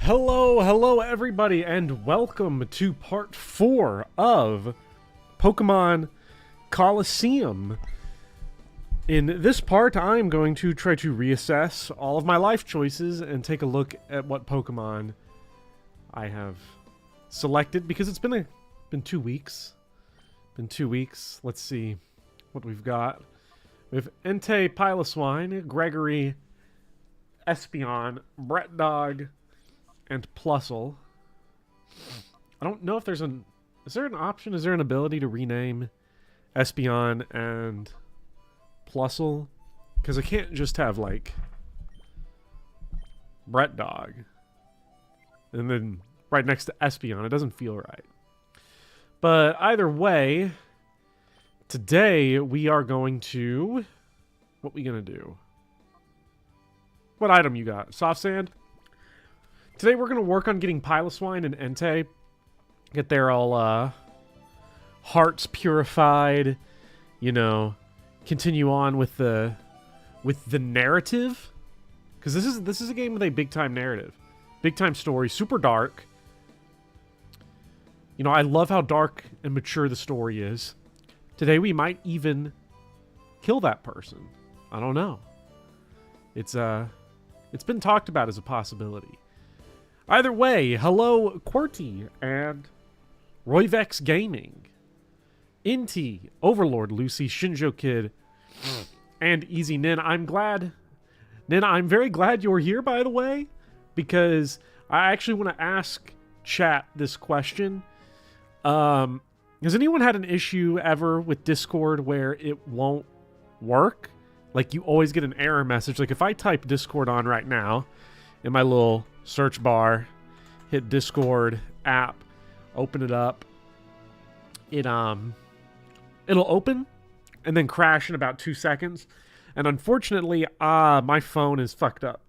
Hello everybody, and welcome to part 4 of Pokémon Colosseum. In this part, I'm going to try to reassess all of my life choices and take a look at what Pokemon I have selected, because it's been 2 weeks. Let's see what we've got. We have Entei, Piloswine, Gregory, Espeon, Brett Dog, and Plusle. I don't know if there's an... Is there an option? Is there an ability to rename Espeon and Plusle? Because I can't just have, like, Brett Dog and then right next to Espeon. It doesn't feel right. But either way, today we are going to... What we going to do? What item you got? Soft Sand? Today we're going to work on getting Piloswine and Entei. Get their all hearts purified. You know, continue on with the narrative. Because this is a game with a big time narrative. Big time story. Super dark. You know, I love how dark and mature the story is. Today we might even kill that person. I don't know. It's been talked about as a possibility. Either way, hello QWERTY and Royvex Gaming, Inti, Overlord, Lucy, Shinjo Kid, and Easy Nin. I'm very glad you're here, by the way, because I actually want to ask chat this question. Has anyone had an issue ever with Discord where it won't work? Like, you always get an error message. Like, if I type Discord on right now in my little search bar, hit Discord app, open it up, it'll open and then crash in about 2 seconds. And unfortunately, my phone is fucked up.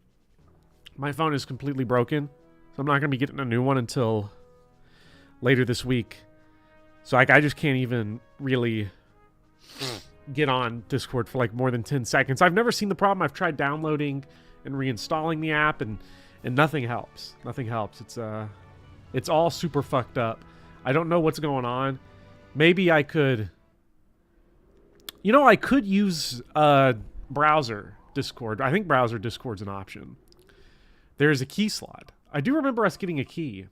My phone is completely broken, so I'm not gonna be getting a new one until later this week. So I just can't even really get on Discord for like more than 10 seconds. I've never seen the problem. I've tried downloading and reinstalling the app, and nothing helps. Nothing helps. It's all super fucked up. I don't know what's going on. Maybe I could... You know, I could use browser Discord. I think browser Discord's an option. There's a key slot. I do remember us getting a key.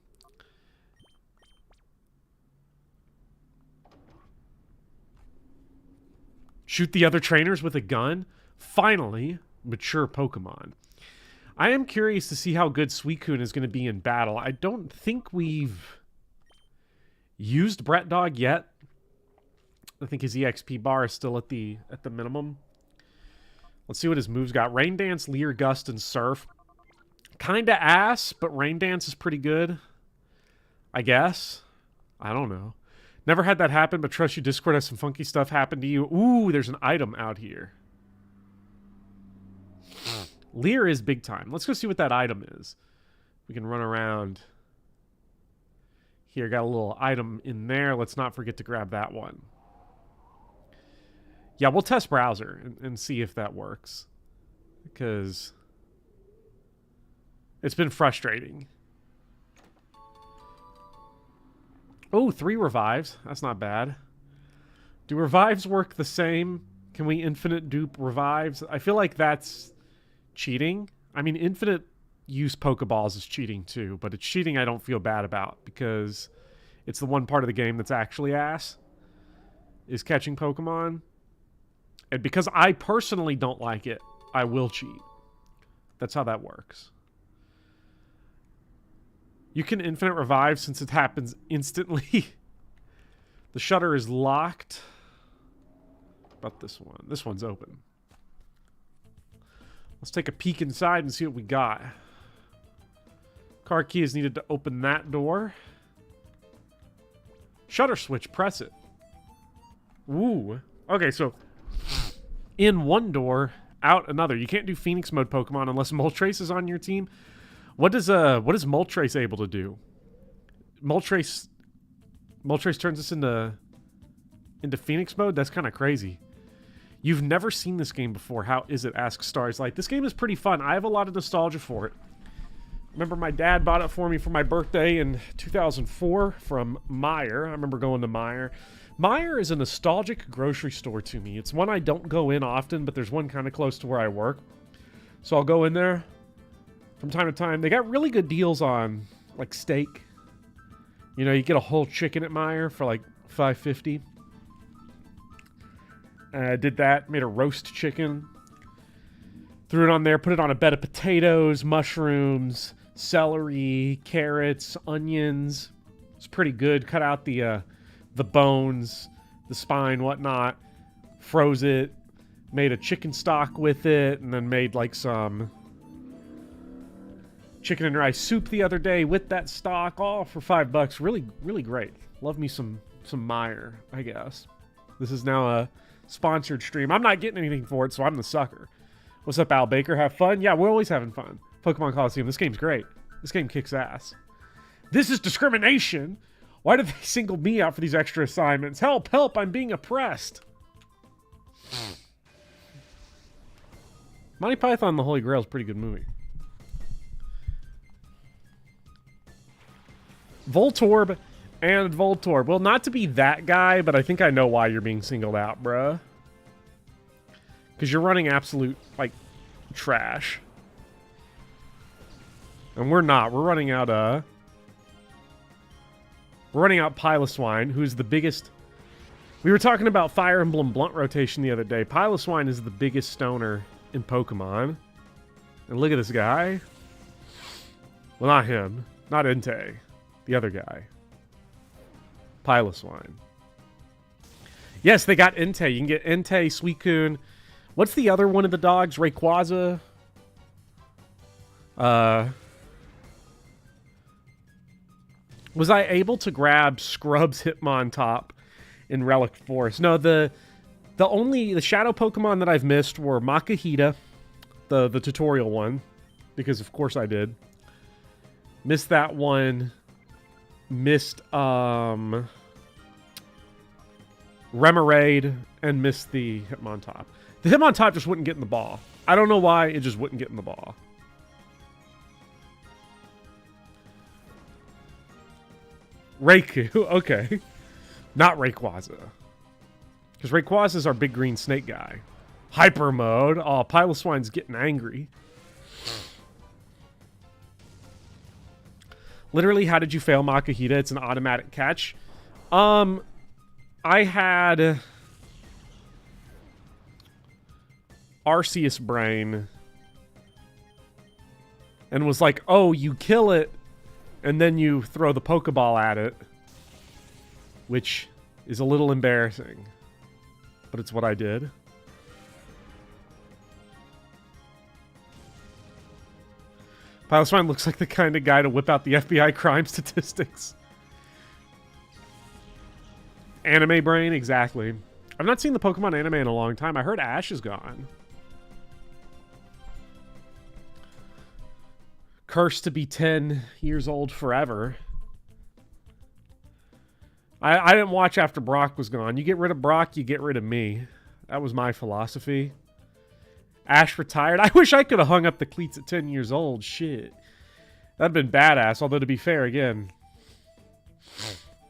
Shoot the other trainers with a gun? Finally, mature Pokemon. I am curious to see how good Suicune is going to be in battle. I don't think we've used Brett Dog yet. I think his EXP bar is still at the minimum. Let's see what his moves got. Rain Dance, Leer, Gust, and Surf. Kinda ass, but Rain Dance is pretty good, I guess. I don't know. Never had that happen, but trust you, Discord has some funky stuff happen to you. Ooh, there's an item out here. Leer is big time. Let's go see what that item is. We can run around. Here, got a little item in there. Let's not forget to grab that one. Yeah, we'll test browser and see if that works. Because it's been frustrating. Oh, 3 revives. That's not bad. Do revives work the same? Can we infinite dupe revives? I feel like that's cheating. I mean, infinite use Pokeballs is cheating too, but it's cheating I don't feel bad about, because it's the one part of the game that's actually ass, is catching Pokemon. And because I personally don't like it, I will cheat. That's how that works. You can infinite revive since it happens instantly. The shutter is locked. About this one. This one's open. Let's take a peek inside and see what we got. Card key is needed to open that door. Shutter switch, press it. Ooh. Okay, so in one door, out another. You can't do Phoenix mode Pokemon unless Moltres is on your team. What is Moltres able to do? Moltres turns us into Phoenix mode? That's kind of crazy. You've never seen this game before. How is it? Asks Stars Light. This game is pretty fun. I have a lot of nostalgia for it. Remember my dad bought it for me for my birthday in 2004 from Meijer. I remember going to Meijer. Meijer is a nostalgic grocery store to me. It's one I don't go in often, but there's one kind of close to where I work. So I'll go in there from time to time. They got really good deals on, like, steak. You know, you get a whole chicken at Meijer for, like, $5.50. I did that. Made a roast chicken. Threw it on there. Put it on a bed of potatoes, mushrooms, celery, carrots, onions. It's pretty good. Cut out the bones, the spine, whatnot. Froze it. Made a chicken stock with it, and then made like some chicken and rice soup the other day with that stock, all for $5. Really, really great. Love me some Meijer, I guess. This is now a sponsored stream. I'm not getting anything for it, so I'm the sucker. What's up, Al Baker? Have fun? Yeah, we're always having fun. Pokémon Colosseum. This game's great. This game kicks ass. This is discrimination. Why did they single me out for these extra assignments? Help, help, I'm being oppressed. Monty Python and the Holy Grail is a pretty good movie. Voltorb and Voltorb. Well, not to be that guy, but I think I know why you're being singled out, bruh. Because you're running absolute, like, trash. And we're not. We're running out, Piloswine, who's the biggest... We were talking about Fire Emblem Blunt rotation the other day. Piloswine is the biggest stoner in Pokemon. And look at this guy. Well, not him. Not Entei. The other guy. Piloswine. Yes, they got Entei. You can get Entei, Suicune. What's the other one of the dogs? Rayquaza? Was I able to grab Scrub's Hitmontop in Relic Forest? No, the shadow Pokemon that I've missed were Makahita, the tutorial one, because of course I did. Missed that one. Missed Remoraid, and missed the Hitmontop. The Hitmontop just wouldn't get in the ball. I don't know why, it just wouldn't get in the ball. Raikou, okay. Not Rayquaza. Because Rayquaza is our big green snake guy. Hyper mode. Oh, Piloswine's getting angry. Literally, how did you fail Makahita? It's an automatic catch. I had Arceus Brain and was like, oh, you kill it and then you throw the Pokeball at it, which is a little embarrassing, but it's what I did. Piloswine looks like the kind of guy to whip out the FBI crime statistics. Anime brain, exactly. I've not seen the Pokemon anime in a long time. I heard Ash is gone. Cursed to be 10 years old forever. I didn't watch after Brock was gone. You get rid of Brock, you get rid of me. That was my philosophy. Ash retired. I wish I could have hung up the cleats at 10 years old. Shit. That'd been badass. Although, to be fair, again,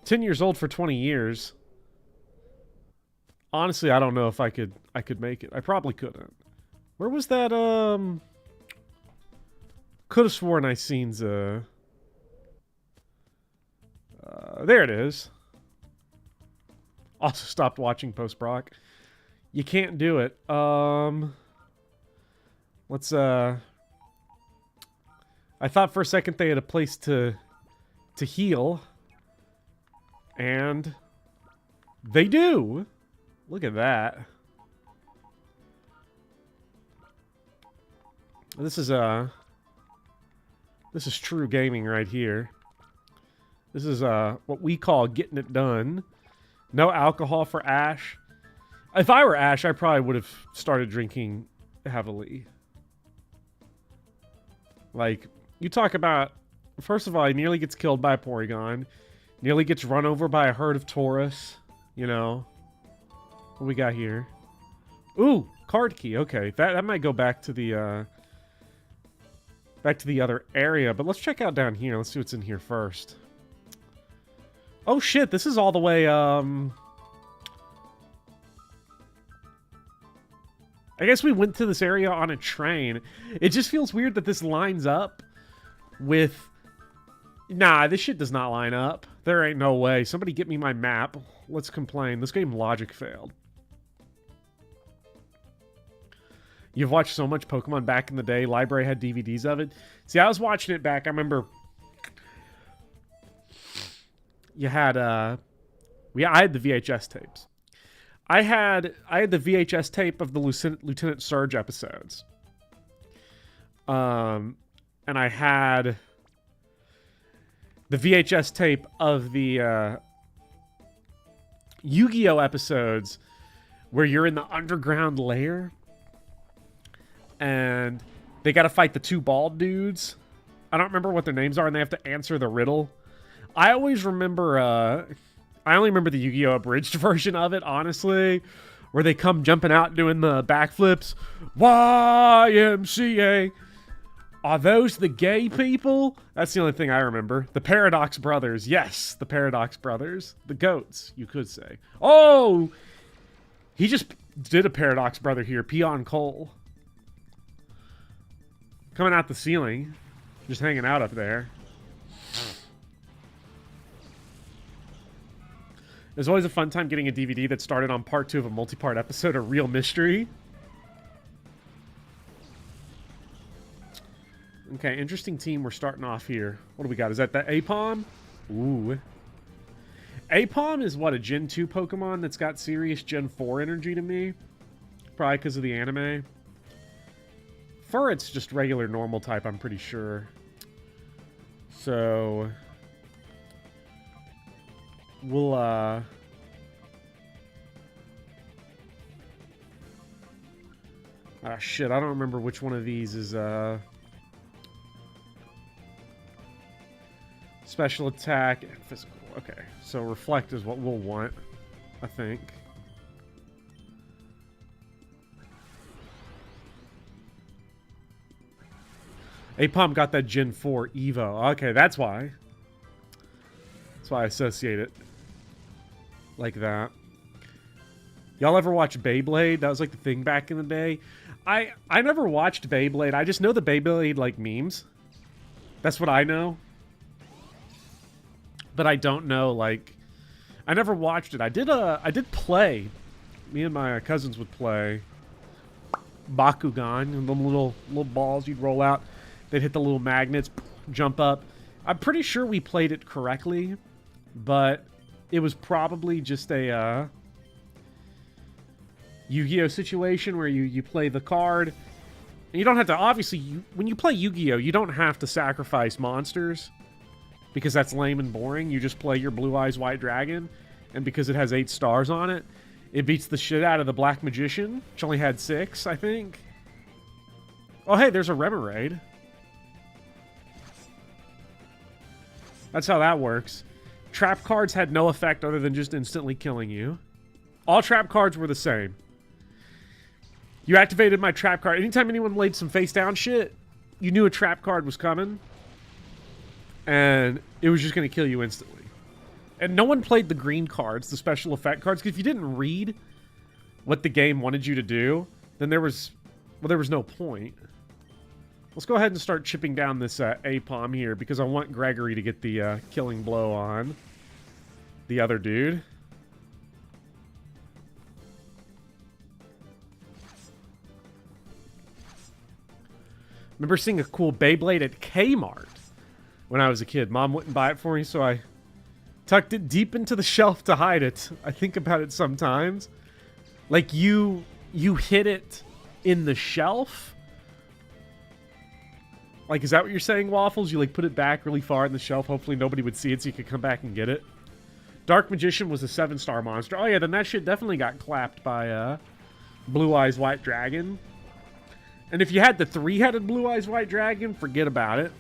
10 years old for 20 years. Honestly, I don't know if I could make it. I probably couldn't. Where was that, Could have sworn I seen the... there it is. Also stopped watching post-Brock. You can't do it. Let's, I thought for a second they had a place to heal. And they do. Look at that. This is true gaming right here. This is what we call getting it done. No alcohol for Ash. If I were Ash, I probably would have started drinking heavily. Like, you talk about... First of all, he nearly gets killed by a Porygon. Nearly gets run over by a herd of Tauros. You know. What we got here? Ooh, card key. Okay, that might go back to the back to the other area, but let's check out down here. Let's see what's in here first. Oh shit, this is all the way, I guess we went to this area on a train. It just feels weird that this lines up with... Nah, this shit does not line up. There ain't no way. Somebody get me my map. Let's complain. This game logic failed. You've watched so much Pokemon back in the day. Library had DVDs of it. See, I was watching it back. I remember... You had, I had the VHS tapes. I had the VHS tape of the Lieutenant Surge episodes. And I had the VHS tape of the Yu-Gi-Oh episodes where you're in the underground lair and they got to fight the two bald dudes. I don't remember what their names are, and they have to answer the riddle. I always remember, I only remember the Yu-Gi-Oh! Abridged version of it, honestly, where they come jumping out doing the backflips. YMCA. Are those the gay people? That's the only thing I remember. The Paradox Brothers. Yes, the Paradox Brothers. The goats, you could say. Oh! He just did a Paradox Brother here. Peon Cole. Coming out the ceiling. Just hanging out up there. It was always a fun time getting a DVD that started on part 2 of a multi-part episode of Real Mystery. Okay, interesting team we're starting off here. What do we got? Is that the Apom? Ooh. Apom is what, a Gen 2 Pokemon that's got serious Gen 4 energy to me? Probably because of the anime. Furret's just regular normal type, I'm pretty sure. So... We'll, ah, shit, I don't remember which one of these is, special attack and physical. Okay, so reflect is what we'll want, I think. Apom got that Gen 4 Evo. Okay, that's why. That's why I associate it like that. Y'all ever watch Beyblade? That was like the thing back in the day. I never watched Beyblade. I just know the Beyblade like memes. That's what I know. But I don't know like I never watched it. I did play. Me and my cousins would play Bakugan and the little balls you'd roll out. They'd hit the little magnets, jump up. I'm pretty sure we played it correctly, but it was probably just a Yu-Gi-Oh situation where you play the card. And you don't have to, obviously, when you play Yu-Gi-Oh, you don't have to sacrifice monsters because that's lame and boring. You just play your Blue Eyes White Dragon, and because it has 8 stars on it, it beats the shit out of the Black Magician, which only had 6, I think. Oh, hey, there's a Remoraid. That's how that works. Trap cards had no effect other than just instantly killing you. All trap cards were the same. You activated my trap card. Anytime anyone laid some face down shit, you knew a trap card was coming. And it was just going to kill you instantly. And no one played the green cards, the special effect cards, because if you didn't read what the game wanted you to do, then there was no point. Let's go ahead and start chipping down this Apom here, because I want Gregory to get the killing blow on the other dude. Remember seeing a cool Beyblade at Kmart when I was a kid. Mom wouldn't buy it for me, so I tucked it deep into the shelf to hide it. I think about it sometimes. Like, you hid it in the shelf? Like, is that what you're saying, Waffles? You, like, put it back really far in the shelf. Hopefully nobody would see it so you could come back and get it. Dark Magician was a 7-star monster. Oh, yeah, then that shit definitely got clapped by Blue Eyes White Dragon. And if you had the 3-headed Blue Eyes White Dragon, forget about it.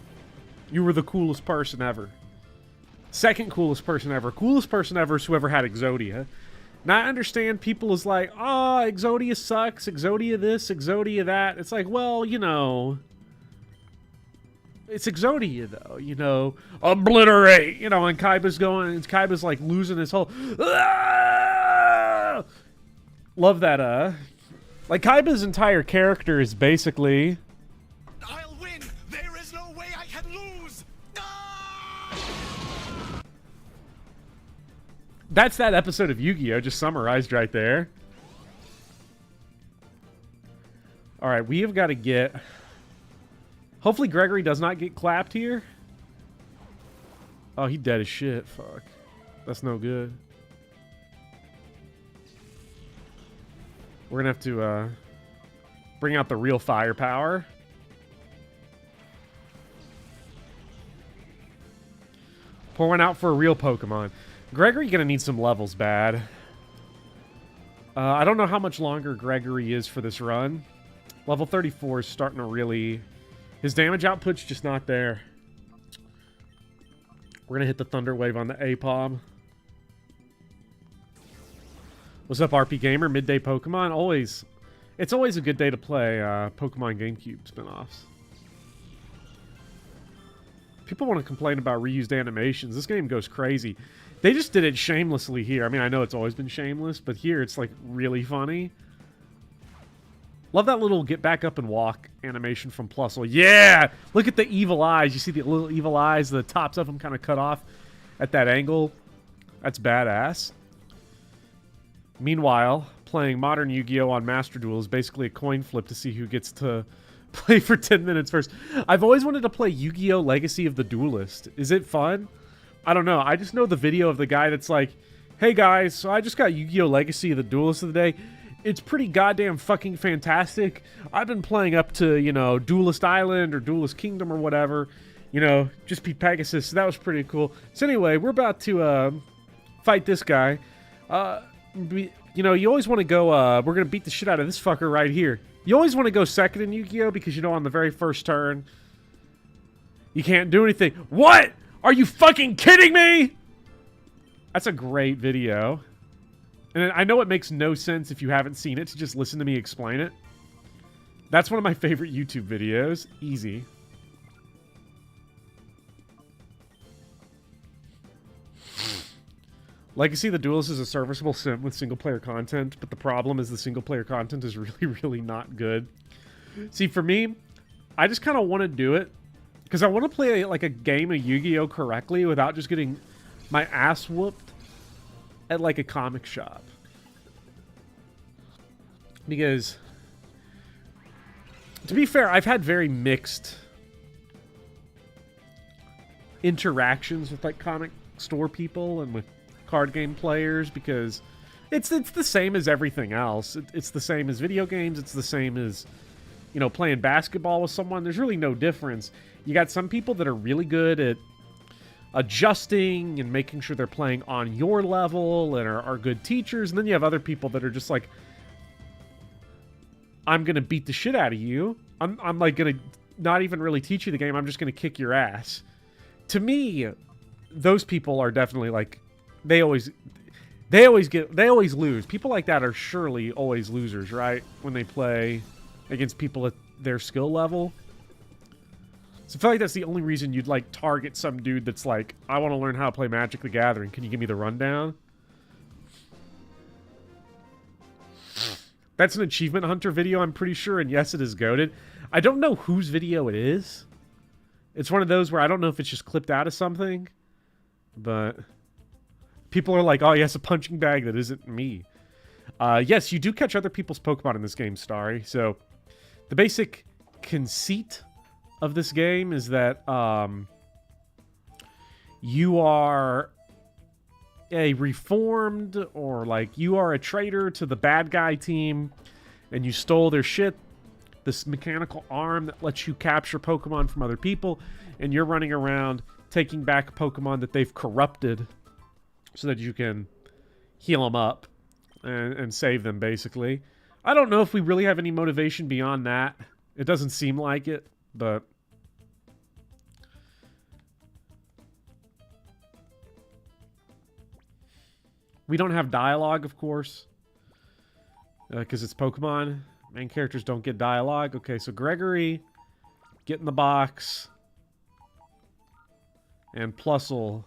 You were the coolest person ever. Second coolest person ever. Coolest person ever is whoever had Exodia. Now, I understand people is like, oh, Exodia sucks. Exodia this, Exodia that. It's like, well, you know... it's Exodia though, you know, obliterate, you know, and Kaiba's like losing his whole, ah! Love that, like Kaiba's entire character is basically, I'll win. There is no way I can lose. That's that episode of Yu-Gi-Oh! Just summarized right there. Alright, we have got to get... Hopefully Gregory does not get clapped here. Oh, he dead as shit. Fuck. That's no good. We're going to have to bring out the real firepower. Pour one out for a real Pokemon. Gregory going to need some levels bad. I don't know how much longer Gregory is for this run. Level 34 is starting to really... His damage output's just not there. We're going to hit the Thunder Wave on the APOM. What's up, RP Gamer? Midday Pokemon? Always. It's always a good day to play Pokemon GameCube spinoffs. People want to complain about reused animations. This game goes crazy. They just did it shamelessly here. I mean, I know it's always been shameless, but here it's like really funny. Love that little get back up and walk animation from Plusle. Yeah! Look at the evil eyes. You see the little evil eyes? The tops of them kind of cut off at that angle. That's badass. Meanwhile, playing modern Yu-Gi-Oh! On Master Duel is basically a coin flip to see who gets to play for 10 minutes first. I've always wanted to play Yu-Gi-Oh! Legacy of the Duelist. Is it fun? I don't know. I just know the video of the guy that's like, hey guys, so I just got Yu-Gi-Oh! Legacy of the Duelist of the day. It's pretty goddamn fucking fantastic. I've been playing up to, you know, Duelist Island or Duelist Kingdom or whatever. You know, just beat Pegasus. So that was pretty cool. So anyway, we're about to fight this guy. You know, you always want to go, we're going to beat the shit out of this fucker right here. You always want to go second in Yu-Gi-Oh! Because, you know, on the very first turn, you can't do anything. What? Are you fucking kidding me? That's a great video. And I know it makes no sense if you haven't seen it to just listen to me explain it. That's one of my favorite YouTube videos. Easy. Legacy of the Duelist is a serviceable sim with single-player content, but the problem is the single-player content is really, really not good. See, for me, I just kind of want to do it because I want to play like a game of Yu-Gi-Oh! Correctly without just getting my ass whooped at like a comic shop. Because, to be fair, I've had very mixed interactions with like comic store people and with card game players because it's the same as everything else. It's the same as video games. It's the same as, you know, playing basketball with someone. There's really no difference. You got some people that are really good at adjusting and making sure they're playing on your level and are good teachers. And then you have other people that are just like, I'm going to beat the shit out of you. I'm like going to not even really teach you the game. I'm just going to kick your ass. To me, those people are definitely like, they always lose. People like that are surely always losers, right? When they play against people at their skill level. So I feel like that's the only reason you'd like target some dude that's like, I want to learn how to play Magic the Gathering. Can you give me the rundown? That's an Achievement Hunter video, I'm pretty sure, and yes, it is goated. I don't know whose video it is. It's one of those where I don't know if it's just clipped out of something, but people are like, oh, yes, a punching bag that isn't me. Yes, you do catch other people's Pokemon in this game, Starry. So the basic conceit of this game is that you are a reformed, or like you are a traitor to the bad guy team and you stole their shit, this mechanical arm that lets you capture Pokemon from other people, and you're running around taking back Pokemon that they've corrupted so that you can heal them up and save them, basically. I don't know if we really have any motivation beyond that. It doesn't seem like it, but we don't have dialogue, of course, because it's Pokemon. Main characters don't get dialogue. Okay, so Gregory, get in the box. And Plusle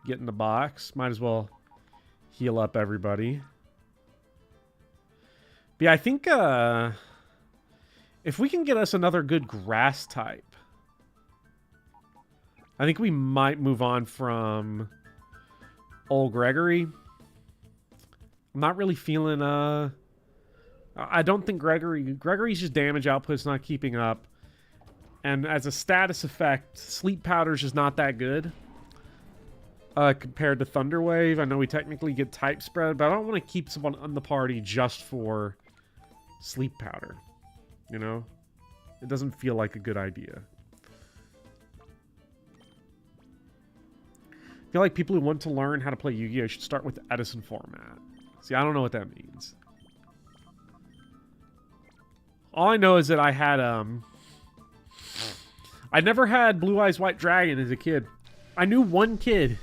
get in the box. Might as well heal up everybody. But yeah, I think if we can get us another good grass type, I think we might move on from old Gregory. I'm not really feeling, I don't think Gregory's just damage output's not keeping up. And as a status effect, Sleep Powder's just not that good. Compared to Thunderwave. I know we technically get type spread, but I don't want to keep someone on the party just for Sleep Powder. You know? It doesn't feel like a good idea. I feel like people who want to learn how to play Yu-Gi-Oh! Should start with the Edison format. See, I don't know what that means. All I know is that I had, I never had Blue Eyes White Dragon as a kid. I knew one kid.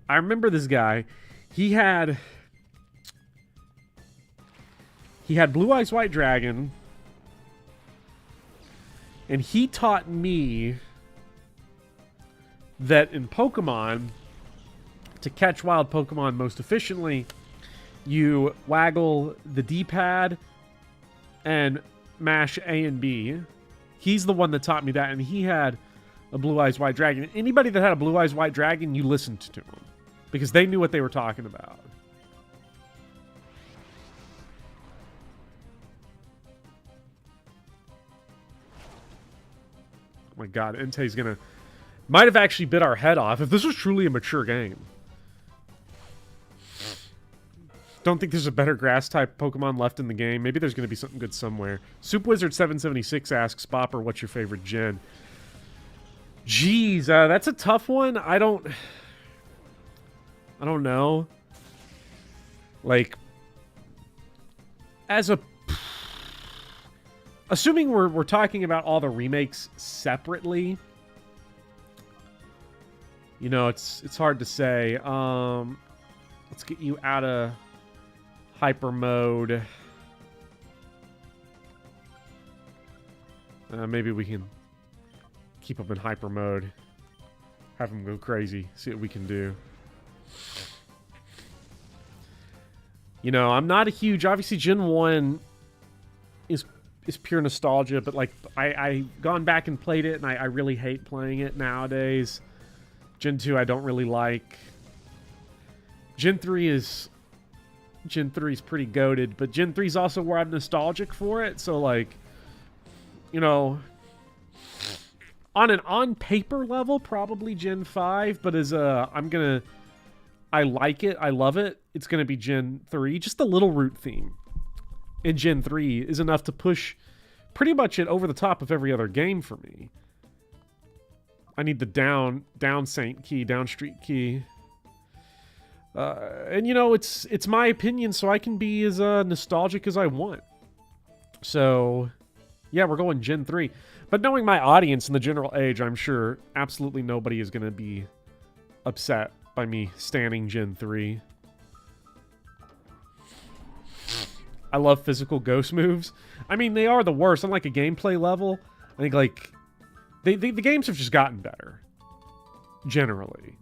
I remember this guy. He had Blue Eyes White Dragon. And he taught me that in Pokemon, to catch wild Pokemon most efficiently, you waggle the D-pad and mash A and B. He's the one that taught me that, and he had a Blue Eyes White Dragon. Anybody that had a Blue Eyes White Dragon, you listened to them because they knew what they were talking about. Oh my god, Entei's gonna... Might have actually bit our head off if this was truly a mature game. Don't think there's a better grass-type Pokemon left in the game. Maybe there's going to be something good somewhere. Soup Wizard 776 asks, Bopper, what's your favorite gen? Jeez, that's a tough one. I don't know. Like, as a... Assuming we're talking about all the remakes separately, you know, it's hard to say. Let's get you out of hyper mode. Maybe we can keep them in hyper mode. Have them go crazy. See what we can do. You know, I'm not a huge... Obviously, Gen 1 is pure nostalgia, but, like, I gone back and played it, and I really hate playing it nowadays. Gen 2 I don't really like. Gen 3 is pretty goated, but Gen 3 is also where I'm nostalgic for it, so, like, you know, on an on-paper level, probably Gen 5, but as I like it, I love it, it's gonna be Gen 3. Just the Little Root theme in Gen 3 is enough to push pretty much it over the top of every other game for me. I need the down Saint key, down street key. And you know, it's my opinion, so I can be as nostalgic as I want. So, yeah, we're going Gen 3. But knowing my audience and the general age, I'm sure absolutely nobody is going to be upset by me standing Gen 3. I love physical ghost moves. I mean, they are the worst. On, like, a gameplay level, I think, like, the games have just gotten better. Generally.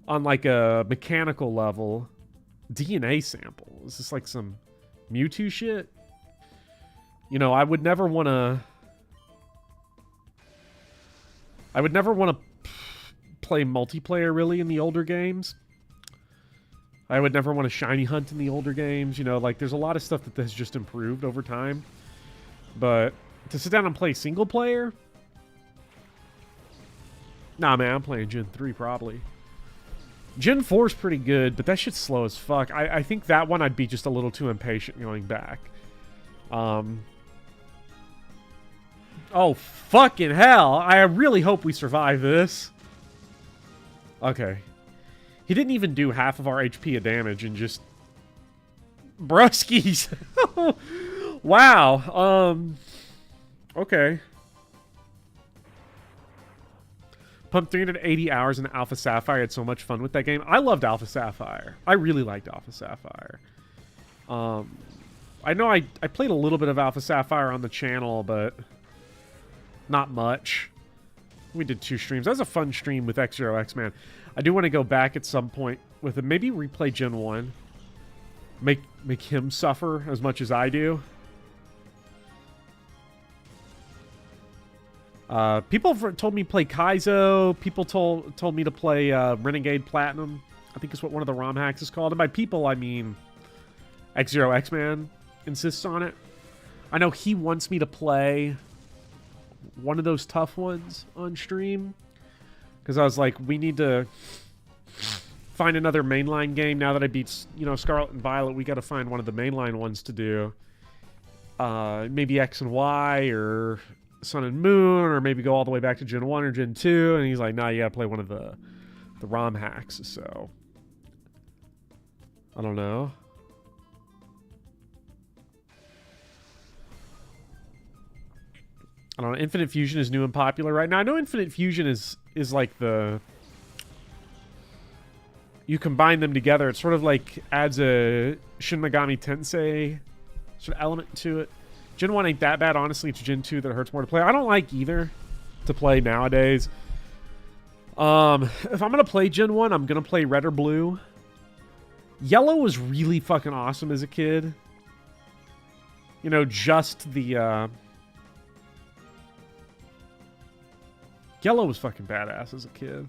On, like, a mechanical level, DNA sample. Is this, like, some Mewtwo shit? You know, I would never want to play multiplayer, really, in the older games. I would never want to shiny hunt in the older games. You know, like, there's a lot of stuff that has just improved over time. But to sit down and play single player? Nah, man, I'm playing Gen 3, probably. Gen 4 is pretty good, but that shit's slow as fuck. I think that one I'd be just a little too impatient going back. Oh, fucking hell. I really hope we survive this. Okay. He didn't even do half of our HP of damage and just... Bruskies! Wow. Okay. Pumped 380 hours in Alpha Sapphire. I had so much fun with that game. I loved Alpha Sapphire. I really liked Alpha Sapphire. I know I played a little bit of Alpha Sapphire on the channel, but not much. We did 2 streams. That was a fun stream with X0X, man. I do want to go back at some point with it. Maybe replay Gen 1. Make him suffer as much as I do. People told me to play Kaizo. People told me to play Renegade Platinum. I think is what one of the ROM hacks is called. And by people, I mean X0X Man insists on it. I know he wants me to play one of those tough ones on stream. Because I was like, we need to find another mainline game. Now that I beat, you know, Scarlet and Violet, we got to find one of the mainline ones to do. Maybe X and Y or Sun and Moon, or maybe go all the way back to Gen 1 or Gen 2. And he's like, nah, you got to play one of the ROM hacks. So, I don't know. I don't know. Infinite Fusion is new and popular right now. I know Infinite Fusion is like the... You combine them together. It sort of like adds a Shin Megami Tensei sort of element to it. Gen 1 ain't that bad, honestly. It's Gen 2 that hurts more to play. I don't like either to play nowadays. If I'm going to play Gen 1, I'm going to play Red or Blue. Yellow was really fucking awesome as a kid. You know, just the... Yellow was fucking badass as a kid.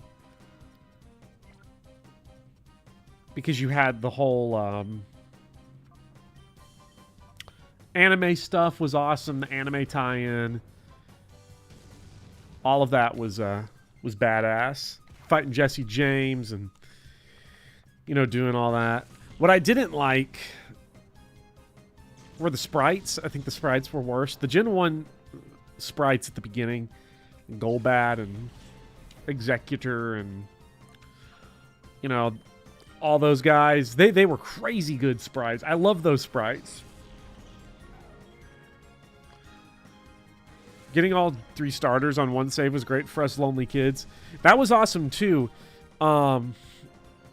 Because you had the whole anime stuff was awesome. The anime tie-in, all of that was badass. Fighting Jesse James and, you know, doing all that. What I didn't like were the sprites. I think the sprites were worse. The Gen 1 sprites at the beginning, Golbat and Executor and, you know, all those guys, they were crazy good sprites. I love those sprites. Getting all 3 starters on one save was great for us lonely kids. That was awesome too,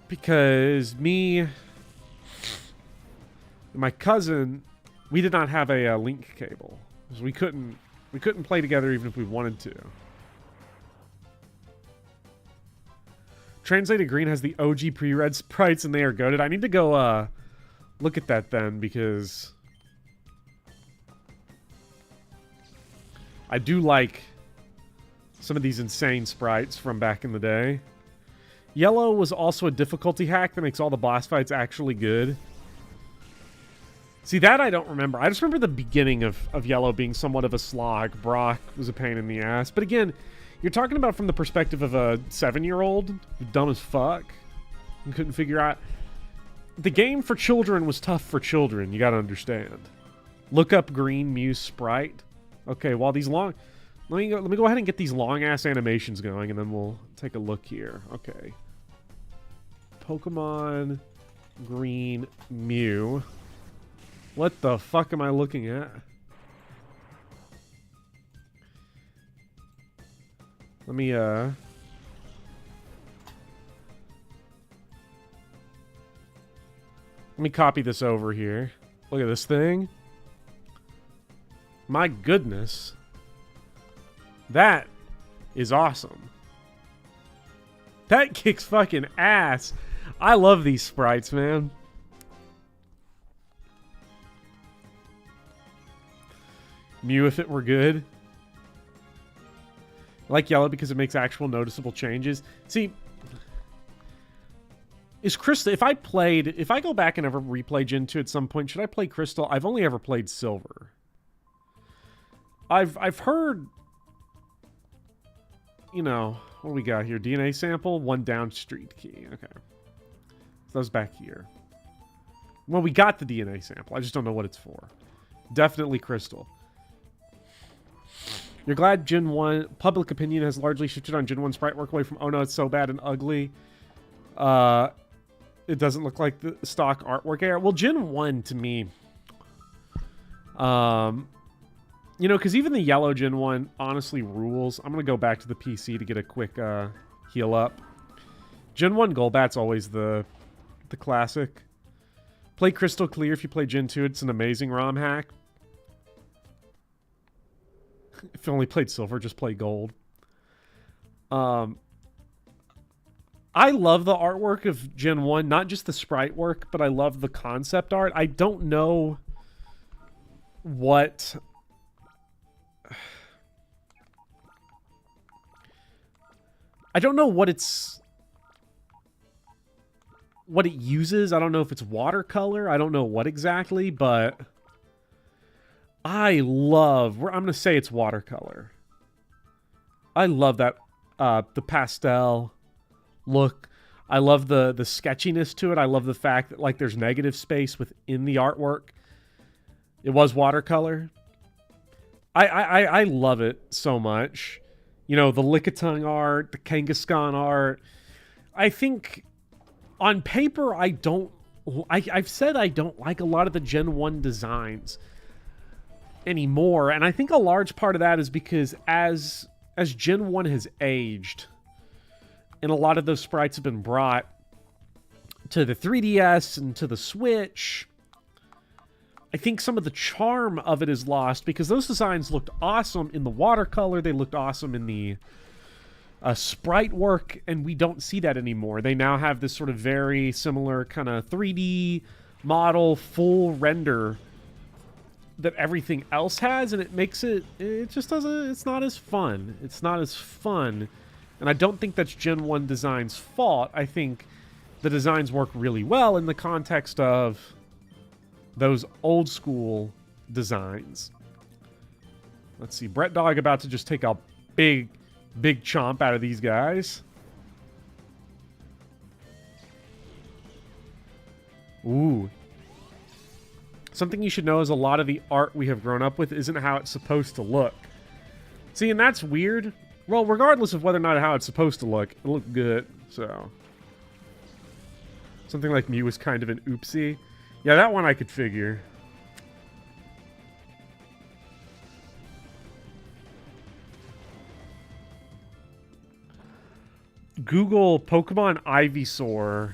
because me and my cousin, we did not have a link cable, so we couldn't play together even if we wanted to. Translated Green has the OG pre-read sprites and they are goated. I need to go look at that then, because I do like some of these insane sprites from back in the day. Yellow was also a difficulty hack that makes all the boss fights actually good. See, that I don't remember. I just remember the beginning of Yellow being somewhat of a slog. Brock was a pain in the ass. But again, you're talking about from the perspective of a 7-year-old, dumb as fuck, and couldn't figure out. The game for children was tough for children, you gotta understand. Look up Green Mew Sprite. Okay, while these long... Let me go ahead and get these long-ass animations going, and then we'll take a look here. Okay. Pokemon Green Mew. What the fuck am I looking at? Let me copy this over here. Look at this thing. My goodness. That is awesome. That kicks fucking ass. I love these sprites, man. Mew if it were good. I like Yellow because it makes actual noticeable changes. See, is Crystal... If I go back and ever replay Gen 2 at some point, should I play Crystal? I've only ever played Silver. I've heard... You know, what do we got here? DNA sample, 1 down street key. Okay. So that was back here. Well, we got the DNA sample. I just don't know what it's for. Definitely Crystal. You're glad Gen 1... Public opinion has largely shifted on Gen 1 sprite work away from, oh no, it's so bad and ugly. It doesn't look like the stock artwork era. Well, Gen 1, to me... you know, because even the yellow Gen 1 honestly rules. I'm going to go back to the PC to get a quick heal up. Gen 1 Golbat's always the classic. Play Crystal Clear if you play Gen 2. It's an amazing ROM hack. If you only played Silver, just play Gold. Um, I love the artwork of Gen 1, not just the sprite work, but I love the concept art. I don't know what... I don't know what what it uses. I don't know if it's watercolor. I don't know what exactly, but I love... I'm going to say it's watercolor. I love that, the pastel look. I love the sketchiness to it. I love the fact that, like, there's negative space within the artwork. It was watercolor. I love it so much. You know, the Lickitung art, the Kangaskhan art. I think on paper, I've said I don't like a lot of the Gen 1 designs anymore. And I think a large part of that is because as Gen 1 has aged, and a lot of those sprites have been brought to the 3DS and to the Switch, I think some of the charm of it is lost, because those designs looked awesome in the watercolor. They looked awesome in the sprite work, and we don't see that anymore. They now have this sort of very similar kind of 3D model, full render that everything else has, and it makes it just doesn't, it's not as fun. It's not as fun. And I don't think that's Gen 1 design's fault. I think the designs work really well in the context of those old school designs. Let's see. Brett Dog about to just take a big chomp out of these guys. Ooh. Something you should know is a lot of the art we have grown up with isn't how it's supposed to look. See, and that's weird. Well, regardless of whether or not how it's supposed to look, it looked good, so. Something like Mew was kind of an oopsie. Yeah, that one I could figure. Google Pokemon Ivysaur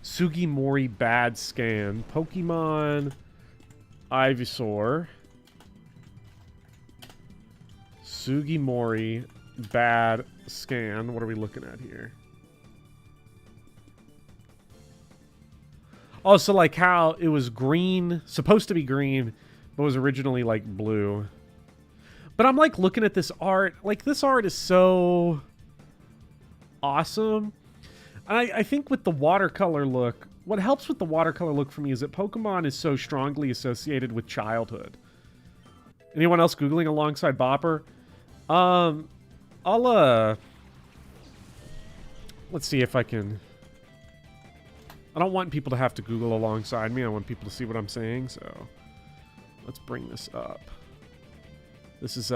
Sugimori bad scan. Pokemon Ivysaur Sugimori bad scan. What are we looking at here? Oh, so like how it was green, supposed to be green, but was originally like blue. But I'm like looking at this art. Like this art is so awesome. And I think with the watercolor look, what helps with the watercolor look for me is that Pokemon is so strongly associated with childhood. Anyone else Googling alongside Bopper? Let's see if I can... I don't want people to have to Google alongside me. I want people to see what I'm saying, so let's bring this up. This is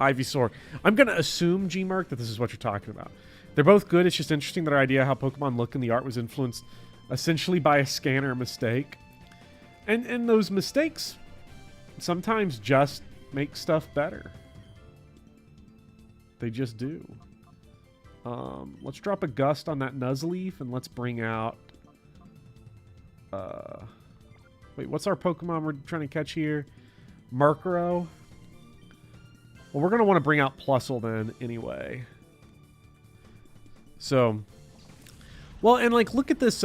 Ivysaur. I'm going to assume, G-Merc, that this is what you're talking about. They're both good. It's just interesting that our idea how Pokemon look in the art was influenced essentially by a scanner mistake. And those mistakes sometimes just make stuff better. They just do. Let's drop a Gust on that Nuzleaf, and let's bring out... wait, what's our Pokemon we're trying to catch here? Murkrow. Well, we're going to want to bring out Plusle then anyway. So, well, and like look at this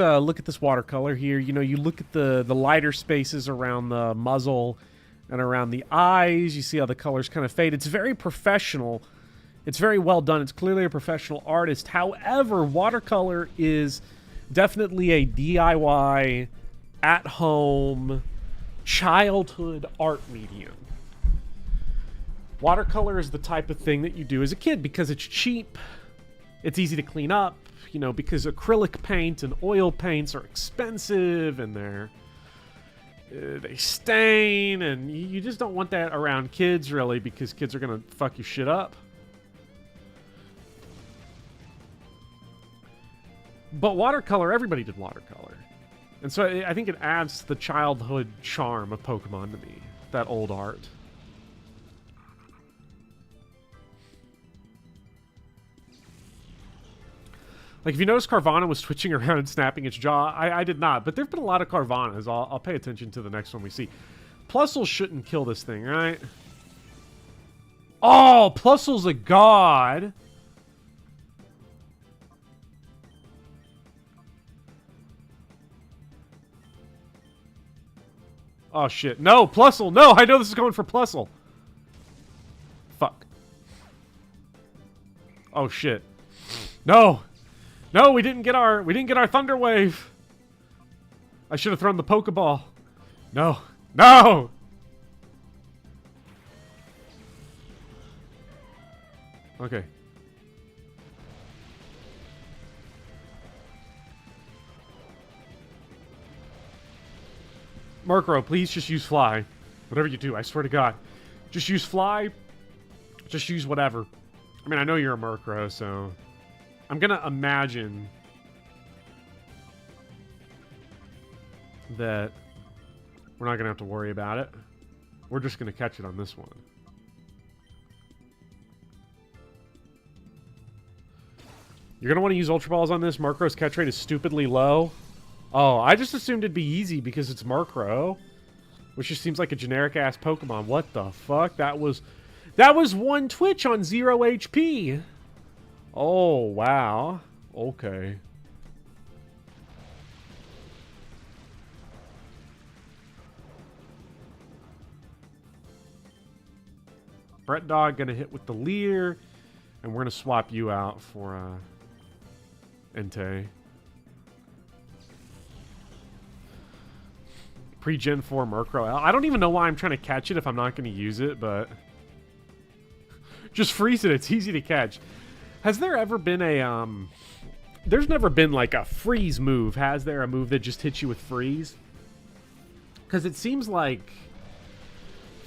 watercolor here. You know, you look at the lighter spaces around the muzzle and around the eyes. You see how the colors kind of fade. It's very professional. It's very well done. It's clearly a professional artist. However, watercolor is definitely a DIY, at-home, childhood art medium. Watercolor is the type of thing that you do as a kid because it's cheap, it's easy to clean up, you know, because acrylic paint and oil paints are expensive and they stain, and you just don't want that around kids, really, because kids are going to fuck your shit up. But watercolor, everybody did watercolor. And so I think it adds to the childhood charm of Pokemon to me, that old art. Like, if you notice Carvana was twitching around and snapping its jaw, I did not. But there have been a lot of Carvanas. I'll pay attention to the next one we see. Plusle shouldn't kill this thing, right? Oh, Plusle's a god. Oh, shit. No, Plusle. No, I know this is going for Plusle. Fuck. Oh, shit. No. No, we didn't get our Thunder Wave. I should have thrown the Pokeball. No. No! Okay. Murkrow, please just use Fly. Whatever you do, I swear to God. Just use Fly. Just use whatever. I mean, I know you're a Murkrow, so... I'm gonna imagine... that... we're not gonna have to worry about it. We're just gonna catch it on this one. You're gonna want to use Ultra Balls on this. Murkrow's catch rate is stupidly low. Oh, I just assumed it'd be easy because it's Murkrow. Which just seems like a generic-ass Pokemon. What the fuck? That was one Twitch on 0 HP. Oh, wow. Okay. Brett Dog gonna hit with the Leer. And we're gonna swap you out for, Entei. Pre-Gen 4 Murkrow. I don't even know why I'm trying to catch it if I'm not going to use it, but... just freeze it. It's easy to catch. Has there ever been a, There's never been, like, a freeze move, has there? A move that just hits you with freeze? Because it seems like...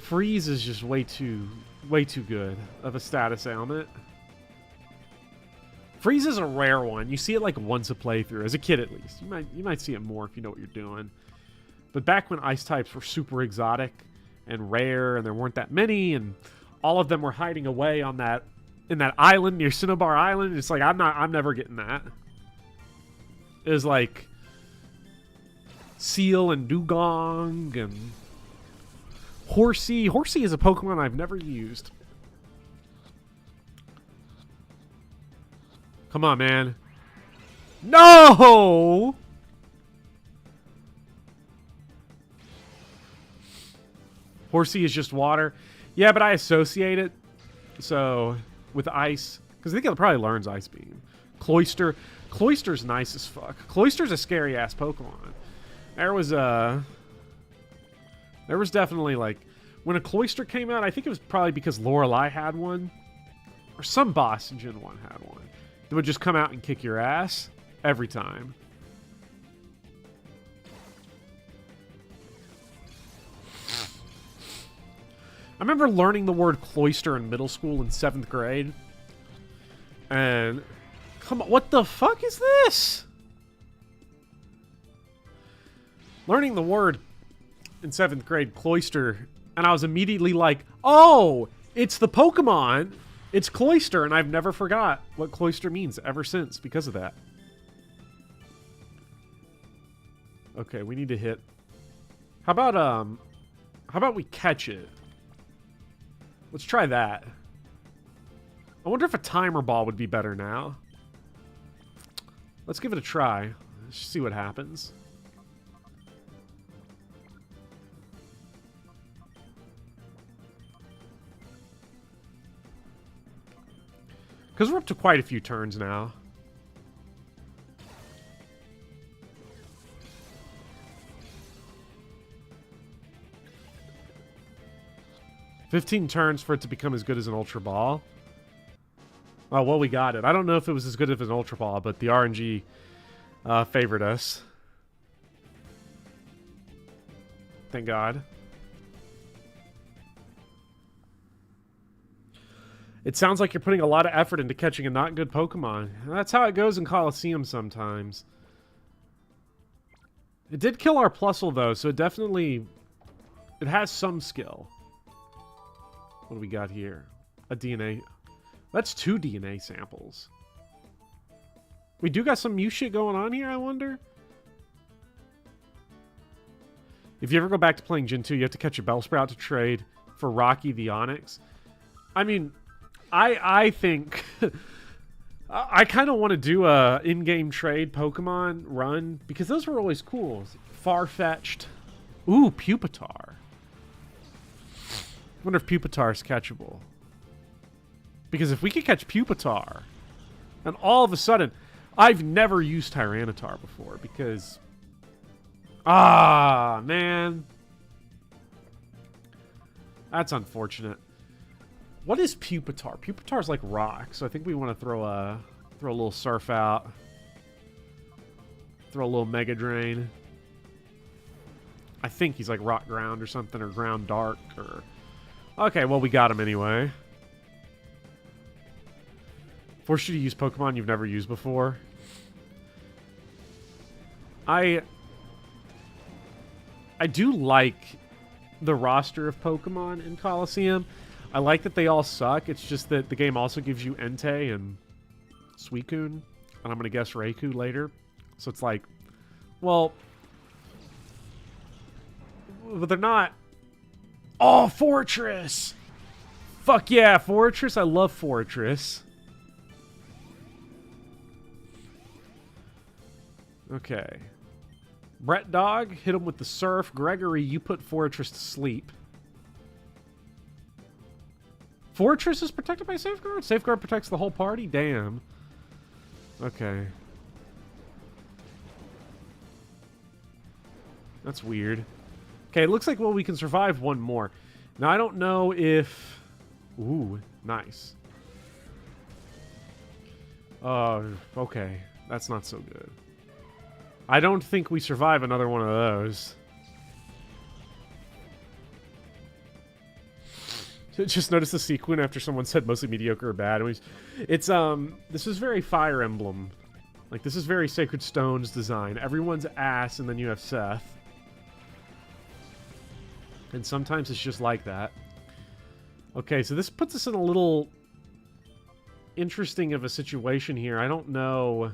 freeze is just way too good of a status ailment. Freeze is a rare one. You see it, like, once a playthrough. As a kid, at least. You might see it more if you know what you're doing. But back when ice types were super exotic and rare, and there weren't that many, and all of them were hiding away on that island near Cinnabar Island, it's like I'm never getting that. It was like Seal and Dugong and Horsey. Horsey is a Pokemon I've never used. Come on, man. No! Horsey is just water. Yeah, but I associate it. So, with ice. Because I think it probably learns Ice Beam. Cloyster. Cloyster's nice as fuck. Cloyster's a scary-ass Pokemon. There was definitely, like... when a Cloyster came out, I think it was probably because Lorelei had one. Or some boss in Gen 1 had one. That would just come out and kick your ass. Every time. I remember learning the word cloister in middle school in 7th grade. And... come on, what the fuck is this? Learning the word in 7th grade, cloister, and I was immediately like, oh, it's the Pokemon. It's Cloyster, and I've never forgot what Cloyster means ever since because of that. Okay, we need to hit... How about we catch it? Let's try that. I wonder if a timer ball would be better now. Let's give it a try. Let's see what happens. Because we're up to quite a few turns now. $15 turns for it to become as good as an Ultra Ball. Oh, well, we got it. I don't know if it was as good as an Ultra Ball, but the RNG favored us. Thank God. It sounds like you're putting a lot of effort into catching a not good Pokemon. That's how it goes in Colosseum sometimes. It did kill our Plusle, though, so it definitely... it has some skill. What do we got here? A DNA... that's 2 DNA samples. We do got some Mew shit going on here, I wonder? If you ever go back to playing Gen 2, you have to catch a Bellsprout to trade for Rocky the Onyx. I mean... I think I kind of want to do a in-game trade Pokemon run because those were always cool. Far-fetched, Ooh, Pupitar. Wonder if Pupitar is catchable. Because if we could catch Pupitar, and all of a sudden, I've never used Tyranitar before because, man, that's unfortunate. What is Pupitar? Pupitar's like rock, so I think we want to throw a little Surf out, throw a little Mega Drain. I think he's like rock ground or something, or ground dark, or okay. Well, we got him anyway. Force you to use Pokemon you've never used before. I do like the roster of Pokemon in Colosseum. I like that they all suck. It's just that the game also gives you Entei and Suicune, and I'm going to guess Raikou later. So it's like, well, but they're not. Oh, Fortress! Fuck yeah, Fortress. I love Fortress. Okay. Brett Dog, hit him with the Surf. Gregory, you put Fortress to sleep. Fortress is protected by Safeguard? Safeguard protects the whole party? Damn. Okay. That's weird. Okay, it looks like, well, we can survive one more. Now, I don't know if... Ooh, nice. Okay. That's not so good. I don't think we survive another one of those. Just notice the Suicune after someone said mostly mediocre or bad. It's this is very Fire Emblem. Like, this is very Sacred Stone's design. Everyone's ass, and then you have Seth. And sometimes it's just like that. Okay, so this puts us in a little interesting of a situation here. I don't know...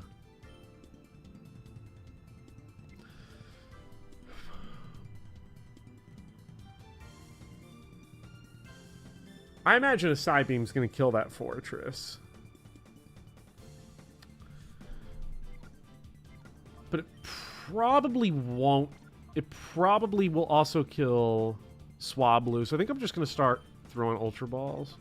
I imagine a Psybeam's going to kill that Fortress. But it probably won't. It probably will also kill Swablu. So I think I'm just going to start throwing Ultra Balls.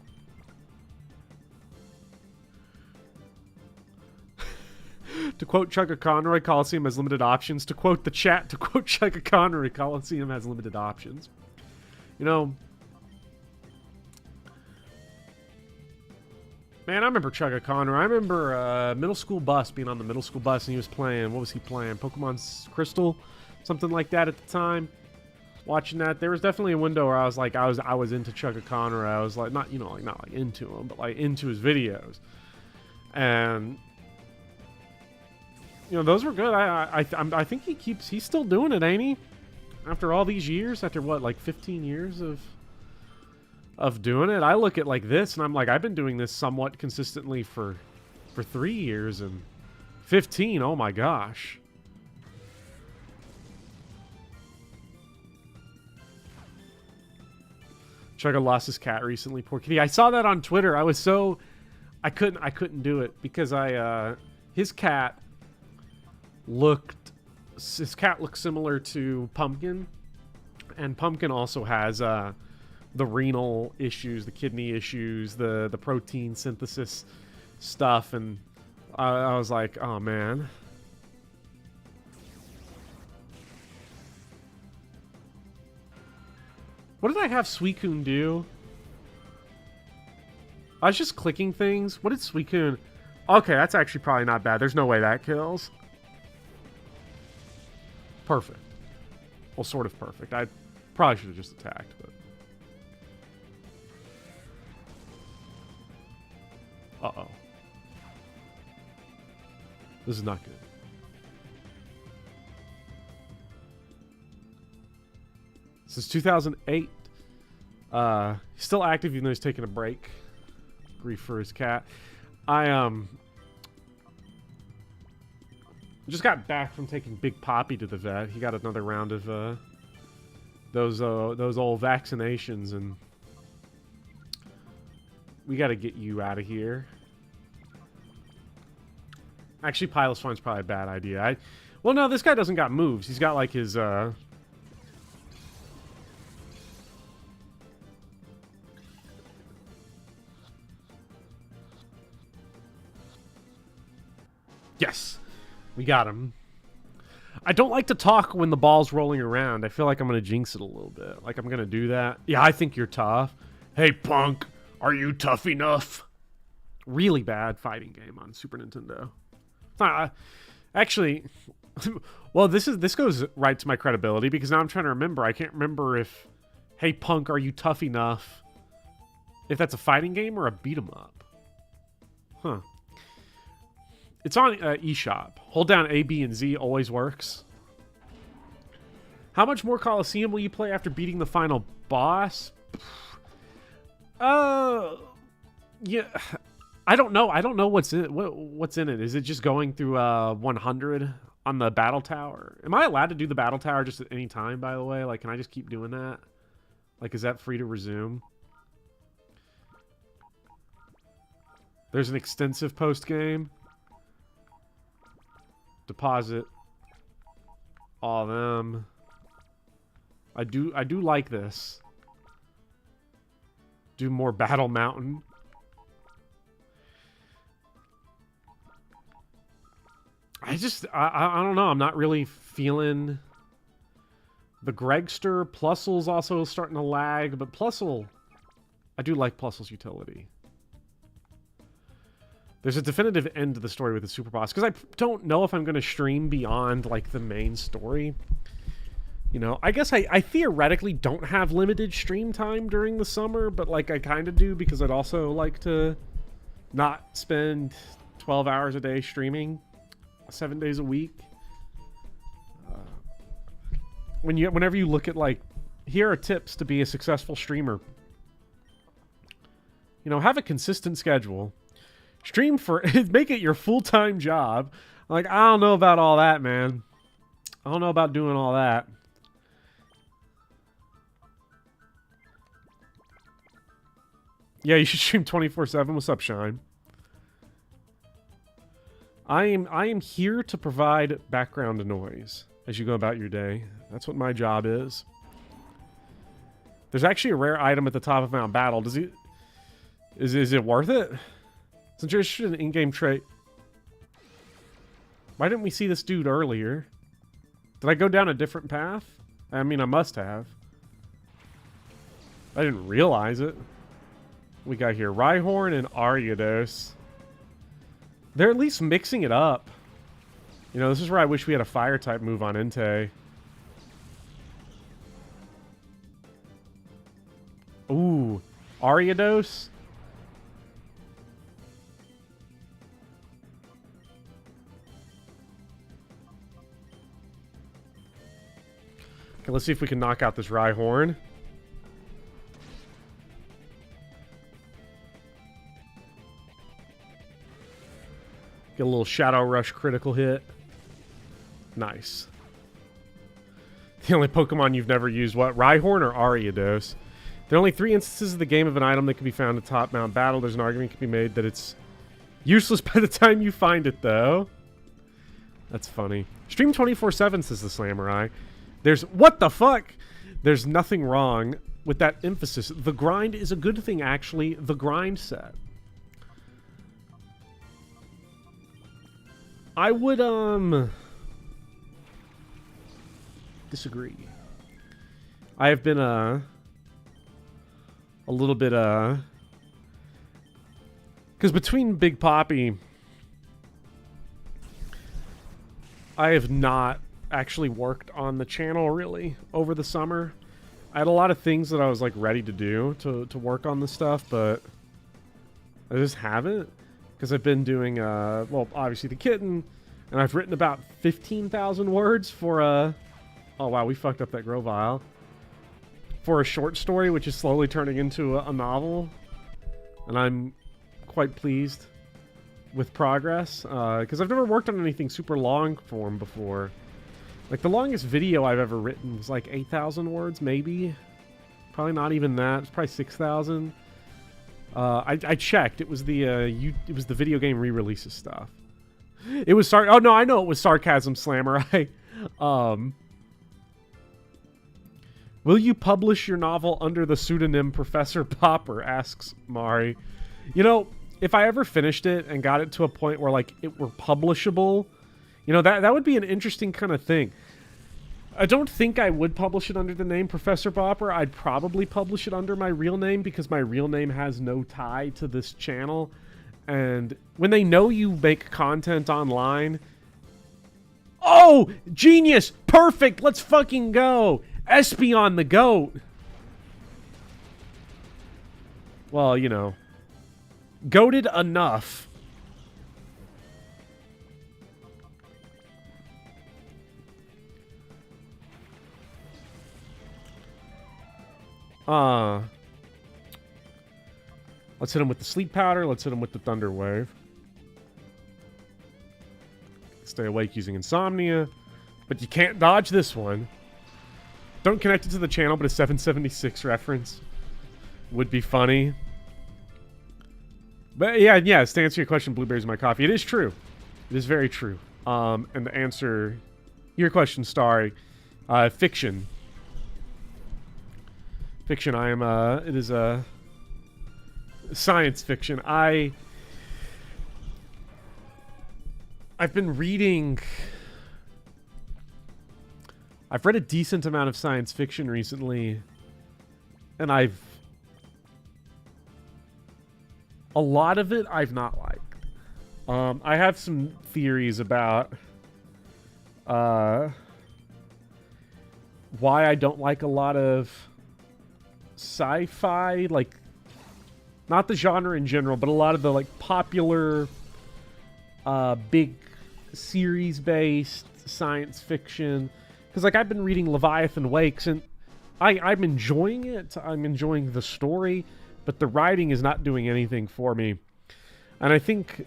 To quote Chugga Conroy, Colosseum has limited options. To quote the chat, to quote Chugga Conroy, Colosseum has limited options. You know... Man, I remember Chugga Conroy. I remember middle school bus, being on the middle school bus, and he was playing, what was he playing? Pokemon Crystal? Something like that at the time. Watching that, there was definitely a window where I was like, I was into Chugga Conroy. I was like, not like into him, but like into his videos. And, you know, those were good. I think he's still doing it, ain't he? After all these years, after what, like 15 years of doing it. I look at like this and I'm like, I've been doing this somewhat consistently for 3 years, and 15, oh my gosh. Chugga lost his cat recently, poor kitty. I saw that on Twitter. I was so I couldn't do it because his cat looked similar to Pumpkin, and Pumpkin also has the renal issues, the kidney issues, the protein synthesis stuff, and I was like, oh man. What did I have Suicune do? I was just clicking things. What did Suicune... Okay, that's actually probably not bad. There's no way that kills. Perfect. Well, sort of perfect. I probably should have just attacked, but... Uh-oh. This is not good. Since 2008. He's still active even though he's taking a break. Grief for his cat. I just got back from taking Big Poppy to the vet. He got another round of those old vaccinations, and we got to get you out of here. Actually, Pilot Swine's probably a bad idea. Well, no, this guy doesn't got moves. He's got like his Yes. We got him. I don't like to talk when the ball's rolling around. I feel like I'm going to jinx it a little bit. Like I'm going to do that. Yeah, I think you're tough. Hey, punk. Are you tough enough? Really bad fighting game on Super Nintendo. Actually, well, this goes right to my credibility because now I'm trying to remember. I can't remember if, hey, punk, are you tough enough? If that's a fighting game or a beat 'em up. Huh. It's on eShop. Hold down A, B, and Z always works. How much more Colosseum will you play after beating the final boss? Yeah, I don't know. I don't know what's in it. Is it just going through 100 on the battle tower? Am I allowed to do the battle tower just at any time, by the way? Like, can I just keep doing that? Like, is that free to resume? There's an extensive post-game. Deposit all of them. I do like this. Do more Battle Mountain. I don't know. I'm not really feeling the Gregster. Plusle's also starting to lag, but Plusle, I do like Plusle's utility. There's a definitive end to the story with the super boss because I don't know if I'm going to stream beyond like the main story. You know, I guess I theoretically don't have limited stream time during the summer, but like I kind of do because I'd also like to not spend 12 hours a day streaming 7 days a week. Whenever you look at like, here are tips to be a successful streamer. You know, have a consistent schedule. Stream for make it your full-time job. Like, I don't know about all that, man. I don't know about doing all that. Yeah, you should stream 24/7. What's up, Shine? I am here to provide background noise as you go about your day. That's what my job is. There's actually a rare item at the top of Mount Battle. Is it worth it? Since you're interested in an in-game trait. Why didn't we see this dude earlier? Did I go down a different path? I mean, I must have. I didn't realize it. We got here Rhyhorn and Ariados. They're at least mixing it up. You know, this is where I wish we had a fire type move on Entei. Ooh, Ariados. Okay, let's see if we can knock out this Rhyhorn. Get a little Shadow Rush critical hit. Nice. The only Pokemon you've never used, what? Rhyhorn or Ariados? There are only 3 instances of the game of an item that can be found at top Mount Battle. There's an argument can be made that it's useless by the time you find it, though. That's funny. Stream 24/7, says the Samurai. There's... What the fuck? There's nothing wrong with that emphasis. The grind is a good thing, actually. The grind set. I would, disagree. I have been, a little bit, because between Big Poppy, I have not actually worked on the channel, really, over the summer. I had a lot of things that I was, like, ready to do to work on this stuff, but I just haven't. Because I've been doing, well, obviously the kitten, and I've written about 15,000 words for a... Oh, wow, we fucked up that Grovyle. For a short story, which is slowly turning into a novel. And I'm quite pleased with progress. Because I've never worked on anything super long form before. Like, the longest video I've ever written was like 8,000 words, maybe. Probably not even that. It's probably 6,000. I checked. It was the video game re-releases stuff. It was oh no, I know it was Sarcasm Slammer. Will you publish your novel under the pseudonym Professor Popper? Asks Mari. You know, if I ever finished it and got it to a point where like it were publishable, you know, that would be an interesting kind of thing. I don't think I would publish it under the name Professor Bopper. I'd probably publish it under my real name because my real name has no tie to this channel. And when they know you make content online... Oh! Genius! Perfect! Let's fucking go! Espeon the GOAT! Well, you know... goated enough. Let's hit him with the sleep powder. Let's hit him with the thunder wave. Stay awake using insomnia. But you can't dodge this one. Don't connect it to the channel, but a 776 reference would be funny. But yeah, to answer your question, blueberries in my coffee, it is true. It is very true. And to answer your question, Starry, fiction. Fiction, I am, it is a science fiction. I've been reading... I've read a decent amount of science fiction recently, and a lot of it I've not liked. I have some theories about why I don't like a lot of sci-fi, like, not the genre in general, but a lot of the, like, popular, big series-based science fiction. Because, like, I've been reading Leviathan Wakes, and I'm enjoying it. I'm enjoying the story, but the writing is not doing anything for me. And I think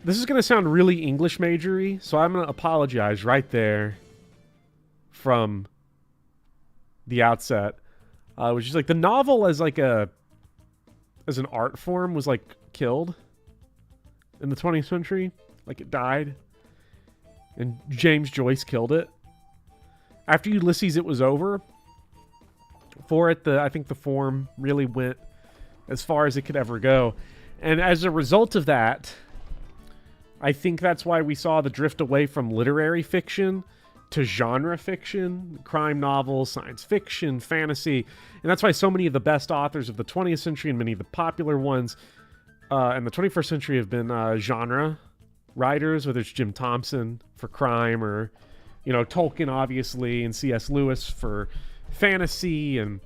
this is going to sound really English majory, so I'm going to apologize right there from the outset. Which is like the novel as like as an art form was like killed in the 20th century. Like it died. And James Joyce killed it. After Ulysses, it was over. For it, I think the form really went as far as it could ever go. And as a result of that, I think that's why we saw the drift away from literary fiction to genre fiction, crime novels, science fiction, fantasy. And that's why so many of the best authors of the 20th century and many of the popular ones in the 21st century have been genre writers, whether it's Jim Thompson for crime or, you know, Tolkien, obviously, and C.S. Lewis for fantasy, and,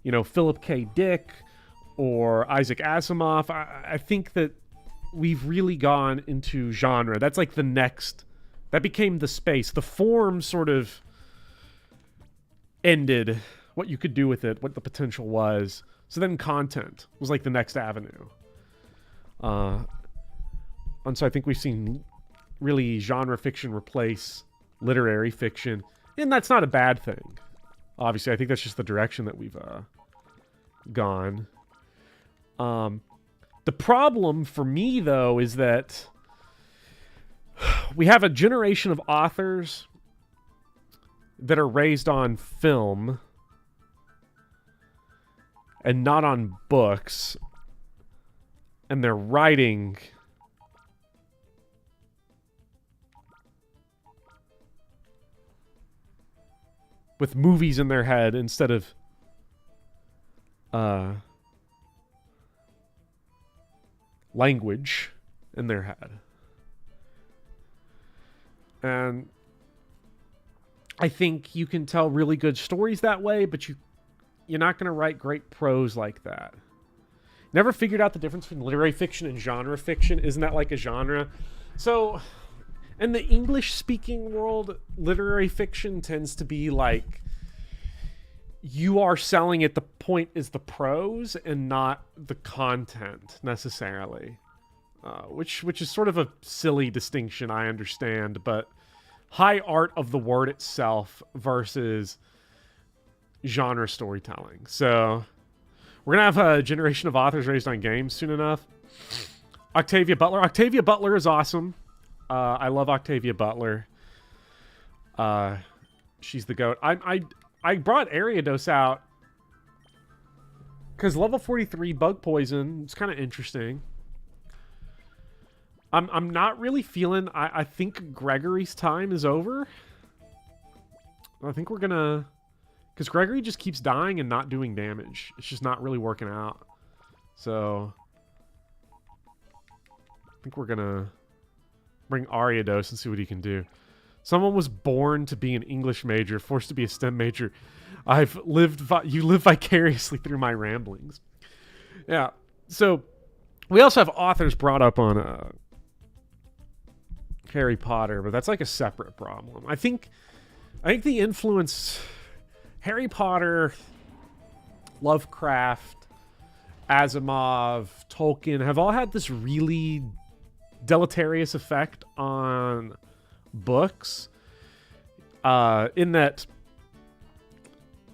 you know, Philip K. Dick or Isaac Asimov. I think that we've really gone into genre. That's like the next... That became the space. The form sort of ended what you could do with it, what the potential was. So then content was like the next avenue. And so I think we've seen really genre fiction replace literary fiction. And that's not a bad thing. Obviously, I think that's just the direction that we've gone. The problem for me, though, is that we have a generation of authors that are raised on film and not on books, and they're writing with movies in their head instead of language in their head. And I think you can tell really good stories that way, but you're not going to write great prose like that. Never figured out the difference between literary fiction and genre fiction. Isn't that like a genre? So, in the English-speaking world, literary fiction tends to be like you are selling it. The point is the prose and not the content necessarily. Which is sort of a silly distinction, I understand, but high art of the word itself versus genre storytelling. So we're going to have a generation of authors raised on games soon enough. Octavia Butler. Octavia Butler is awesome. I love Octavia Butler. She's the GOAT. I brought Ariados out because level 43 bug poison is kind of interesting. I'm not really feeling. I think Gregory's time is over. I think we're gonna, because Gregory just keeps dying and not doing damage. It's just not really working out. So I think we're gonna bring Ariados and see what he can do. Someone was born to be an English major, forced to be a STEM major. You live vicariously through my ramblings. Yeah. So we also have authors brought up on Harry Potter, but that's like a separate problem. I think the influence, Harry Potter, Lovecraft, Asimov, Tolkien have all had this really deleterious effect on books, in that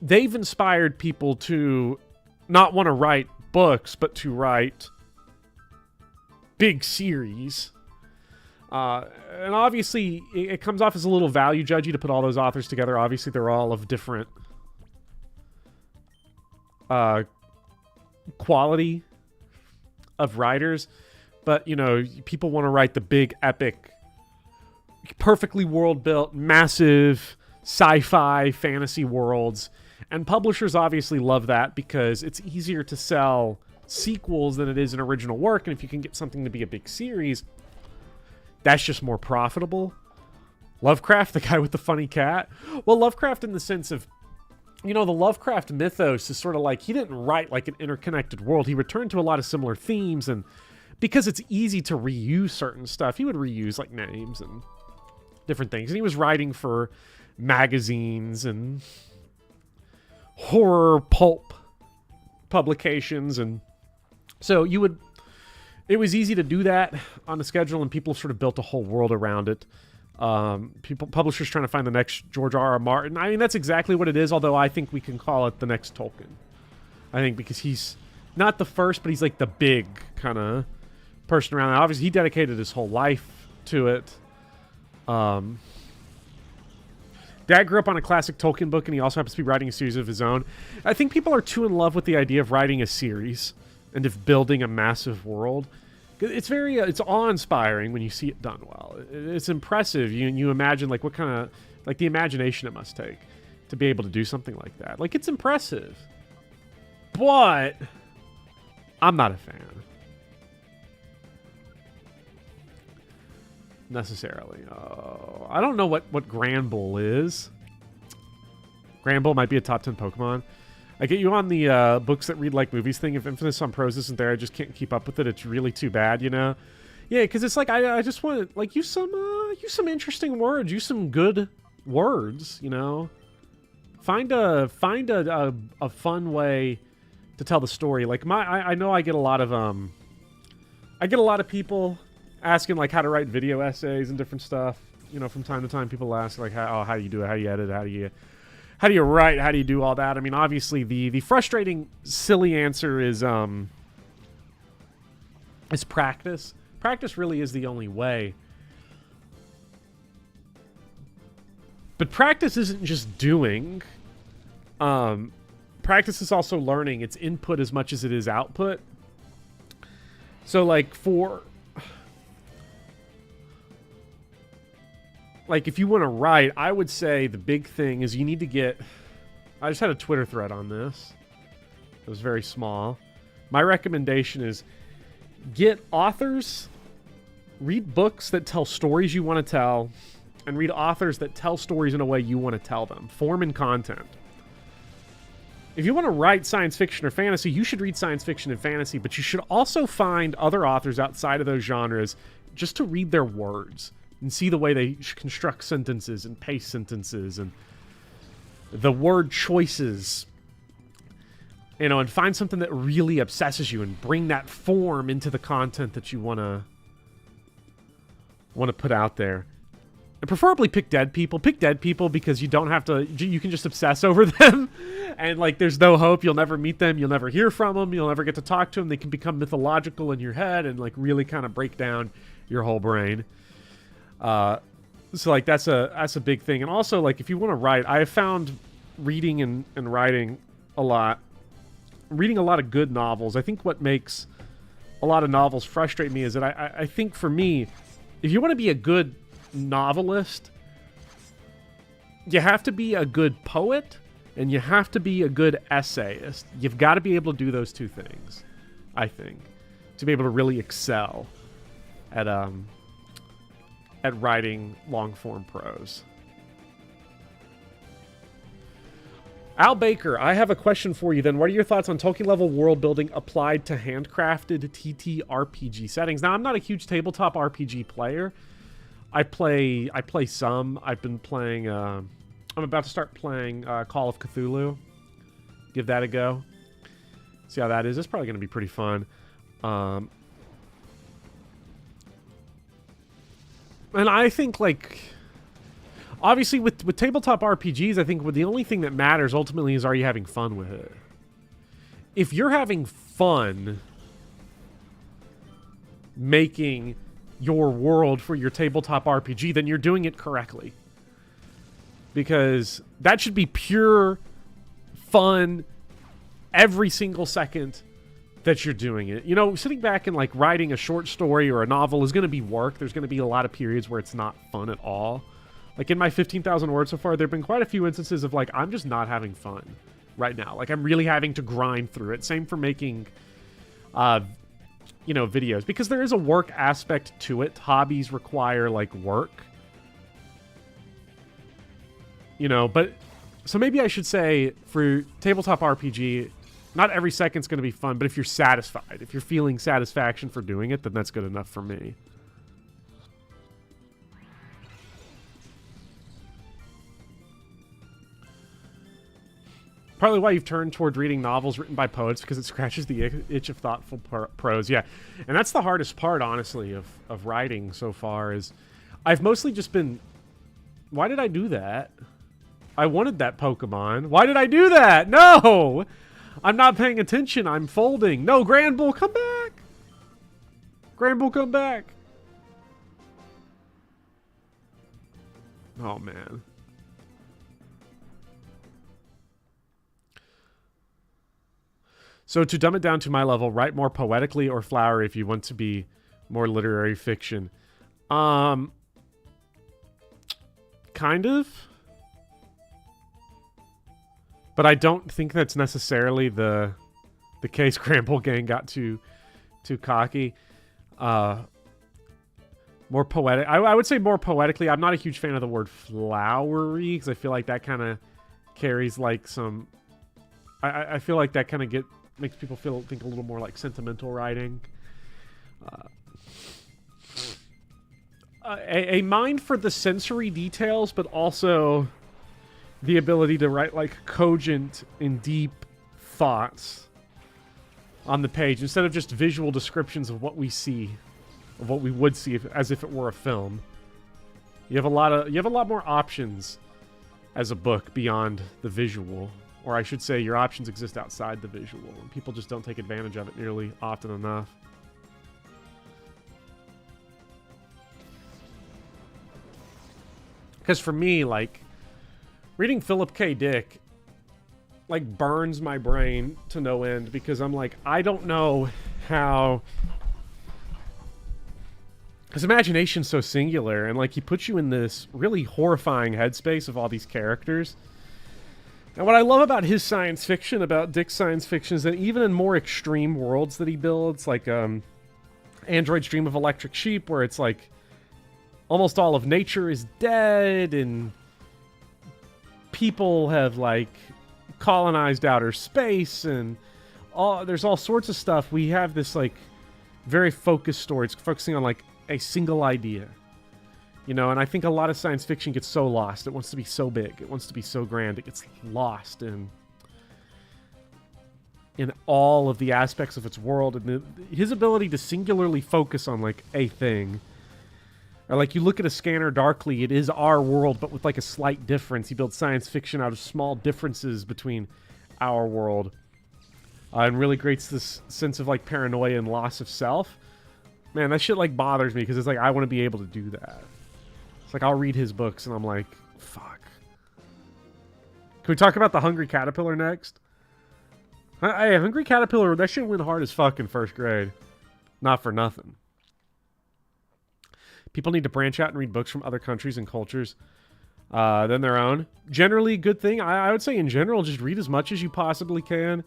they've inspired people to not want to write books, but to write big series. And obviously, it comes off as a little value judgy to put all those authors together. Obviously, they're all of different quality of writers. But, you know, people want to write the big, epic, perfectly world-built, massive sci-fi fantasy worlds. And publishers obviously love that because it's easier to sell sequels than it is an original work. And if you can get something to be a big series, that's just more profitable. Lovecraft, the guy with the funny cat. Well, Lovecraft in the sense of, you know, the Lovecraft mythos is sort of like, he didn't write like an interconnected world. He returned to a lot of similar themes, and because it's easy to reuse certain stuff, he would reuse like names and different things. And he was writing for magazines and horror pulp publications, and so it was easy to do that on a schedule, and people sort of built a whole world around it. Publishers trying to find the next George R.R. Martin. I mean, that's exactly what it is, although I think we can call it the next Tolkien. I think because he's not the first, but he's like the big kind of person around. Obviously, he dedicated his whole life to it. Dad grew up on a classic Tolkien book, and he also happens to be writing a series of his own. I think people are too in love with the idea of writing a series and of building a massive world. It's very, it's awe-inspiring when you see it done well. It's impressive. You imagine like what kind of, like the imagination it must take to be able to do something like that. Like, it's impressive, but I'm not a fan necessarily. I don't know what Granbull is. Granbull might be a top 10 Pokemon. I get you on the books that read like movies thing. If Infinite on Prose isn't there, I just can't keep up with it. It's really too bad, you know? Yeah, because it's like, I just want to, like, use some interesting words. Use some good words, you know? Find a fun way to tell the story. Like, I know I get a lot of people asking, like, how to write video essays and different stuff. You know, from time to time, people ask, like, how do you do it? How do you edit it? How do you write? How do you do all that? I mean, obviously, the frustrating, silly answer is practice. Practice really is the only way. But practice isn't just doing. Practice is also learning. It's input as much as it is output. So, like, if you want to write, I would say the big thing is you need to get... I just had a Twitter thread on this. It was very small. My recommendation is get authors, read books that tell stories you want to tell, and read authors that tell stories in a way you want to tell them. Form and content. If you want to write science fiction or fantasy, you should read science fiction and fantasy, but you should also find other authors outside of those genres just to read their words and see the way they construct sentences and pace sentences and the word choices, you know, and find something that really obsesses you and bring that form into the content that you want to put out there. And preferably pick dead people. Pick dead people because you don't have to, you can just obsess over them. And, like, there's no hope. You'll never meet them. You'll never hear from them. You'll never get to talk to them. They can become mythological in your head and, like, really kind of break down your whole brain. So, like, that's a big thing. And also, like, if you want to write, I have found reading and writing a lot, reading a lot of good novels. I think what makes a lot of novels frustrate me is that I think for me, if you want to be a good novelist, you have to be a good poet and you have to be a good essayist. You've got to be able to do those two things, I think, to be able to really excel at writing long-form prose. Al Baker, I have a question for you then. What are your thoughts on Tolkien-level world building applied to handcrafted TTRPG settings? Now, I'm not a huge tabletop RPG player. I play some. I've been playing... I'm about to start playing Call of Cthulhu. Give that a go. See how that is. It's probably going to be pretty fun. And I think, like... Obviously, with tabletop RPGs, I think the only thing that matters ultimately is, are you having fun with it? If you're having fun making your world for your tabletop RPG, then you're doing it correctly. Because that should be pure fun every single second that you're doing it. You know, sitting back and, like, writing a short story or a novel is going to be work. There's going to be a lot of periods where it's not fun at all. Like, in my 15,000 words so far, there have been quite a few instances of, like, I'm just not having fun right now. Like, I'm really having to grind through it. Same for making, you know, videos. Because there is a work aspect to it. Hobbies require, like, work. You know, but... So maybe I should say, for tabletop RPG, not every second's going to be fun, but if you're satisfied, if you're feeling satisfaction for doing it, then that's good enough for me. Partly why you've turned toward reading novels written by poets, because it scratches the itch of thoughtful prose. Yeah, and that's the hardest part, honestly, of writing so far, is I've mostly just been... Why did I do that? I wanted that Pokemon. Why did I do that? No! I'm not paying attention. I'm folding. No, Grand Bull, come back! Grand Bull, come back! Oh, man. So to dumb it down to my level, write more poetically or flowery if you want to be more literary fiction. Kind of. But I don't think that's necessarily the case. Gramble Gang got too cocky. More poetic. I would say more poetically. I'm not a huge fan of the word flowery, because I feel like that kind of carries like some... I feel like that kind of makes people think a little more like sentimental writing. A mind for the sensory details, but also the ability to write like cogent and deep thoughts on the page instead of just visual descriptions of what we see, of what we would see as if it were a film. You have a lot more options as a book beyond the visual. Or I should say, your options exist outside the visual, and people just don't take advantage of it nearly often enough. Because for me, like, reading Philip K. Dick, like, burns my brain to no end, because I'm like, I don't know how... His imagination's so singular, and, like, he puts you in this really horrifying headspace of all these characters. And what I love about his science fiction, about Dick's science fiction, is that even in more extreme worlds that he builds, like Android's Dream of Electric Sheep, where it's like almost all of nature is dead and people have like colonized outer space and there's all sorts of stuff. We have this like very focused story. It's focusing on like a single idea. You know, and I think a lot of science fiction gets so lost. It wants to be so big. It wants to be so grand. It gets lost in all of the aspects of its world. And his ability to singularly focus on, like, a thing. Or, like, you look at A Scanner Darkly, it is our world, but with, like, a slight difference. He built science fiction out of small differences between our world. And really creates this sense of, like, paranoia and loss of self. Man, that shit, like, bothers me, because it's like, I want to be able to do that. It's like, I'll read his books, and I'm like, fuck. Can we talk about The Hungry Caterpillar next? Hey, Hungry Caterpillar, that shit went hard as fuck in first grade. Not for nothing. People need to branch out and read books from other countries and cultures than their own. Generally, good thing. I would say in general, just read as much as you possibly can.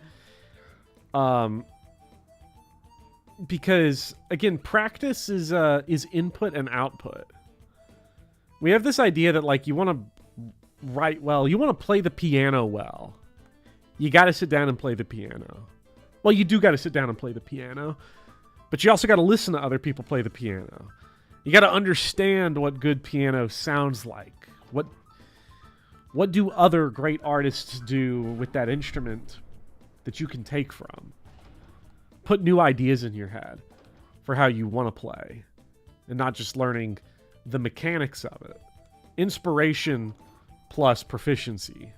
Because, again, practice is input and output. We have this idea that, like, you want to write well. You want to play the piano well. You got to sit down and play the piano. Well, you do got to sit down and play the piano. But you also got to listen to other people play the piano. You got to understand what good piano sounds like. What do other great artists do with that instrument that you can take from? Put new ideas in your head for how you want to play. And not just learning the mechanics of it. Inspiration plus proficiency.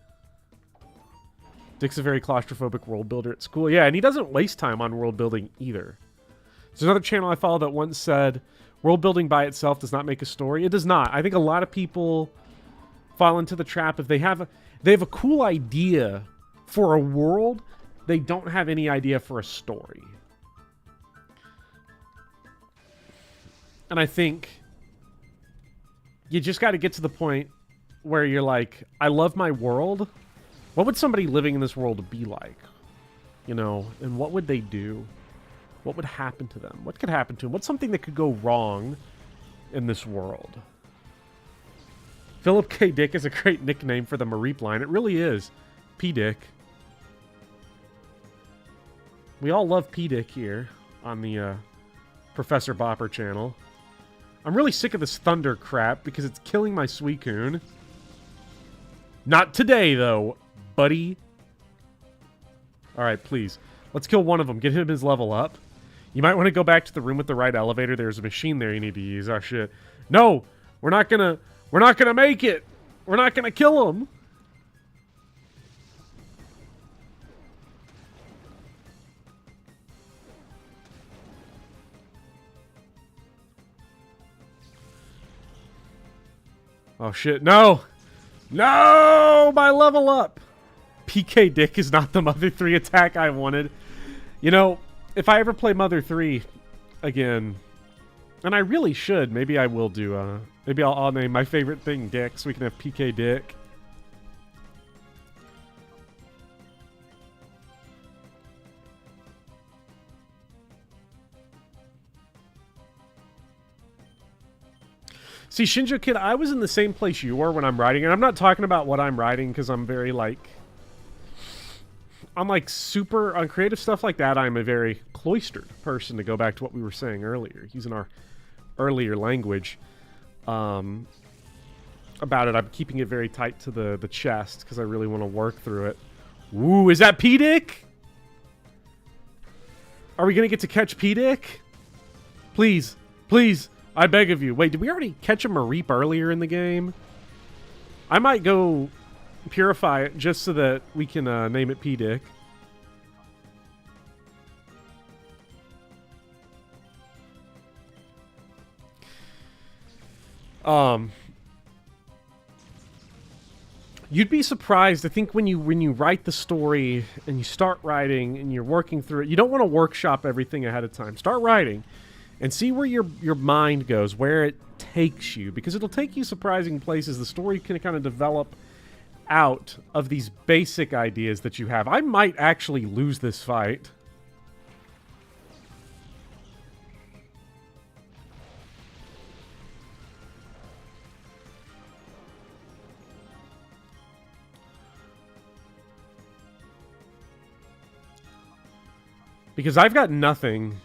Dick's a very claustrophobic world builder at school. Yeah, and he doesn't waste time on world building either. There's another channel I follow that once said, world building by itself does not make a story. It does not. I think a lot of people fall into the trap if they have a cool idea for a world, they don't have any idea for a story. And I think you just got to get to the point where you're like, I love my world. What would somebody living in this world be like? You know, and what would they do? What would happen to them? What could happen to them? What's something that could go wrong in this world? Philip K. Dick is a great nickname for the Mareep line. It really is. P. Dick. We all love P. Dick here on the Professor Bopper channel. I'm really sick of this thunder crap because it's killing my Suicune. Not today, though, buddy. Alright, please. Let's kill one of them. Get him his level up. You might want to go back to the room with the right elevator. There's a machine there you need to use. Oh, shit. No! We're not gonna make it! We're not gonna kill him! Oh, shit. No! No! My level up! PK Dick is not the Mother 3 attack I wanted. You know, if I ever play Mother 3 again, and I really should, maybe I will do, maybe I'll name my favorite thing Dick, so we can have PK Dick. See, Shinjo Kid, I was in the same place you were when I'm writing, and I'm not talking about what I'm writing because I'm very, like... I'm, like, super... On creative stuff like that, I'm a very cloistered person, to go back to what we were saying earlier, using our earlier language about it. I'm keeping it very tight to the chest because I really want to work through it. Ooh, is that P-Dick? Are we going to get to catch P-Dick? Please, please... I beg of you. Wait, did we already catch a Mareep earlier in the game? I might go purify it just so that we can name it P-Dick. You'd be surprised. I think when you write the story and you start writing and you're working through it, you don't want to workshop everything ahead of time. Start writing. And see where your mind goes, where it takes you. Because it'll take you surprising places. The story can kind of develop out of these basic ideas that you have. I might actually lose this fight. Because I've got nothing...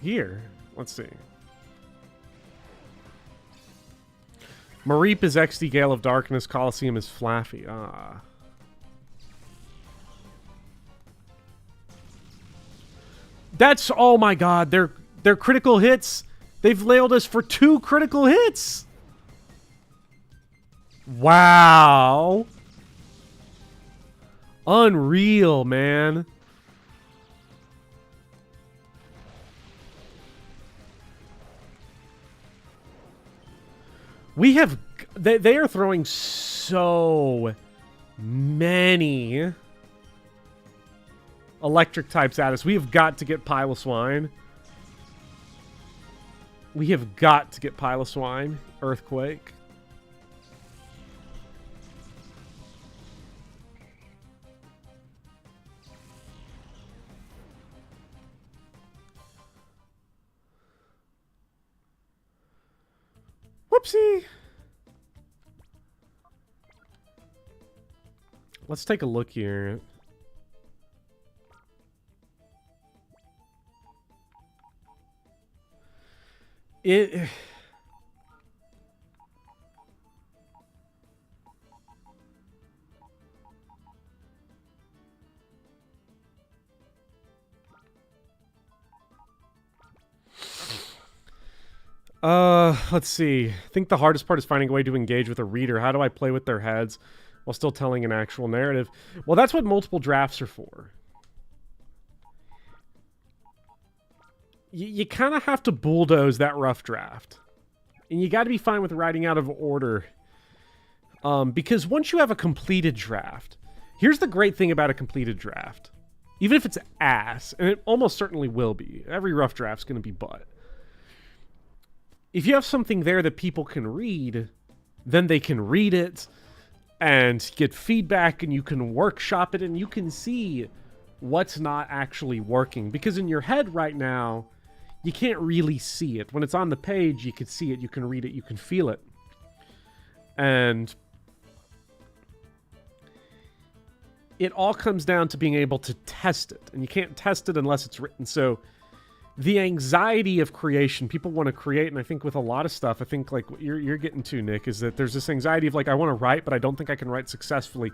Here, let's see. Mareep is XD Gale of Darkness. Colosseum is Flaffy. Ah. That's, oh my god, they're critical hits. They've nailed us for 2 critical hits. Wow. Unreal, man. We have... They are throwing so many electric types at us. We have got to get Pile of Swine. We have got to get Pile of Swine. Earthquake. Whoopsie. Let's take a look here. It... let's see. I think the hardest part is finding a way to engage with a reader. How do I play with their heads while still telling an actual narrative? Well, that's what multiple drafts are for. You kind of have to bulldoze that rough draft. And you got to be fine with writing out of order. Because once you have a completed draft, here's the great thing about a completed draft. Even if it's ass, and it almost certainly will be. Every rough draft's going to be butt. If you have something there that people can read, then they can read it and get feedback, and you can workshop it, and you can see what's not actually working. Because in your head right now, you can't really see it. When it's on the page, you can see it, you can read it, you can feel it. And it all comes down to being able to test it. And you can't test it unless it's written. So the anxiety of creation, people want to create, and I think with a lot of stuff, I think like what you're getting to, Nick, is that there's this anxiety of like, I want to write, but I don't think I can write successfully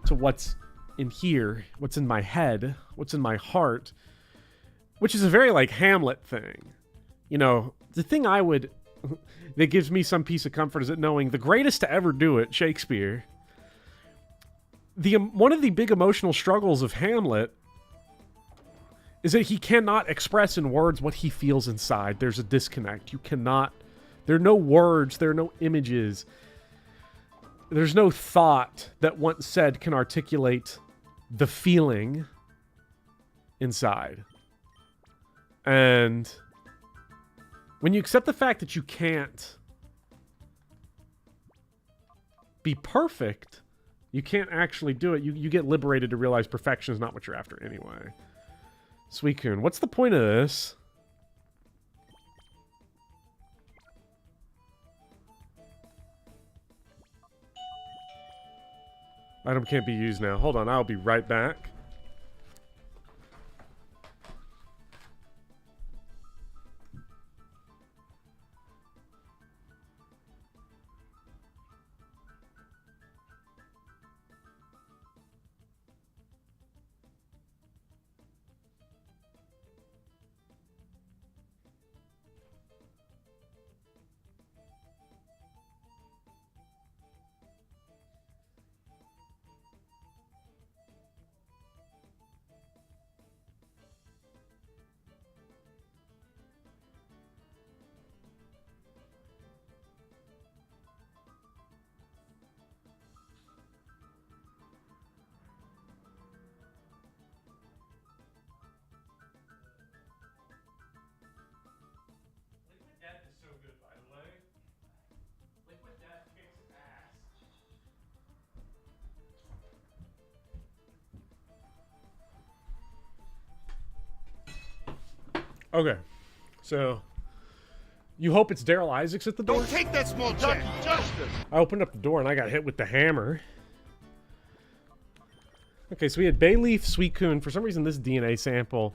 to what's in here, what's in my head, what's in my heart, which is a very like Hamlet thing. You know, the thing I would, that gives me some piece of comfort is that knowing the greatest to ever do it, Shakespeare, one of the big emotional struggles of Hamlet is that he cannot express in words what he feels inside. There's a disconnect. You cannot... There are no words. There are no images. There's no thought that once said can articulate the feeling inside. And when you accept the fact that you can't be perfect, you can't actually do it. You get liberated to realize perfection is not what you're after anyway. Suicune, what's the point of this? Item can't be used now. Hold on, I'll be right back. Okay, so you hope it's Daryl Isaacs at the door? Don't take that small check. Justice. I opened up the door and I got hit with the hammer. Okay, so we had Bayleaf, Suicune. For some reason, this DNA sample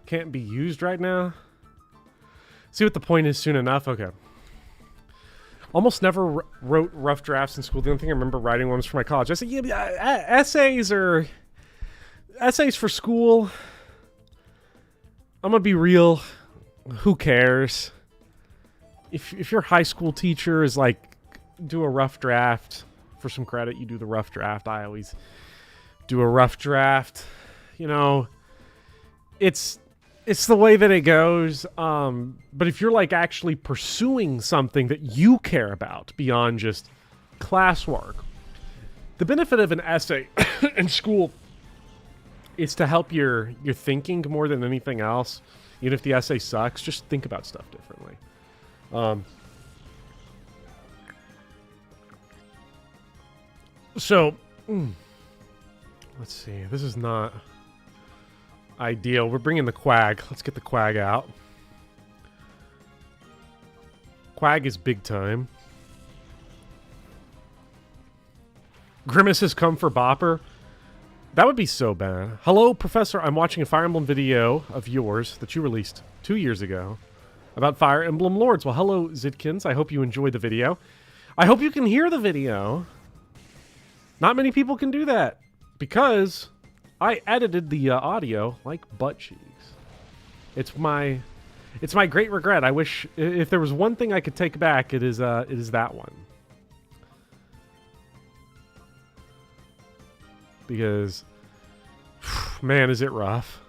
can't be used right now. See what the point is soon enough? Okay. Almost never wrote rough drafts in school. The only thing I remember writing one was for my college. I said, yeah, essays for school. I'm gonna be real. Who cares? If your high school teacher is like, do a rough draft for some credit, you do the rough draft. I always do a rough draft. You know, it's the way that it goes. But if you're like actually pursuing something that you care about beyond just classwork, the benefit of an essay in school it's to help your thinking more than anything else. Even if the essay sucks, just think about stuff differently. So, let's see. This is not ideal. We're bringing the Quag. Let's get the Quag out. Quag is big time. Grimace has come for Bopper. That would be so bad. Hello, Professor. I'm watching a Fire Emblem video of yours that you released 2 years ago about Fire Emblem Lords. Well, hello, Zidkins. I hope you enjoyed the video. I hope you can hear the video. Not many people can do that because I edited the audio like butt cheeks. It's my great regret. I wish if there was one thing I could take back, it is that one. Because, man, is it rough.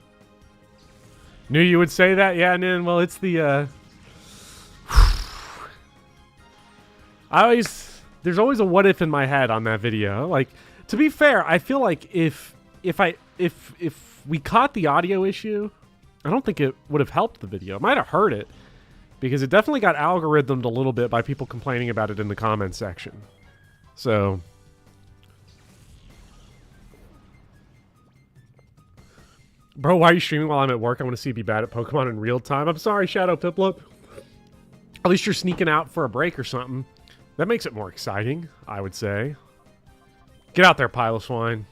Knew you would say that. Yeah, Nin. Well, it's the, there's always a what if in my head on that video. Like, to be fair, I feel like if we caught the audio issue, I don't think it would have helped the video. It might have hurt it because it definitely got algorithmed a little bit by people complaining about it in the comments section. So, bro, why are you streaming while I'm at work? I want to see you be bad at Pokemon in real time. I'm sorry, Shadow Piplup. At least you're sneaking out for a break or something. That makes it more exciting, I would say. Get out there, pile of swine.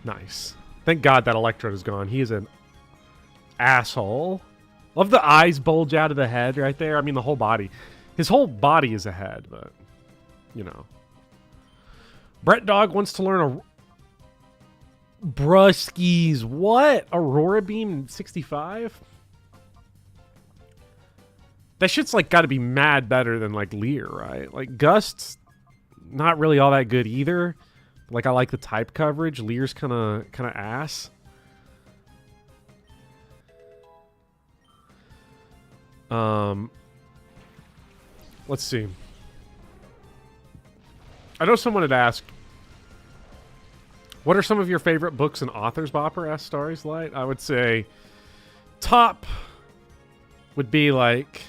Nice. Thank God that Electrode is gone. He is an asshole. Love the eyes bulge out of the head right there. I mean, the whole body. His whole body is a head, but, you know. Brett Dog wants to learn a... Bruskies. What? Aurora Beam 65? That shit's, like, gotta be mad better than, like, Leer, right? Like, Gust's not really all that good either. Like, I like the type coverage. Leer's kind of ass. Let's see. I know someone had asked, what are some of your favorite books and authors, Bopper? Asked Starry's Light. I would say top would be like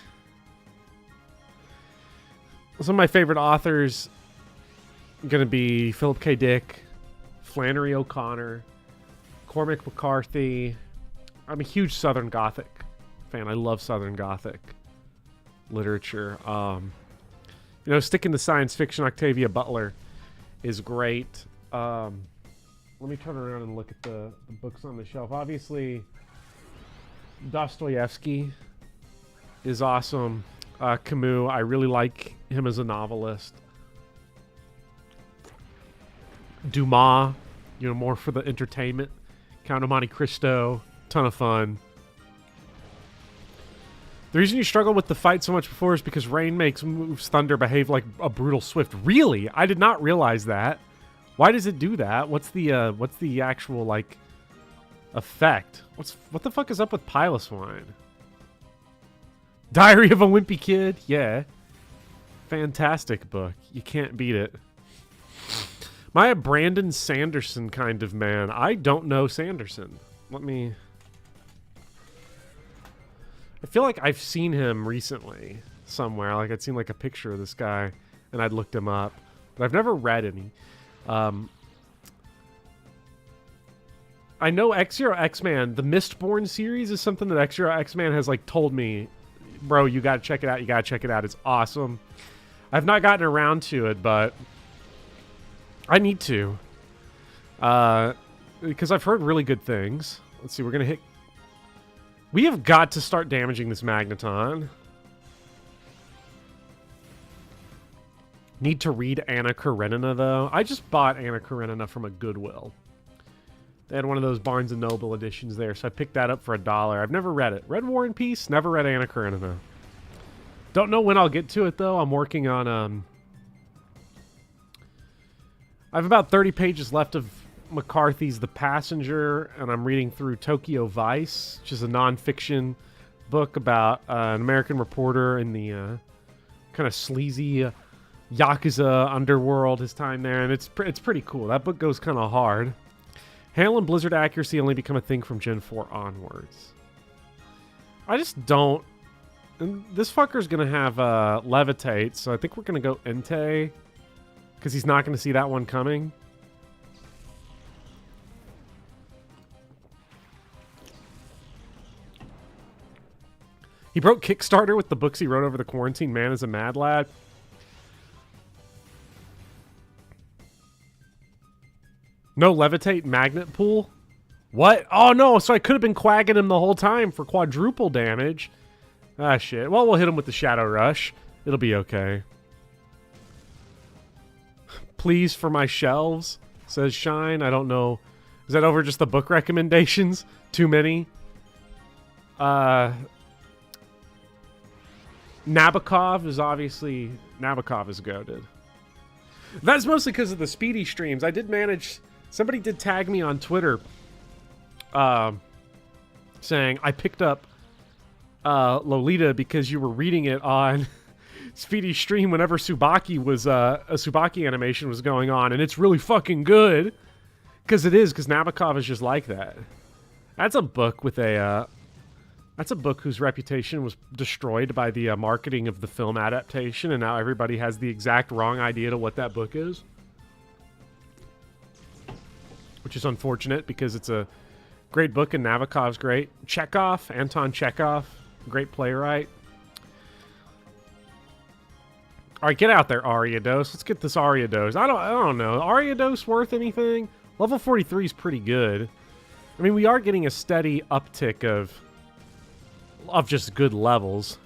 some of my favorite authors going to be Philip K. Dick, Flannery O'Connor, Cormac McCarthy. I'm a huge Southern Gothic fan. I love Southern Gothic literature. You know, sticking to science fiction, Octavia Butler is great. Let me turn around and look at the books on the shelf. Obviously, Dostoevsky is awesome. Camus, I really like him as a novelist. Dumas, you know, more for the entertainment. Count of Monte Cristo, ton of fun. The reason you struggle with the fight so much before is because Rain makes moves Thunder behave like a brutal Swift. Really? I did not realize that. Why does it do that? What's the actual, like, effect? What the fuck is up with Piloswine? Diary of a Wimpy Kid? Yeah. Fantastic book. You can't beat it. Am I a Brandon Sanderson kind of man? I don't know Sanderson. Let me... I feel like I've seen him recently somewhere. Like, I'd seen, like, a picture of this guy, and I'd looked him up. But I've never read any. I know X-Zero X-Man, the Mistborn series is something that X-Zero X-Man has, like, told me, bro, you gotta check it out, you gotta check it out, it's awesome. I've not gotten around to it, but I need to. Because I've heard really good things. Let's see, we're gonna hit... We have got to start damaging this Magneton. Need to read Anna Karenina, though. I just bought Anna Karenina from a Goodwill. They had one of those Barnes & Noble editions there, so I picked that up for $1. I've never read it. Read War and Peace, never read Anna Karenina. Don't know when I'll get to it, though. I'm working on... I have about 30 pages left of McCarthy's The Passenger, and I'm reading through Tokyo Vice, which is a nonfiction book about an American reporter in the kind of sleazy Yakuza underworld, his time there, and it's pretty cool. That book goes kind of hard. Hail and Blizzard accuracy only become a thing from Gen 4 onwards. I just don't... And this fucker's going to have Levitate, so I think we're going to go Entei, because he's not going to see that one coming. He broke Kickstarter with the books he wrote over the quarantine. Man is a mad lad. No Levitate magnet pool? What? Oh no, so I could have been quagging him the whole time for quadruple damage. Ah shit. Well, we'll hit him with the Shadow Rush. It'll be okay. Please for my shelves, says Shine. I don't know. Is that over just the book recommendations? Too many? Nabokov is obviously... Nabokov is goated. That's mostly because of the speedy streams. I did manage... Somebody did tag me on Twitter saying, I picked up Lolita because you were reading it on Speedy Stream whenever Tsubaki was... a Tsubaki animation was going on, and it's really fucking good. Because it is, because Nabokov is just like that. That's a book with a... That's a book whose reputation was destroyed by the marketing of the film adaptation, and now everybody has the exact wrong idea to what that book is. Which is unfortunate, because it's a great book, and Nabokov's great. Chekhov, Anton Chekhov, great playwright. Alright, get out there, Ariados. Let's get this Ariados. I don't know. Ariados worth anything? Level 43 is pretty good. I mean, we are getting a steady uptick of just good levels.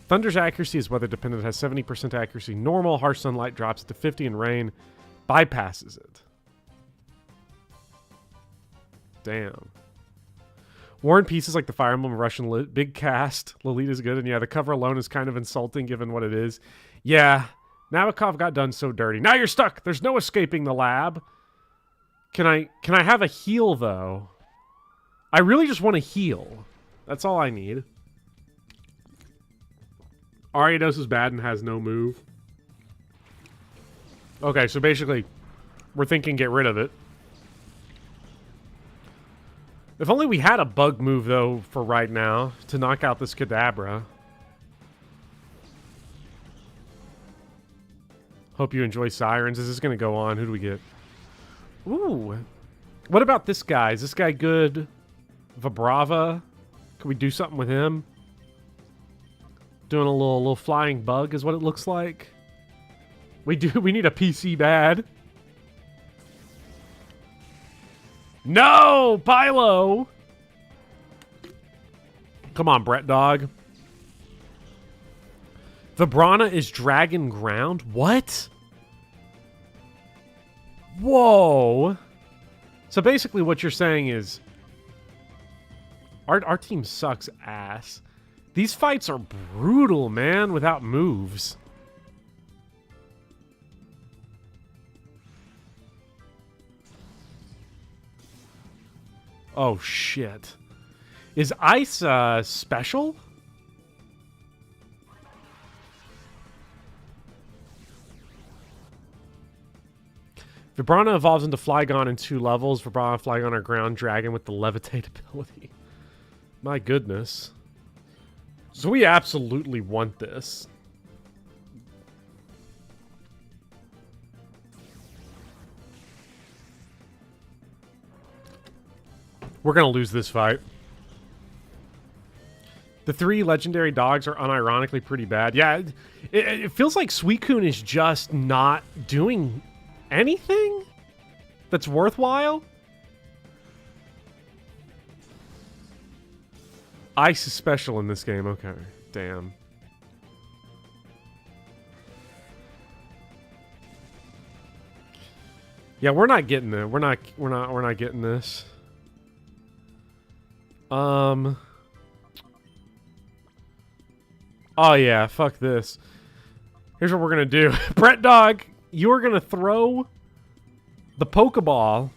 Thunder's accuracy is weather dependent. It has 70% accuracy. Normal, harsh sunlight drops it to 50, and rain bypasses it. Damn. War and Peace is like the Fire Emblem Russian big cast. Lolita's good, and yeah, the cover alone is kind of insulting given what it is. Yeah, Nabokov got done so dirty. Now you're stuck. There's no escaping the lab. Can I have a heal though? I really just want to heal. That's all I need. Ariados is bad and has no move. Okay, so basically, we're thinking get rid of it. If only we had a bug move, though, for right now, to knock out this Kadabra. Hope you enjoy Sirens. Is this going to go on? Who do we get? Ooh. What about this guy? Is this guy good? Vibrava? Can we do something with him? Doing a little flying bug is what it looks like. We need a PC bad. No! Pylo! Come on, Brett Dog. Vibrana is Dragon Ground? What? Whoa! So basically what you're saying is our team sucks ass. These fights are brutal, man, without moves. Oh, shit. Is Ice special? Vibrana evolves into Flygon in 2 levels. Vibrana and Flygon are ground dragon with the levitate ability. My goodness. So we absolutely want this. We're going to lose this fight. The 3 legendary dogs are unironically pretty bad. Yeah, it feels like Suicune is just not doing anything that's worthwhile. Ice is special in this game. Okay, damn. Yeah, we're not getting it. We're not getting this. Oh yeah, fuck this. Here's what we're gonna do. Brett Dog, you're gonna throw the Pokeball,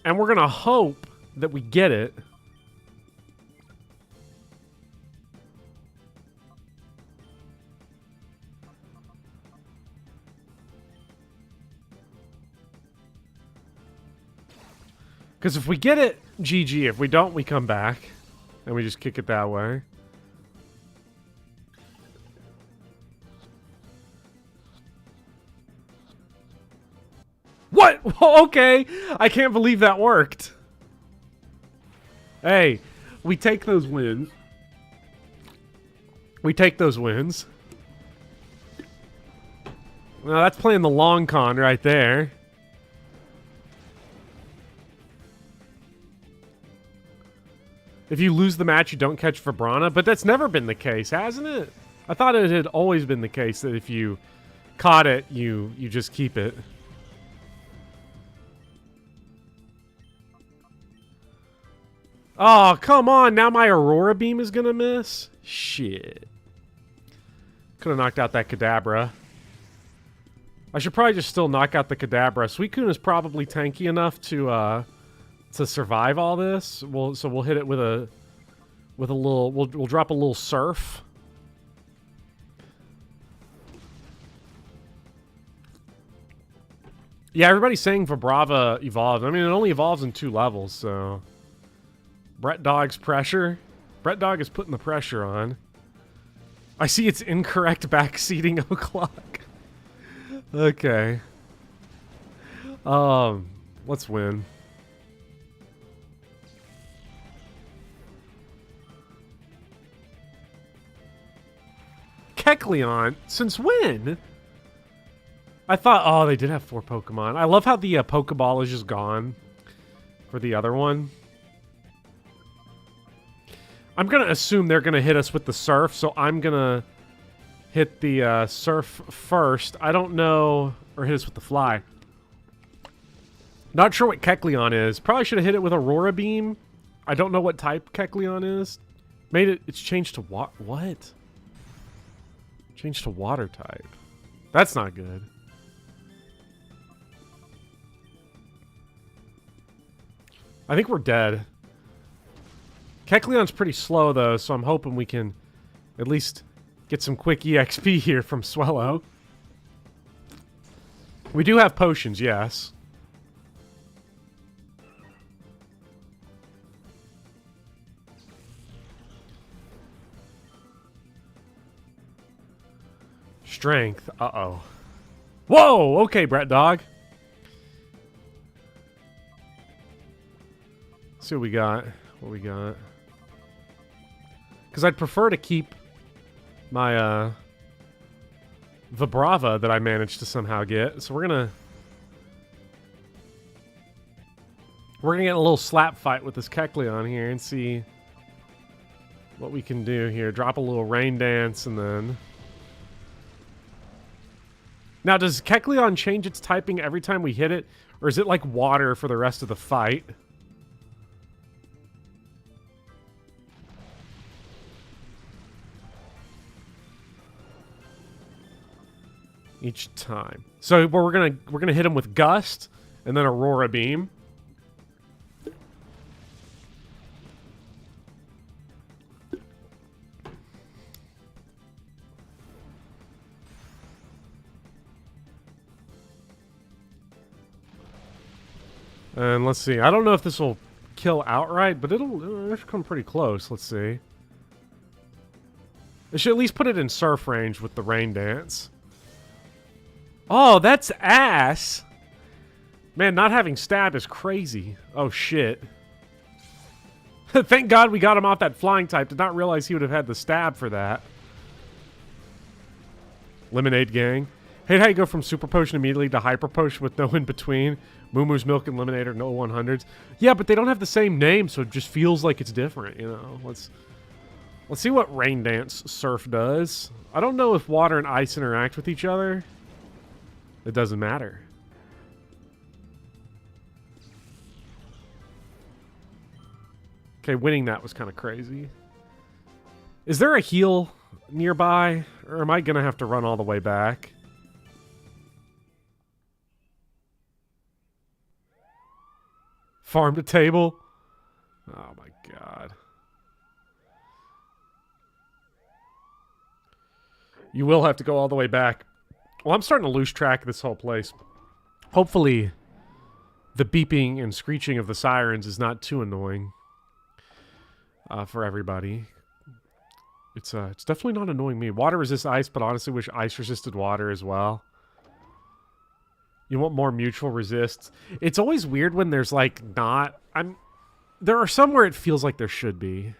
and we're gonna hope that we get it. Because if we get it, GG. If we don't, we come back. And we just kick it that way. What? Okay. I can't believe that worked. Hey, we take those wins. We take those wins. Now that's playing the long con right there. If you lose the match, you don't catch Vibrana, but that's never been the case, hasn't it? I thought it had always been the case that if you caught it, you just keep it. Oh, come on. Now my Aurora Beam is going to miss? Shit. Could have knocked out that Kadabra. I should probably just still knock out the Kadabra. Suicune is probably tanky enough to survive all this. So we'll hit it with a little. We'll drop a little Surf. Yeah, everybody's saying Vibrava evolved. I mean, it only evolves in 2 levels, so Brett Dog's pressure. Brett Dog is putting the pressure on. I see it's incorrect backseating o'clock. Okay. Let's win. Kecleon? Since when? I thought, oh, they did have 4 Pokemon. I love how the Pokeball is just gone for the other one. I'm going to assume they're going to hit us with the Surf, so I'm going to hit the Surf first. I don't know, or hit us with the Fly. Not sure what Kecleon is. Probably should have hit it with Aurora Beam. I don't know what type Kecleon is. It's changed to what? Changed to water type. That's not good. I think we're dead. Kecleon's pretty slow, though, so I'm hoping we can at least get some quick EXP here from Swellow. We do have potions, yes. Strength. Uh-oh. Whoa! Okay, Brett Dog. Let's see what we got. What we got. Because I'd prefer to keep my Vibrava that I managed to somehow get. So we're gonna get a little slap fight with this Kecleon here and see what we can do here. Drop a little Rain Dance and then... Now, does Kecleon change its typing every time we hit it? Or is it like water for the rest of the fight? Each time. So we're gonna hit him with Gust and then Aurora Beam. And let's see. I don't know if this will kill outright, but it'll come pretty close. Let's see. I should at least put it in Surf range with the Rain Dance. Oh, that's ass. Man, not having stab is crazy. Oh, shit. Thank God we got him off that flying type. Did not realize he would have had the stab for that. Lemonade Gang. Hate how you go from Super Potion immediately to Hyper Potion with no in between. Moo Moo's Milk and Lemonade are no 100s. Yeah, but they don't have the same name, so it just feels like it's different, you know. Let's see what Rain Dance Surf does. I don't know if water and ice interact with each other. It doesn't matter. Okay, winning that was kind of crazy. Is there a heal nearby? Or am I going to have to run all the way back? Farm to table? Oh my god. You will have to go all the way back. Well, I'm starting to lose track of this whole place. Hopefully, the beeping and screeching of the sirens is not too annoying for everybody. It's definitely not annoying me. Water resists ice, but honestly wish ice resisted water as well. You want more mutual resists. It's always weird when there's like not... There are some where it feels like there should be.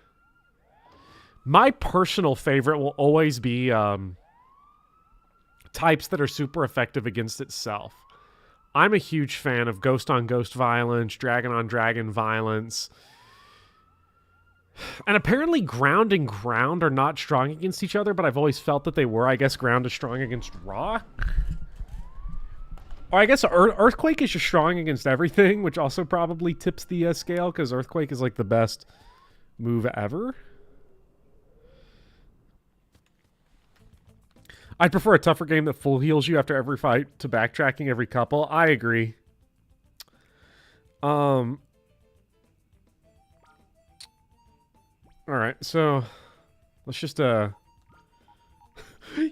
My personal favorite will always be types that are super effective against itself. I'm a huge fan of ghost on ghost violence, dragon on dragon violence. And apparently ground and ground are not strong against each other, but I've always felt that they were. I guess ground is strong against rock. Or I guess earthquake is just strong against everything, which also probably tips the scale, because earthquake is like the best move ever. I'd prefer a tougher game that full heals you after every fight to backtracking every couple. I agree. Alright, so let's just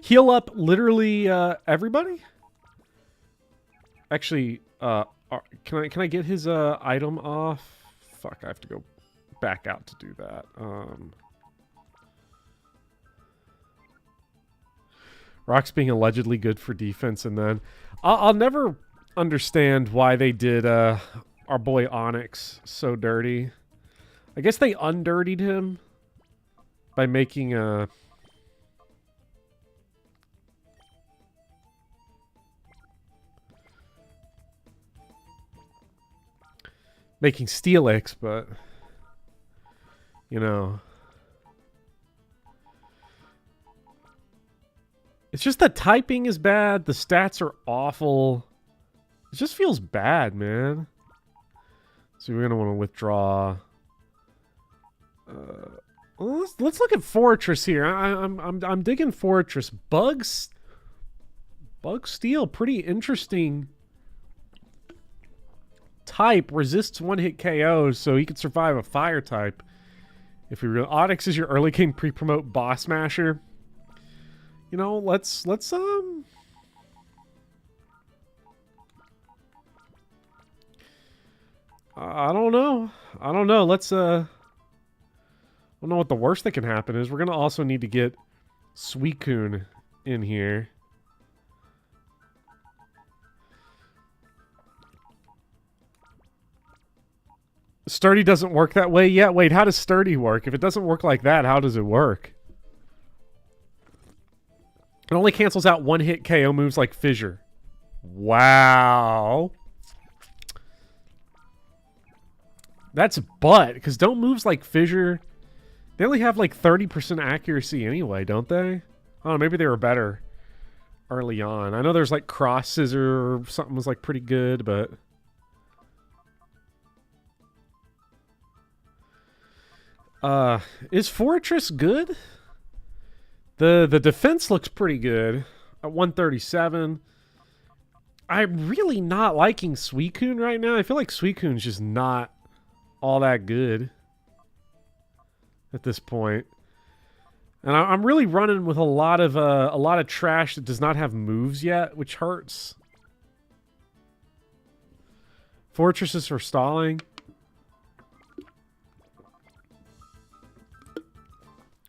heal up literally everybody? Actually, can I get his item off? Fuck, I have to go back out to do that. Rock's being allegedly good for defense, and then I'll never understand why they did our boy Onyx so dirty. I guess they undirtied him by making Steelix, but you know, it's just the typing is bad. The stats are awful. It just feels bad, man. So we're gonna want to withdraw. Well, let's look at Fortress here. I'm digging Fortress. Bug Steel, pretty interesting type. Resists one-hit KOs, so he could survive a fire type. If we really, Onyx is your early game pre-promote boss smasher. You know, let's I don't know. Let's I don't know what the worst that can happen is. We're gonna also need to get Suicune in here. Sturdy doesn't work that way yet. Wait, how does Sturdy work? If it doesn't work like that, how does it work? It only cancels out one-hit KO moves like Fissure. Wow. That's butt, because don't moves like Fissure... They only have like 30% accuracy anyway, don't they? I don't know, maybe they were better early on. I know there's like Cross Scissor or something was like pretty good, but... is Fortress good? The defense looks pretty good at 137. I'm really not liking Suicune right now. I feel like Suicune's just not all that good at this point. And I'm really running with a lot of trash that does not have moves yet, which hurts. Fortresses for stalling.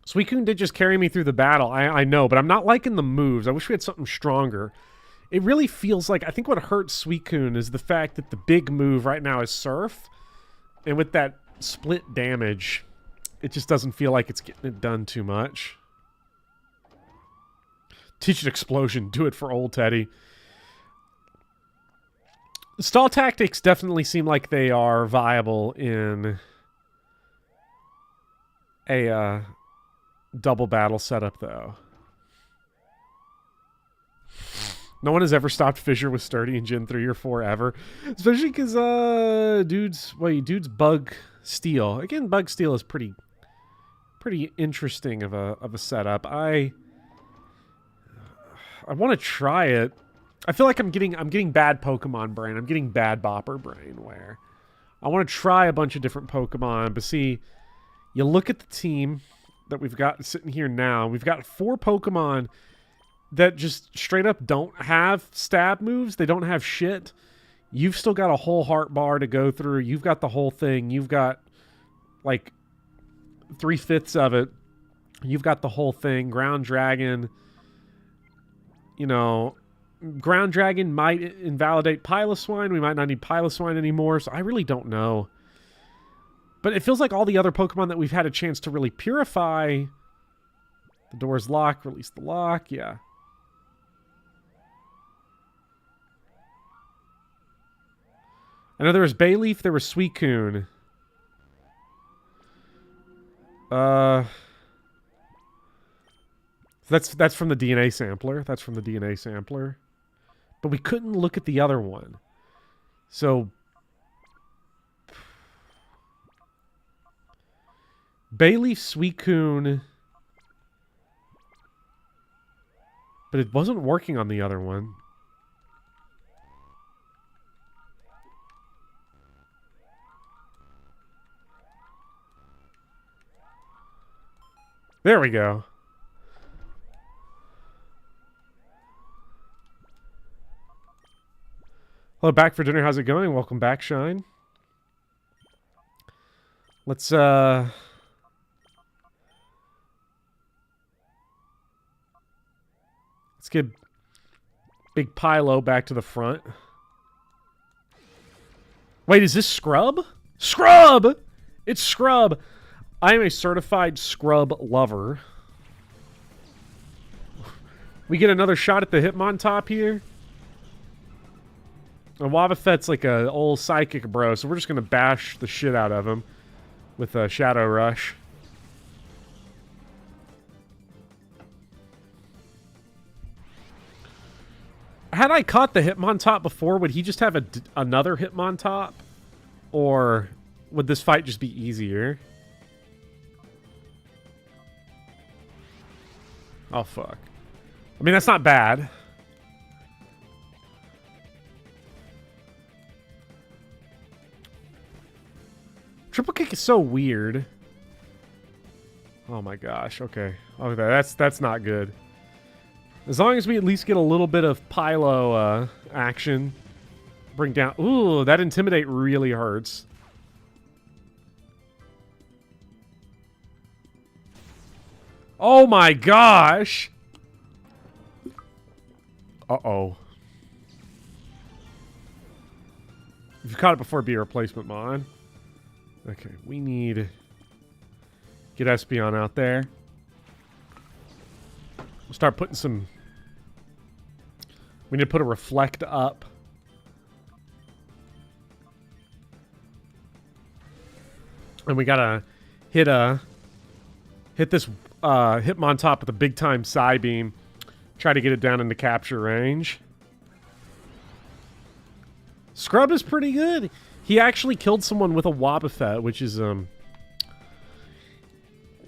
Suicune did just carry me through the battle. I know, but I'm not liking the moves. I wish we had something stronger. It really feels like... I think what hurts Suicune is the fact that the big move right now is Surf. And with that split damage, it just doesn't feel like it's getting it done too much. Teach an explosion. Do it for old Teddy. Stall tactics definitely seem like they are viable in a... double battle setup, though. No one has ever stopped Fissure with Sturdy in Gen 3 or 4 ever. Especially because, dude's Bug Steel. Again, Bug Steel is pretty interesting of a setup. I want to try it. I feel like I'm getting bad Pokemon brain. I'm getting bad Bopper brain where I want to try a bunch of different Pokemon, but see, you look at the team that we've got sitting here now. We've got 4 Pokemon that just straight up don't have stab moves. They don't have shit. You've still got a whole heart bar to go through. You've got the whole thing. You've got like 3/5 of it. You've got the whole thing. Ground Dragon. You know, Ground Dragon might invalidate Piloswine. We might not need Piloswine anymore, so I really don't know. But it feels like all the other Pokemon that we've had a chance to really purify... The door's locked. Release the lock. Yeah. I know there was Bayleaf. There was Suicune. That's from the DNA sampler. That's from the DNA sampler. But we couldn't look at the other one. So... Bayleaf, Suicune... But it wasn't working on the other one. There we go. Hello, back for dinner. How's it going? Welcome back, Shine. Let's get Big Pilo back to the front. Wait, is this Scrub? Scrub! It's Scrub! I am a certified Scrub lover. We get another shot at the Hitmontop here. And Wobbuffet's like a old psychic bro, so we're just gonna bash the shit out of him with a Shadow Rush. Had I caught the Hitmontop before, would he just have another Hitmontop? Or would this fight just be easier? Oh, fuck. I mean, that's not bad. Triple kick is so weird. Oh my gosh. Okay. Okay, that's not good. As long as we at least get a little bit of Pilo action. Bring down... Ooh, that Intimidate really hurts. Oh my gosh! Uh-oh. If you caught it before, be a replacement mod. Okay, we need... Get Espeon out there. We'll start putting some... We need to put a Reflect up. And we gotta hit this Hitmontop with a big time Psybeam. Try to get it down into capture range. Scrub is pretty good. He actually killed someone with a Wobbuffet, which is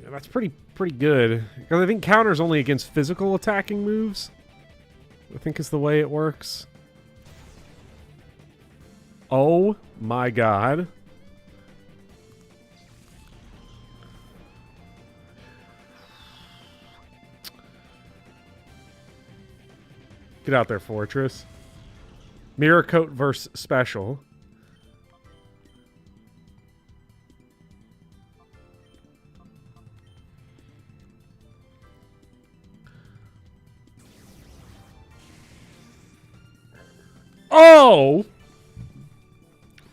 that's pretty good. Because I think counter's only against physical attacking moves. I think is the way it works. Oh my god. Get out there, Fortress. Mirror Coat versus Special. Oh!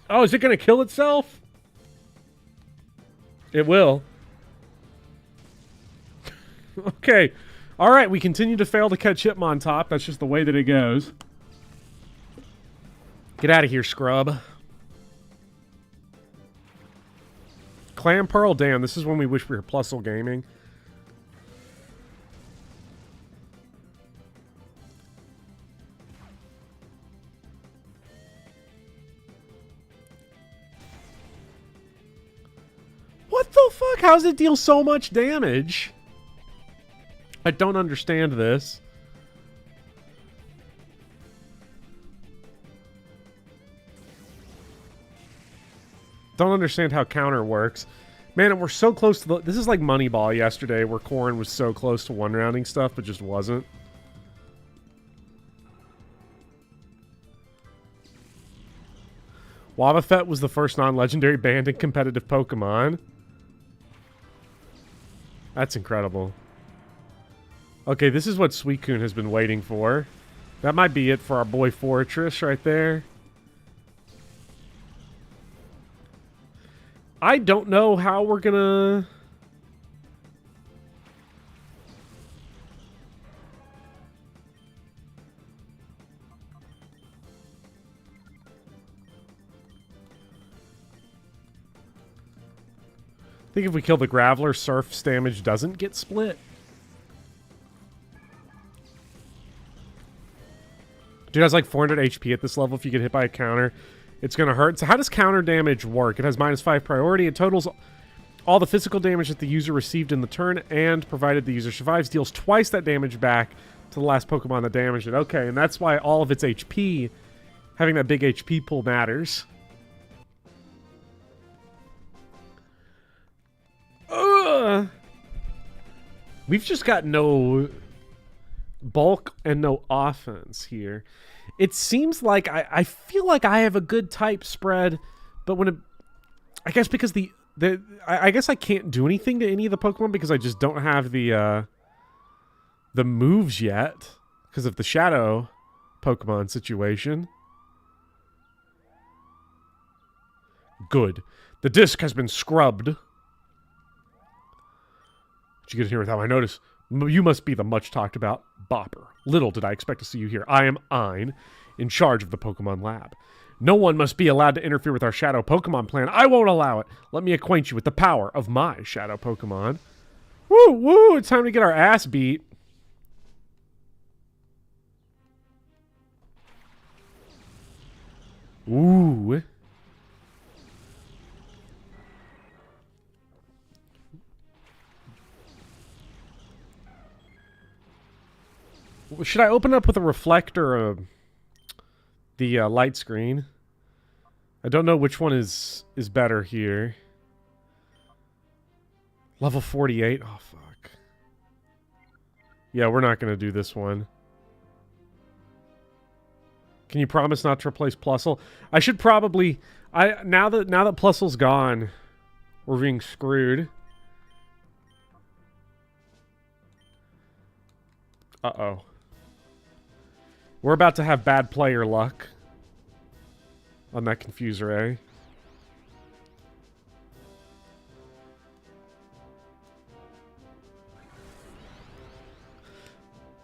Oh, is it going to kill itself? It will. Okay. All right, we continue to fail to catch Hitmontop. That's just the way that it goes. Get out of here, Scrub. Clam Pearl? Damn, this is when we wish we were Plusle Gaming. What the fuck? How does it deal so much damage? I don't understand this. Don't understand how counter works. Man, and we're so close to the... This is like Moneyball yesterday, where Corrin was so close to one-rounding stuff, but just wasn't. Wobbuffet was the first non-legendary banned in competitive Pokemon. That's incredible. Okay, this is what Suicune has been waiting for. That might be it for our boy Fortress right there. I don't know how we're gonna... I think if we kill the Graveler, Surf's damage doesn't get split. Dude has like 400 HP at this level. If you get hit by a counter, it's going to hurt. So how does counter damage work? It has -5 priority. It totals all the physical damage that the user received in the turn, and provided the user survives, deals twice that damage back to the last Pokemon that damaged it. Okay, and that's why all of its HP, having that big HP pool, matters. We've just got no bulk and no offense here. It seems like I feel like I have a good type spread, but when it, I guess because I guess I can't do anything to any of the Pokemon because I just don't have the moves yet because of the Shadow Pokemon situation. Good. The disc has been scrubbed. Did you get in here without my notice? You must be the much talked about Bopper. Little did I expect to see you here. I am Ein, in charge of the Pokemon Lab. No one must be allowed to interfere with our Shadow Pokemon plan. I won't allow it. Let me acquaint you with the power of my Shadow Pokemon. Woo, woo, it's time to get our ass beat. Ooh. Should I open up with a reflector or the light screen? I don't know which one is better here. Level 48? Oh, fuck. Yeah, we're not going to do this one. Can you promise not to replace Plusle? I should probably... Now that Plusle's gone, we're being screwed. Uh-oh. We're about to have bad player luck on that Confuser, eh?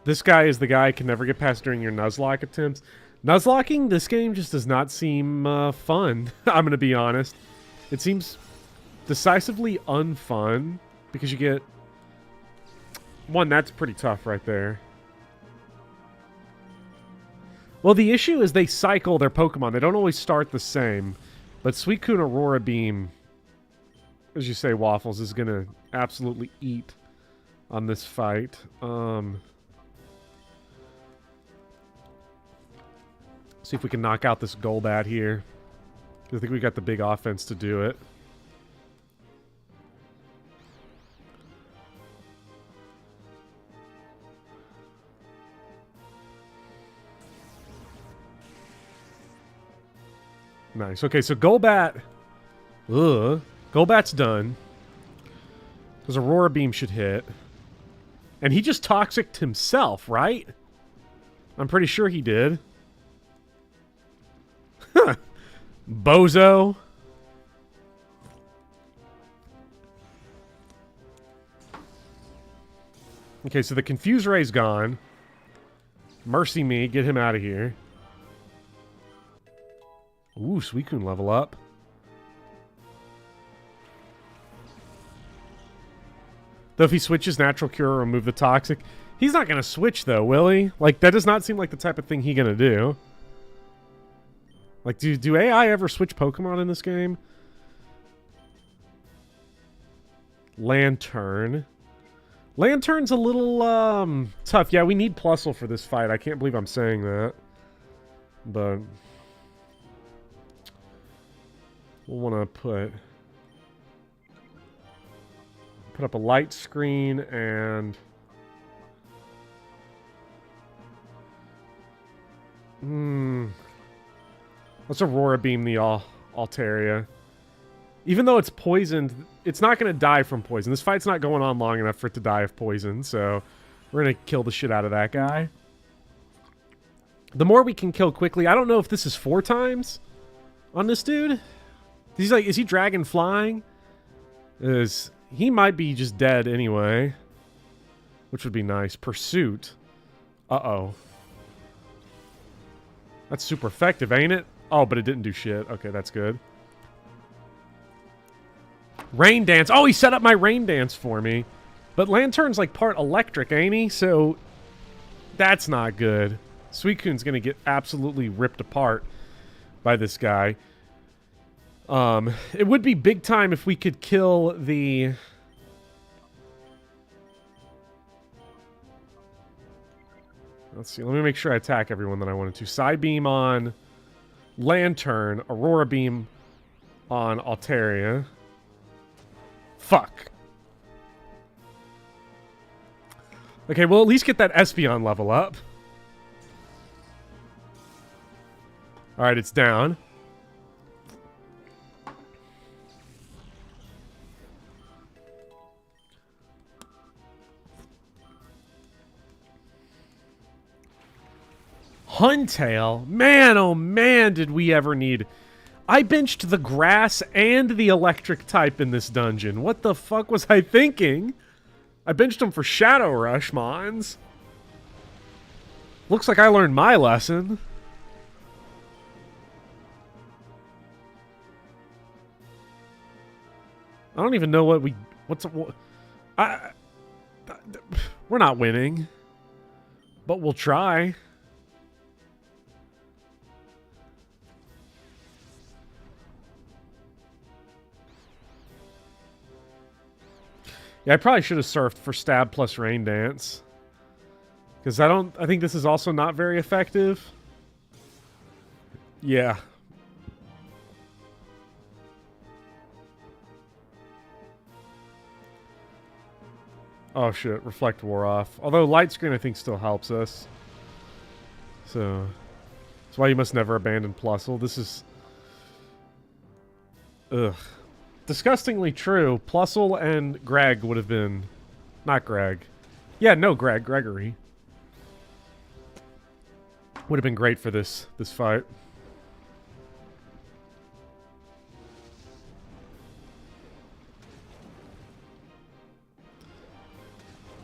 This guy is the guy I can never get past during your Nuzlocke attempts. Nuzlocking this game just does not seem fun. I'm going to be honest. It seems decisively unfun because you get... One, that's pretty tough right there. Well, the issue is they cycle their Pokemon. They don't always start the same. But Suicune Aurora Beam, as you say, Waffles, is going to absolutely eat on this fight. See if we can knock out this Golbat here. I think we got the big offense to do it. Nice. Okay, so Golbat... Golbat's done. Because Aurora Beam should hit. And he just Toxic'd himself, right? I'm pretty sure he did. Bozo. Okay, so the Confuse Ray's gone. Mercy me, get him out of here. Ooh, Suicune level up. Though if he switches Natural Cure or remove the Toxic, he's not going to switch though, will he? Like, that does not seem like the type of thing he's going to do. Like, do AI ever switch Pokemon in this game? Lantern. Lantern's a little, tough. Yeah, we need Plusle for this fight. I can't believe I'm saying that. But... We'll want to put up a light screen and let's Aurora Beam the Altaria. Even though it's poisoned, it's not going to die from poison. This fight's not going on long enough for it to die of poison, so we're going to kill the shit out of that guy. The more we can kill quickly, I don't know if this is 4 times on this dude. He's like, is he dragon flying? He might be just dead anyway, which would be nice. Pursuit. Uh-oh. That's super effective, ain't it? Oh, but it didn't do shit. Okay, that's good. Rain Dance. Oh, he set up my Rain Dance for me. But Lantern's like part electric, ain't he? So that's not good. Suicune's gonna get absolutely ripped apart by this guy. It would be big time if we could kill the... Let's see. Let me make sure I attack everyone that I wanted to. Psybeam on Lantern. Aurora Beam on Altaria. Fuck. Okay, we'll at least get that Espeon level up. Alright, it's down. Huntail? Man, oh man, did we ever need... I benched the grass and the electric type in this dungeon. What the fuck was I thinking? I benched him for Shadow Rush, Mons. Looks like I learned my lesson. I don't even know what we... we're not winning. But we'll try. Yeah, I probably should have surfed for stab plus rain dance. Because I think this is also not very effective. Yeah. Oh shit, reflect wore off. Although light screen I think still helps us. So that's why you must never abandon Plusle. This is... Ugh. Disgustingly true. Plusle and Greg would have been... Not Greg. Yeah, no, Gregory. Would have been great for this fight.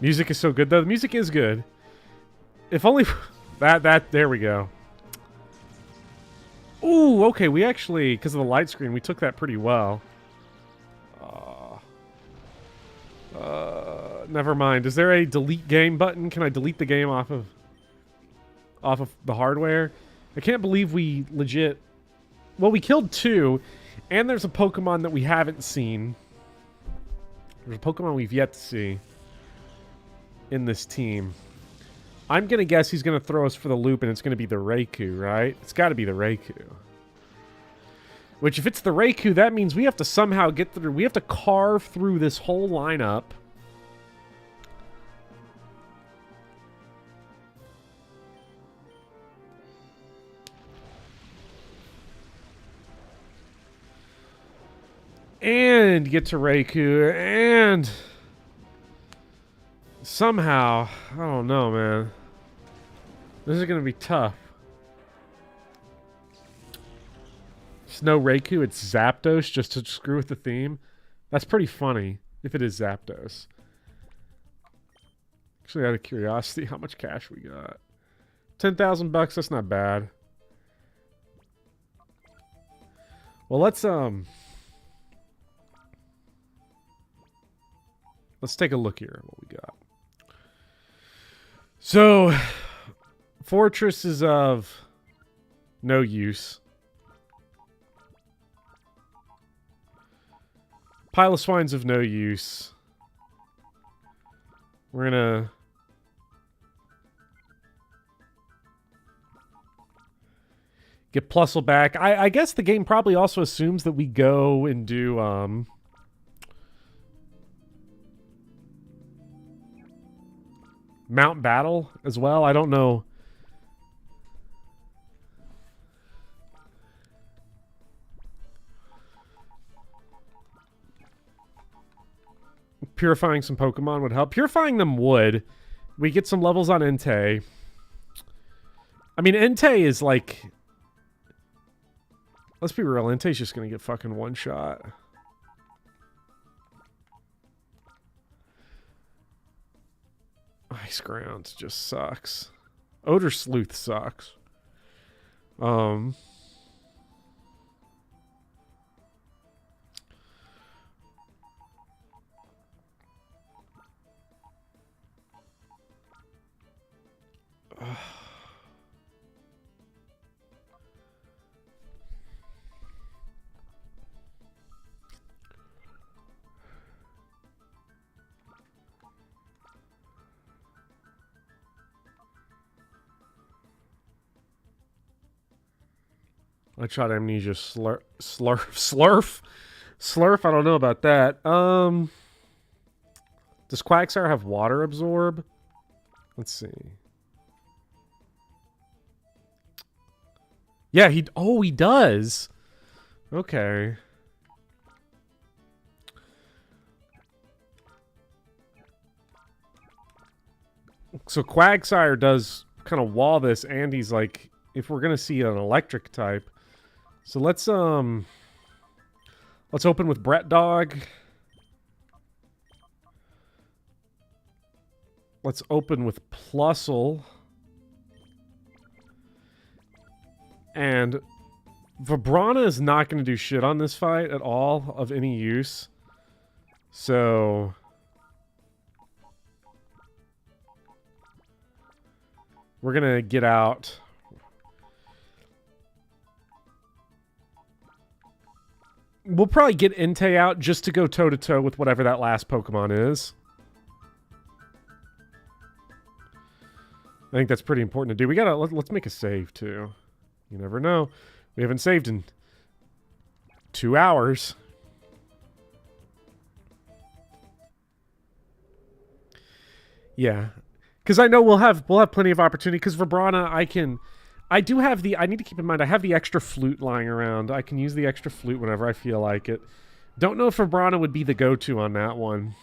Music is so good, though. The music is good. If only... there we go. Ooh, okay, we actually... Because of the light screen, we took that pretty well. Never mind. Is there a delete game button? Can I delete the game off of the hardware? I can't believe we legit... Well, we killed 2, and there's a Pokemon that we haven't seen. There's a Pokemon we've yet to see in this team. I'm going to guess he's going to throw us for the loop, and it's going to be the Raikou, right? It's got to be the Raikou. Which, if it's the Raikou, that means we have to somehow get through... We have to carve through this whole lineup. And get to Raikou, and... Somehow... I don't know, man. This is going to be tough. It's no Raikou, it's Zapdos, just to screw with the theme. That's pretty funny, if it is Zapdos. Actually, out of curiosity, how much cash we got? 10,000 bucks, that's not bad. Well, let's take a look here at what we got. So, Fortress is of no use. Piloswine's of no use. We're gonna... Get Plusle back. I guess the game probably also assumes that we go and do Mount Battle as well. I don't know. Purifying some Pokemon would help. Purifying them would. We get some levels on Entei. I mean, Entei is like... Let's be real, Entei's just gonna get fucking one shot. Ice Ground just sucks. Odor Sleuth sucks. I tried Amnesia Slurf. I don't know about that. Does Quagsire have water absorb? Let's see. Yeah, he does. Okay. So Quagsire does kind of wall this, and he's like, if we're gonna see an electric type. So let's open with Brett Dog. Let's open with Plusle. And Vibrana is not going to do shit on this fight at all of any use. So we're going to get out. We'll probably get Entei out just to go toe-to-toe with whatever that last Pokemon is. I think that's pretty important to do. We gotta... Let's make a save, too. You never know. We haven't saved in 2 hours. Yeah. Because I know we'll have plenty of opportunity. Because Vibrana, I do have the... I need to keep in mind, I have the extra flute lying around. I can use the extra flute whenever I feel like it. Don't know if Vibrana would be the go-to on that one.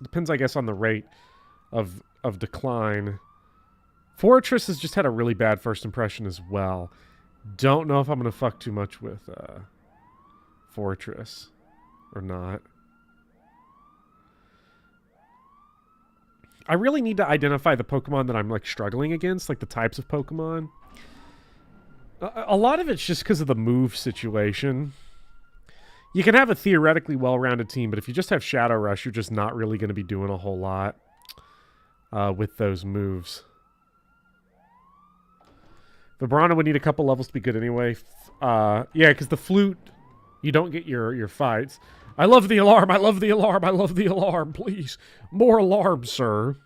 Depends, I guess, on the rate of decline. Fortress has just had a really bad first impression as well. Don't know if I'm going to fuck too much with Fortress or not. I really need to identify the Pokemon that I'm like struggling against, like the types of Pokemon. A lot of it's just because of the move situation. You can have a theoretically well-rounded team, but if you just have Shadow Rush, you're just not really going to be doing a whole lot with those moves. Vibrana would need a couple levels to be good anyway. Yeah, because the flute, you don't get your fights. I love the alarm. I love the alarm. I love the alarm. Please. More alarms, sir.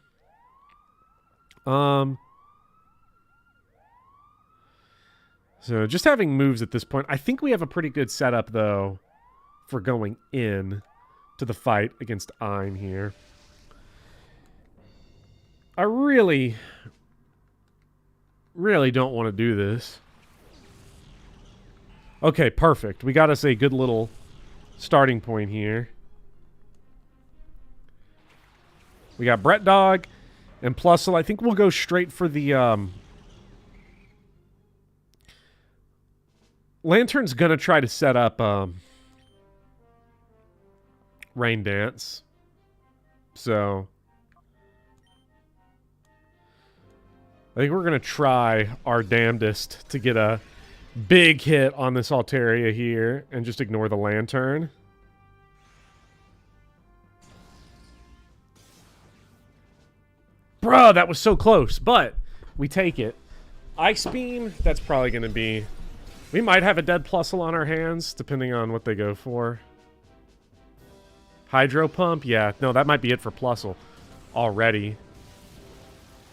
So just having moves at this point. I think we have a pretty good setup, though, for going in to the fight against Ein here. I really don't want to do this. Okay, perfect. We got us a good little starting point here. We got Brett Dog and Plusle. I think we'll go straight for the... Lantern's gonna try to set up Rain Dance. So I think we're gonna try our damnedest to get a big hit on this Altaria here and just ignore the Lantern. Bruh, that was so close, but we take it. Ice Beam, that's probably gonna be... We might have a dead Plusle on our hands, depending on what they go for. Hydro Pump? Yeah, no, that might be it for Plusle already.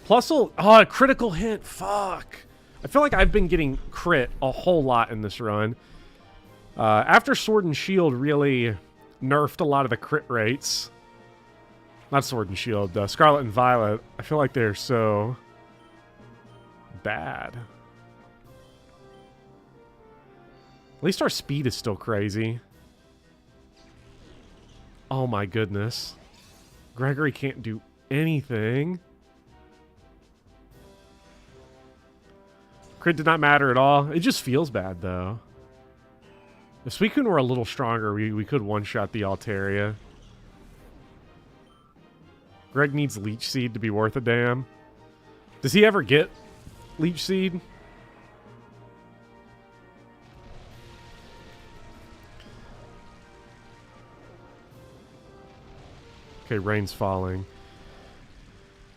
Plusle... Oh, a critical hit! Fuck! I feel like I've been getting crit a whole lot in this run. After Sword and Shield really nerfed a lot of the crit rates. Not Sword and Shield, Scarlet and Violet. I feel like they're so bad. At least our speed is still crazy. Oh my goodness. Gregory can't do anything. Crit did not matter at all. It just feels bad, though. If Suicune were a little stronger, we could one-shot the Altaria. Greg needs Leech Seed to be worth a damn. Does he ever get Leech Seed? Okay, rain's falling.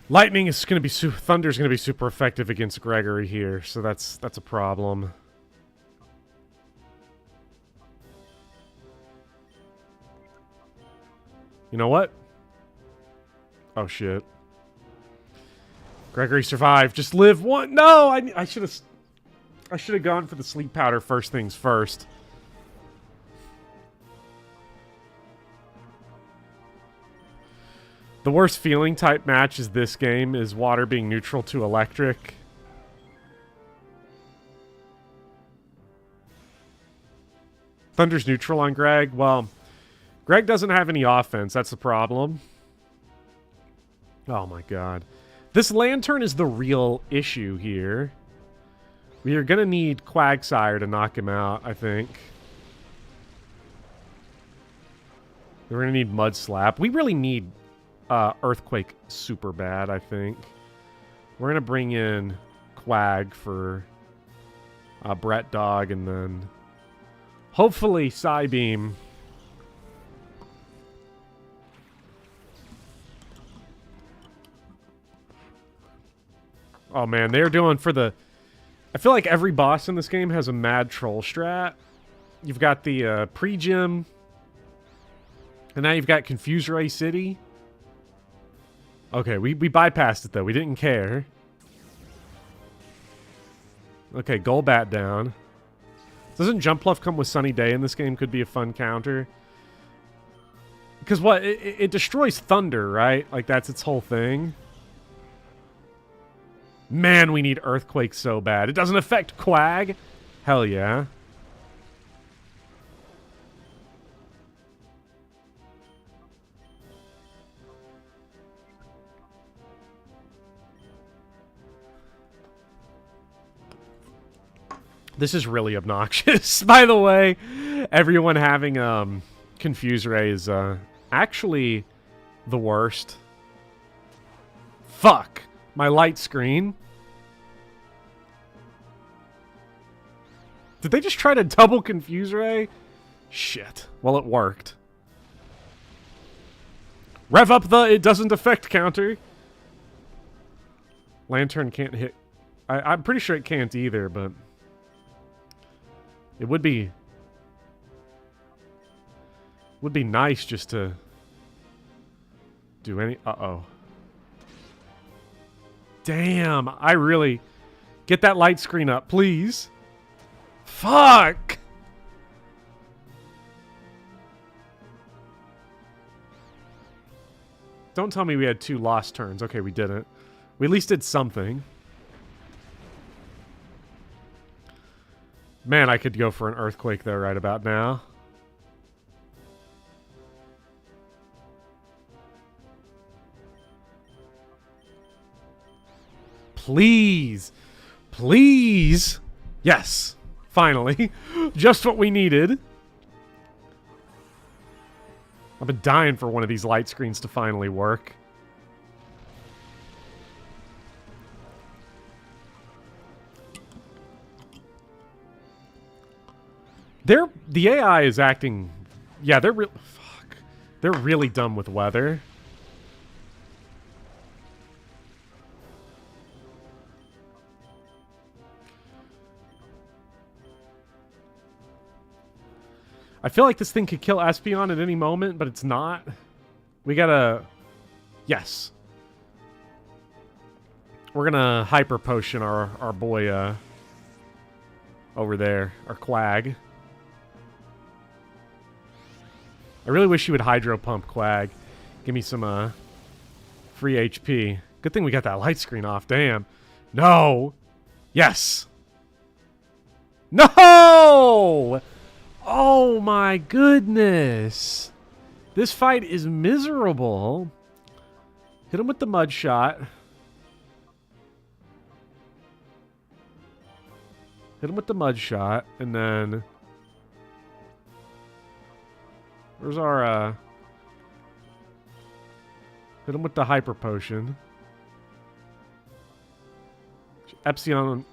Lightning is going to be Thunder's going to be super effective against Gregory here, so that's a problem. You know what? Oh shit. Gregory survived. Just live one. No, I should have gone for the sleep powder first things first. The worst feeling type match is this game is water being neutral to electric. Thunder's neutral on Greg. Well, Greg doesn't have any offense. That's the problem. Oh my god. This Lantern is the real issue here. We are going to need Quagsire to knock him out, I think. We're going to need Mud Slap. We really need Earthquake super bad, I think. We're going to bring in Quag for Brett Dog, and then hopefully Psybeam. Oh man, they're doing for the... I feel like every boss in this game has a mad troll strat. You've got the pre-gym, and now you've got Confuse Ray City. Okay, we bypassed it though. We didn't care. Okay, Golbat down. Doesn't Jumpluff come with Sunny Day in this game? Could be a fun counter. Because what? It destroys Thunder, right? Like, that's its whole thing. Man, we need Earthquake so bad. It doesn't affect Quag? Hell yeah. This is really obnoxious, by the way. Everyone having Confuse Ray is actually the worst. Fuck. My light screen. Did they just try to double Confuse Ray? Shit. Well, it worked. Rev up the it doesn't affect counter. Lantern can't hit. I'm pretty sure it can't either, but... It would be nice just to do any... Uh-oh. Damn, I really... Get that light screen up, please. Fuck! Don't tell me we had 2 lost turns. Okay, we didn't. We at least did something. Man, I could go for an Earthquake, though, right about now. Please. Please. Yes. Finally. Just what we needed. I've been dying for one of these light screens to finally work. The AI is acting... Yeah, they're fuck. They're really dumb with weather. I feel like this thing could kill Espeon at any moment, but it's not. We gotta... Yes. We're gonna Hyper Potion our boy, over there. Or Quag. I really wish you would Hydro Pump, Quag. Give me some free HP. Good thing we got that light screen off. Damn. No! Yes! No! Oh my goodness. This fight is miserable. Hit him with the mud shot. Hit him with the mud shot, and then... Where's our, Hit him with the hyper potion. Espion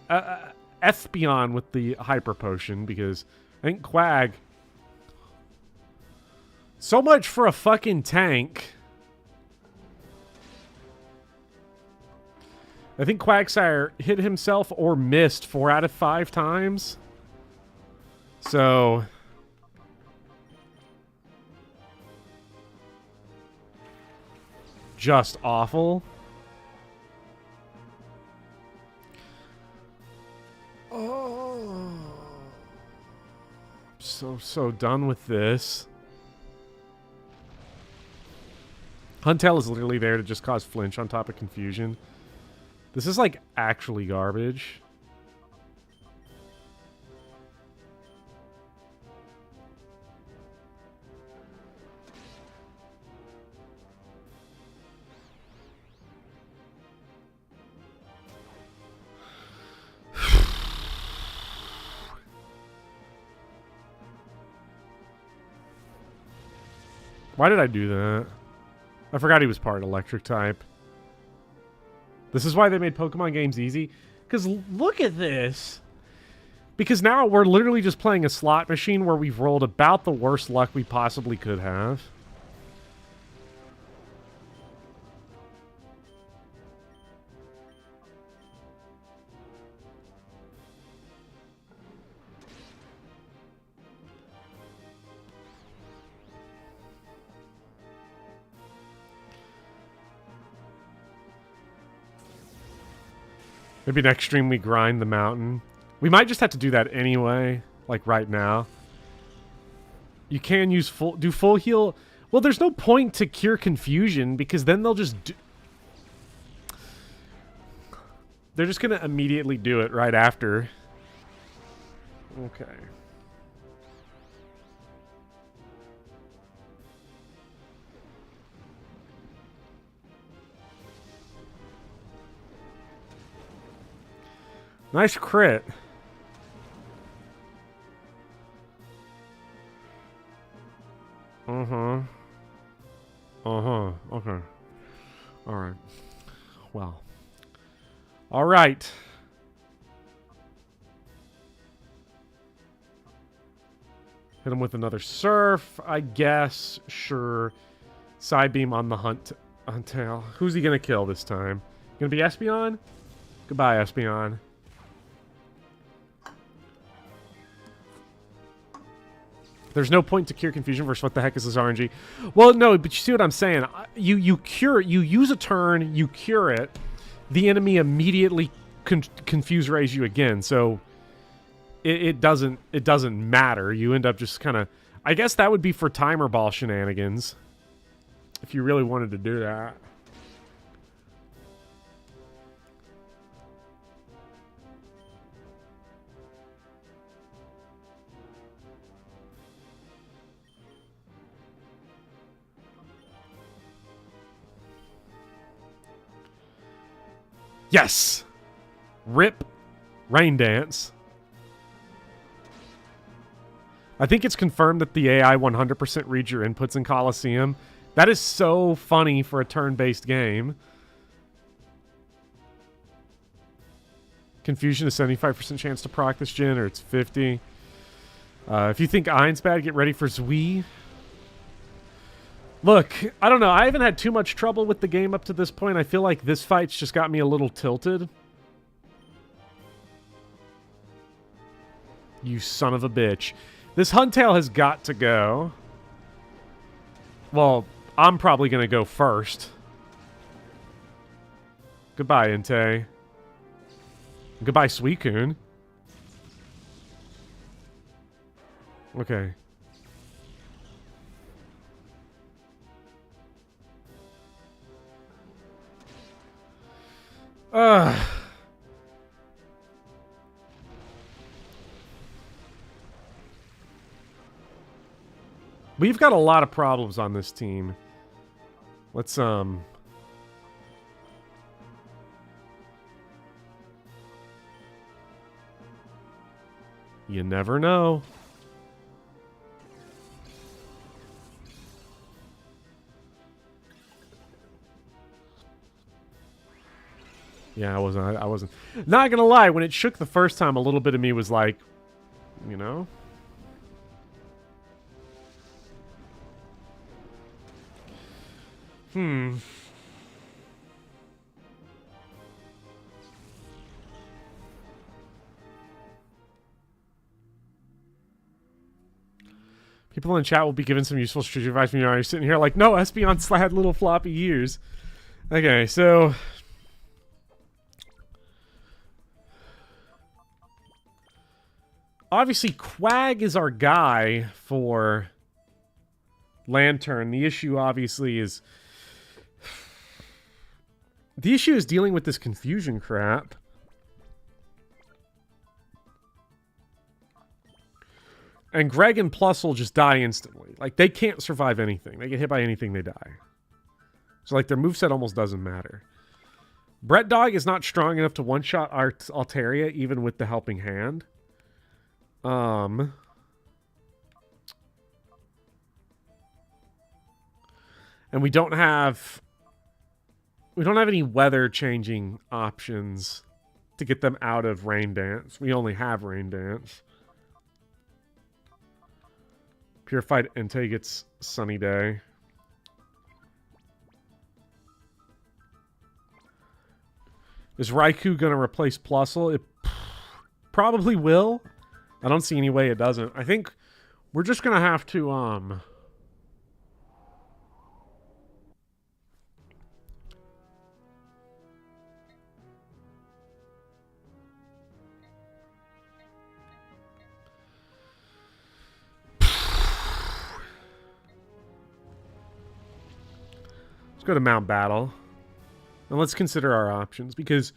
with the hyper potion, because I think Quag... So much for a fucking tank. I think Quagsire hit himself or missed 4 out of 5 times. So... just awful. Oh. So done with this. Huntail is literally there to just cause flinch on top of confusion. This is like actually garbage. Why did I do that? I forgot he was part electric type. This is why they made Pokemon games easy. Because look at this. Because now we're literally just playing a slot machine where we've rolled about the worst luck we possibly could have. Maybe next stream we grind the mountain. We might just have to do that anyway, like right now. You can use do full heal. Well, there's no point to cure confusion because then they'll just they're just gonna immediately do it right after. Okay. Nice crit. Uh-huh. Uh-huh. Okay. Alright. Well. Alright. Hit him with another surf, I guess. Sure. Side beam on the Huntail. Who's he gonna kill this time? Gonna be Espeon? Goodbye, Espeon. There's no point to cure confusion versus what the heck is this RNG? Well, no, but you see what I'm saying. You cure it. You use a turn. You cure it. The enemy immediately confuse raise you again. So it doesn't matter. You end up just kind of. I guess that would be for timer ball shenanigans. If you really wanted to do that. Yes! Rip. Rain Dance. I think it's confirmed that the AI 100% reads your inputs in Colosseum. That is so funny for a turn-based game. Confusion is 75% chance to proc this gen, or it's 50. If you think Ein's bad, get ready for Zui. Look, I don't know. I haven't had too much trouble with the game up to this point. I feel like this fight's just got me a little tilted. You son of a bitch. This Huntail has got to go. Well, I'm probably going to go first. Goodbye, Entei. Goodbye, Suicune. Okay. We've got a lot of problems on this team. Let's, You never know. Yeah, I wasn't. Not gonna lie, when it shook the first time, a little bit of me was like, you know? People in chat will be given some useful strategic advice when you're sitting here like, no, Espeon had little floppy ears. Okay, so... obviously, Quag is our guy for Lantern. The issue, obviously, is... the issue is dealing with this confusion crap. And Greg and Plusle just die instantly. Like, they can't survive anything. They get hit by anything, they die. So, like, their moveset almost doesn't matter. Brett Dog is not strong enough to one-shot Altaria, even with the helping hand. And we don't have any weather changing options to get them out of Rain Dance. We only have Rain Dance. Purified Entei gets Sunny Day. Is Raikou gonna replace Plusle? It probably will. I don't see any way it doesn't. I think we're just gonna have to let's go to Mount Battle. And let's consider our options, because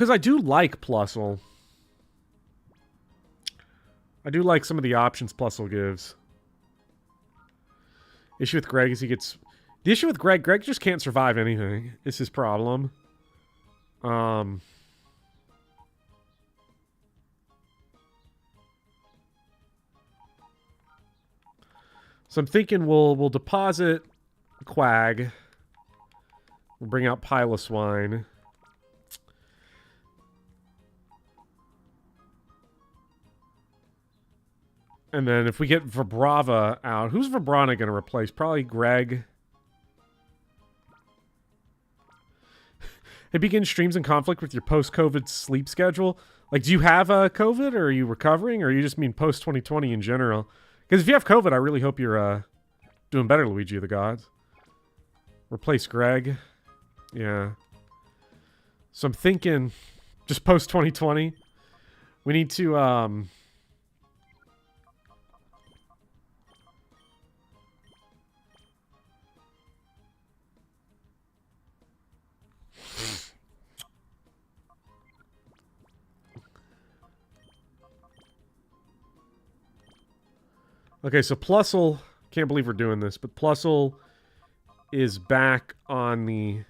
I do like Plusle. I do like some of the options Plusle gives. Issue with Greg is he gets... the issue with Greg just can't survive anything. It's his problem. So I'm thinking we'll deposit Quag. We'll bring out Piloswine. And then if we get Vibrava out, who's Vibrana going to replace? Probably Greg. It begins streams in conflict with your post-COVID sleep schedule. Like, do you have COVID, or are you recovering, or you just mean post-2020 in general? Because if you have COVID, I really hope you're doing better, Luigi of the Gods. Replace Greg. Yeah. So I'm thinking just post-2020. We need to... okay, so Plusle... can't believe we're doing this, but Plusle is back on the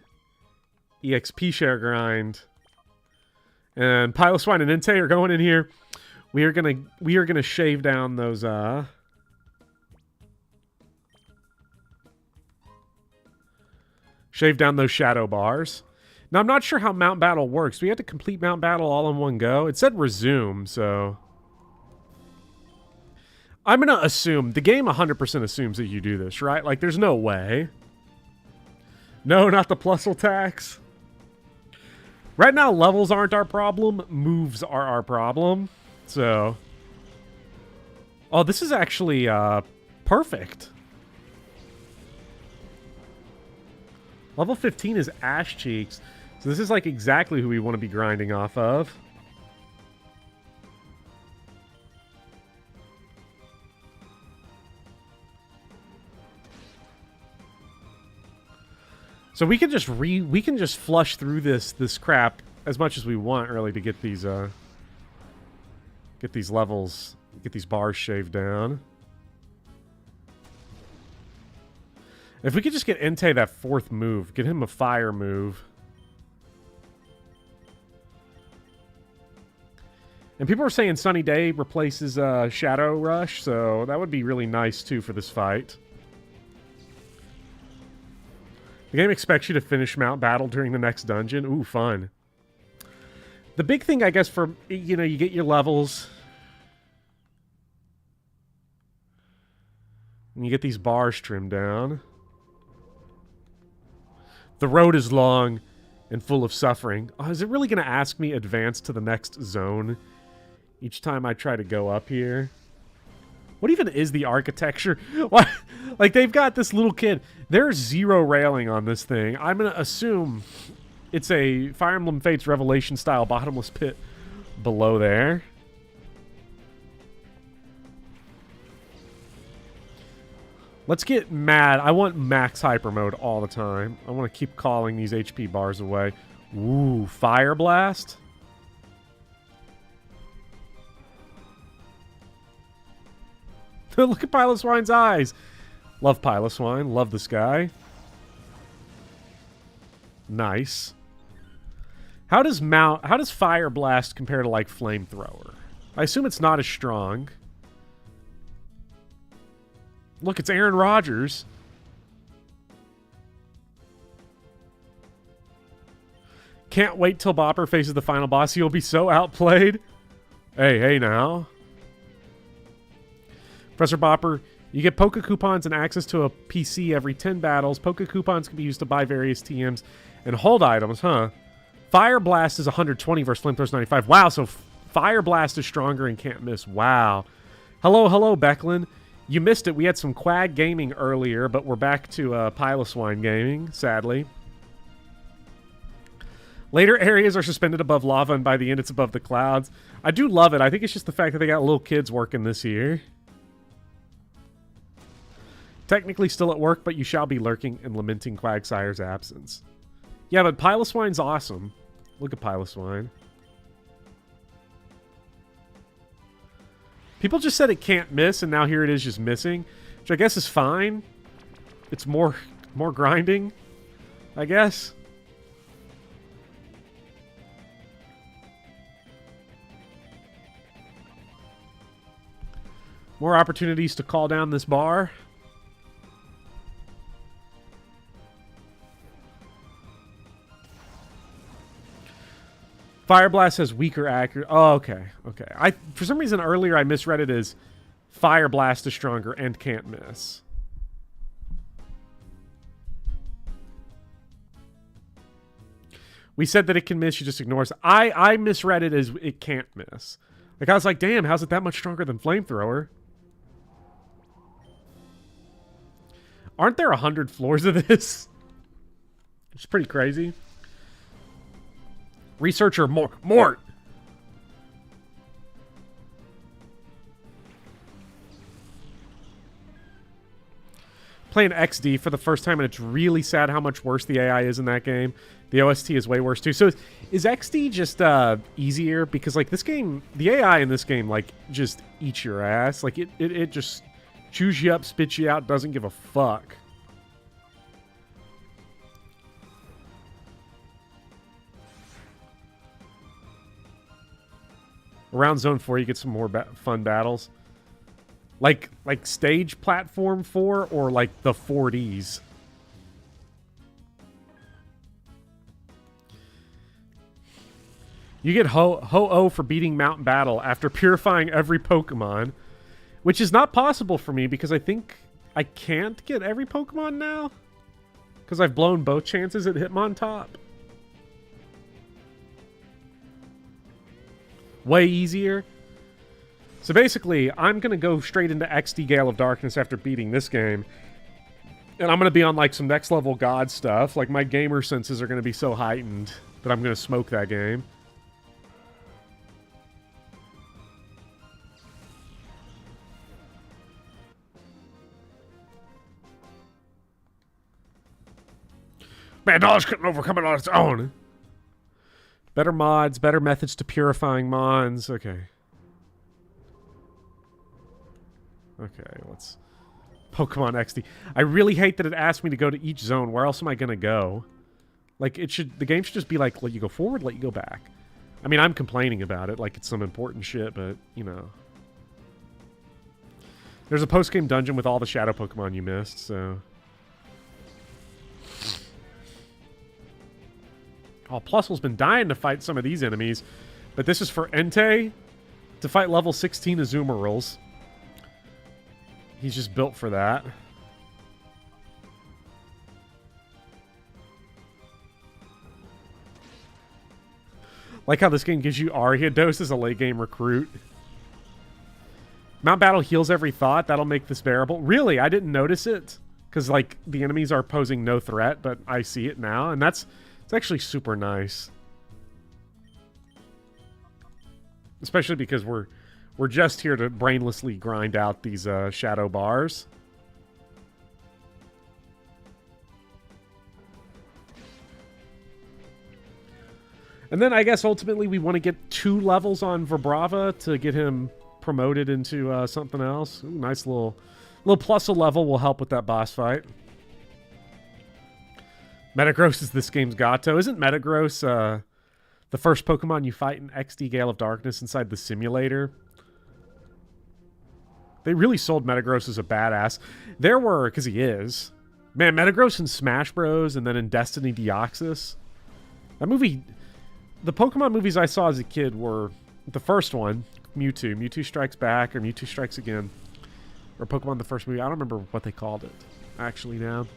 EXP share grind. And Piloswine and Entei are going in here. We are gonna shave down those shadow bars. Now I'm not sure how Mount Battle works. We had to complete Mount Battle all in one go. It said resume, so I'm gonna assume the game 100% assumes that you do this, right? Like, there's no way. No, not the Plusle tax. Right now, levels aren't our problem. Moves are our problem. So, oh, this is actually perfect. Level 15 is Ash Cheeks. So this is like exactly who we want to be grinding off of. So we can just flush through this crap as much as we want, really, to get these levels, get these bars shaved down. If we could just get Entei that 4th move, get him a fire move. And people are saying Sunny Day replaces Shadow Rush, so that would be really nice too for this fight. The game expects you to finish Mount Battle during the next dungeon. Ooh, fun. The big thing, I guess, for, you know, you get your levels. And you get these bars trimmed down. The road is long and full of suffering. Oh, is it really going to ask me advance to the next zone each time I try to go up here? What even is the architecture? What? Like, they've got this little kid. There's 0 railing on this thing. I'm going to assume it's a Fire Emblem Fates Revelation style bottomless pit below there. Let's get mad. I want max hyper mode all the time. I want to keep calling these HP bars away. Ooh, Fire Blast. Look at Piloswine's eyes. Love Piloswine. Love this guy. Nice. How does Fire Blast compare to, like, Flamethrower? I assume it's not as strong. Look, it's Aaron Rodgers. Can't wait till Bopper faces the final boss. He'll be so outplayed. Hey now. Professor Bopper, you get Poke Coupons and access to a PC every 10 battles. Poke Coupons can be used to buy various TMs and hold items, huh? Fire Blast is 120 versus Flamethrow's 95. Wow, so Fire Blast is stronger and can't miss. Wow. Hello, Becklin. You missed it. We had some Quag gaming earlier, but we're back to Piloswine gaming, sadly. Later areas are suspended above lava, and by the end it's above the clouds. I do love it. I think it's just the fact that they got little kids working this year. Technically still at work, but you shall be lurking and lamenting Quagsire's absence. Yeah, but Piloswine's awesome. Look at Piloswine. People just said it can't miss, and now here it is just missing, which I guess is fine. It's more grinding, I guess. More opportunities to call down this bar. Fire Blast has weaker accuracy. Oh, okay. For some reason earlier I misread it as Fire Blast is stronger and can't miss. We said that it can miss, you just ignore us. I misread it as it can't miss. Like, I was like, damn, how's it that much stronger than Flamethrower? Aren't there 100 floors of this? It's pretty crazy. Researcher Mort. Playing XD for the first time, and it's really sad how much worse the AI is in that game. The OST is way worse too. So is XD just easier? Because, like, this game, the AI in this game, like, just eats your ass. Like, it just chews you up, spits you out, doesn't give a fuck. Around Zone 4, you get some more fun battles. Like stage platform 4 or like the 4Ds. You get Ho-Oh for beating Mount Battle after purifying every Pokemon, which is not possible for me because I think I can't get every Pokemon now because I've blown both chances at Hitmontop. Way easier. So basically, I'm going to go straight into XD Gale of Darkness after beating this game. And I'm going to be on like some next level god stuff. Like my gamer senses are going to be so heightened that I'm going to smoke that game. Man, knowledge couldn't overcome it on its own. Better mods, better methods to purifying mons. Okay. Okay, let's... Pokemon XD. I really hate that it asked me to go to each zone. Where else am I going to go? Like, it should... The game should just be like, let you go forward, let you go back. I mean, I'm complaining about it like it's some important shit, but, you know. There's a post-game dungeon with all the shadow Pokemon you missed, so... Oh, Plusle's been dying to fight some of these enemies, but this is for Entei to fight level 16 Azumarill. He's just built for that. Like how this game gives you Ariados as a late game recruit. Mount Battle heals every thought. That'll make this bearable. Really? I didn't notice it. Because, like, the enemies are posing no threat, but I see it now. And it's actually super nice. Especially because we're just here to brainlessly grind out these shadow bars. And then I guess ultimately we want to get 2 levels on Vibrava to get him promoted into something else. Ooh, nice little plus a level will help with that boss fight. Metagross is this game's Gato. Isn't Metagross the first Pokemon you fight in XD Gale of Darkness inside the simulator? They really sold Metagross as a badass. There were, because he is. Man, Metagross in Smash Bros. And then in Destiny Deoxys. That movie... The Pokemon movies I saw as a kid were... The first one, Mewtwo. Mewtwo Strikes Back or Mewtwo Strikes Again. Or Pokemon the first movie. I don't remember what they called it, actually, now.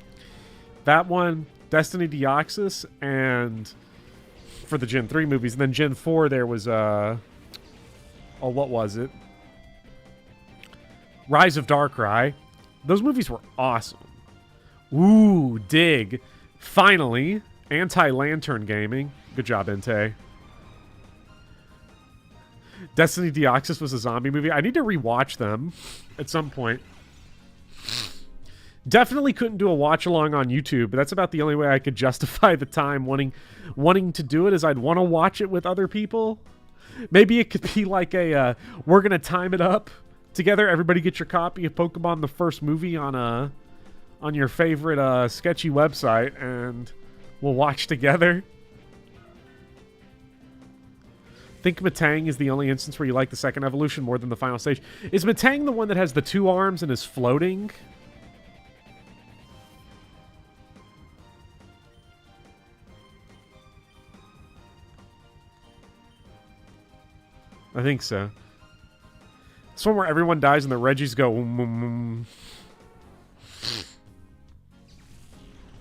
That one, Destiny Deoxys, and... For the Gen 3 movies. And then Gen 4, there was, Oh, what was it? Rise of Darkrai. Those movies were awesome. Ooh, dig. Finally, Anti-Lantern Gaming. Good job, Entei. Destiny Deoxys was a zombie movie. I need to rewatch them at some point. Definitely couldn't do a watch-along on YouTube, but that's about the only way I could justify the time wanting to do it, is I'd want to watch it with other people. Maybe it could be like a, we're going to time it up together. Everybody get your copy of Pokemon the first movie on your favorite sketchy website, and we'll watch together. I think Metang is the only instance where you like the second evolution more than the final stage. Is Metang the one that has the 2 arms and is floating? I think so. It's one where everyone dies and the Reggies go...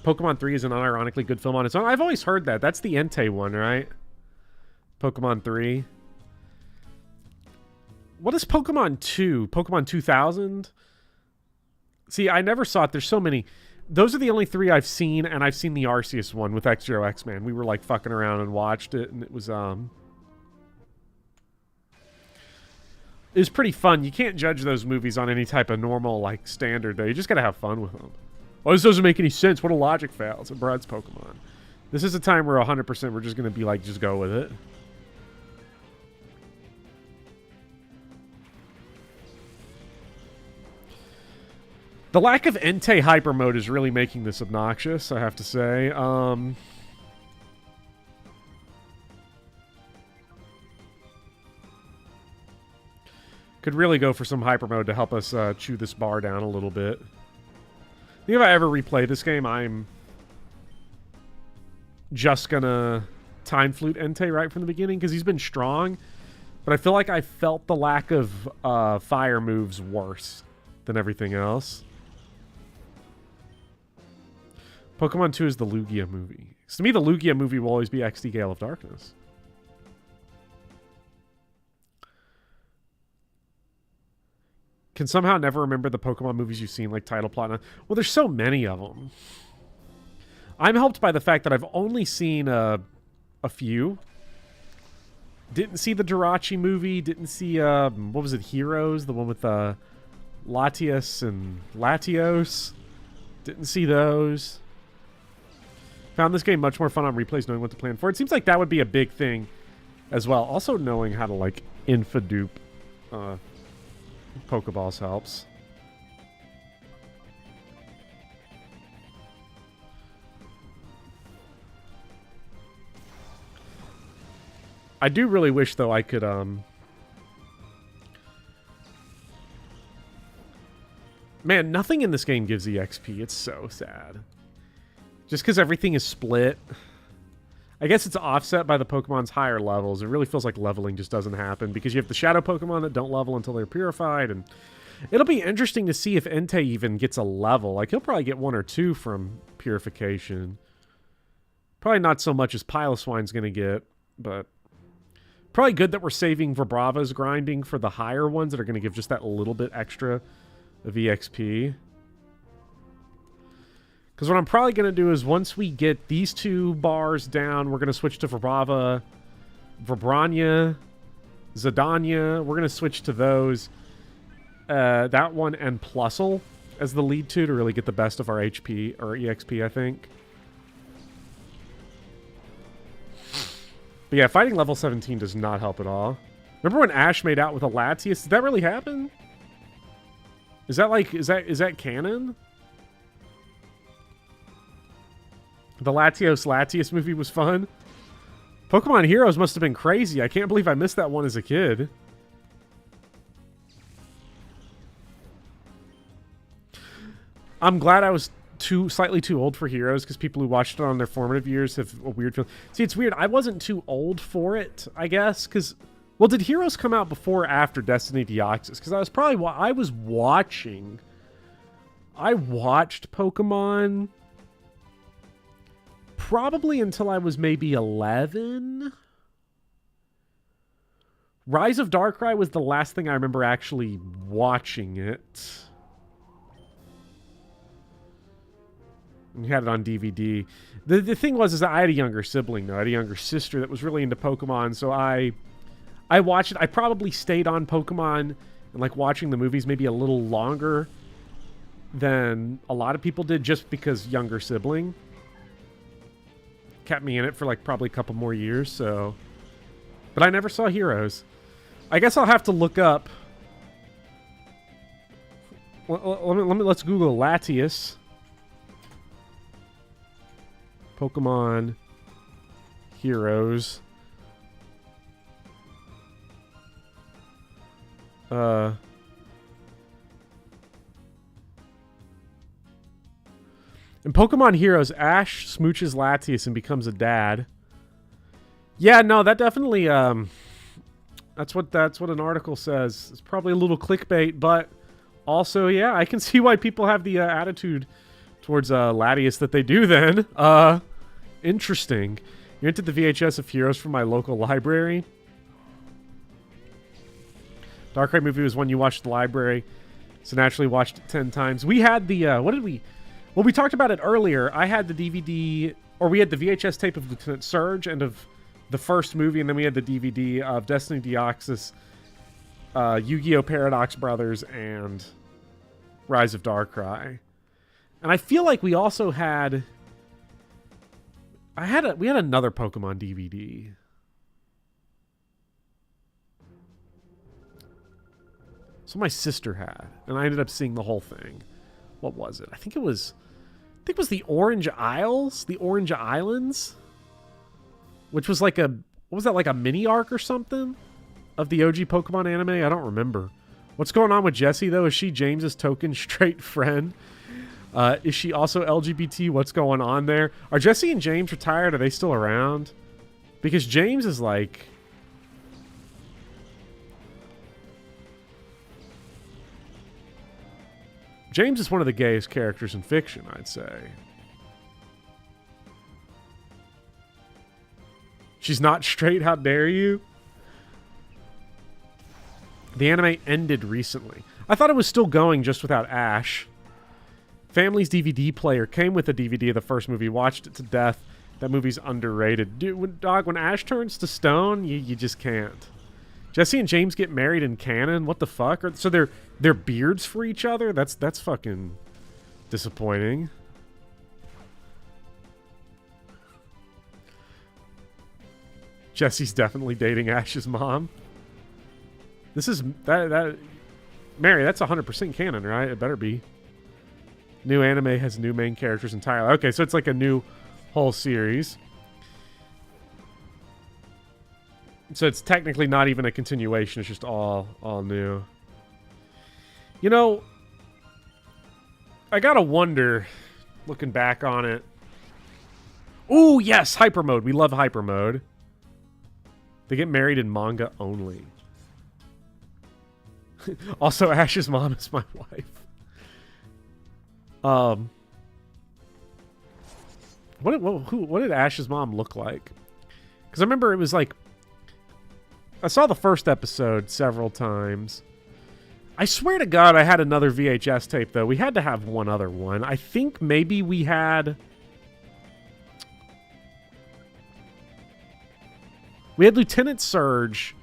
Pokemon 3 is an unironically good film on its own. I've always heard that. That's the Entei one, right? Pokemon 3. What is Pokemon 2? Pokemon 2000? See, I never saw it. There's so many. Those are the only 3 I've seen, and I've seen the Arceus one with X-Zero X-Man. We were, like, fucking around and watched it, and it was pretty fun. You can't judge those movies on any type of normal, like, standard, though. You just gotta have fun with them. Oh, this doesn't make any sense. What a logic fail. It's a Brad's Pokemon. This is a time where 100% we're just gonna be like, just go with it. The lack of Entei Hyper Mode is really making this obnoxious, I have to say. Could really go for some Hyper Mode to help us chew this bar down a little bit. I think if I ever replay this game, I'm just gonna Time Flute Entei right from the beginning, because he's been strong, but I feel like I felt the lack of fire moves worse than everything else. Pokemon 2 is the Lugia movie. So to me, the Lugia movie will always be XD Gale of Darkness. can somehow never remember the Pokemon movies you've seen, like title plot. Well, there's so many of them. I'm helped by the fact that I've only seen a few. Didn't see the Jirachi movie. Didn't see, what was it, Heroes? The one with Latios and Latios. Didn't see those. Found this game much more fun on replays knowing what to plan for. It seems like that would be a big thing as well. Also knowing how to, like, infa-dupe Pokeballs helps. I do really wish, though, I could, Man, nothing in this game gives EXP. It's so sad. Just because everything is split. I guess it's offset by the Pokemon's higher levels. It really feels like leveling just doesn't happen because you have the Shadow Pokemon that don't level until they're purified, and it'll be interesting to see if Entei even gets a level. Like, he'll probably get 1 or 2 from purification. Probably not so much as Piloswine's going to get, but probably good that we're saving Vibrava's grinding for the higher ones that are going to give just that little bit extra of EXP. Because what I'm probably going to do is once we get these 2 bars down, we're going to switch to Vibrava, Vibrania, Zadania. We're going to switch to those. That one and Plusle as the lead 2 to really get the best of our HP, or EXP, I think. But yeah, fighting level 17 does not help at all. Remember when Ash made out with a Latias? Did that really happen? Is that like, is that canon? The Latios movie was fun. Pokemon Heroes must have been crazy. I can't believe I missed that one as a kid. I'm glad I was slightly too old for Heroes, because people who watched it on their formative years have a weird feeling. See, it's weird. I wasn't too old for it, I guess, because... Well, did Heroes come out before or after Destiny Deoxys? Because I was probably... I was watching... I watched Pokemon... probably until I was maybe 11. Rise of Darkrai was the last thing I remember actually watching it. We had it on DVD. The thing was is that I had a younger sibling, though. I had a younger sister that was really into Pokemon, so I watched it. I probably stayed on Pokemon and like watching the movies maybe a little longer than a lot of people did, just because younger sibling kept me in it for like probably a couple more years. So, but I never saw Heroes. I guess I'll have to look up. Let's Google Latias. Pokemon Heroes. In Pokemon Heroes, Ash smooches Latias and becomes a dad. Yeah, no, that definitely that's what an article says. It's probably a little clickbait, but also, yeah, I can see why people have the attitude towards Latias that they do then. Interesting. You rented the VHS of Heroes from my local library. Darkrai movie was one you watched at the library, so naturally watched it 10 times. We had the, well, we talked about it earlier. I had the DVD, or we had the VHS tape of Lieutenant Surge and of the first movie, and then we had the DVD of Destiny Deoxys, Yu-Gi-Oh! Paradox Brothers, and Rise of Darkrai. And I feel like we also had... we had another Pokemon DVD. So my sister had, and I ended up seeing the whole thing. What was it? I think it was the Orange Isles, the Orange Islands, which was like what was that, like a mini arc or something of the OG Pokemon anime? I don't remember. What's going on with Jessie though? Is she James's token straight friend? Is she also LGBT? What's going on there? Are Jessie and James retired? Are they still around? Because James is like... James is one of the gayest characters in fiction, I'd say. She's not straight, how dare you? The anime ended recently. I thought it was still going just without Ash. Family's DVD player came with a DVD of the first movie. Watched it to death. That movie's underrated. Dude, dog, when Ash turns to stone, you just can't. Jesse and James get married in canon? What the fuck? So they're beards for each other? That's fucking disappointing. Jesse's definitely dating Ash's mom. This is that Mary, that's 100% canon, right? It better be. New anime has new main characters entirely. Okay, so it's like a new whole series. So it's technically not even a continuation. It's just all new. You know, I gotta wonder, looking back on it. Ooh, yes, hyper mode. We love hyper mode. They get married in manga only. Also, Ash's mom is my wife. What did Ash's mom look like? Because I remember it was like, I saw the first episode several times. I swear to God I had another VHS tape, though. We had to have one other one. I think maybe we had... We had Lieutenant Surge,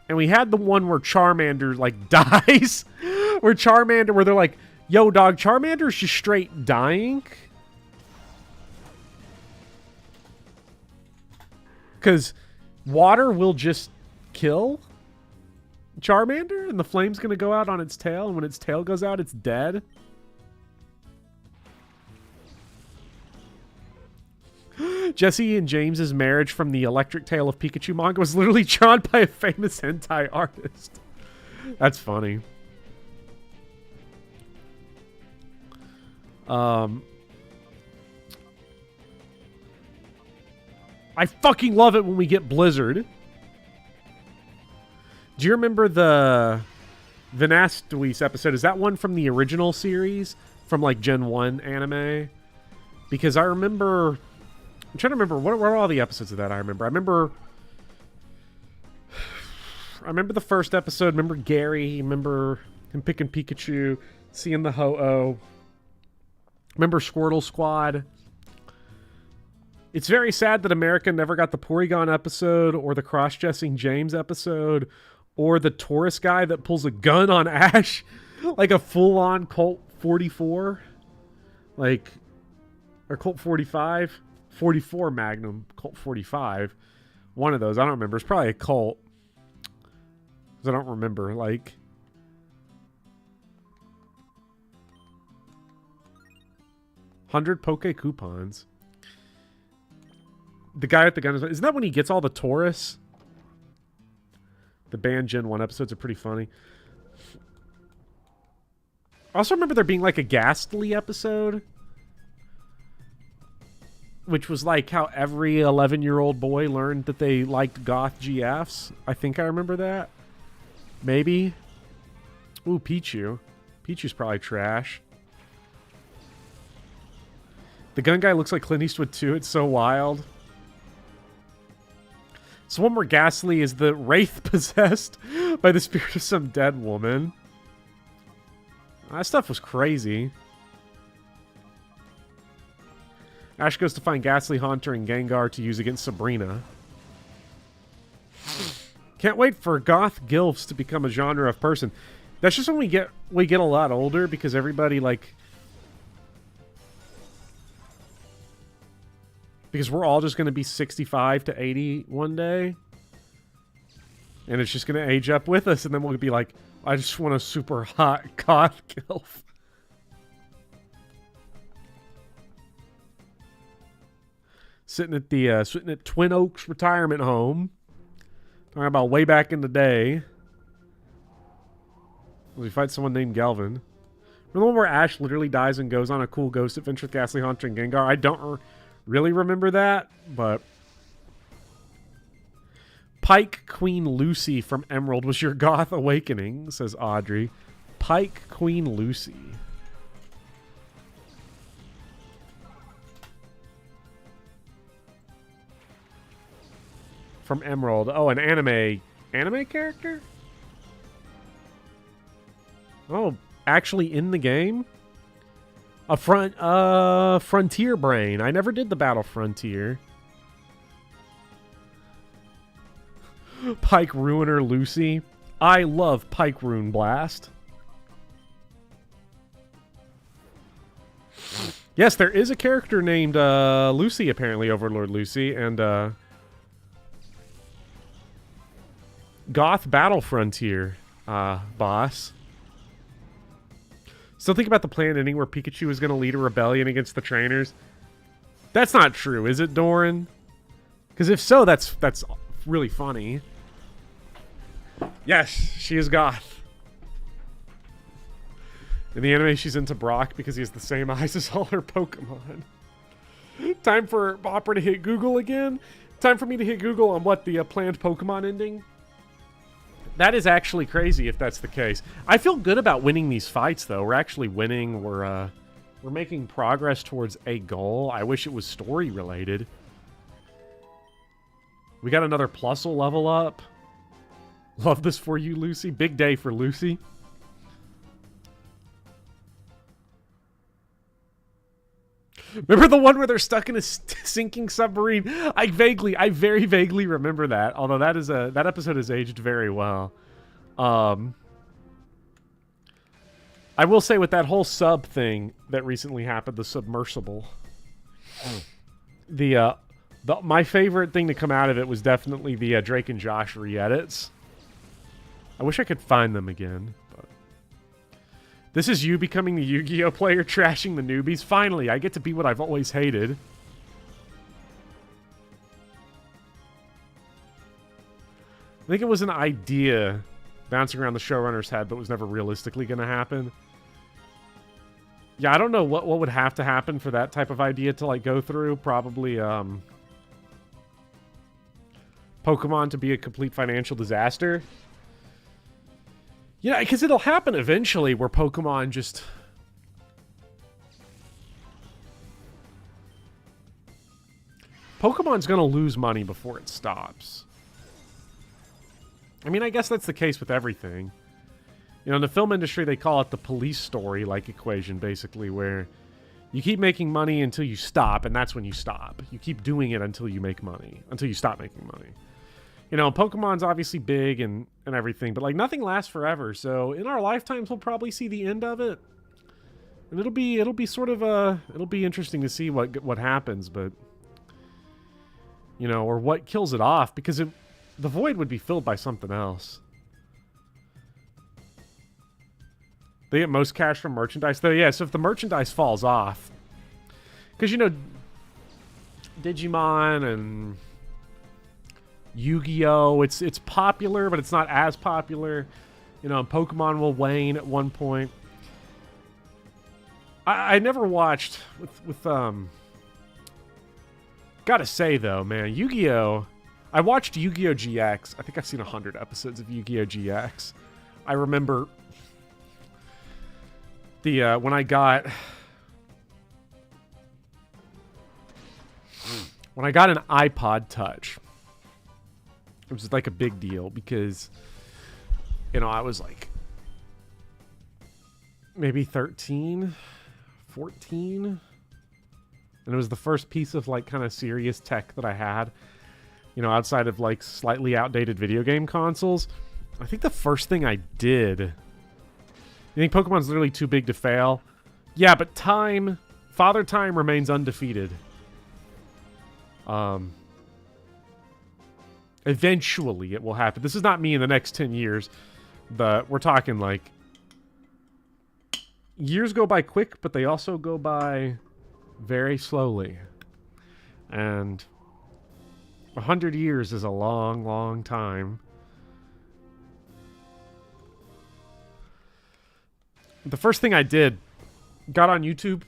and we had the one where Charmander, like, dies. Where they're like, yo, dog, Charmander's just straight dying. Because water will just kill Charmander, and the flame's going to go out on its tail, and when its tail goes out, it's dead. Jesse and James's marriage from the Electric Tale of Pikachu manga was literally drawn by a famous hentai artist. That's funny. I fucking love it when we get Blizzard. Do you remember the Vanastuis episode? Is that one from the original series? From like Gen 1 anime? Because I remember... I'm trying to remember, what are all the episodes of that I remember? I remember the first episode. Remember Gary. Remember him picking Pikachu. Seeing the Ho-Oh. Remember Squirtle Squad. It's very sad that America never got the Porygon episode, or the cross-dressing James episode, or the Taurus guy that pulls a gun on Ash. Like a full-on Colt 44. Like, or Colt 45. 44 Magnum, Colt 45. One of those. I don't remember. It's probably a Colt. Because I don't remember. Like, 100 Poke coupons. The guy with the gun isn't that when he gets all the Taurus? The banned Gen 1 episodes are pretty funny. I also remember there being like a Ghastly episode, which was like how every 11-year-old boy learned that they liked goth GFs. I think I remember that. Maybe. Ooh, Pichu. Pichu's probably trash. The gun guy looks like Clint Eastwood too. It's so wild. So one more Ghastly is the Wraith possessed by the spirit of some dead woman. That stuff was crazy. Ash goes to find Ghastly, Haunter, and Gengar to use against Sabrina. Can't wait for goth gilfs to become a genre of person. That's just when we get a lot older, because everybody like, because we're all just going to be 65 to 80 one day, and it's just going to age up with us, and then we'll be like, I just want a super hot goth gilf. Sitting at Twin Oaks retirement home, talking about way back in the day. We fight someone named Galvin. Remember the one where Ash literally dies and goes on a cool ghost adventure with Ghastly, Haunter, and Gengar? I don't really remember that, but Pike Queen Lucy from Emerald was your goth awakening, says Audrey. Pike Queen Lucy. From Emerald. Oh, an anime character? Oh, actually in the game? A Frontier Brain. I never did the Battle Frontier. Pike Ruiner Lucy. I love Pike Rune Blast. Yes, there is a character named Lucy, apparently, Overlord Lucy, and Goth Battle Frontier boss. Still think about the planned ending where Pikachu is going to lead a rebellion against the trainers. That's not true, is it, Doran? Because if so, that's really funny. Yes, she is Goth. In the anime, she's into Brock because he has the same eyes as all her Pokemon. Time for Opera to hit Google again. Time for me to hit Google on what the planned Pokemon ending. That is actually crazy if that's the case. I feel good about winning these fights, though. We're actually winning. We're making progress towards a goal. I wish it was story related. We got another Plusle level up. Love this for you, Lucy. Big day for Lucy. Remember the one where they're stuck in a sinking submarine? I very vaguely remember that. Although that episode has aged very well. I will say with that whole sub thing that recently happened, the submersible. My favorite thing to come out of it was definitely the Drake and Josh re-edits. I wish I could find them again. But this is you becoming the Yu-Gi-Oh player, trashing the newbies. Finally, I get to be what I've always hated. I think it was an idea bouncing around the showrunner's head, but was never realistically going to happen. Yeah, I don't know what would have to happen for that type of idea to like go through. Probably Pokemon to be a complete financial disaster. Yeah, because it'll happen eventually where Pokemon just... Pokemon's going to lose money before it stops. I mean, I guess that's the case with everything. You know, in the film industry, they call it the police story-like equation, basically, where you keep making money until you stop, and that's when you stop. You keep doing it until you make money, until you stop making money. You know, Pokemon's obviously big and everything, but like nothing lasts forever. So in our lifetimes, we'll probably see the end of it, and it'll be sort of it'll be interesting to see what happens, but you know, or what kills it off, because the void would be filled by something else. They get most cash from merchandise, though. Yeah, so if the merchandise falls off, because you know, Digimon and Yu-Gi-Oh! It's popular, but it's not as popular. You know, Pokemon will wane at one point. I never watched with gotta say though, man, Yu-Gi-Oh! I watched Yu-Gi-Oh! GX. I think I've seen 100 episodes of Yu-Gi-Oh! GX. I remember the when I got an iPod Touch. It was like a big deal because, you know, I was like maybe 13, 14. And it was the first piece of like kind of serious tech that I had, you know, outside of like slightly outdated video game consoles. I think the first thing I did, you think Pokemon's literally too big to fail? Yeah, but Father Time remains undefeated. Eventually it will happen. This is not me in the next 10 years, but we're talking like years go by quick, but they also go by very slowly. And 100 years is a long, long time. The first thing I did, got on YouTube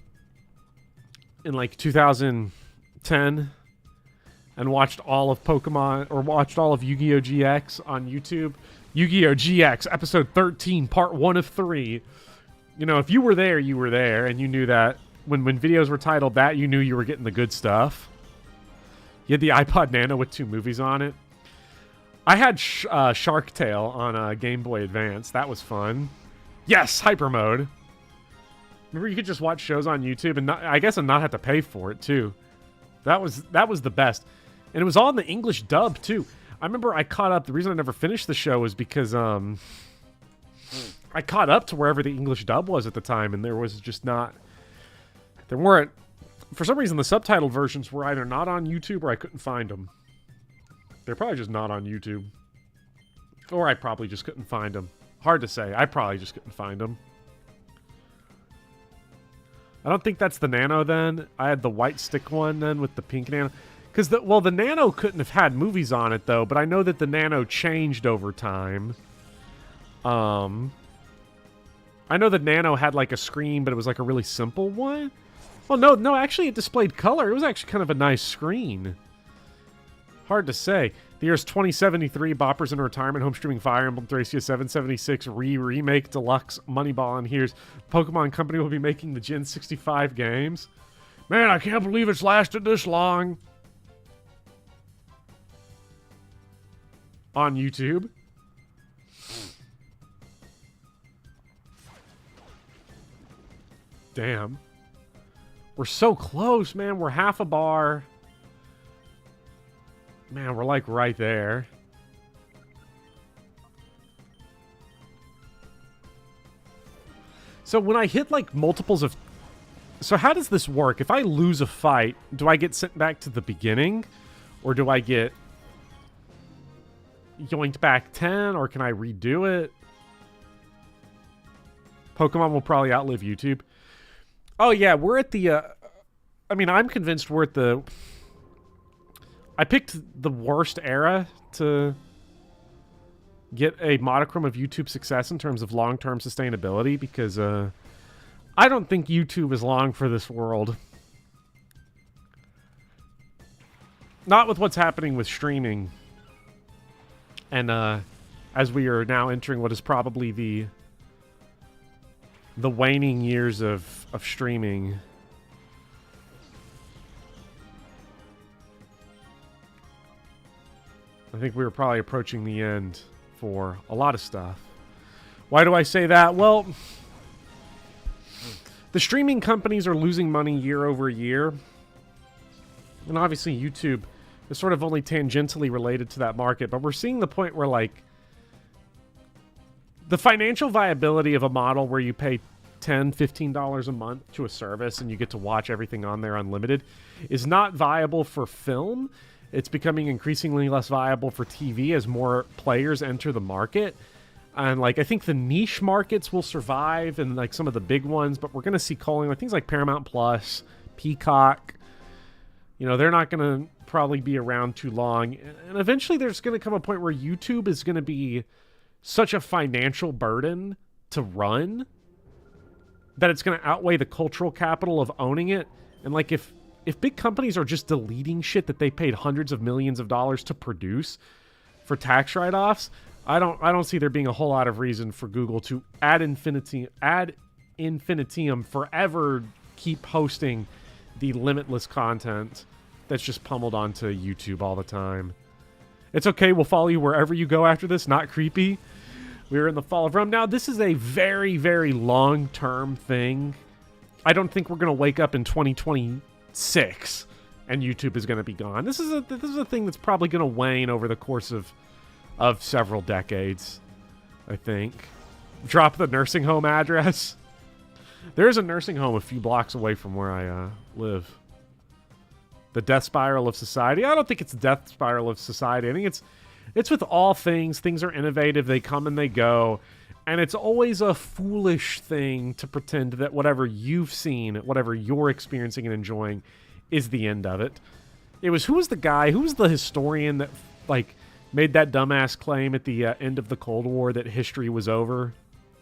in like 2010 and watched all of Pokemon, or watched all of Yu-Gi-Oh! GX on YouTube. Yu-Gi-Oh! GX, episode 13, part 1 of 3. You know, if you were there, you were there, and you knew that when videos were titled that, you knew you were getting the good stuff. You had the iPod Nano with 2 movies on it. I had Shark Tale on Game Boy Advance. That was fun. Yes, hyper mode. Remember, you could just watch shows on YouTube and I guess not have to pay for it too. That was the best, and it was all in the English dub too. I remember I caught up. The reason I never finished the show was because I caught up to wherever the English dub was at the time, and there was just not. There weren't. For some reason, the subtitled versions were either not on YouTube or I couldn't find them. They're probably just not on YouTube, or I probably just couldn't find them. Hard to say. I probably just couldn't find them. I don't think that's the Nano then. I had the white stick one then with the pink Nano. Because, the Nano couldn't have had movies on it, though. But I know that the Nano changed over time. I know the Nano had, like, a screen, but it was, like, a really simple one. Well, no, actually it displayed color. It was actually kind of a nice screen. Hard to say. The year's 2073, Boppers in Retirement, Home Streaming Fire Emblem Thracia 776, Remake Deluxe, Moneyball, and here's Pokemon Company will be making the Gen 65 games. Man, I can't believe it's lasted this long. On YouTube. Damn. We're so close, man. We're half a bar. Man, we're like right there. So when I hit like multiples of... So how does this work? If I lose a fight, do I get sent back to the beginning? Or do I get yoinked back 10? Or can I redo it? Pokemon will probably outlive YouTube. Oh yeah, we're at the... I mean, I'm convinced we're at the... I picked the worst era to get a modicum of YouTube success in terms of long-term sustainability because I don't think YouTube is long for this world. Not with what's happening with streaming. And as we are now entering what is probably the waning years of streaming. I think we were probably approaching the end for a lot of stuff. Why do I say that? Well, the streaming companies are losing money year over year. And obviously YouTube is sort of only tangentially related to that market. But we're seeing the point where, like, the financial viability of a model where you pay $10, $15 a month to a service and you get to watch everything on there unlimited is not viable for film. It's becoming increasingly less viable for TV as more players enter the market. And, like, I think the niche markets will survive and, like, some of the big ones, but we're going to see culling, like, things like Paramount Plus, Peacock. You know, they're not going to probably be around too long. And eventually there's going to come a point where YouTube is going to be such a financial burden to run that it's going to outweigh the cultural capital of owning it. And, like, if big companies are just deleting shit that they paid hundreds of millions of dollars to produce for tax write-offs, I don't see there being a whole lot of reason for Google to ad infinitum forever keep hosting the limitless content that's just pummeled onto YouTube all the time. It's okay, we'll follow you wherever you go after this, not creepy. We're in the fall of Rome. Now, this is a very, very long-term thing. I don't think we're going to wake up in 2026 and YouTube is going to be gone. This is a thing that's probably going to wane over the course of several decades, I think. Drop the nursing home address. There is a nursing home a few blocks away from where I live. The death spiral of society. I don't think it's the death spiral of society. I think it's with all things. Things are innovative. They come and they go. And it's always a foolish thing to pretend that whatever you've seen, whatever you're experiencing and enjoying is the end of it. Who was the historian that, like, made that dumbass claim at the end of the Cold War that history was over?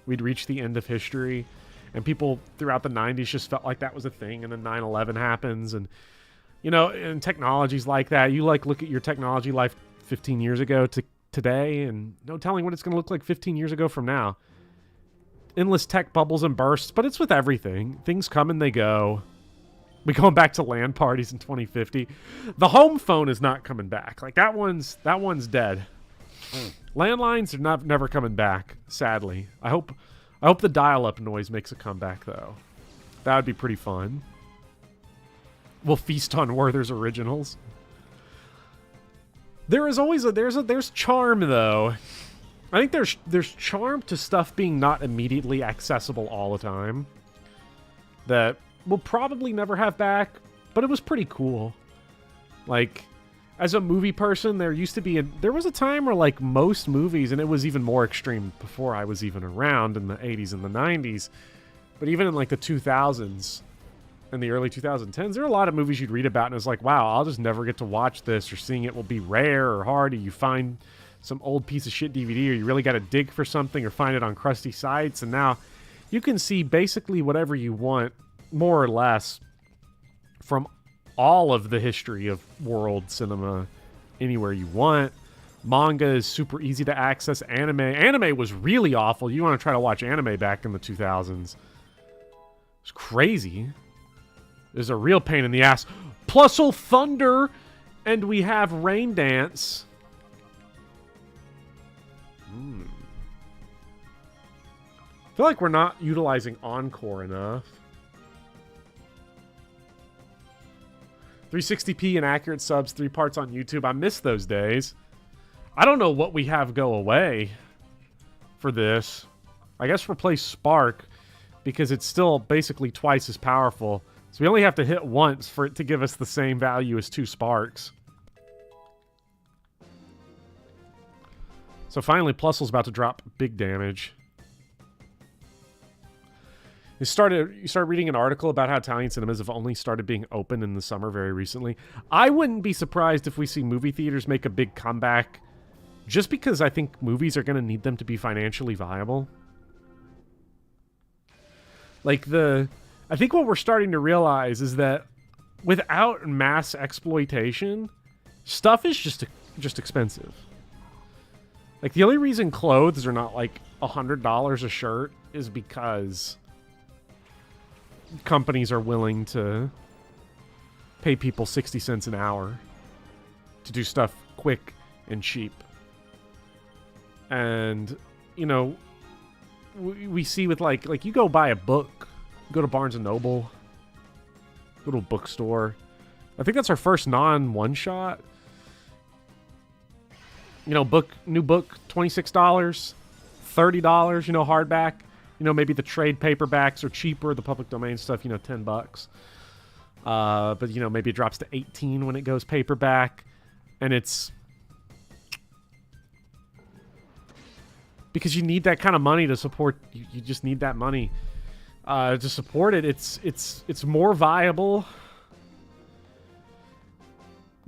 We'd reached the end of history. And people throughout the 90s just felt like that was a thing. And then 9/11 happens. And, you know, and technology's like that. You, like, look at your technology life 15 years ago to today, and no telling what it's going to look like 15 years ago from now. Endless tech bubbles and bursts, but it's with everything. Things come and they go. We going back to LAN parties in 2050. The home phone is not coming back. Like, that one's dead. Landlines are never coming back, sadly. I hope I hope the dial-up noise makes a comeback, though. That would be pretty fun. We'll feast on Werther's originals. There is always there's charm, though. I think there's charm to stuff being not immediately accessible all the time. That we'll probably never have back, but it was pretty cool. Like, as a movie person, there was a time where, like, most movies, and it was even more extreme before I was even around in the 80s and the 90s, but even in, like, the 2000s and the early 2010s, there were a lot of movies you'd read about, and it was like, wow, I'll just never get to watch this, or seeing it will be rare or hard, or you find some old piece of shit DVD, or you really got to dig for something or find it on crusty sites, and now you can see basically whatever you want, more or less, from all of the history of world cinema anywhere you want. Manga is super easy to access. Anime was really awful. You want to try to watch anime back in the 2000s. It's crazy. There's a real pain in the ass. Plusle Thunder, and we have Rain Dance. I feel like we're not utilizing Encore enough. 360p and accurate subs, 3 parts on YouTube. I miss those days. I don't know what we have go away for this. I guess replace Spark, because it's still basically twice as powerful. So we only have to hit once for it to give us the same value as 2 Sparks. So finally, Plusle's about to drop big damage. You started reading an article about how Italian cinemas have only started being open in the summer very recently. I wouldn't be surprised if we see movie theaters make a big comeback, just because I think movies are going to need them to be financially viable. Like, I think what we're starting to realize is that without mass exploitation, stuff is just expensive. Like, the only reason clothes are not like $100 a shirt is because companies are willing to pay people 60 cents an hour to do stuff quick and cheap. And, you know, we see with like you go buy a book, you go to Barnes & Noble, go to a bookstore. I think that's our first non-one-shot. You know, new book, $26, $30, you know, hardback. You know, maybe the trade paperbacks are cheaper, the public domain stuff, you know, $10. But, you know, maybe it drops to 18 when it goes paperback. And it's because you need that kind of money to support. You just need that money to support it. It's more viable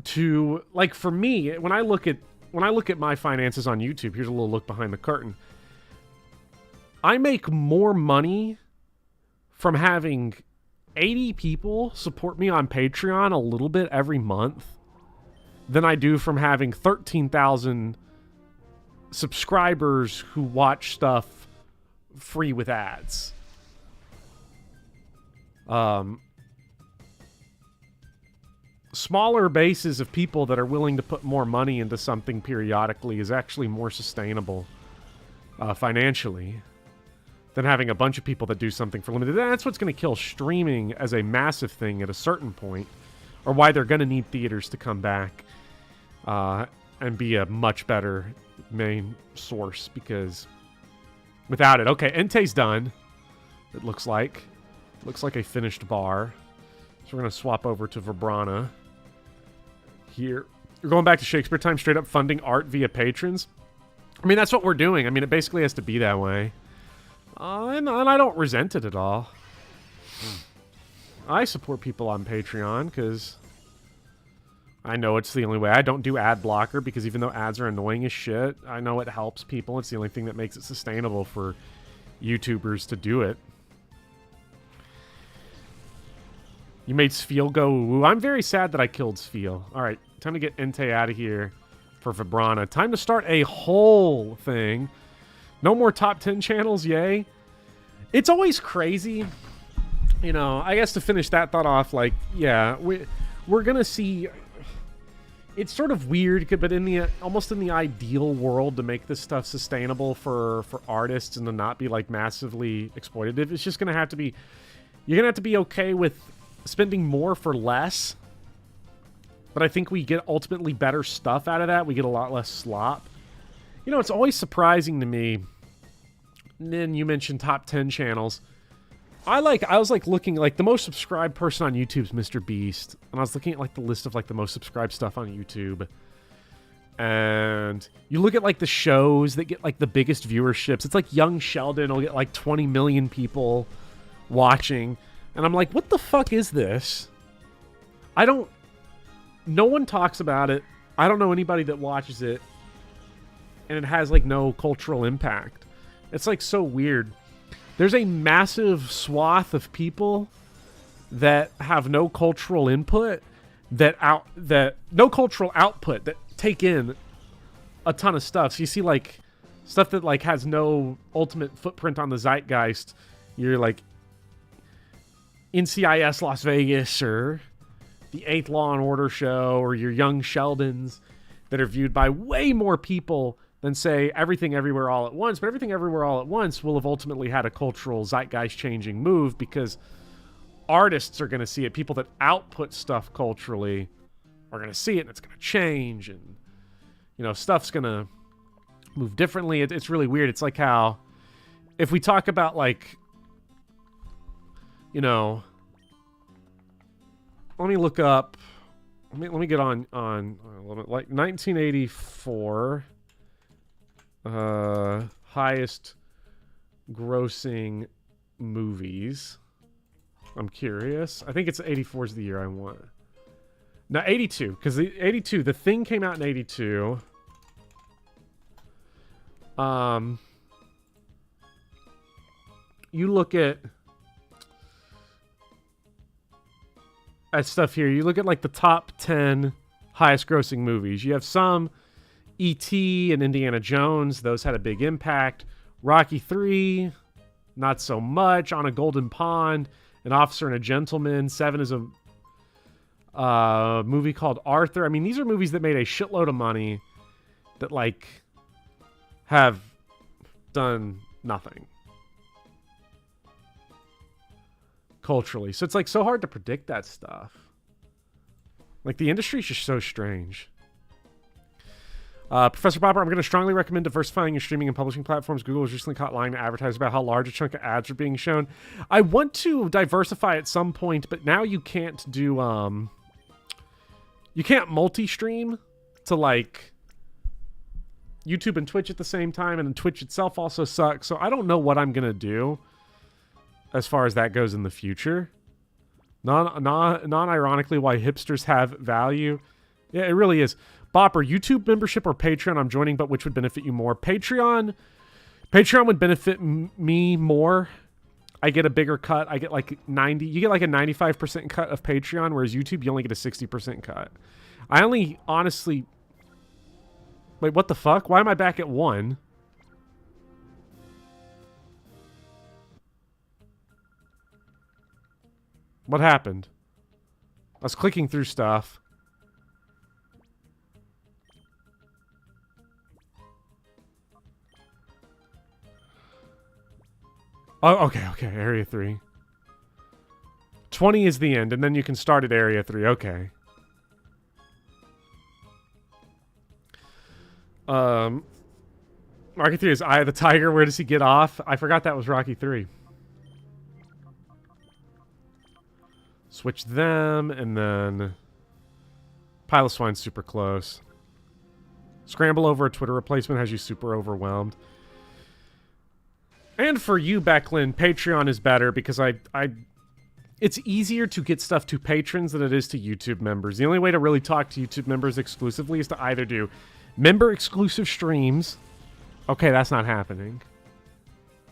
to, like, for me, when I look at my finances on YouTube, here's a little look behind the curtain. I make more money from having 80 people support me on Patreon a little bit every month than I do from having 13,000 subscribers who watch stuff free with ads. Smaller bases of people that are willing to put more money into something periodically is actually more sustainable financially than having a bunch of people that do something for limited. That's what's going to kill streaming as a massive thing at a certain point, or why they're going to need theaters to come back and be a much better main source, because without it... Okay, Entei's done, it looks like. Looks like a finished bar. So we're going to swap over to Vibrana here. We're going back to Shakespeare time, straight up funding art via patrons. I mean, that's what we're doing. I mean, it basically has to be that way. And I don't resent it at all. I support people on Patreon because I know it's the only way. I don't do ad blocker because even though ads are annoying as shit, I know it helps people. It's the only thing that makes it sustainable for YouTubers to do it. You made Sfeel go woo. I'm very sad that I killed Sfeel. Alright, time to get Entei out of here for Vibrana. Time to start a whole thing. No more top 10 channels, yay. It's always crazy. You know, I guess to finish that thought off, like, yeah, we're gonna see... it's sort of weird, but in the almost in the ideal world, to make this stuff sustainable for artists and to not be like massively exploitative, it's just gonna have to be, you're gonna have to be okay with spending more for less. But I think we get ultimately better stuff out of that. We get a lot less slop. You know, it's always surprising to me. And then you mentioned top 10 channels. I was like looking, like the most subscribed person on YouTube is Mr. Beast, and I was looking at like the list of like the most subscribed stuff on YouTube, and you look at like the shows that get like the biggest viewerships. It's like Young Sheldon will get like 20 million people watching, and I'm like, what the fuck is this? No one talks about it. I don't know anybody that watches it, and it has like no cultural impact. It's like so weird. There's a massive swath of people that have no cultural input, no cultural output, that take in a ton of stuff. So you see like stuff that like has no ultimate footprint on the zeitgeist. You're like NCIS Las Vegas or the 8th Law and Order show, or your Young Sheldons that are viewed by way more people than, say, Everything Everywhere All at Once. But Everything Everywhere All at Once will have ultimately had a cultural zeitgeist-changing move because artists are going to see it. People that output stuff culturally are going to see it, and it's going to change, and, you know, stuff's going to move differently. It's really weird. It's like how, if we talk about, like, you know, let me look up, let me get on like 1984... highest grossing movies. I'm curious. I think it's 84 is the year I want. No, 82, because the 82, The Thing came out in 82. You look at stuff here. You look at like the top 10 highest grossing movies. You have some E.T. and Indiana Jones, those had a big impact. Rocky 3, not so much. On a Golden Pond, An Officer and a Gentleman. 7 is a movie called Arthur. I mean, these are movies that made a shitload of money that, like, have done nothing culturally. So it's, like, so hard to predict that stuff. Like, the industry's just so strange. Professor Popper, I'm going to strongly recommend diversifying your streaming and publishing platforms. Google was recently caught lying to advertisers about how large a chunk of ads are being shown. I want to diversify at some point, but now you can't do, you can't multi-stream to, like, YouTube and Twitch at the same time, and then Twitch itself also sucks, so I don't know what I'm going to do as far as that goes in the future. Non-ironically, why hipsters have value. Yeah, it really is. Bopper, YouTube membership or Patreon? I'm joining, but which would benefit you more? Patreon would benefit me more. I get a bigger cut. I get like 90. You get like a 95% cut of Patreon, whereas YouTube, you only get a 60% cut. I only honestly... Wait, what the fuck? Why am I back at 1? What happened? I was clicking through stuff. Oh, okay, Area 3. 20 is the end, and then you can start at Area 3. Okay. Rocky 3 is Eye of the Tiger. Where does he get off? I forgot that was Rocky 3. Switch them, and then... Pile of Swine's super close. Scramble over a Twitter replacement has you super overwhelmed. And for you, Becklin, Patreon is better because it's easier to get stuff to patrons than it is to YouTube members. The only way to really talk to YouTube members exclusively is to either do member-exclusive streams. Okay, that's not happening.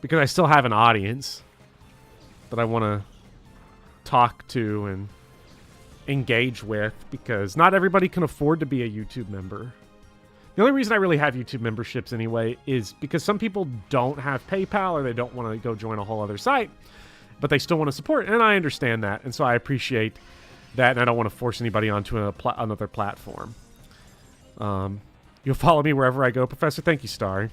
Because I still have an audience that I want to talk to and engage with, because not everybody can afford to be a YouTube member. The only reason I really have YouTube memberships anyway is because some people don't have PayPal or they don't want to go join a whole other site, but they still want to support, and I understand that, and so I appreciate that, and I don't want to force anybody onto another platform. You'll follow me wherever I go, Professor. Thank you, Star.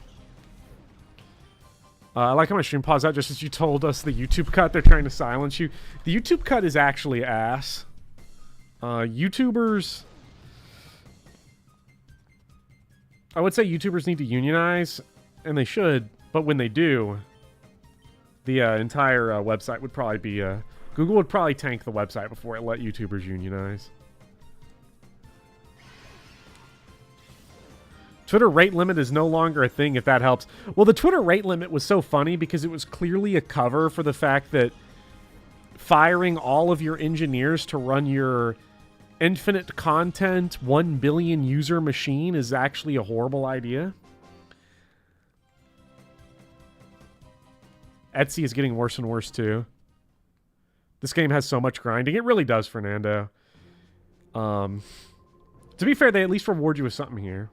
I like how my stream paused out just as you told us the YouTube cut. They're trying to silence you. The YouTube cut is actually ass. YouTubers... I would say YouTubers need to unionize, and they should, but when they do, the entire website would probably be... Google would probably tank the website before it let YouTubers unionize. Twitter rate limit is no longer a thing, if that helps. Well, the Twitter rate limit was so funny because it was clearly a cover for the fact that firing all of your engineers to run your infinite content 1 billion user machine is actually a horrible idea. Etsy is getting worse and worse too. This game has so much grinding. It really does, Fernando. To be fair, they at least reward you with something here.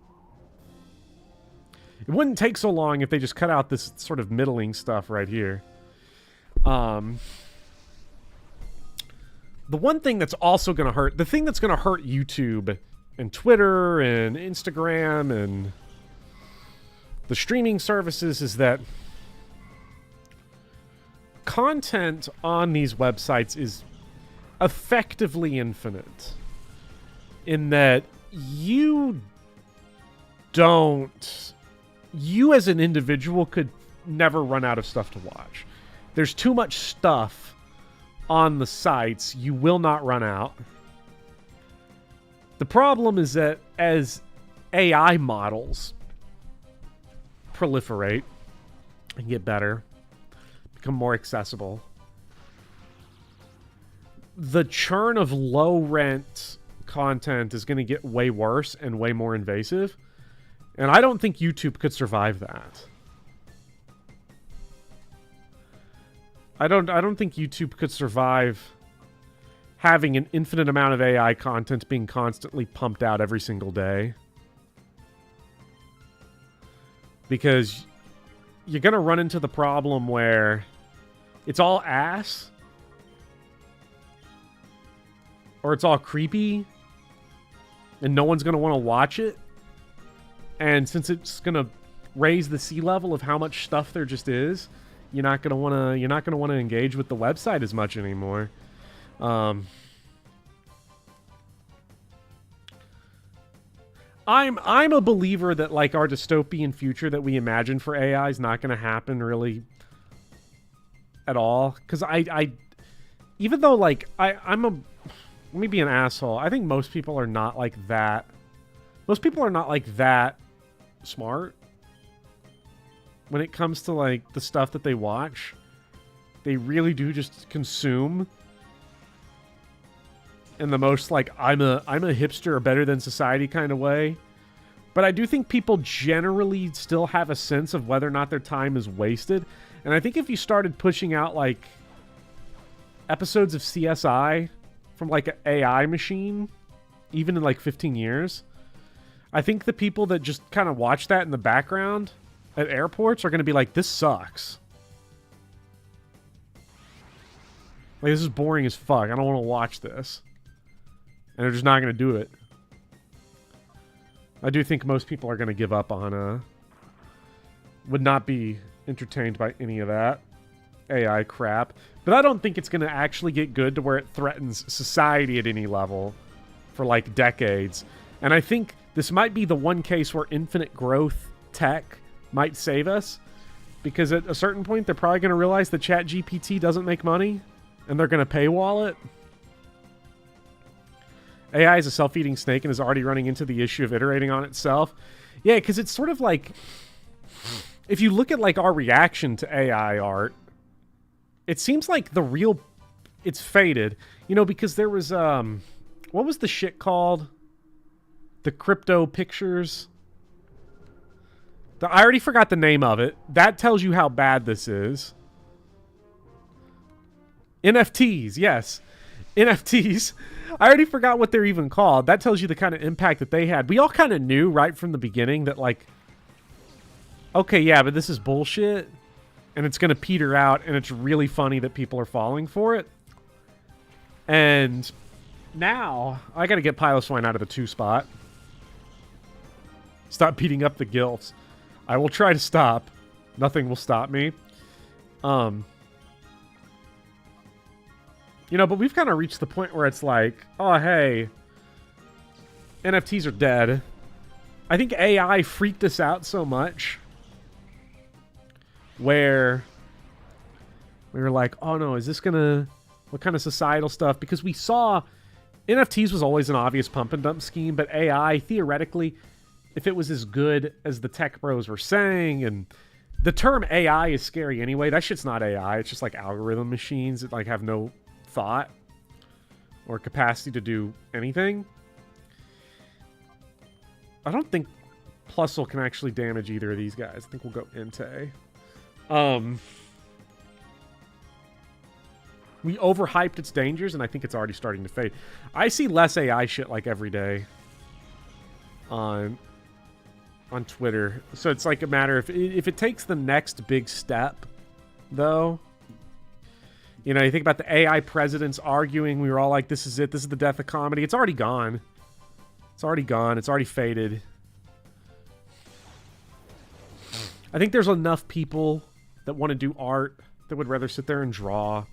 It wouldn't take so long if they just cut out this sort of middling stuff right here. The one thing that's also going to hurt... The thing that's going to hurt YouTube and Twitter and Instagram and the streaming services is that content on these websites is effectively infinite. In that you as an individual could never run out of stuff to watch. There's too much stuff on the sites. You will not run out. The problem is that as AI models proliferate and get better, become more accessible, the churn of low rent content is going to get way worse and way more invasive. And I don't think YouTube could survive that. I don't think YouTube could survive having an infinite amount of AI content being constantly pumped out every single day. Because you're going to run into the problem where it's all ass, or it's all creepy, and no one's going to want to watch it. And since it's going to raise the sea level of how much stuff there just is, you're not going to want to engage with the website as much anymore. I'm a believer that like our dystopian future that we imagine for AI is not going to happen really at all. Because I even though like let me be an asshole. I think most people are not like that. Most people are not like that smart when it comes to like the stuff that they watch. They really do just consume in the most like I'm a hipster or better than society kind of way. But I do think people generally still have a sense of whether or not their time is wasted. And I think if you started pushing out like episodes of CSI from like an AI machine, even in like 15 years, I think the people that just kind of watch that in the background at airports are going to be like, this sucks. Like, this is boring as fuck. I don't want to watch this. And they're just not going to do it. I do think most people are going to give up on, would not be entertained by any of that AI crap. But I don't think it's going to actually get good to where it threatens society at any level for, like, decades. And I think this might be the one case where infinite growth tech might save us. Because at a certain point, they're probably going to realize that ChatGPT doesn't make money. And they're going to paywall it. AI is a self-eating snake and is already running into the issue of iterating on itself. Yeah, because it's sort of like... If you look at, like, our reaction to AI art, it seems like the real... It's faded. You know, because there was, what was the shit called? The crypto pictures? I already forgot the name of it. That tells you how bad this is. NFTs, yes. NFTs. I already forgot what they're even called. That tells you the kind of impact that they had. We all kind of knew right from the beginning that, like, okay, yeah, but this is bullshit. And it's going to peter out. And it's really funny that people are falling for it. And now, I got to get Piloswine out of the 2 spot. Stop beating up the gilfs. I will try to stop. Nothing will stop me. You know, but we've kind of reached the point where it's like, oh, hey, NFTs are dead. I think AI freaked us out so much where we were like, oh no, is this gonna, what kind of societal stuff? Because we saw NFTs was always an obvious pump and dump scheme, but AI, theoretically, if it was as good as the tech bros were saying, and the term AI is scary anyway. That shit's not AI. It's just like algorithm machines that like have no thought or capacity to do anything. I don't think Plusle can actually damage either of these guys. I think we'll go Entei. We overhyped its dangers, and I think it's already starting to fade. I see less AI shit like every day on Twitter. So it's like a matter of if it takes the next big step, though. You know, you think about the AI presidents arguing. We were all like, this is it. This is the death of comedy. It's already gone. It's already gone. It's already faded. I think there's enough people that want to do art that would rather sit there and draw.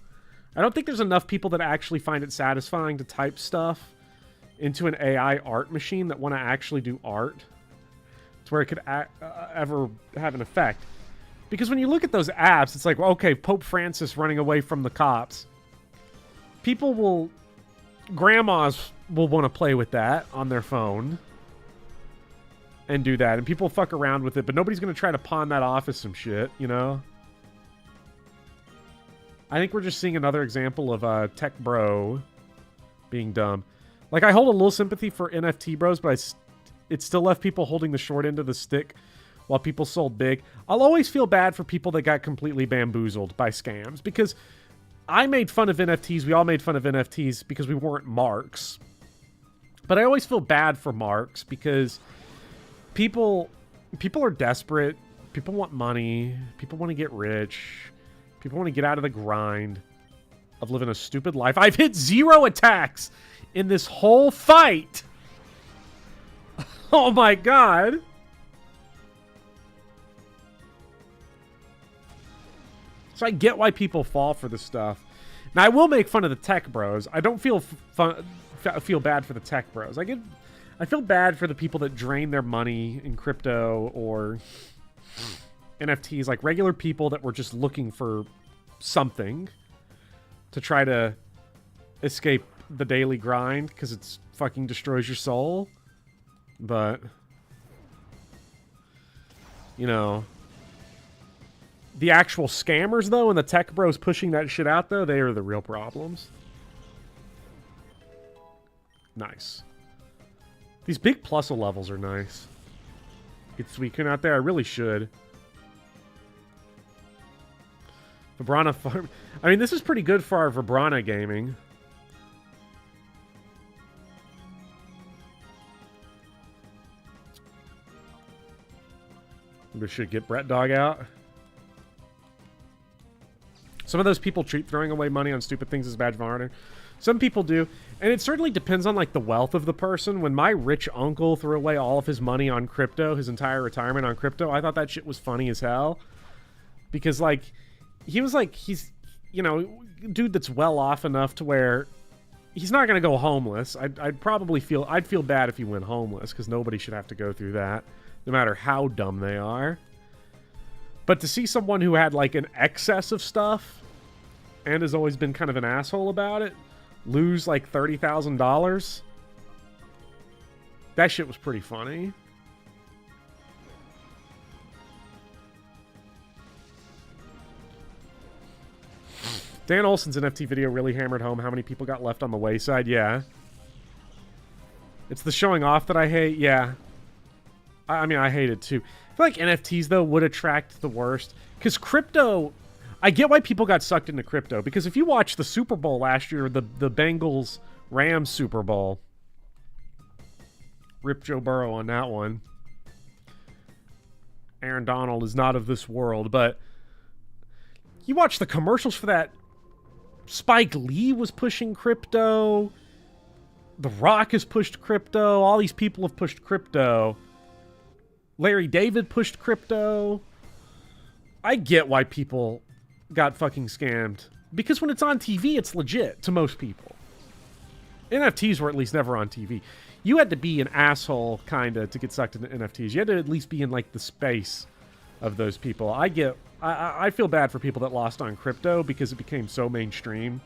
I don't think there's enough people that actually find it satisfying to type stuff into an AI art machine that want to actually do art to where it could ever have an effect. Because when you look at those apps, it's like, well, okay, Pope Francis running away from the cops. People will... Grandmas will want to play with that on their phone and do that. And people fuck around with it, but nobody's going to try to pawn that off as some shit, you know? I think we're just seeing another example of tech bro being dumb. Like, I hold a little sympathy for NFT bros, but it still left people holding the short end of the stick while people sold big. I'll always feel bad for people that got completely bamboozled by scams, because I made fun of NFTs. We all made fun of NFTs because we weren't marks. But I always feel bad for marks because people are desperate. People want money. People want to get rich. People want to get out of the grind of living a stupid life. I've hit 0 attacks in this whole fight. Oh my god. So I get why people fall for this stuff. Now, I will make fun of the tech bros. I don't feel bad for the tech bros. I feel bad for the people that drain their money in crypto or NFTs, like regular people that were just looking for something to try to escape the daily grind because it's fucking destroys your soul. But, you know, the actual scammers, though, and the tech bros pushing that shit out, though, they are the real problems. Nice. These big Plusle levels are nice. Get Suicune out there. I really should. Vibrana farm. I mean, this is pretty good for our Vibrana gaming. We should get Brett Dog out. Some of those people treat throwing away money on stupid things as badge of honor. Some people do. And it certainly depends on, like, the wealth of the person. When my rich uncle threw away all of his money on crypto, his entire retirement on crypto, I thought that shit was funny as hell. Because, like, he was like, he's, you know, dude that's well off enough to where he's not going to go homeless. I'd feel bad if he went homeless, because nobody should have to go through that, no matter how dumb they are. But to see someone who had, like, an excess of stuff and has always been kind of an asshole about it lose, like, $30,000, that shit was pretty funny. Dan Olsen's NFT video really hammered home how many people got left on the wayside. Yeah. It's the showing off that I hate. Yeah. I mean, I hate it too. I feel like NFTs, though, would attract the worst. Because crypto... I get why people got sucked into crypto. Because if you watch the Super Bowl last year, the Bengals-Rams Super Bowl... Rip Joe Burrow on that one. Aaron Donald is not of this world, but... You watch the commercials for that... Spike Lee was pushing crypto. The Rock has pushed crypto. All these people have pushed crypto. Larry David pushed crypto. I get why people got fucking scammed. Because when it's on TV, it's legit to most people. NFTs were at least never on TV. You had to be an asshole, kinda, to get sucked into NFTs. You had to at least be in, like, the space of those people. I feel bad for people that lost on crypto because it became so mainstream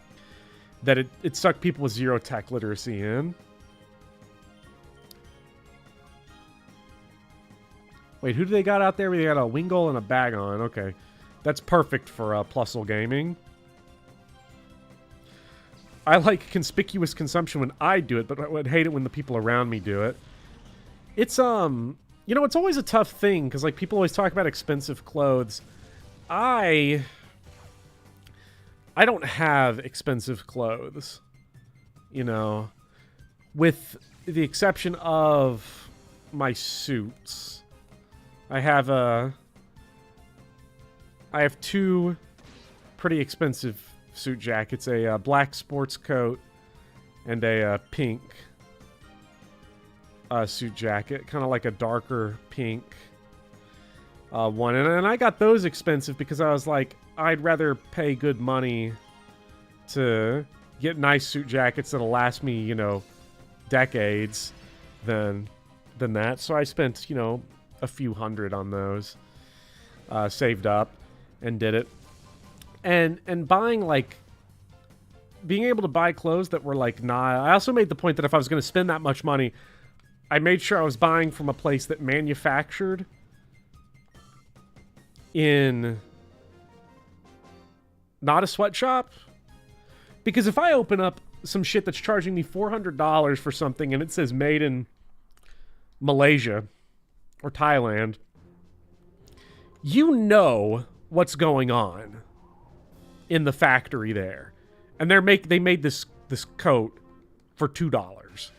that it sucked people with zero tech literacy in. Wait, who do they got out there? They got a Wingull and a Bagon. Okay. That's perfect for Plusle Gaming. I like conspicuous consumption when I do it, but I would hate it when the people around me do it. It's, you know, it's always a tough thing, because, like, people always talk about expensive clothes. I don't have expensive clothes, you know, with the exception of my suits. I have two pretty expensive suit jackets, a black sports coat and a pink suit jacket, kind of like a darker pink one. And I got those expensive because I was like, I'd rather pay good money to get nice suit jackets that'll last me, you know, decades than that. So I spent, you know, a few hundred on those, saved up and did it. And buying, like, being able to buy clothes that were like, nah. I also made the point that if I was going to spend that much money, I made sure I was buying from a place that manufactured in not a sweatshop. Because if I open up some shit that's charging me $400 for something and it says made in Malaysia or Thailand, you know what's going on in the factory there. And they made this coat for $2.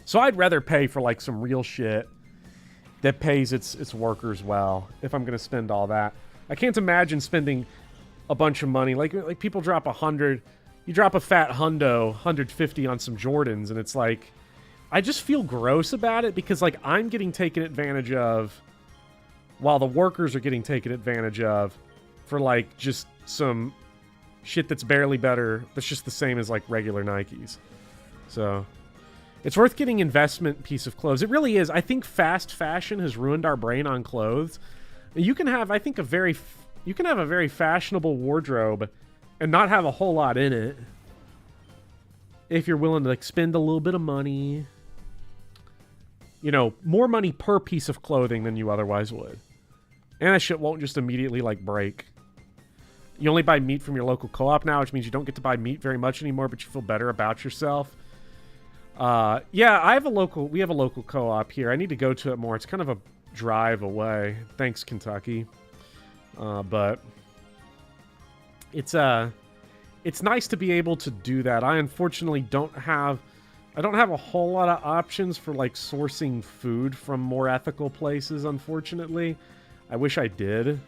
So I'd rather pay for, like, some real shit that pays its workers well if I'm going to spend all that. I can't imagine spending a bunch of money. Like people drop 100, you drop a fat hundo, 150 on some Jordans, and it's like, I just feel gross about it because, like, I'm getting taken advantage of while the workers are getting taken advantage of for, like, just some shit that's barely better, that's just the same as, like, regular Nikes. So it's worth getting investment piece of clothes. It really is. I think fast fashion has ruined our brain on clothes. You can have, I think, a very fashionable wardrobe and not have a whole lot in it if you're willing to, like, spend a little bit of money. You know, more money per piece of clothing than you otherwise would. And that shit won't just immediately, like, break. You only buy meat from your local co-op now, which means you don't get to buy meat very much anymore, but you feel better about yourself. Yeah, we have a local co-op here. I need to go to it more. It's kind of a drive away. Thanks, Kentucky. But it's nice to be able to do that. I unfortunately don't have a whole lot of options for, like, sourcing food from more ethical places, unfortunately. I wish I did.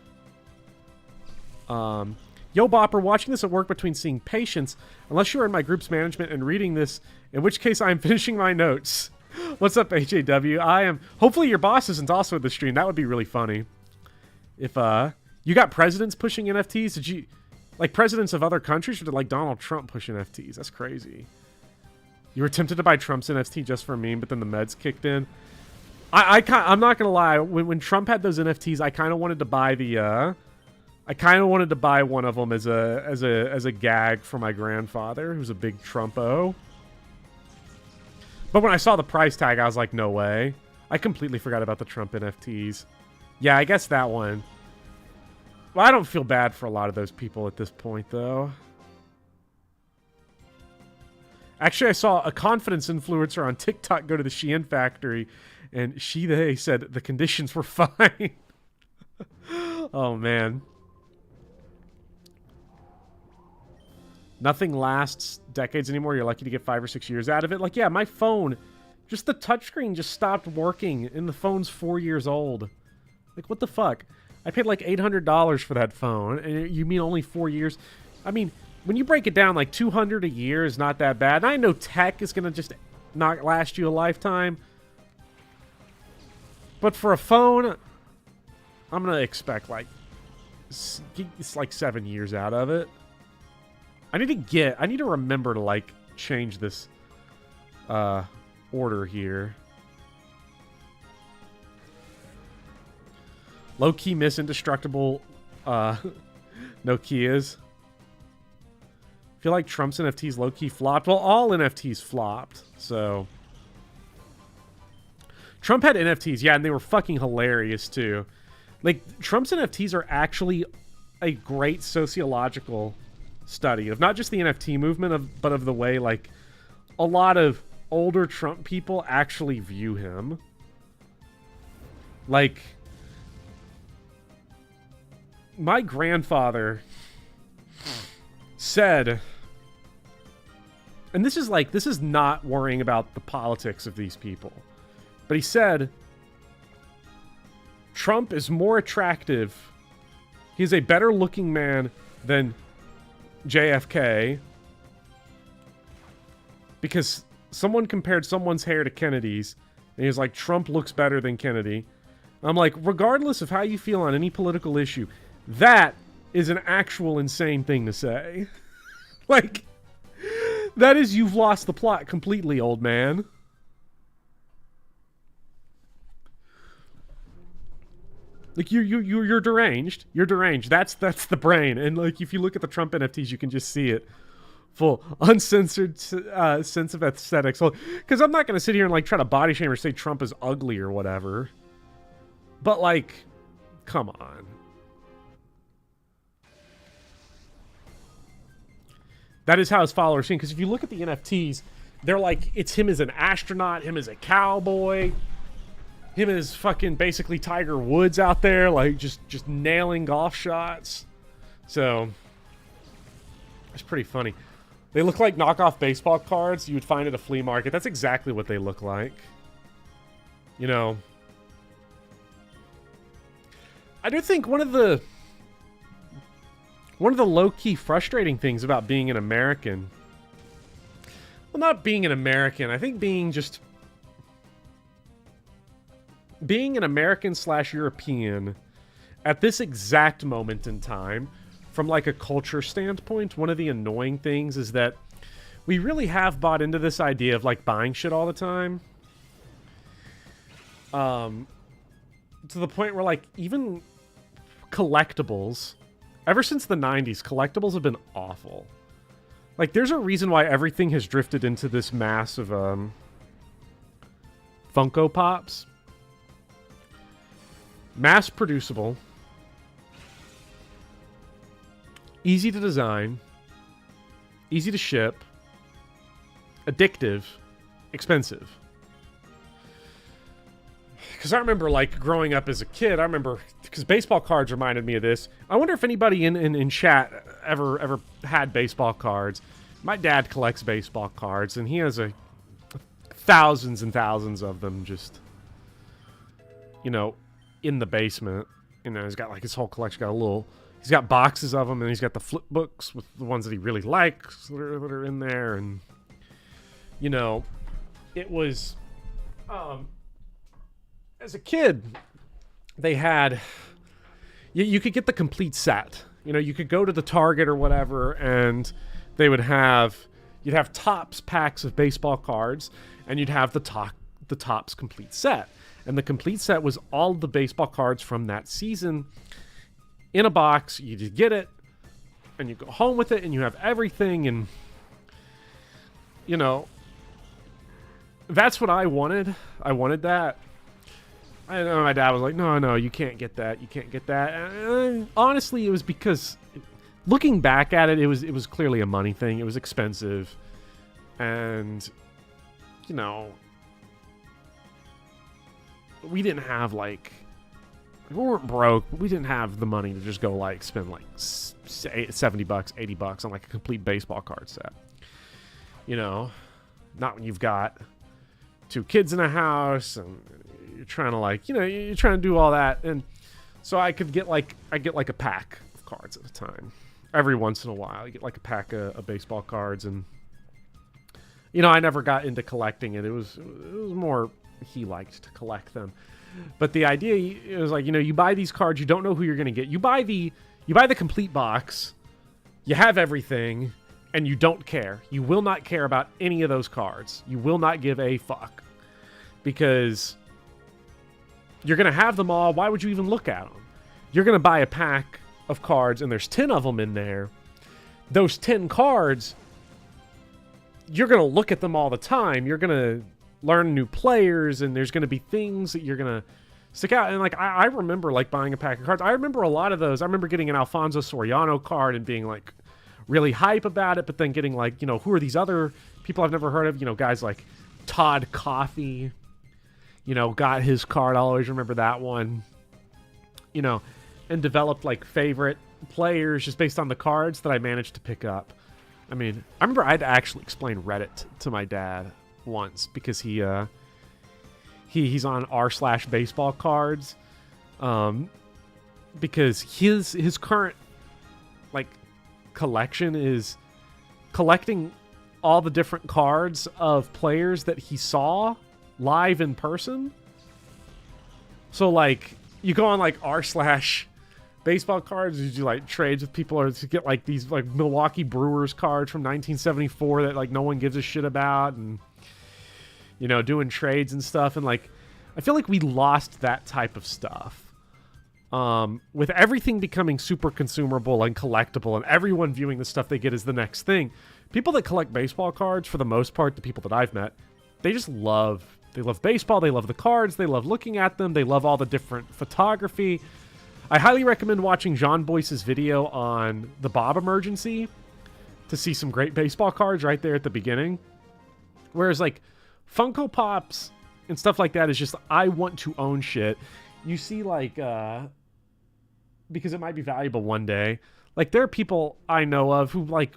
Yo, Bopper, watching this at work between seeing patients, unless you're in my group's management and reading this, in which case I'm finishing my notes. What's up, HAW? I am... Hopefully your boss isn't also at the stream. That would be really funny. If, you got presidents pushing NFTs? Did you... Like, presidents of other countries? Or did, like, Donald Trump push NFTs? That's crazy. You were tempted to buy Trump's NFT just for a meme, but then the meds kicked in. I'm not gonna lie. When Trump had those NFTs, I kind of wanted to buy I kind of wanted to buy one of them as a gag for my grandfather, who's a big Trumpo. But when I saw the price tag, I was like, no way. I completely forgot about the Trump NFTs. Yeah, I guess that one. Well, I don't feel bad for a lot of those people at this point, though. Actually, I saw a confidence influencer on TikTok go to the Shein factory, and they said the conditions were fine. Oh, man. Nothing lasts decades anymore. You're lucky to get 5 or 6 years out of it. Like, yeah, my phone, just the touchscreen just stopped working, and the phone's 4 years old. Like, what the fuck? I paid like $800 for that phone, and you mean only 4 years? I mean, when you break it down, like $200 a year is not that bad. And I know tech is going to just not last you a lifetime. But for a phone, I'm gonna expect like it's like 7 years out of it. I need to remember to like change this order here. Low-key miss indestructible Nokias. Feel like Trump's NFTs low-key flopped. Well, all NFTs flopped, so... Trump had NFTs, yeah, and they were fucking hilarious, too. Like, Trump's NFTs are actually a great sociological study of not just the NFT movement, but of the way, like, a lot of older Trump people actually view him. Like, my grandfather said, and this is not worrying about the politics of these people, but he said, Trump is more attractive. He's a better looking man than JFK because someone compared someone's hair to Kennedy's, and he was like, Trump looks better than Kennedy. I'm like, regardless of how you feel on any political issue, that is an actual insane thing to say. Like, that is, you've lost the plot completely, old man. Like, you're deranged. You're deranged. That's the brain. And, like, if you look at the Trump NFTs, you can just see it. Full, uncensored sense of aesthetics. So, because I'm not going to sit here and, like, try to body shame or say Trump is ugly or whatever. But, like, come on. That is how his followers seem. Because if you look at the NFTs, they're like, it's him as an astronaut, him as a cowboy, him as fucking basically Tiger Woods out there, like just nailing golf shots. So it's pretty funny. They look like knockoff baseball cards you would find at a flea market. That's exactly what they look like. You know, I do think one of the low-key frustrating things about being an American, well, not being an American, I think being an American/European at this exact moment in time, from like a culture standpoint, one of the annoying things is that we really have bought into this idea of like buying shit all the time. To the point where like even collectibles, ever since the 90s, collectibles have been awful. Like, there's a reason why everything has drifted into this mass of Funko Pops. Mass producible. Easy to design. Easy to ship. Addictive. Expensive. Because I remember, like, growing up as a kid, I remember, because baseball cards reminded me of this. I wonder if anybody in chat ever had baseball cards. My dad collects baseball cards, and he has thousands and thousands of them just, you know, in the basement. You know, he's got, like, his whole collection. He's got boxes of them, and he's got the flip books with the ones that he really likes that are in there. And, you know, it was... as a kid, they had... You could get the complete set. You know, you could go to the Target or whatever, and they would have... You'd have Topps packs of baseball cards, and you'd have the Topps complete set. And the complete set was all the baseball cards from that season in a box. You just get it, and you go home with it, and you have everything, and... You know... That's what I wanted. I wanted that. I know my dad was like, no, you can't get that. You can't get that. And honestly, it was because, looking back at it, it was clearly a money thing. It was expensive. And, you know, we didn't have, like, we weren't broke, but we didn't have the money to just go, like, spend, like, $70, $80 on, like, a complete baseball card set. You know, not when you've got 2 kids in a house and you're trying to, like, you know, you're trying to do all that. And so I get like a pack of cards at a time. Every once in a while, I get like a pack of baseball cards, and You know, I never got into collecting it. It was more he liked to collect them. But the idea is like, you know, you buy these cards, you don't know who you're going to get. You buy the complete box, you have everything, and you don't care. You will not care about any of those cards. You will not give a fuck. Because you're going to have them all. Why would you even look at them? You're going to buy a pack of cards, and there's 10 of them in there. Those 10 cards, you're going to look at them all the time. You're going to learn new players, and there's going to be things that you're going to stick out. And, like, I remember, like, buying a pack of cards. I remember a lot of those. I remember getting an Alfonso Soriano card and being, like, really hype about it, but then getting, like, you know, who are these other people I've never heard of? You know, guys like Todd Coffey, you know, got his card. I'll always remember that one. You know, and developed, like, favorite players just based on the cards that I managed to pick up. I mean, I remember I had to actually explain Reddit to my dad once because he's on r/baseball cards, because his current, like, collection is collecting all the different cards of players that he saw live in person. So, like, you go on, like, r/baseball cards, you do, like, trades with people, or to get, like, these, like, Milwaukee Brewers cards from 1974 that, like, no one gives a shit about, and, you know, doing trades and stuff. And, like, I feel like we lost that type of stuff. With everything becoming super consumable and collectible, and everyone viewing the stuff they get as the next thing, people that collect baseball cards, for the most part, the people that I've met, they love baseball, they love the cards, they love looking at them, they love all the different photography. I highly recommend watching John Boyce's video on the Bob Emergency to see some great baseball cards right there at the beginning. Whereas, like, Funko Pops and stuff like that is just, I want to own shit. You see, like, because it might be valuable one day. Like, there are people I know of who, like,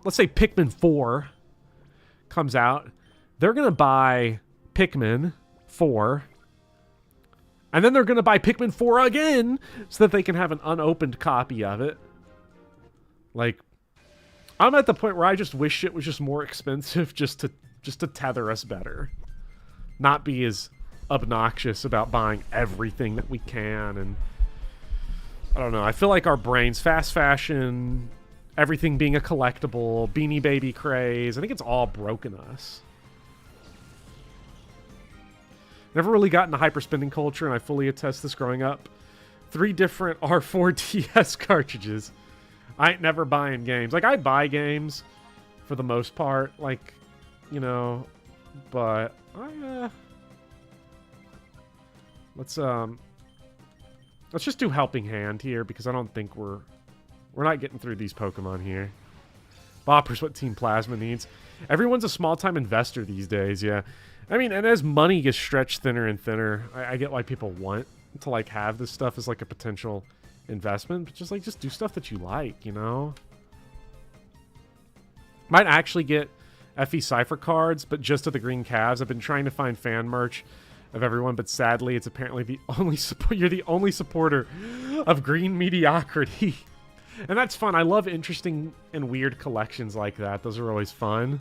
let's say Pikmin 4 comes out. They're going to buy Pikmin 4. And then they're going to buy Pikmin 4 again so that they can have an unopened copy of it. Like, I'm at the point where I just wish shit was just more expensive just to tether us better. Not be as obnoxious about buying everything that we can. And I don't know. I feel like our brains, fast fashion, everything being a collectible, Beanie Baby craze, I think it's all broken us. Never really got into hyperspending culture, and I fully attest this growing up. 3 different R4DS cartridges. I ain't never buying games. Like, I buy games for the most part, like, you know, but let's just do Helping Hand here, because I don't think we're not getting through these Pokemon here. Bopper's what Team Plasma needs. Everyone's a small-time investor these days, yeah. I mean, and as money gets stretched thinner and thinner, I get why people want to, like, have this stuff as, like, a potential investment. But just do stuff that you like, you know? Might actually get FE Cypher cards, but just of the green calves. I've been trying to find fan merch of everyone, but sadly, it's apparently the only you're the only supporter of green mediocrity. And that's fun. I love interesting and weird collections like that. Those are always fun.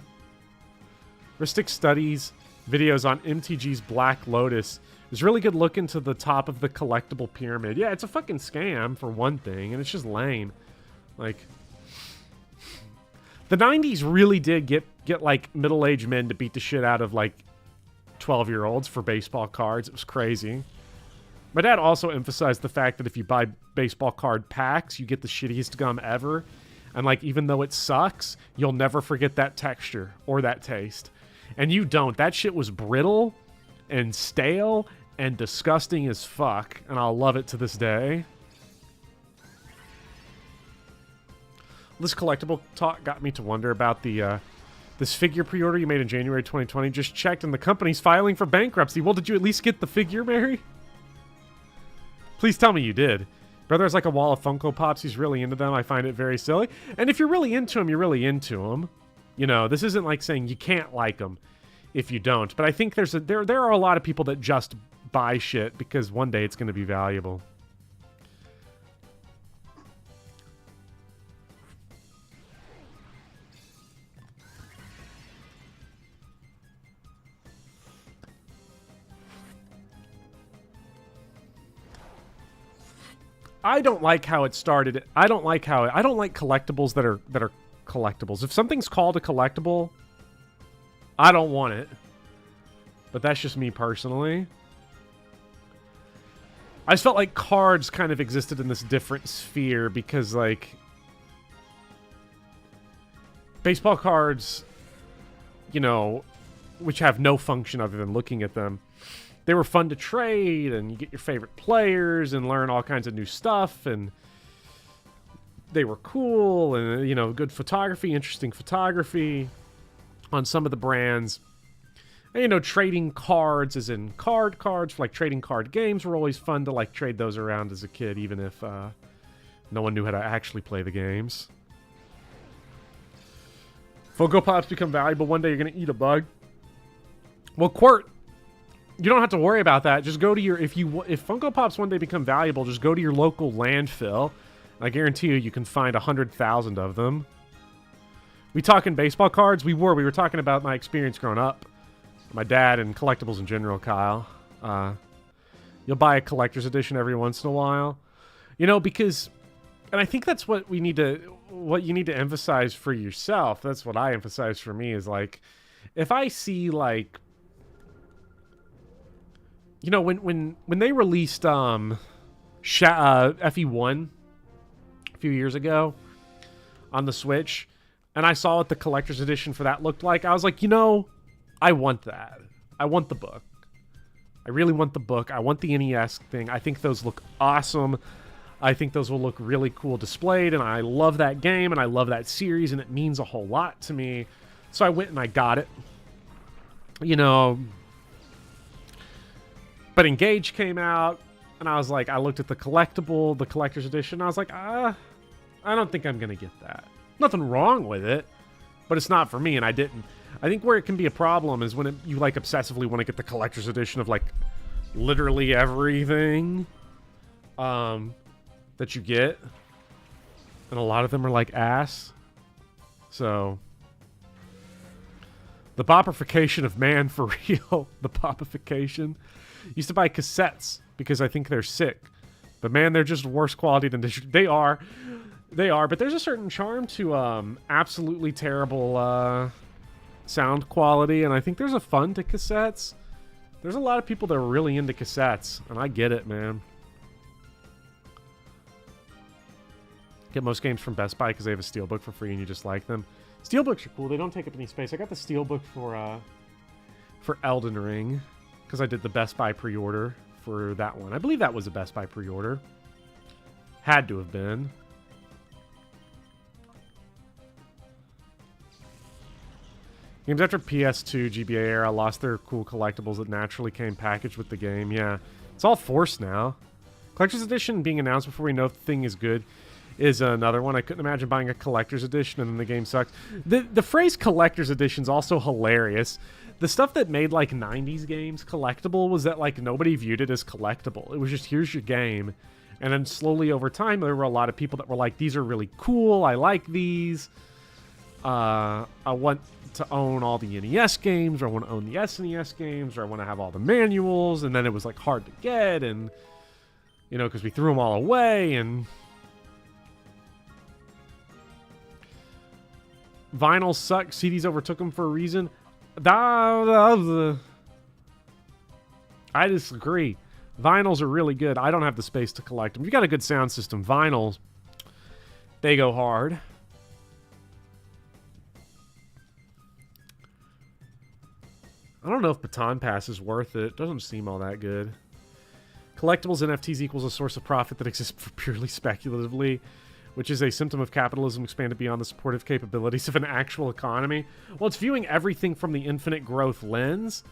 Ristic Studies videos on MTG's Black Lotus. There's really good look into the top of the collectible pyramid. Yeah, it's a fucking scam, for one thing, and it's just lame. Like, the 90s really did get like, middle-aged men to beat the shit out of, like, 12-year-olds for baseball cards. It was crazy. My dad also emphasized the fact that if you buy baseball card packs, you get the shittiest gum ever. And, like, even though it sucks, you'll never forget that texture or that taste. And you don't. That shit was brittle and stale and disgusting as fuck. And I'll love it to this day. This collectible talk got me to wonder about the this figure pre-order you made in January 2020. Just checked and the company's filing for bankruptcy. Well, did you at least get the figure, Mary? Please tell me you did. Brother has like a wall of Funko Pops. He's really into them. I find it very silly. And if you're really into them, you're really into them. You know, this isn't like saying you can't like them if you don't. But I think there are a lot of people that just buy shit because one day it's going to be valuable. I don't like how it started. I don't like collectibles that are collectibles. If something's called a collectible, I don't want it. But that's just me personally. I just felt like cards kind of existed in this different sphere because, like, baseball cards, you know, which have no function other than looking at them, they were fun to trade, and you get your favorite players and learn all kinds of new stuff, and they were cool, and, you know, good photography, interesting photography on some of the brands. And, you know, trading cards as in cards for, like, trading card games were always fun to, like, trade those around as a kid, even if no one knew how to actually play the games. Funko Pops become valuable. One day you're going to eat a bug. Well, Quirt, you don't have to worry about that. Just go to your... If Funko Pops one day become valuable, just go to your local landfill. I guarantee you can find 100,000 of them. We talking baseball cards? We were talking about my experience growing up. My dad and collectibles in general, Kyle. You'll buy a collector's edition every once in a while. You know, because... And I think that's what you need to emphasize for yourself. That's what I emphasize for me is, like, if I see, like... You know, when they released FE1 a few years ago on the Switch, and I saw what the collector's edition for that looked like, I was like, you know, I want that. I want the book. I really want the book. I want the NES thing. I think those look awesome. I think those will look really cool displayed, and I love that game, and I love that series, and it means a whole lot to me. So I went and I got it. You know... But Engage came out, and I was like, I looked at the collector's edition, and I was like, I don't think I'm going to get that. Nothing wrong with it, but it's not for me, and I didn't. I think where it can be a problem is when you, like, obsessively want to get the collector's edition of, like, literally everything that you get. And a lot of them are, like, ass. So... The bopification of man, for real. The bopification. Used to buy cassettes because I think they're sick. But man, they're just worse quality than digital. They are. But there's a certain charm to absolutely terrible sound quality. And I think there's a fun to cassettes. There's a lot of people that are really into cassettes. And I get it, man. Get most games from Best Buy because they have a steelbook for free and you just like them. Steelbooks are cool. They don't take up any space. I got the steelbook for Elden Ring because I did the Best Buy pre-order for that one. I believe that was a Best Buy pre-order. Had to have been. Games after PS2 GBA era lost their cool collectibles that naturally came packaged with the game. Yeah, it's all forced now. Collector's Edition being announced before we know if the thing is good is another one. I couldn't imagine buying a collector's edition and then the game sucks. The phrase collector's edition is also hilarious. The stuff that made, like, 90s games collectible was that, like, nobody viewed it as collectible. It was just, here's your game. And then slowly over time, there were a lot of people that were like, these are really cool. I like these. I want to own all the NES games, or I want to own the SNES games, or I want to have all the manuals. And then it was, like, hard to get, and, you know, because we threw them all away, and... Vinyls suck. CDs overtook them for a reason. I disagree. Vinyls are really good. I don't have the space to collect them. If you got a good sound system, vinyls, they go hard. I don't know if Baton Pass is worth it. Doesn't seem all that good. Collectibles NFTs equals a source of profit that exists purely speculatively, which is a symptom of capitalism expanded beyond the supportive capabilities of an actual economy. Well, it's viewing everything from the infinite growth lens.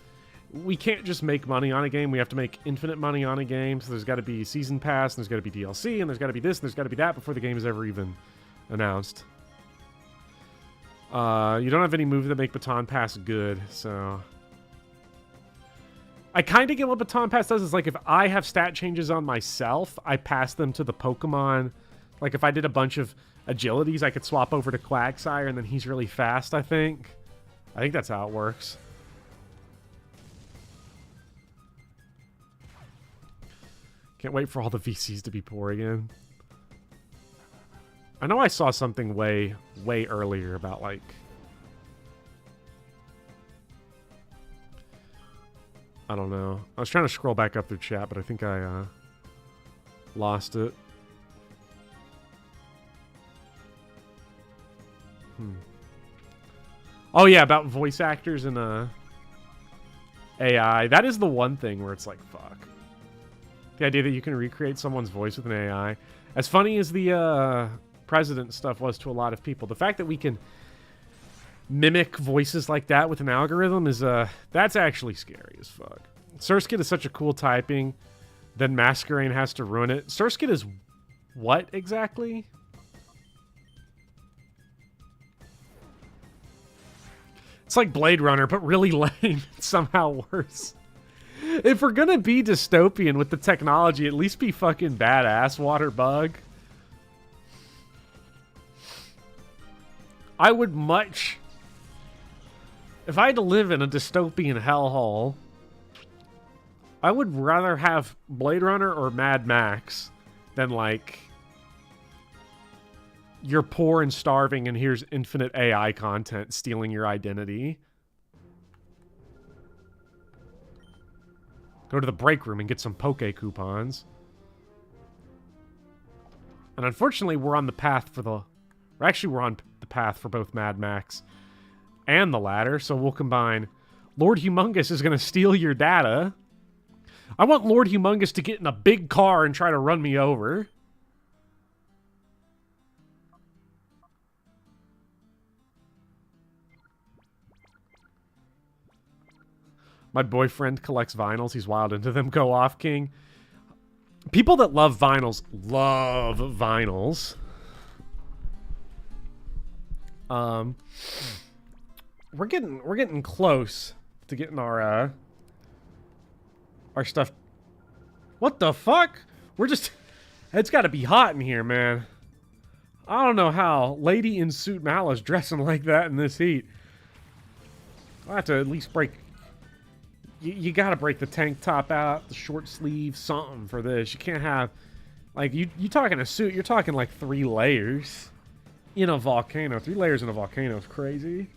We can't just make money on a game. We have to make infinite money on a game. So there's got to be season pass, and there's got to be DLC, and there's got to be this, and there's got to be that before the game is ever even announced. You don't have any moves that make Baton Pass good, so... I kind of get what Baton Pass does. Is like if I have stat changes on myself, I pass them to the Pokemon. Like, if I did a bunch of agilities, I could swap over to Quagsire, and then he's really fast, I think. I think that's how it works. Can't wait for all the VCs to be pouring in. I know I saw something way earlier about, like... I don't know. I was trying to scroll back up through chat, but I think I lost it. Oh, yeah, about voice actors and AI. That is the one thing where it's like, fuck. The idea that you can recreate someone's voice with an AI. As funny as the president stuff was to a lot of people, the fact that we can mimic voices like that with an algorithm is, that's actually scary as fuck. Surskit is such a cool typing, then Masquerain has to ruin it. Surskit is what exactly? It's like Blade Runner, but really lame. Somehow worse. If we're gonna be dystopian with the technology, at least be fucking badass, Water Bug. I would much... If I had to live in a dystopian hellhole, I would rather have Blade Runner or Mad Max than, like... You're poor and starving and here's infinite AI content stealing your identity. Go to the break room and get some Poke coupons. And unfortunately, we're on the path for the... Or actually, we're on the path for both Mad Max and the ladder, so we'll combine... Lord Humongous is going to steal your data. I want Lord Humongous to get in a big car and try to run me over. My boyfriend collects vinyls. He's wild into them. Go off, King. People that love vinyls love vinyls. We're getting close to getting our stuff. What the fuck? We're just... It's got to be hot in here, man. I don't know how Lady in Suit Mal is dressing like that in this heat. I'll have to at least break... You gotta break the tank top out, the short sleeve, something for this. You can't have... Like, you talking a suit, you're talking like 3 layers in a volcano. 3 layers in a volcano is crazy.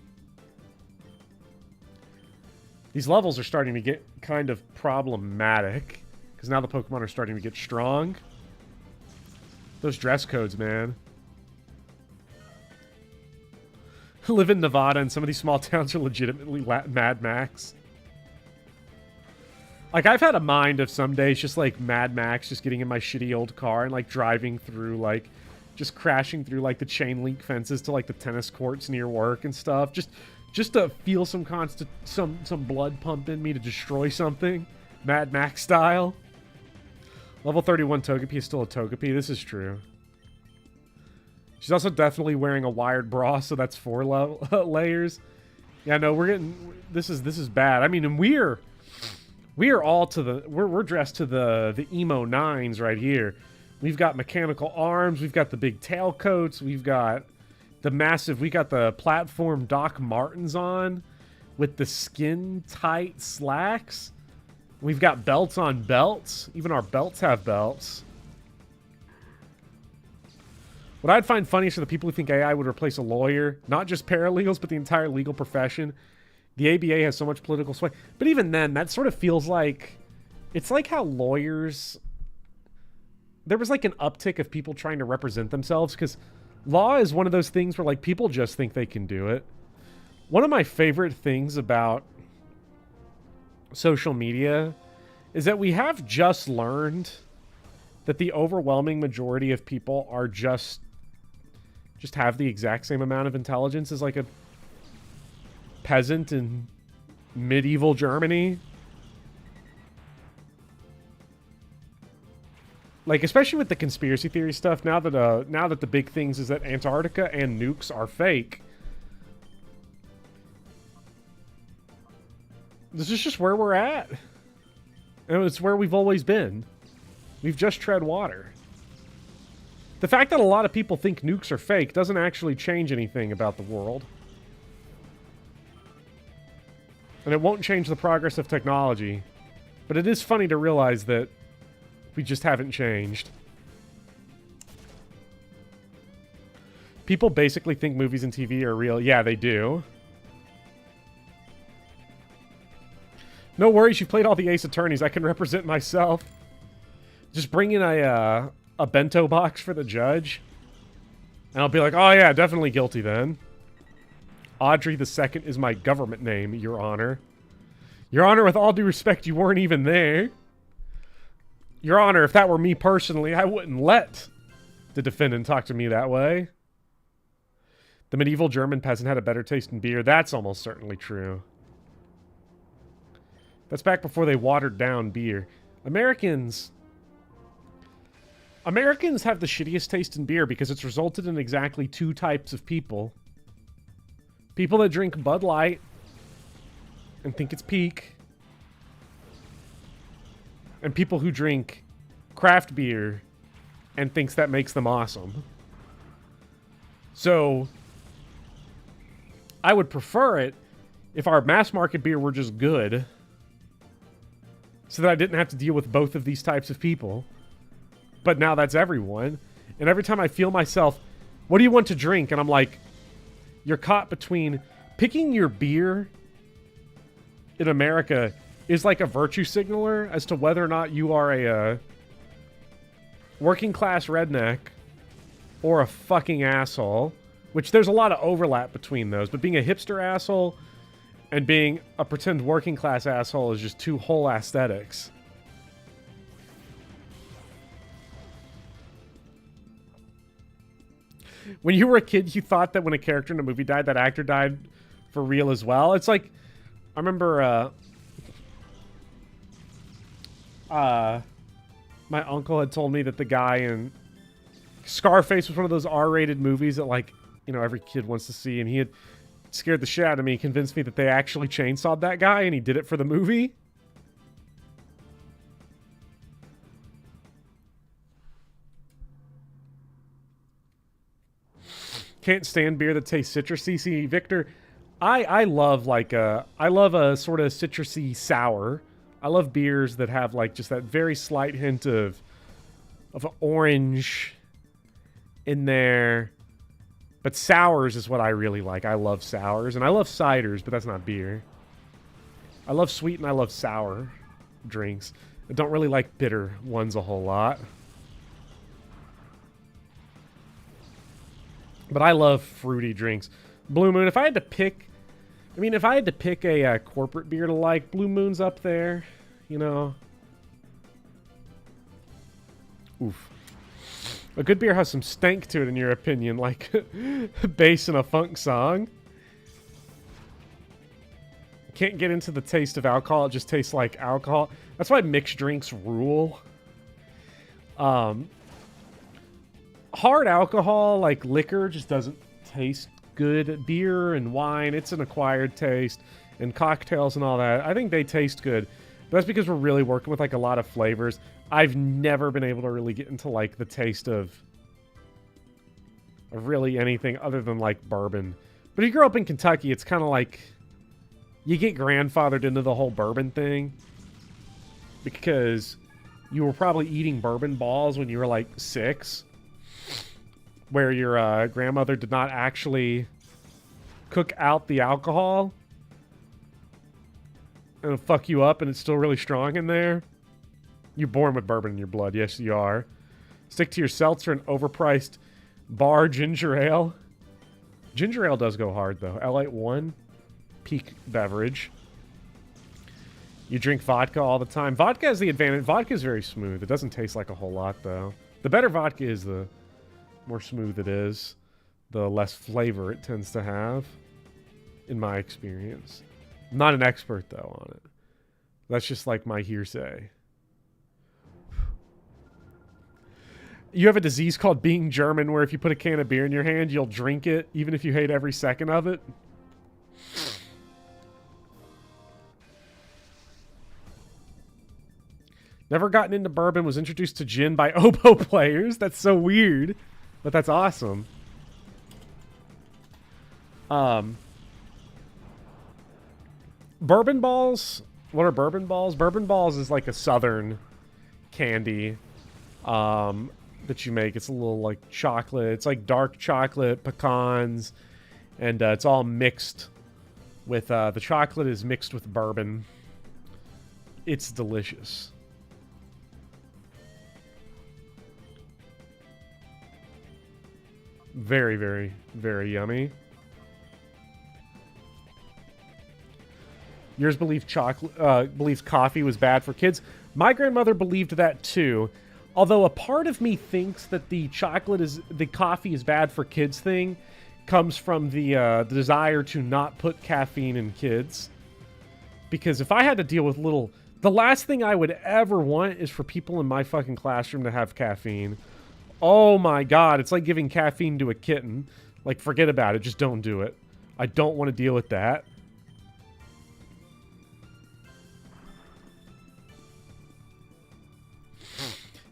These levels are starting to get kind of problematic. Because now the Pokemon are starting to get strong. Those dress codes, man. Live in Nevada and some of these small towns are legitimately Mad Max. Like, I've had a mind of some days just, like, Mad Max, just getting in my shitty old car and, like, driving through, like, just crashing through, like, the chain link fences to, like, the tennis courts near work and stuff. Just to feel some blood pump in me to destroy something. Mad Max style. Level 31 Togepi is still a Togepi. This is true. She's also definitely wearing a wired bra, so that's 4 layers. Yeah, no, we're getting... This is bad. I mean, and we are all to the... We're dressed to the emo 9s right here. We've got mechanical arms. We've got the big tailcoats. We've got the massive... We got the platform Doc Martens on with the skin-tight slacks. We've got belts on belts. Even our belts have belts. What I'd find funny is for the people who think AI would replace a lawyer, not just paralegals, but the entire legal profession. The ABA has so much political sway. But even then, that sort of feels like... It's like how lawyers... There was like an uptick of people trying to represent themselves, because law is one of those things where like people just think they can do it. One of my favorite things about social media is that we have just learned that the overwhelming majority of people are just have the exact same amount of intelligence as like a peasant in medieval Germany. Like, especially with the conspiracy theory stuff, now that the big things is that Antarctica and nukes are fake. This is just where we're at. And it's where we've always been. We've just tread water. The fact that a lot of people think nukes are fake doesn't actually change anything about the world. And it won't change the progress of technology. But it is funny to realize that We just haven't changed. People basically think movies and TV are real. Yeah, they do. No worries, you played all the Ace Attorneys. I can represent myself. Just bring in a bento box for the judge. And I'll be like, oh yeah, definitely guilty then. Audrey II is my government name, Your Honor. Your Honor, with all due respect, you weren't even there. Your Honor, if that were me personally, I wouldn't let the defendant talk to me that way. The medieval German peasant had a better taste in beer. That's almost certainly true. That's back before they watered down beer. Americans have the shittiest taste in beer because it's resulted in exactly two types of people. People that drink Bud Light and think it's peak. And people who drink craft beer and thinks that makes them awesome. So, I would prefer it if our mass market beer were just good. So that I didn't have to deal with both of these types of people. But now that's everyone. And every time I feel myself, what do you want to drink? And I'm like, you're caught between picking your beer in America is like a virtue signaler as to whether or not you are a working class redneck or a fucking asshole. Which there's a lot of overlap between those. But being a hipster asshole and being a pretend working class asshole is just two whole aesthetics. When you were a kid, you thought that when a character in a movie died, that actor died for real as well. It's like, I remember, my uncle had told me that the guy in Scarface was one of those R-rated movies that, like, you know, every kid wants to see, and he had scared the shit out of me, convinced me that they actually chainsawed that guy, and he did it for the movie. Can't stand beer that tastes citrusy. See, Victor, I love like I love a sort of citrusy sour. I love beers that have like just that very slight hint of an orange in there. But sours is what I really like. I love sours. And I love ciders, but that's not beer. I love sweet and I love sour drinks. I don't really like bitter ones a whole lot. But I love fruity drinks. Blue Moon, if I had to pick... I mean, if I had to pick a corporate beer to like, Blue Moon's up there. You know? Oof. A good beer has some stank to it, in your opinion, like bass in a funk song. Can't get into the taste of alcohol, it just tastes like alcohol. That's why mixed drinks rule. Hard alcohol, like liquor, just doesn't taste good. Beer and wine, it's an acquired taste. And cocktails and all that, I think they taste good. But that's because we're really working with like a lot of flavors. I've never been able to really get into like the taste of really anything other than like bourbon. But if you grew up in Kentucky, it's kind of like you get grandfathered into the whole bourbon thing because you were probably eating bourbon balls when you were like 6, where your grandmother did not actually cook out the alcohol and it'll fuck you up and it's still really strong in there. You're born with bourbon in your blood. Yes, you are. Stick to your seltzer and overpriced bar ginger ale. Ginger ale does go hard, though. L81, peak beverage. You drink vodka all the time. Vodka has the advantage. Vodka is very smooth. It doesn't taste like a whole lot, though. The better vodka is, the more smooth it is, the less flavor it tends to have, in my experience. I'm not an expert, though, on it. That's just like my hearsay. You have a disease called being German where if you put a can of beer in your hand, you'll drink it even if you hate every second of it. Never gotten into bourbon, was introduced to gin by oboe players. That's so weird, but that's awesome. Bourbon balls? What are bourbon balls? Bourbon balls is like a southern candy that you make. It's a little like chocolate. It's like dark chocolate, pecans, and it's all mixed with the chocolate is mixed with bourbon. It's delicious. Very, very, very yummy. Yours believed believes coffee was bad for kids. My grandmother believed that too. Although a part of me thinks that the coffee is bad for kids thing comes from the desire to not put caffeine in kids. Because if I had to deal with the last thing I would ever want is for people in my fucking classroom to have caffeine. Oh my god, it's like giving caffeine to a kitten. Like, forget about it, just don't do it. I don't want to deal with that.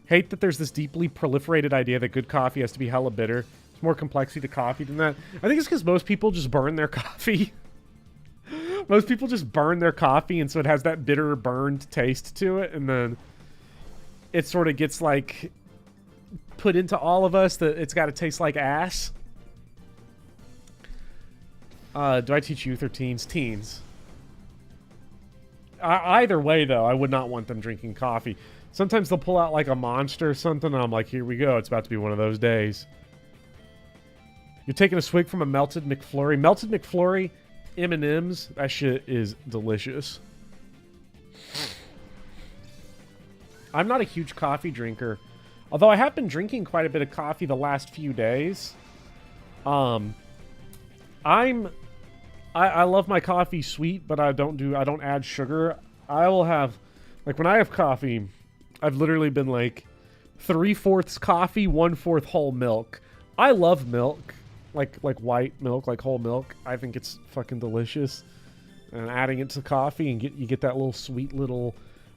Hate that there's this deeply proliferated idea that good coffee has to be hella bitter. There's more complexity to coffee than that. I think it's because most people just burn their coffee. Most people just burn their coffee, and so it has that bitter, burned taste to it, and then it sort of gets, like, put into all of us that it's got to taste like ass. Do I teach youth or teens? Teens. Either way, though, I would not want them drinking coffee. Sometimes they'll pull out like a Monster or something, and I'm like, here we go. It's about to be one of those days. You're taking a swig from a melted McFlurry. Melted McFlurry, M&M's, that shit is delicious. I'm not a huge coffee drinker, although I have been drinking quite a bit of coffee the last few days. I love my coffee sweet, but I don't add sugar. I will have, like, when I have coffee, I've literally been like 3/4 coffee, 1/4 whole milk. I love milk, like white milk, like whole milk. I think it's fucking delicious. And adding it to coffee and you get that little sweet, little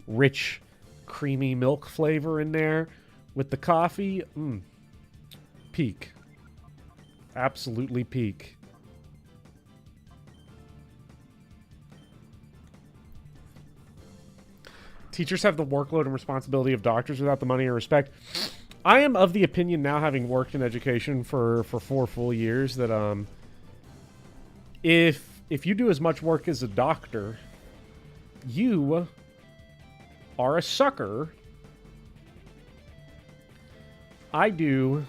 rich, creamy milk flavor in there with the coffee. Peak. Absolutely peak. Teachers have the workload and responsibility of doctors without the money or respect. I am of the opinion now, having worked in education for 4 full years, that if you do as much work as a doctor, you are a sucker. I do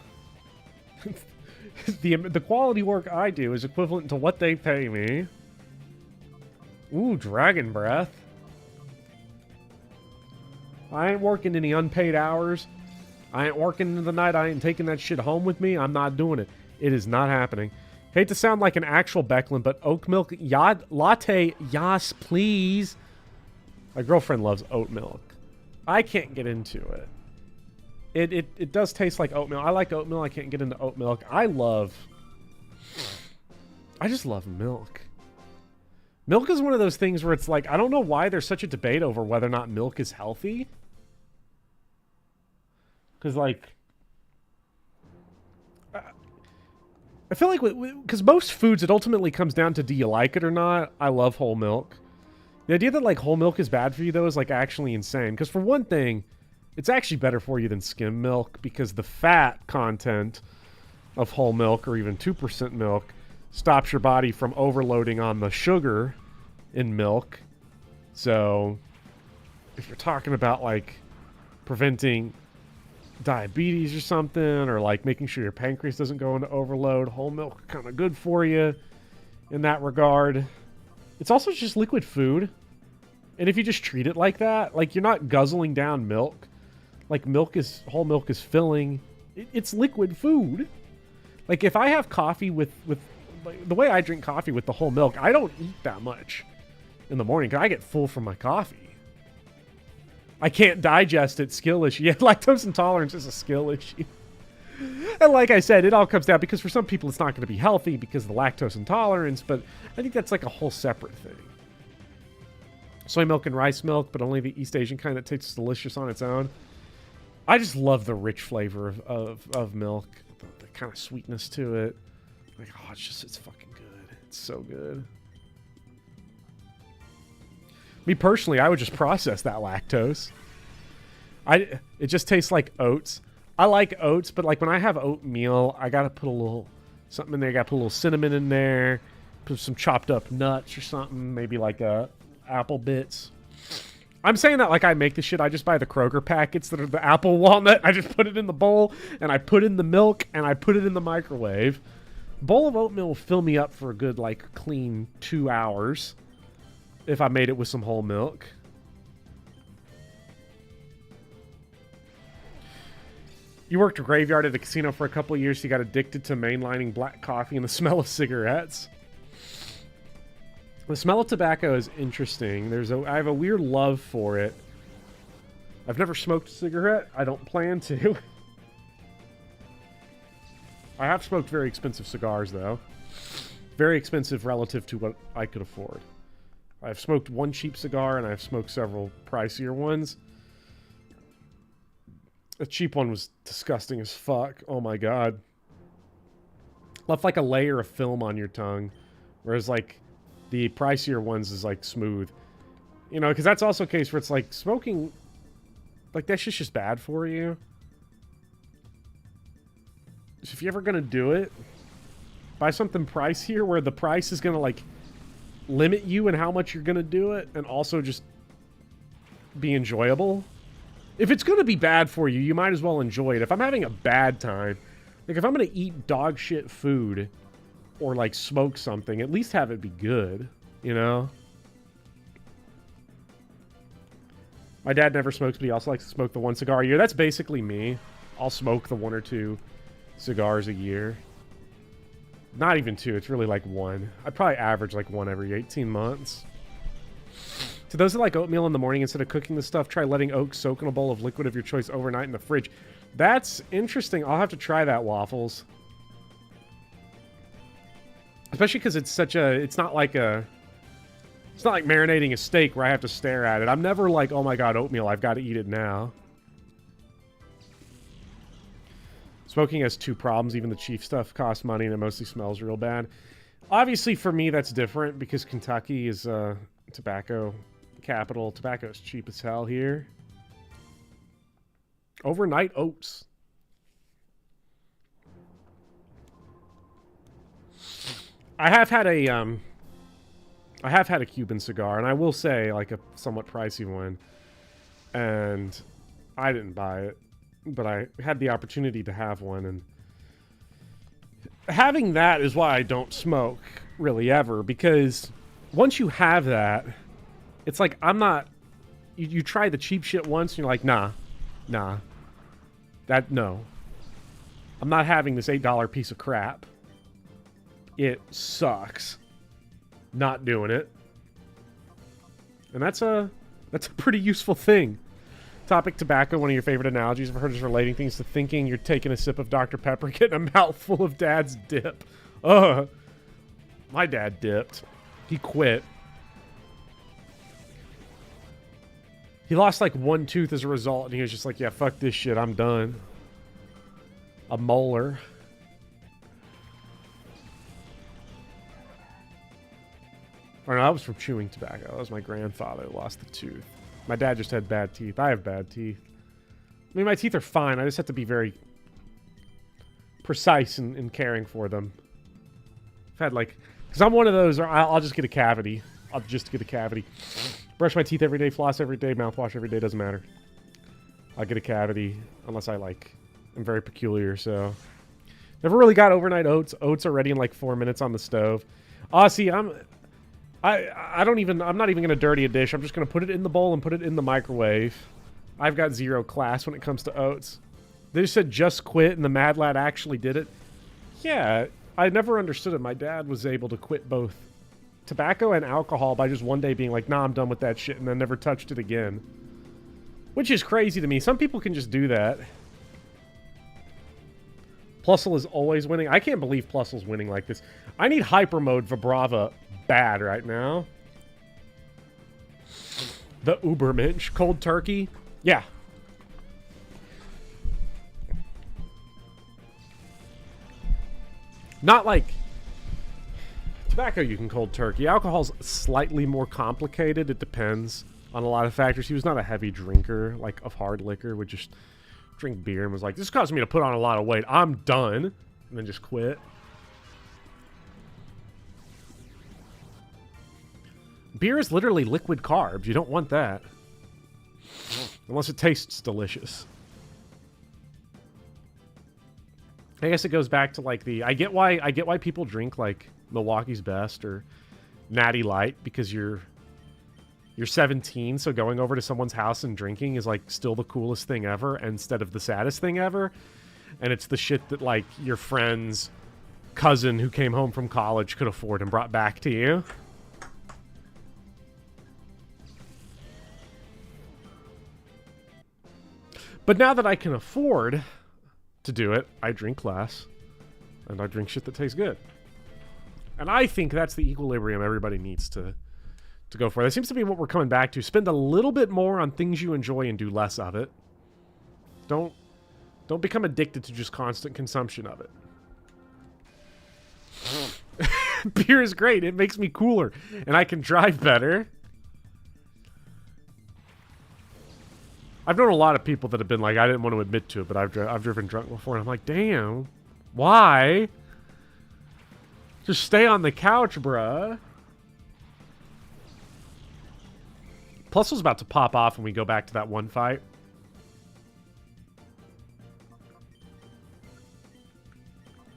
the quality work I do is equivalent to what they pay me. Ooh, dragon breath. I ain't working any unpaid hours. I ain't working into the night. I ain't taking that shit home with me. I'm not doing it. It is not happening. Hate to sound like an actual Becklin, but oat milk latte, yas, please. My girlfriend loves oat milk. I can't get into it. It does taste like oatmeal. I like oatmeal. I can't get into oat milk. I just love milk. Milk is one of those things where it's like, I don't know why there's such a debate over whether or not milk is healthy. Because, like, I feel like, because most foods, it ultimately comes down to, do you like it or not? I love whole milk. The idea that, like, whole milk is bad for you, though, is, like, actually insane. Because, for one thing, it's actually better for you than skim milk, because the fat content of whole milk, or even 2% milk, stops your body from overloading on the sugar in milk. So, if you're talking about, like, preventing diabetes or something, or like making sure your pancreas doesn't go into overload, whole milk kind of good for you in that regard. It's also just liquid food, and if you just treat it like that, like, you're not guzzling down milk. Like, whole milk is filling. It's liquid food. Like, if I have coffee with like, the way I drink coffee with the whole milk, I don't eat that much in the morning because I get full from my coffee. I can't digest it. Skill issue. Yeah, lactose intolerance is a skill issue. And like I said, it all comes down, because for some people it's not going to be healthy because of the lactose intolerance, but I think that's like a whole separate thing. Soy milk and rice milk, but only the East Asian kind that tastes delicious on its own. I just love the rich flavor of milk. The kind of sweetness to it. Like, oh, it's fucking good. It's so good. Me personally, I would just process that lactose. It just tastes like oats. I like oats, but like when I have oatmeal, I gotta put a little something in there. I gotta put a little cinnamon in there, put some chopped up nuts or something, maybe like apple bits. I'm saying that like I make the shit. I just buy the Kroger packets that are the apple walnut. I just put it in the bowl, and I put in the milk, and I put it in the microwave. A bowl of oatmeal will fill me up for a good, like, clean 2 hours if I made it with some whole milk. You worked a graveyard at a casino for a couple of years, so you got addicted to mainlining black coffee and the smell of cigarettes. The smell of tobacco is interesting. I have a weird love for it. I've never smoked a cigarette. I don't plan to. I have smoked very expensive cigars, though. Very expensive relative to what I could afford. I've smoked one cheap cigar, and I've smoked several pricier ones. A cheap one was disgusting as fuck. Oh my god. Left like a layer of film on your tongue. Whereas, like, the pricier ones is, like, smooth. You know, because that's also a case where it's, like, smoking... Like, that shit's just bad for you. So if you're ever gonna do it, buy something pricier where the price is gonna, like, limit you in how much you're gonna do it, and also just be enjoyable. If it's gonna be bad for you, you might as well enjoy it. If I'm having a bad time, like, if I'm gonna eat dog shit food... or, like, smoke something, at least have it be good, you know? My dad never smokes, but he also likes to smoke the one cigar a year. That's basically me. I'll smoke the 1 or 2 cigars a year. Not even 2. It's really, like, 1. I'd probably average, like, 1 every 18 months. To those that like oatmeal in the morning instead of cooking the stuff, try letting oats soak in a bowl of liquid of your choice overnight in the fridge. That's interesting. I'll have to try that, Waffles. Especially because it's such a... It's not like marinating a steak where I have to stare at it. I'm never like, oh my god, oatmeal, I've got to eat it now. Smoking has 2 problems. Even the cheap stuff costs money and it mostly smells real bad. Obviously, for me, that's different because Kentucky is tobacco capital. Tobacco is cheap as hell here. Overnight oats. I have had a Cuban cigar, and I will say, like, a somewhat pricey one. And I didn't buy it, but I had the opportunity to have one, and having that is why I don't smoke, really, ever, because once you have that, it's like, I'm not... You try the cheap shit once, and you're like, nah. No. I'm not having this $8 piece of crap. It sucks. Not doing it. And that's a pretty useful thing. Topic tobacco, one of your favorite analogies I've heard is relating things to thinking you're taking a sip of Dr. Pepper, getting a mouthful of Dad's dip. Ugh. My dad dipped. He quit. He lost like 1 tooth as a result, and he was just like, yeah, fuck this shit, I'm done. A molar. Or no, that was from chewing tobacco. That was my grandfather who lost the tooth. My dad just had bad teeth. I have bad teeth. I mean, my teeth are fine. I just have to be very precise in caring for them. I've had, like... Because I'm one of those, or I'll just get a cavity. I'll just get a cavity. Brush my teeth every day, floss every day, mouthwash every day, doesn't matter. I'll get a cavity, unless I, like... I'm very peculiar, so... Never really got overnight oats. Oats are ready in, like, 4 minutes on the stove. See, I'm not even going to dirty a dish. I'm just going to put it in the bowl and put it in the microwave. I've got zero class when it comes to oats. They just said just quit, and the Mad Lad actually did it. Yeah, I never understood it. My dad was able to quit both tobacco and alcohol by just one day being like, nah, I'm done with that shit, and then never touched it again. Which is crazy to me. Some people can just do that. Plusle is always winning. I can't believe Plusle's winning like this. I need hyper mode Vibrava bad right now. The Ubermensch. Cold turkey. Yeah. Not like tobacco you can cold turkey. Alcohol's slightly more complicated. It depends on a lot of factors. He was not a heavy drinker, like, of hard liquor. Would just drink beer and was like, this caused me to put on a lot of weight. I'm done. And then just quit. Beer is literally liquid carbs. You don't want that. Unless it tastes delicious. I guess it goes back to like the I get why people drink like Milwaukee's Best or Natty Light, because you're 17, so going over to someone's house and drinking is like still the coolest thing ever instead of the saddest thing ever. And it's the shit that like your friend's cousin who came home from college could afford and brought back to you. But now that I can afford to do it, I drink less. And I drink shit that tastes good. And I think that's the equilibrium everybody needs to go for. That seems to be what we're coming back to. Spend a little bit more on things you enjoy and do less of it. Don't become addicted to just constant consumption of it. Beer is great. It makes me cooler. And I can drive better. I've known a lot of people that have been like, I didn't want to admit to it, but I've driven drunk before. And I'm like, damn, why? Just stay on the couch, bruh. Plusle's about to pop off when we go back to that one fight.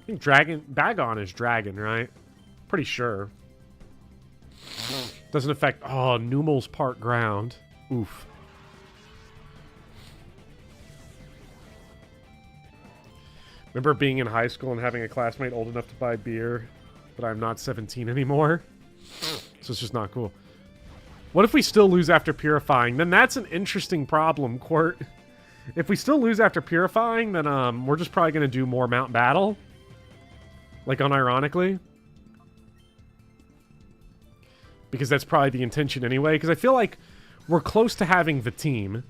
I think Bagon is Dragon, right? Pretty sure. Doesn't affect... Oh, Numel's part ground. Oof. Remember being in high school and having a classmate old enough to buy beer, but I'm not 17 anymore? So it's just not cool. What if we still lose after purifying? Then that's an interesting problem, Quart. If we still lose after purifying, then we're just probably going to do more Mount Battle. Like, unironically. Because that's probably the intention anyway. Because I feel like we're close to having the team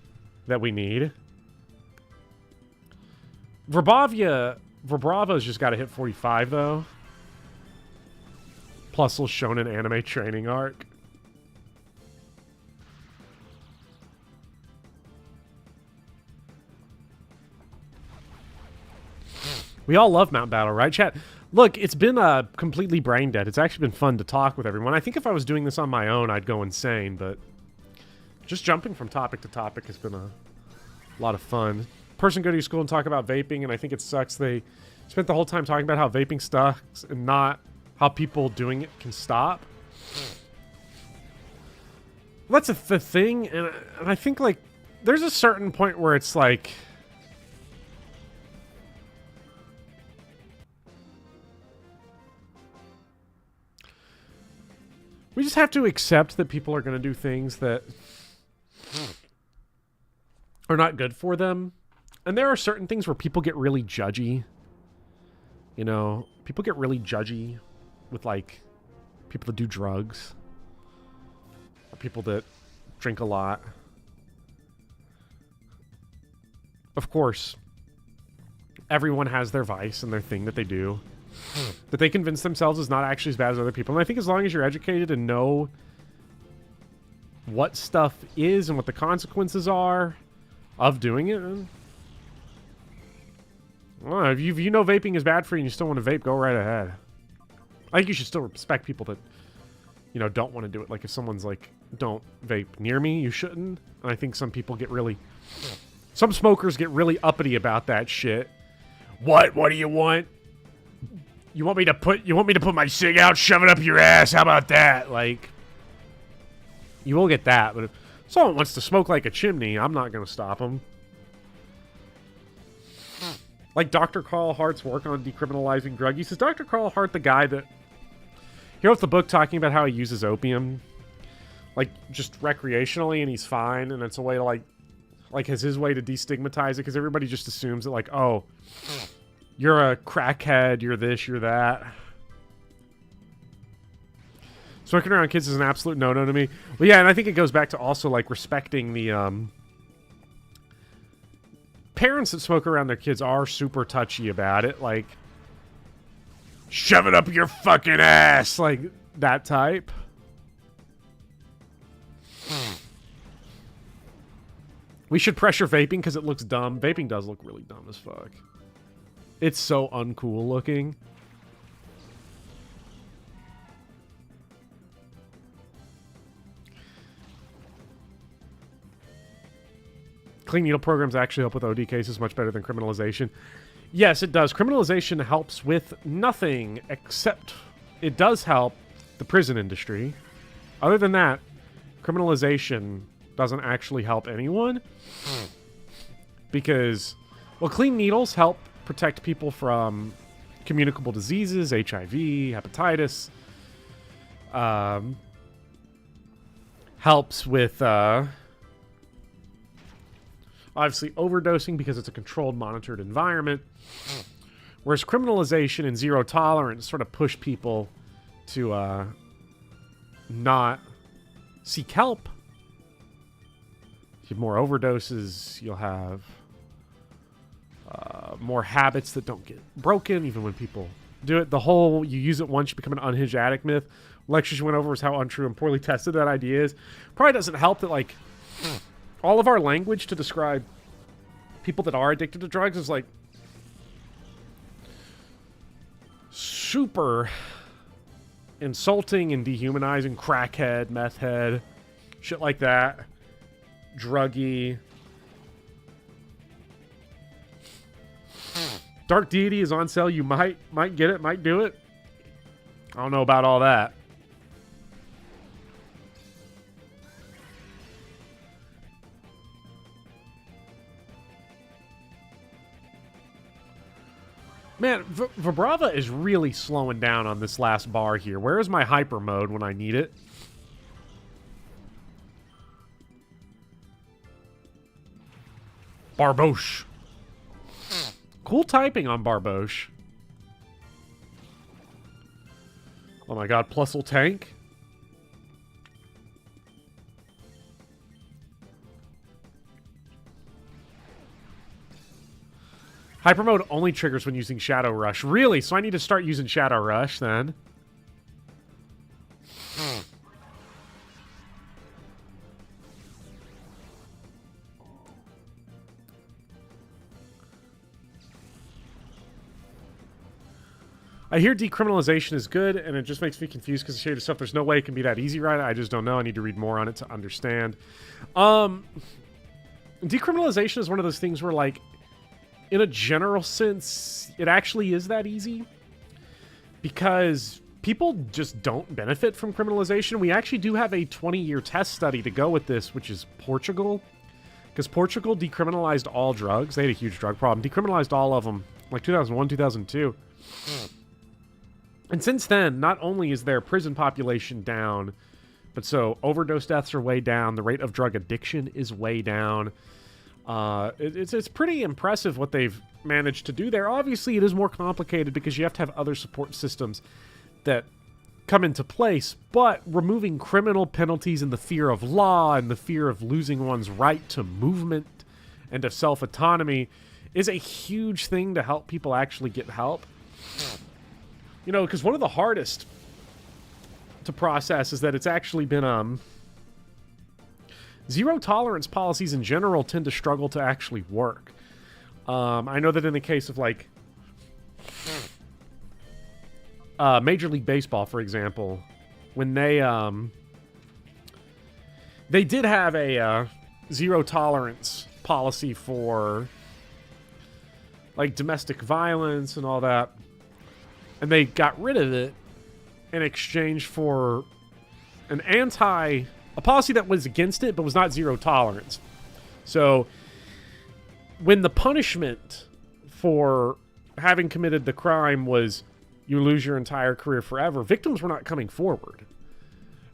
that we need. Verbrava's just got to hit 45, though. Plusle's shown an anime training arc. We all love Mount Battle, right, chat? Look, it's been completely brain dead. It's actually been fun to talk with everyone. I think if I was doing this on my own, I'd go insane, but just jumping from topic to topic has been a lot of fun. Person go to your school and talk about vaping, and I think it sucks they spent the whole time talking about how vaping sucks and not how people doing it can stop. Well, that's the thing, and I think, like, there's a certain point where it's like... We just have to accept that people are going to do things that are not good for them. And there are certain things where people get really judgy. You know, people get really judgy with, like, people that do drugs. Or people that drink a lot. Of course, everyone has their vice and their thing that they do. That they convince themselves is not actually as bad as other people. And I think as long as you're educated and know what stuff is and what the consequences are of doing it... Well, if you know vaping is bad for you and you still want to vape, go right ahead. I think you should still respect people that, you know, don't want to do it. Like, if someone's like, don't vape near me, you shouldn't. And I think some people get really... Some smokers get really uppity about that shit. What? What do you want? You want me to put my cig out, shove it up your ass? How about that? Like, you will get that. But if someone wants to smoke like a chimney, I'm not going to stop them. Like Dr. Carl Hart's work on decriminalizing drug use. Is Dr. Carl Hart the guy that... He wrote the book talking about how he uses opium, like, just recreationally, and he's fine, and it's a way to, like has his way to destigmatize it, because everybody just assumes that, like, oh, you're a crackhead, you're this, you're that. Smoking around kids is an absolute no-no to me. Well, yeah, and I think it goes back to also, like, respecting the, parents that smoke around their kids are super touchy about it. Like, shove it up your fucking ass. Like, that type. We should pressure vaping because it looks dumb. Vaping does look really dumb as fuck. It's so uncool looking. Clean needle programs actually help with OD cases much better than criminalization. Yes, it does. Criminalization helps with nothing except it does help the prison industry. Other than that, criminalization doesn't actually help anyone. Because, well, clean needles help protect people from communicable diseases, HIV, hepatitis. Helps with, obviously, overdosing because it's a controlled, monitored environment. Whereas criminalization and zero tolerance sort of push people to not seek help. You have more overdoses. You'll have more habits that don't get broken, even when people do it. The whole you use it once, you become an unhinged addict myth. Lectures you went over is how untrue and poorly tested that idea is. Probably doesn't help that, like, all of our language to describe people that are addicted to drugs is, like, super insulting and dehumanizing. Crackhead, meth head, shit like that. Druggy. Dark Deity is on sale. You might get it, might do it. I don't know about all that. Man, Vibrava is really slowing down on this last bar here. Where is my hyper mode when I need it? Barboche. Cool typing on Barboche. Oh my god, Plusle tank. Hyper mode only triggers when using Shadow Rush. Really? So I need to start using Shadow Rush then. I hear decriminalization is good, and it just makes me confused because the shade of stuff. There's no way it can be that easy, right? I just don't know. I need to read more on it to understand. Decriminalization is one of those things where, like, in a general sense, it actually is that easy. Because people just don't benefit from criminalization. We actually do have a 20-year test study to go with this, which is Portugal. Because Portugal decriminalized all drugs. They had a huge drug problem. Decriminalized all of them, like 2001, 2002. And since then, not only is their prison population down, but so overdose deaths are way down. The rate of drug addiction is way down. It's pretty impressive what they've managed to do there. Obviously, it is more complicated because you have to have other support systems that come into place. But removing criminal penalties and the fear of law and the fear of losing one's right to movement and to self-autonomy is a huge thing to help people actually get help. You know, because one of the hardest to process is that it's actually been, zero tolerance policies in general tend to struggle to actually work. I know that in the case of, like, Major League Baseball, for example, when they did have a zero tolerance policy for, like, domestic violence and all that. And they got rid of it in exchange for a policy that was against it, but was not zero tolerance. So when the punishment for having committed the crime was you lose your entire career forever, victims were not coming forward.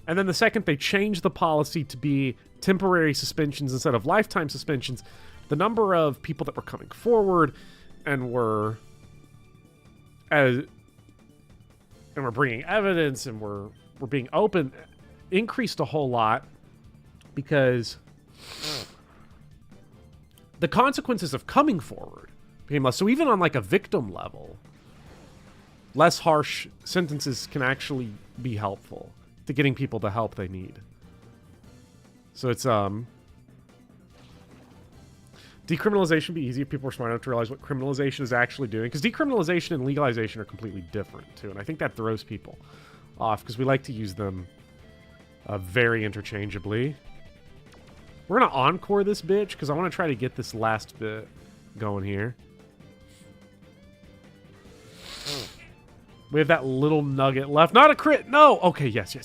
And then the second they changed the policy to be temporary suspensions instead of lifetime suspensions, the number of people that were coming forward and were bringing evidence and were being open increased a whole lot because the consequences of coming forward became less. So even on, like, a victim level, less harsh sentences can actually be helpful to getting people the help they need. So it's Decriminalization would be easy if people were smart enough to realize what criminalization is actually doing. Because decriminalization and legalization are completely different, too. And I think that throws people off because we like to use them very interchangeably. We're going to encore this bitch because I want to try to get this last bit going here. We have that little nugget left. Not a crit. No. Okay, yes.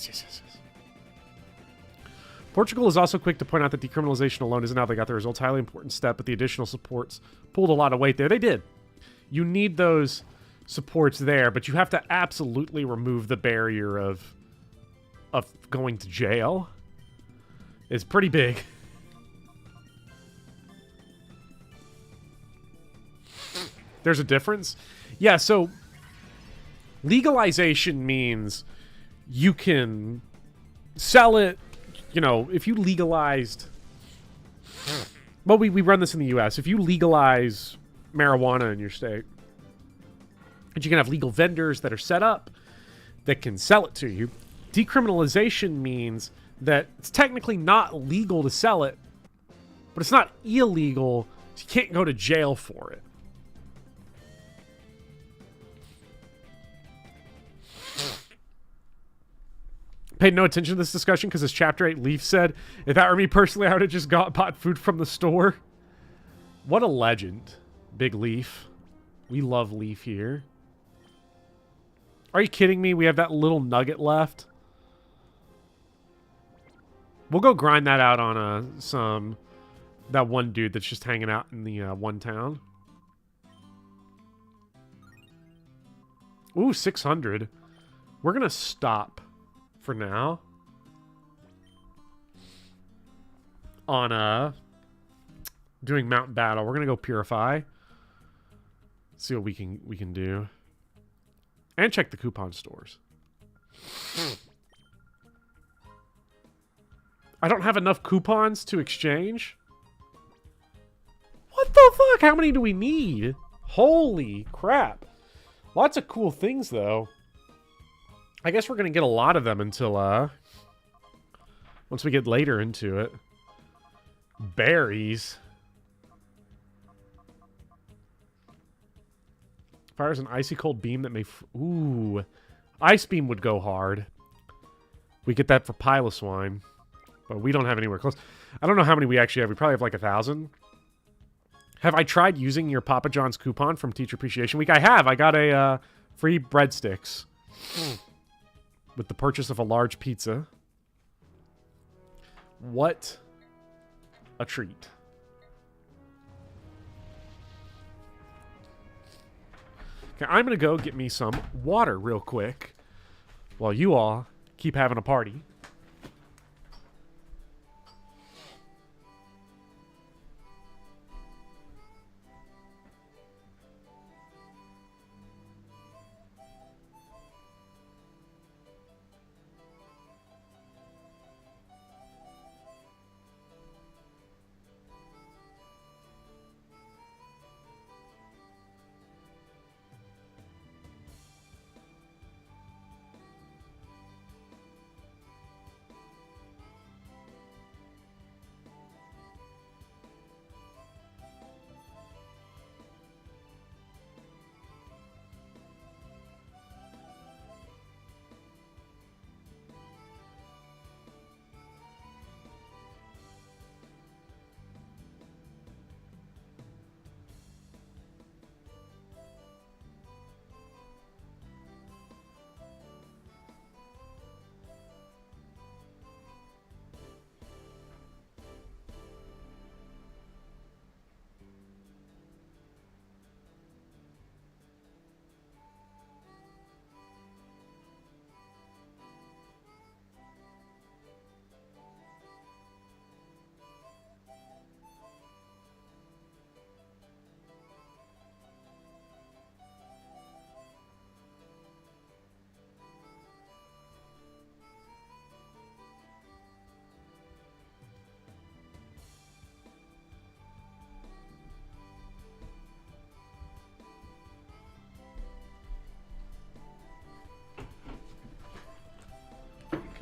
Portugal is also quick to point out that decriminalization alone isn't how they got the results. Highly important step, but the additional supports pulled a lot of weight there. They did. You need those supports there, but you have to absolutely remove the barrier of going to jail. It's pretty big. There's a difference. Yeah, so legalization means you can sell it. You know, if you legalized... Well, we run this in the U.S. If you legalize marijuana in your state, and you can have legal vendors that are set up that can sell it to you, decriminalization means that it's technically not legal to sell it, but it's not illegal, so you can't go to jail for it. Paid no attention to this discussion because as Chapter 8 Leaf said, if that were me personally, I would have just bought food from the store. What a legend, Big Leaf. We love Leaf here. Are you kidding me? We have that little nugget left. We'll go grind that out on that one dude that's just hanging out in the one town. Ooh, 600. We're going to stop for now on doing mountain battle. We're gonna go purify, see what we can do, and check the coupon stores. I don't have enough coupons to exchange. What the fuck? How many do we need? Holy crap. Lots of cool things though. I guess we're going to get a lot of them until, once we get later into it. Berries. Fires an icy cold beam that may... Ooh. Ice beam would go hard. We get that for Piloswine. But we don't have anywhere close. I don't know how many we actually have. We probably have like 1,000. Have I tried using your Papa John's coupon from Teacher Appreciation Week? I have. I got a free breadsticks. With the purchase of a large pizza. What a treat. Okay, I'm going to go get me some water real quick while you all keep having a party.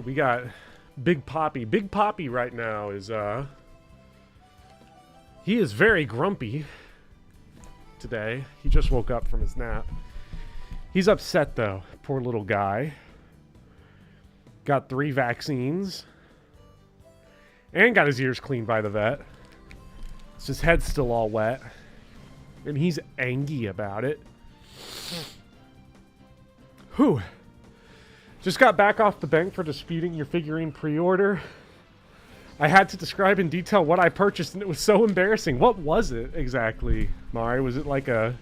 We got Big Poppy. Big Poppy right now is, He is very grumpy today. He just woke up from his nap. He's upset, though. Poor little guy. Got 3 vaccines. And got his ears cleaned by the vet. So his head's still all wet. And he's angry about it. Whew. Just got back off the bank for disputing your figurine pre-order. I had to describe in detail what I purchased, and it was so embarrassing. What was it exactly, Mari? Was it like a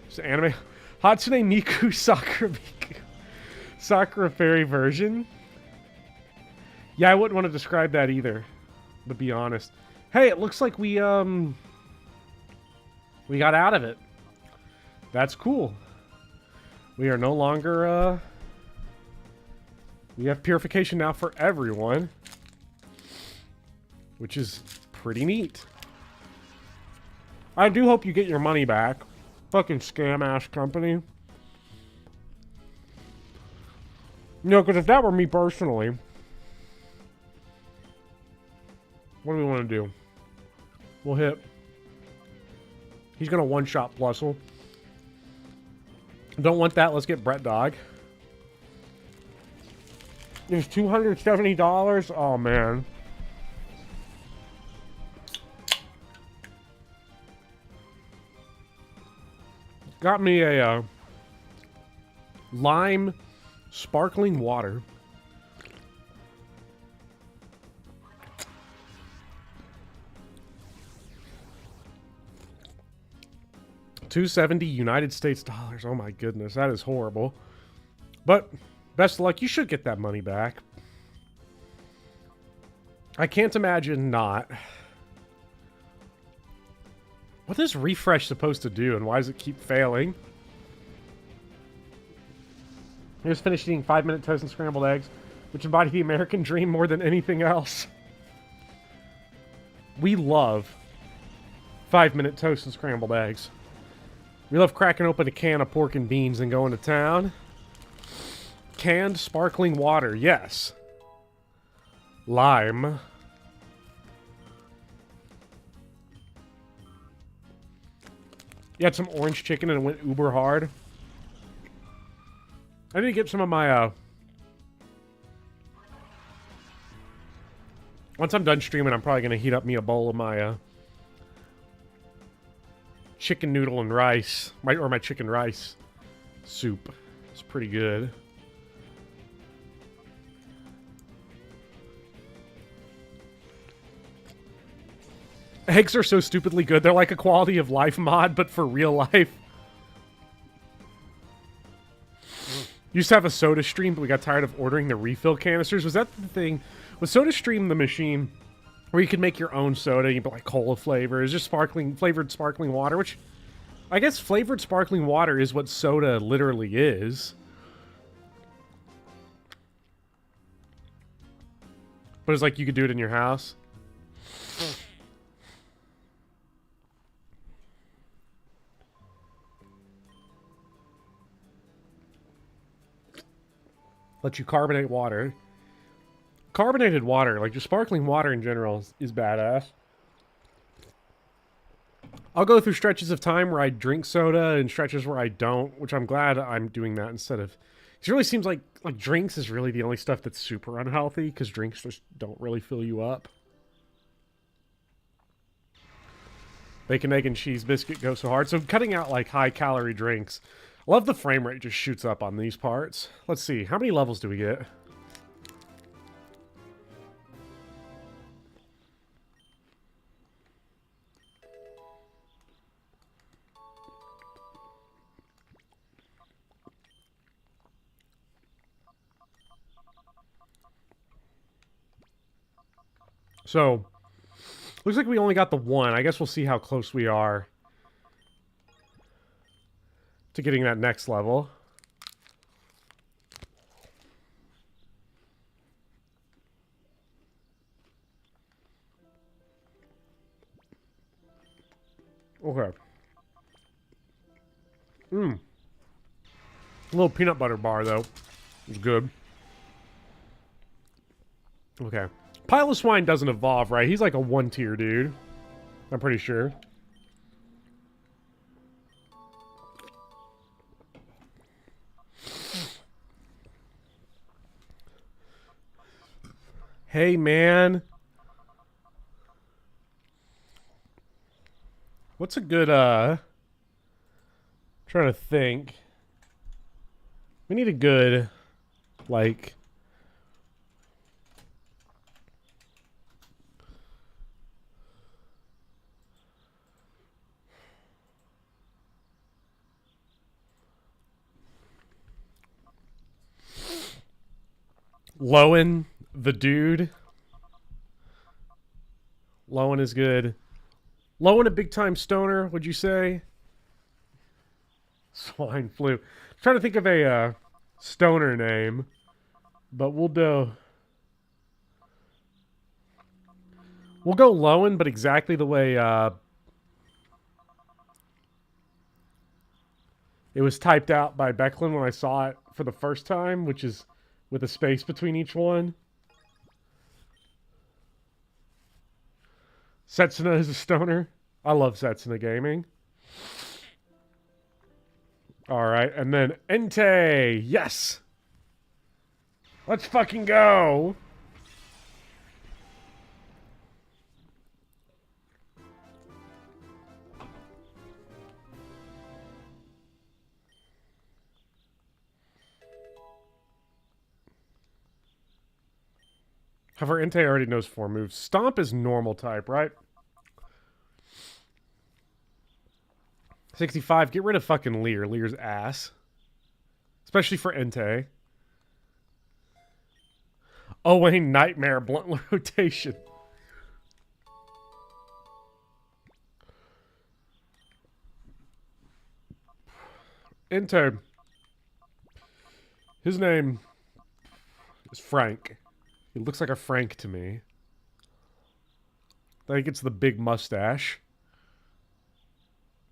just anime? Hatsune Miku Sakura Fairy version? Yeah, I wouldn't want to describe that either, to be honest. Hey, it looks like we got out of it. That's cool. We are no longer, we have purification now for everyone. Which is pretty neat. I do hope you get your money back. Fucking scam-ass company. You know, because if that were me personally... What do we want to do? We'll hit... He's going to one-shot Plusle. Don't want that. Let's get Brett Dog. There's $270. Oh, man. Got me a lime sparkling water. $270 United States dollars. Oh my goodness, that is horrible. But best of luck. You should get that money back. I can't imagine not. What is refresh supposed to do, and why does it keep failing? I just finished eating 5-minute toast and scrambled eggs, which embody the American dream more than anything else. We love 5-minute toast and scrambled eggs. We love cracking open a can of pork and beans and going to town. Canned sparkling water, yes. Lime. You had some orange chicken and it went uber hard. I need to get some of my, once I'm done streaming, I'm probably going to heat up me a bowl of my, chicken noodle and rice. My chicken rice soup. It's pretty good. Eggs are so stupidly good. They're like a quality of life mod, but for real life. Used to have a Soda Stream, but we got tired of ordering the refill canisters. Was that the thing? Was Soda Stream the machine where you could make your own soda? You put like cola flavor. It's just flavored sparkling water, which I guess flavored sparkling water is what soda literally is. But it's like you could do it in your house. Let you carbonate water. Carbonated water, like just sparkling water in general, is badass. I'll go through stretches of time where I drink soda and stretches where I don't, which I'm glad I'm doing that instead of... It really seems like drinks is really the only stuff that's super unhealthy, because drinks just don't really fill you up. Bacon, egg, and cheese biscuit go so hard. So cutting out like high-calorie drinks... I love the frame rate just shoots up on these parts. Let's see. How many levels do we get? So, looks like we only got the one. I guess we'll see how close we are to getting that next level. Okay. A little peanut butter bar, though. It's good. Okay. Pile of Swine doesn't evolve, right? He's like a 1-tier dude. I'm pretty sure. Hey, man. What's a good, trying to think. We need a good, like... Lowen, the dude. Lowen is good. Lowen, a big-time stoner, would you say? Swine flu. Trying to think of a stoner name, but we'll go Lowen, but exactly the way it was typed out by Becklin when I saw it for the first time, which is with a space between each one. Setsuna is a stoner. I love Setsuna Gaming. Alright, and then Entei! Yes! Let's fucking go! However, Entei already knows 4 moves. Stomp is normal type, right? 65, get rid of fucking Leer. Leer's ass. Especially for Entei. Owain Nightmare, blunt rotation. Entei. His name is Frank. He looks like a Frank to me. I think it's the big mustache.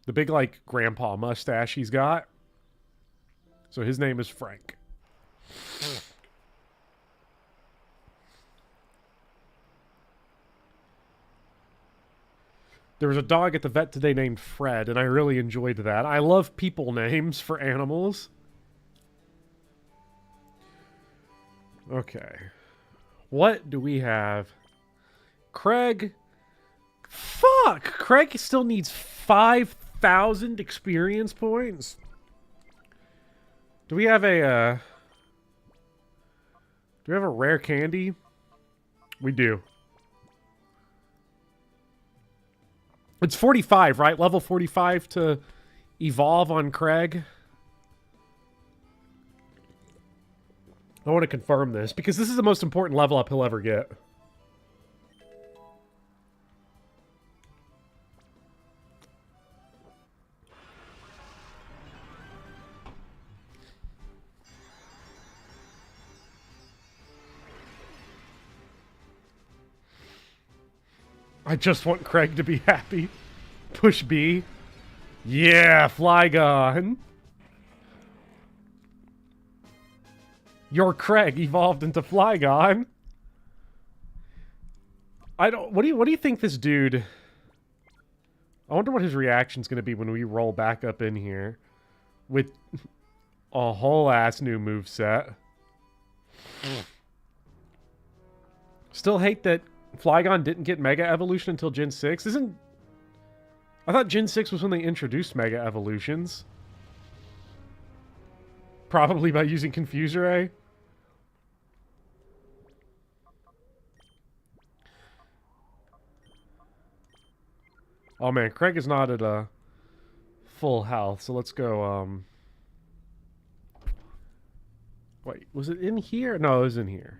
The big, like, grandpa mustache he's got. So his name is Frank. There was a dog at the vet today named Fred, and I really enjoyed that. I love people names for animals. Okay. What do we have? Craig. Fuck! Craig still needs 5,000 experience points. Do we have a, do we have a rare candy? We do. It's 45, right? Level 45 to evolve on Craig. I want to confirm this, because this is the most important level up he'll ever get. I just want Craig to be happy. Push B. Yeah, Flygon. Your Craig evolved into Flygon. I don't... What do you think this dude... I wonder what his reaction's going to be when we roll back up in here. With a whole ass new moveset. Still hate that Flygon didn't get Mega Evolution until Gen 6. I thought Gen 6 was when they introduced Mega Evolutions. Probably by using Confuse Ray. Oh man, Craig is not at a full health, so let's go, wait, was it in here? No, it was in here.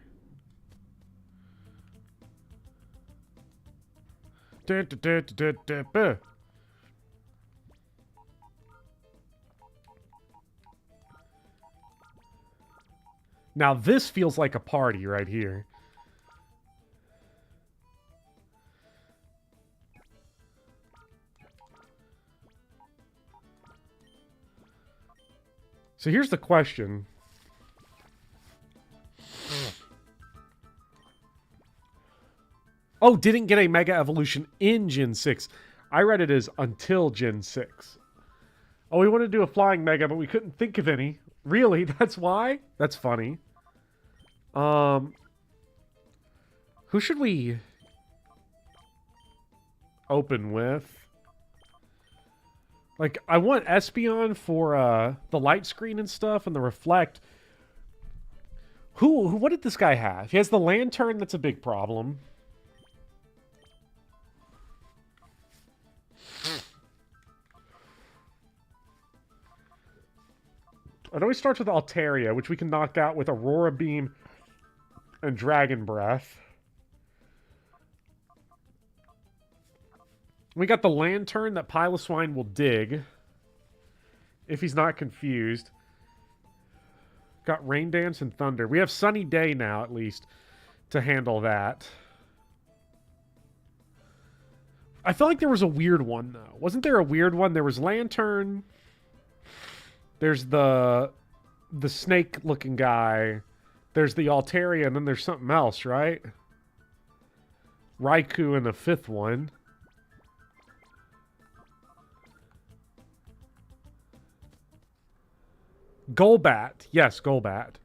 Now this feels like a party right here. So here's the question. Oh, didn't get a Mega Evolution in Gen 6. I read it as until Gen 6. Oh, we wanted to do a Flying Mega, but we couldn't think of any. Really? That's why? That's funny. Who should we open with? Like, I want Espeon for the light screen and stuff and the reflect. What did this guy have? He has the lantern. That's a big problem. It always starts with Altaria, which we can knock out with Aurora Beam and Dragon Breath. We got the lantern that Piloswine will dig if he's not confused. Got Rain Dance and Thunder. We have Sunny Day now, at least, to handle that. I feel like there was a weird one, though. Wasn't there a weird one? There was Lantern. There's the snake-looking guy. There's the Altaria, and then there's something else, right? Raikou and the fifth one. Golbat. Yes, Golbat.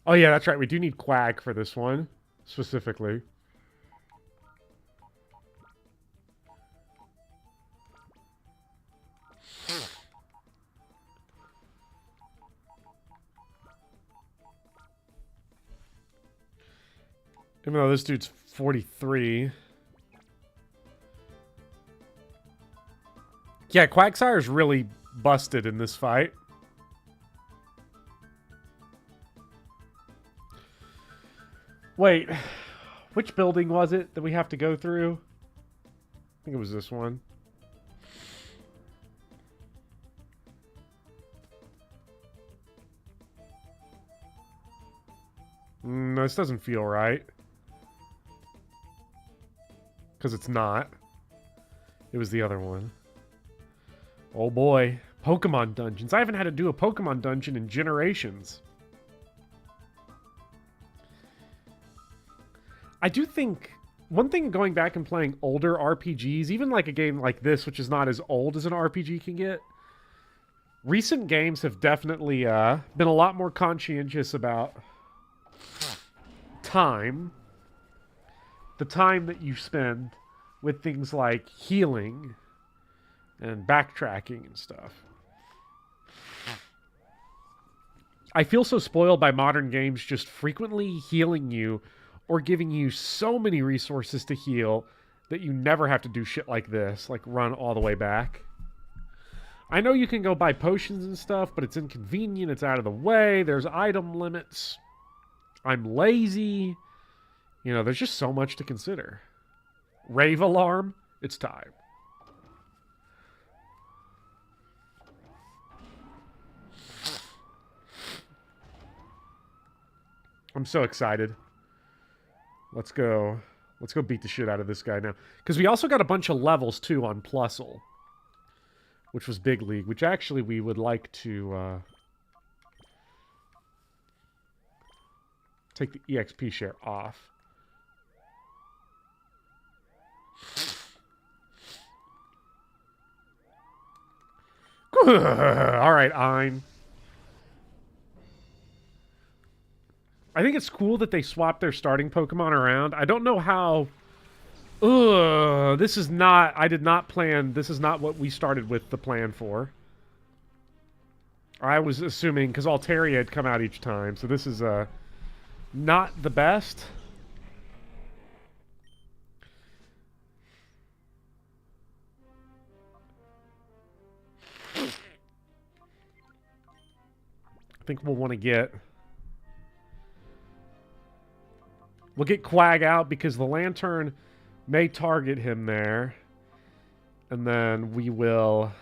Oh, yeah, that's right. We do need Quack for this one, specifically. Even though this dude's 43. Yeah, Quagsire's really busted in this fight. Wait, which building was it that we have to go through? I think it was this one. No, this doesn't feel right. Because it's not. It was the other one. Oh boy. Pokemon dungeons. I haven't had to do a Pokemon dungeon in generations. I do think one thing going back and playing older RPGs, even like a game like this, which is not as old as an RPG can get, recent games have definitely been a lot more conscientious about time. The time that you spend with things like healing and backtracking and stuff. I feel so spoiled by modern games just frequently healing you or giving you so many resources to heal that you never have to do shit like this, like run all the way back. I know you can go buy potions and stuff, but it's inconvenient, it's out of the way, there's item limits. I'm lazy. You know, there's just so much to consider. Rave alarm, it's time. I'm so excited. Let's go beat the shit out of this guy now. Because we also got a bunch of levels, too, on Plusle. Which was Big League. Which, actually, we would like to... take the EXP share off. Alright, I think it's cool that they swapped their starting Pokemon around. I don't know how... this is not... I did not plan... This is not what we started with the plan for. I was assuming... Because Altaria had come out each time. So this is not the best. I think we'll want to get... We'll get Quag out because the Lantern may target him there. And then we will...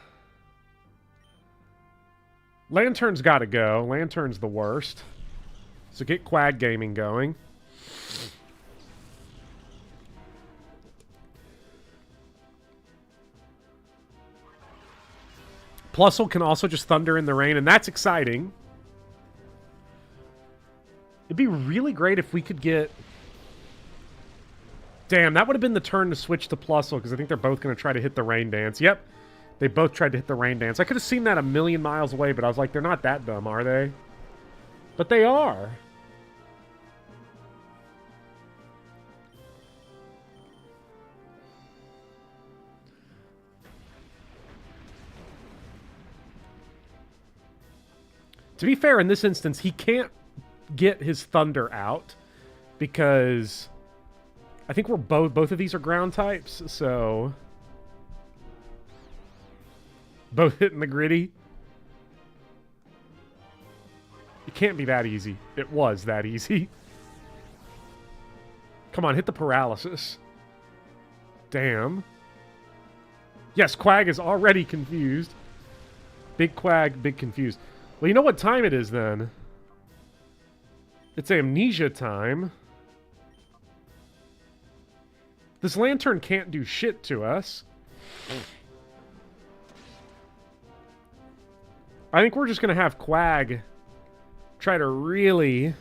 Lantern's got to go. Lantern's the worst. So get Quag Gaming going. Plusle can also just Thunder in the Rain, and that's exciting. It'd be really great if we could get... Damn, that would have been the turn to switch to Plusle, because I think they're both going to try to hit the Rain Dance. Yep, they both tried to hit the Rain Dance. I could have seen that a million miles away, but I was like, they're not that dumb, are they? But they are. To be fair, in this instance, he can't get his Thunder out because I think we're both of these are ground types, so both hitting the gritty. It can't be that easy. It was that easy. Come on, hit the paralysis. Damn. Yes, Quag is already confused. Big Quag, big confused. Well, you know what time it is then? It's amnesia time. This lantern can't do shit to us. I think we're just going to have Quag try to really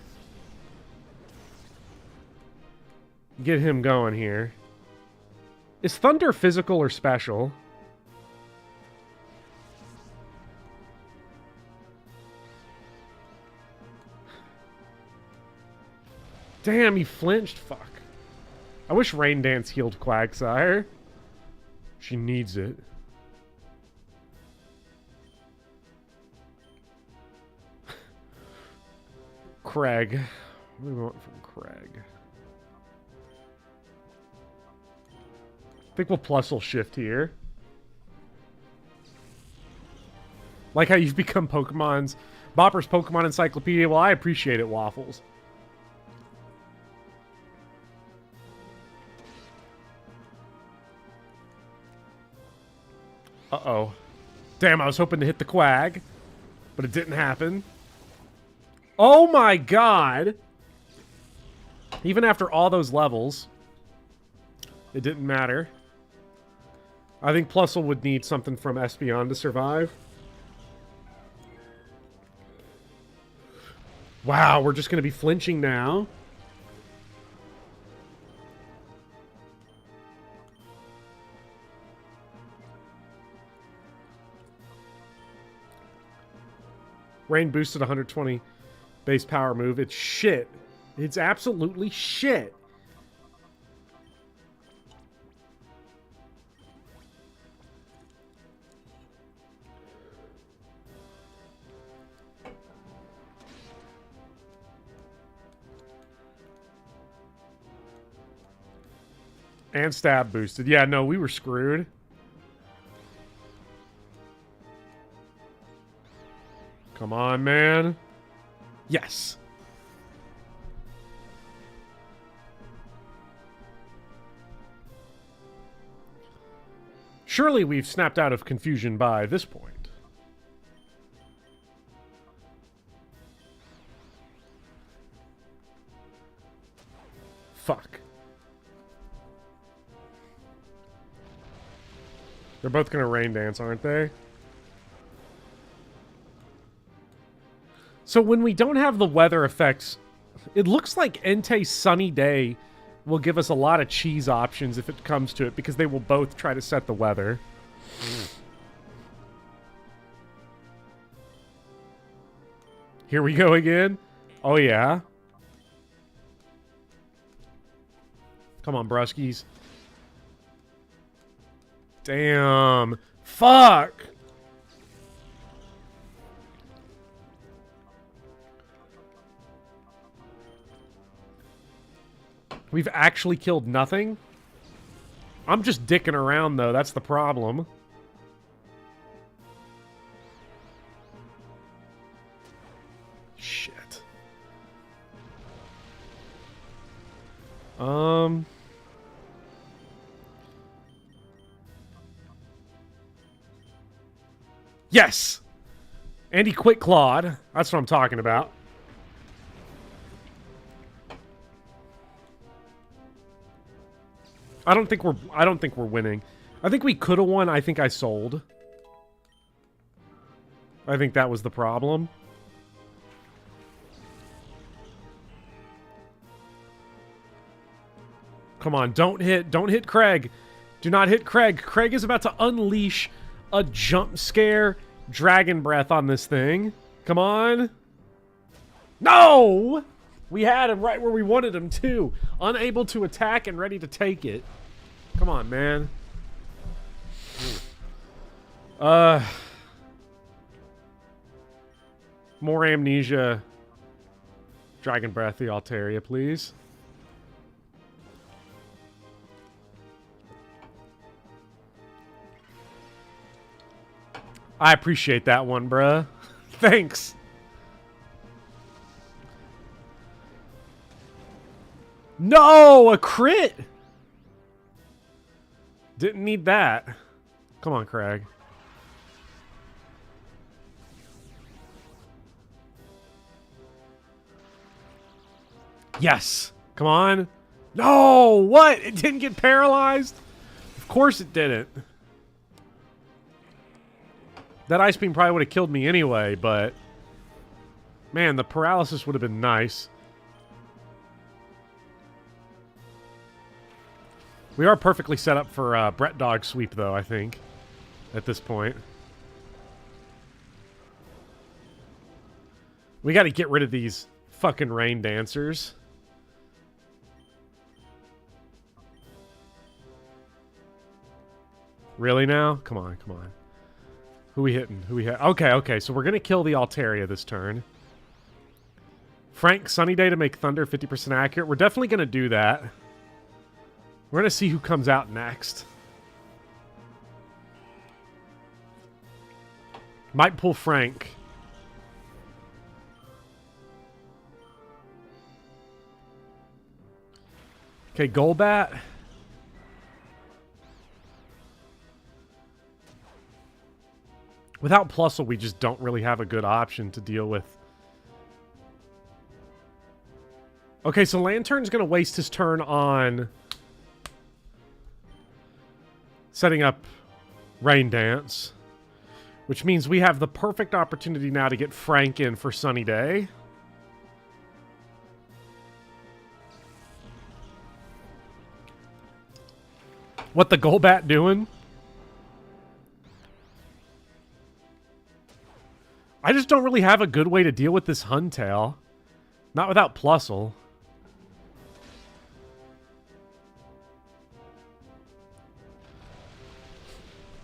get him going here. Is Thunder physical or special? Damn, he flinched. Fuck. I wish Rain Dance healed Quagsire. She needs it. Craig. What do we want from Craig? I think we'll Plusle shift here. Like how you've become Bopper's Pokemon Encyclopedia. Well, I appreciate it, Waffles. Uh-oh. Damn, I was hoping to hit the Quag, but it didn't happen. Oh my god! Even after all those levels, it didn't matter. I think Plusle would need something from Espeon to survive. Wow, we're just going to be flinching now. Rain boosted 120 base power move. It's shit. It's absolutely shit. And stab boosted. Yeah, no, we were screwed. Come on, man. Yes. Surely we've snapped out of confusion by this point. Fuck. They're both gonna Rain Dance, aren't they? So when we don't have the weather effects, it looks like Entei's Sunny Day will give us a lot of cheese options if it comes to it, because they will both try to set the weather. Here we go again. Oh, yeah. Come on, Bruskies. Damn. Fuck. We've actually killed nothing? I'm just dicking around, though. That's the problem. Shit. Yes! And he quit Claude. That's what I'm talking about. I don't think we're winning. I think we could have won. I think I sold. I think that was the problem. come on. Don't hit Craig. Do not hit Craig. Craig is about to unleash a jump scare dragon breath on this thing. Come on. No! We had him right where we wanted him too. Unable to attack and ready to take it. Come on, man. More amnesia. Dragon breath the Altaria, please. I appreciate that one, bruh. Thanks. No, a crit. Didn't need that. Come on, Craig. Yes. Come on. No, what? It didn't get paralyzed? Of course it didn't. That ice beam probably would have killed me anyway, but... Man, the paralysis would have been nice. We are perfectly set up for Brett Dog sweep, though, I think. At this point. We got to get rid of these fucking rain dancers. Really now? Come on, come on. Who we hitting? Who we hit? Okay, okay, so we're going to kill the Altaria this turn. Frank, Sunny Day to make Thunder 50% accurate. We're definitely going to do that. We're going to see who comes out next. Might pull Frank. Okay, Golbat. Without Plusle, we just don't really have a good option to deal with. Okay, so Lantern's going to waste his turn on setting up Rain Dance, which means we have the perfect opportunity now to get Frank in for Sunny Day. What the Golbat doing? I just don't really have a good way to deal with this Huntail. Not without Plusle.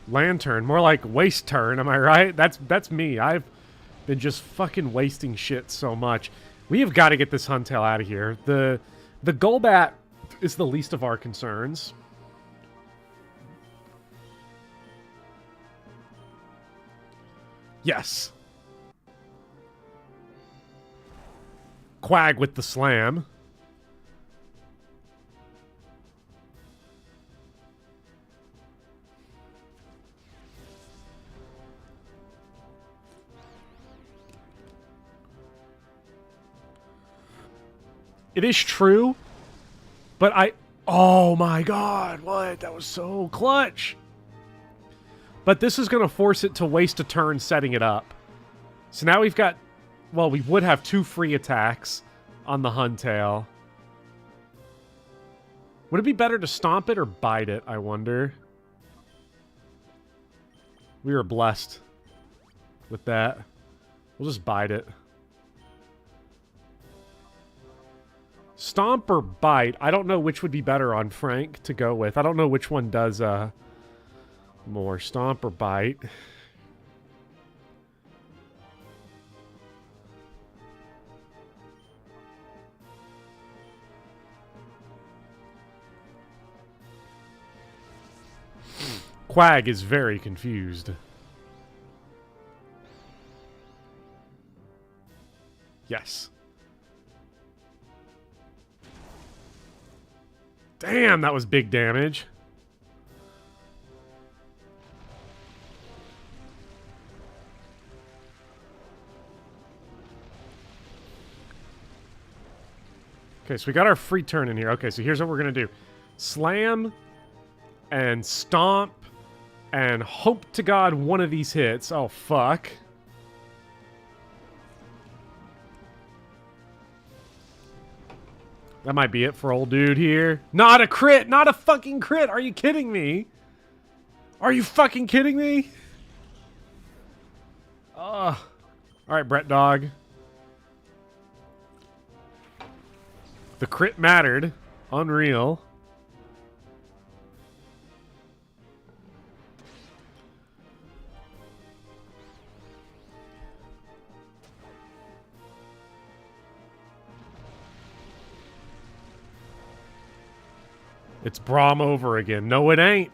Lantern, more like waste turn, am I right? That's me. I've been just fucking wasting shit so much. We have got to get this Huntail out of here. The Golbat is the least of our concerns. Yes. Quag with the slam. It is true, but oh my god, what? That was so clutch. But this is going to force it to waste a turn setting it up. So now we've got, well, we would have 2 free attacks on the Huntail. Would it be better to stomp it or bite it, I wonder? We were blessed with that. We'll just bite it. Stomp or bite? I don't know which would be better on Frank to go with. I don't know which one does more. Stomp or bite? Quag is very confused. Yes. Damn, that was big damage. Okay, so we got our free turn in here. Okay, so here's what we're going to do. Slam and stomp and hope to God one of these hits. Oh, fuck. That might be it for old dude here. Not a crit! Not a fucking crit! Are you kidding me? Are you fucking kidding me? Alright, Brett Dog. The crit mattered. Unreal. It's Braum over again. No, it ain't.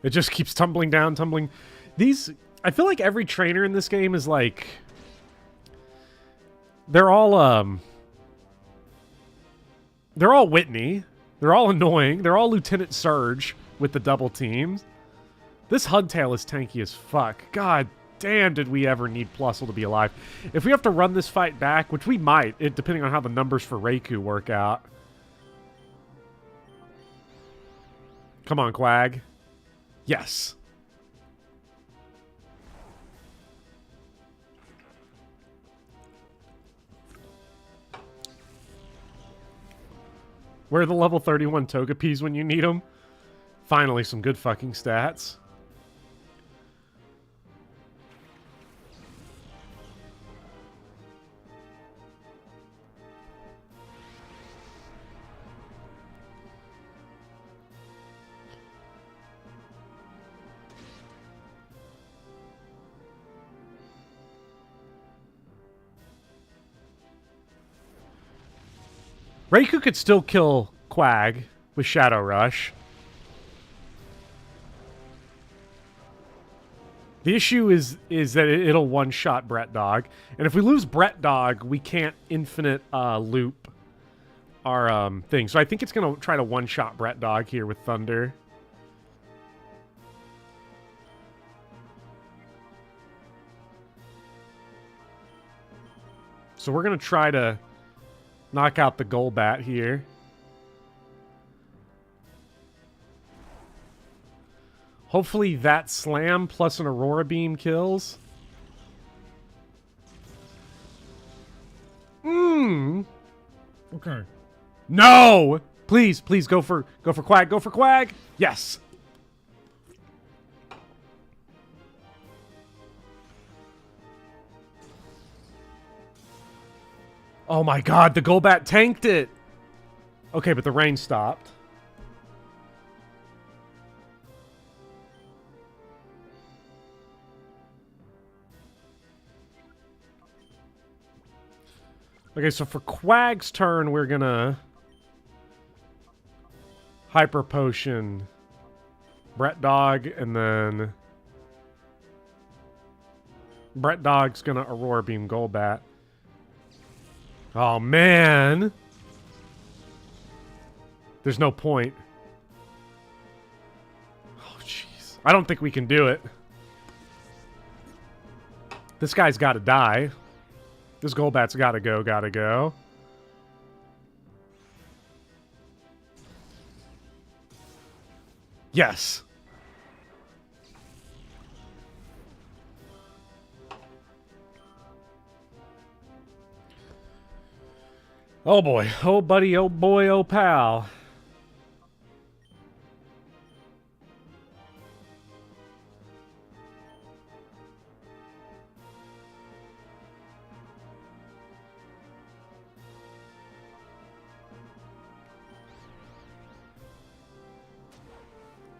It just keeps tumbling down, tumbling. These... I feel like every trainer in this game is like... They're all Whitney. They're all annoying. They're all Lieutenant Surge with the double teams. This Hugtail is tanky as fuck. God damn, did we ever need Plusle to be alive. If we have to run this fight back, which we might, depending on how the numbers for Raikou work out. Come on, Quag. Yes. Where are the level 31 Togepi's when you need them? Finally, some good fucking stats. Raikou could still kill Quag with Shadow Rush. The issue is that it'll one-shot Brett Dog. And if we lose Brett Dog, we can't infinite loop our thing. So I think it's going to try to one-shot Brett Dog here with Thunder. So we're going to try to knock out the Golbat here. Hopefully that Slam plus an Aurora Beam kills. Okay. No! Please, please go for Quag. Go for Quag. Yes. Oh my god, the Golbat tanked it! Okay, but the rain stopped. Okay, so for Quag's turn, we're gonna... Hyper Potion Brett Dog, and then... Brett Dog's gonna Aurora Beam Golbat. Oh, man. There's no point. Oh, jeez. I don't think we can do it. This guy's got to die. This Golbat's got to go, got to go. Yes. Oh boy, oh buddy, oh boy, oh pal.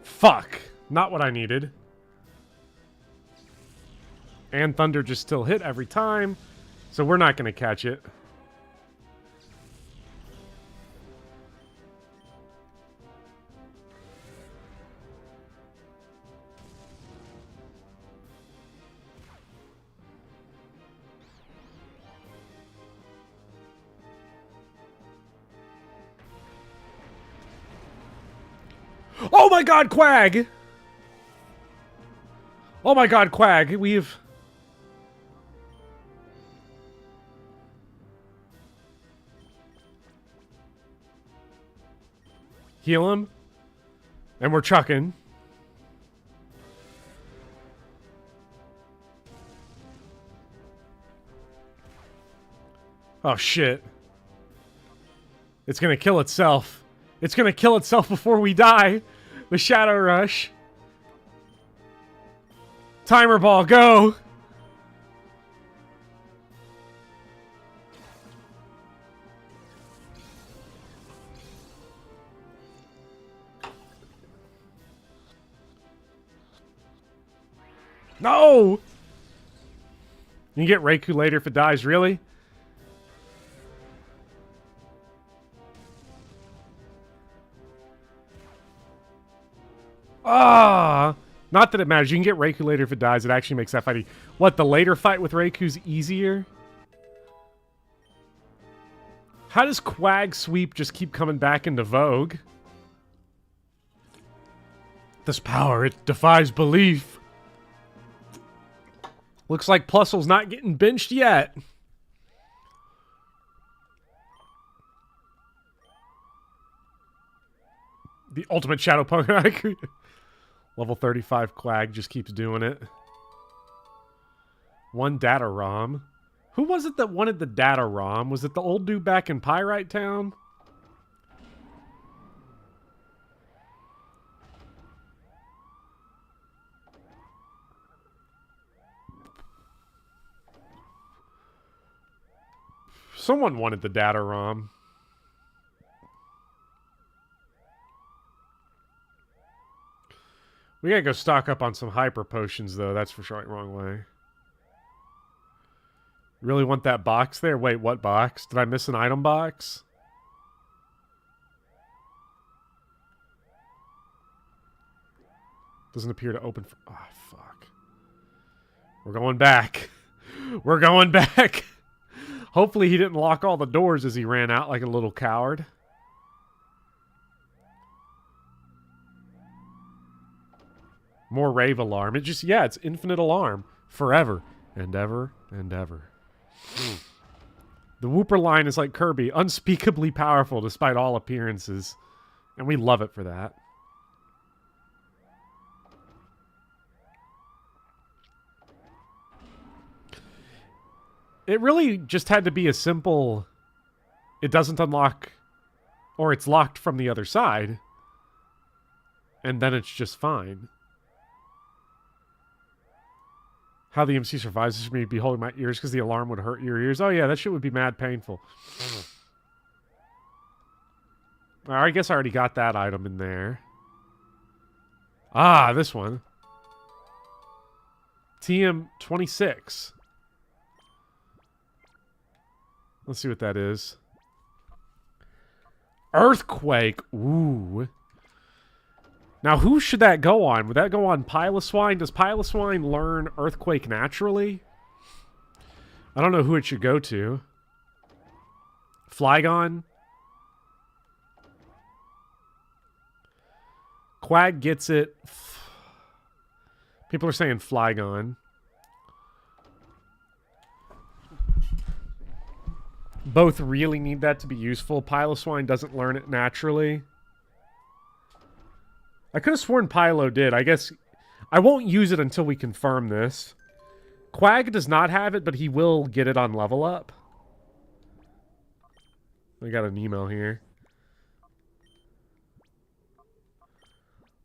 Fuck, not what I needed. And Thunder just still hit every time, so we're not going to catch it. Oh my god, Quag! Oh my god, Quag, we've... Heal him? And we're chucking. Oh, shit. It's gonna kill itself. It's gonna kill itself before we die. The Shadow Rush. Timer ball, go! No! You can get Raikou later if it dies, really? Ah! Not that it matters. You can get Raikou later if it dies. It actually makes that fighting... What, the later fight with Raikou's easier? How does Quag Sweep just keep coming back into vogue? This power, it defies belief. Looks like Plusle's not getting benched yet. The ultimate shadow Pokemon. Level 35 Quag just keeps doing it. One data ROM. Who was it that wanted the data ROM? Was it the old dude back in Pyrite Town? Someone wanted the data ROM. We gotta go stock up on some hyper potions, though. That's for sure. Wrong way. Really want that box there? Wait, what box? Did I miss an item box? Doesn't appear to open for... Oh, fuck. We're going back. We're going back. Hopefully he didn't lock all the doors as he ran out like a little coward. More rave alarm. It just, yeah, it's infinite alarm. Forever and ever and ever. The Wooper line is like Kirby. Unspeakably powerful despite all appearances. And we love it for that. It really just had to be a simple... It doesn't unlock... Or it's locked from the other side. And then it's just fine. How the MC survives is me be holding my ears because the alarm would hurt your ears. Oh yeah, that shit would be mad painful. I guess I already got that item in there. Ah, this one. TM26. Let's see what that is. Earthquake. Ooh. Now, who should that go on? Would that go on Piloswine? Does Piloswine learn Earthquake naturally? I don't know who it should go to. Flygon? Quag gets it. People are saying Flygon. Both really need that to be useful. Piloswine doesn't learn it naturally. I could have sworn Pylo did. I guess I won't use it until we confirm this. Quag does not have it, but he will get it on level up. I got an email here.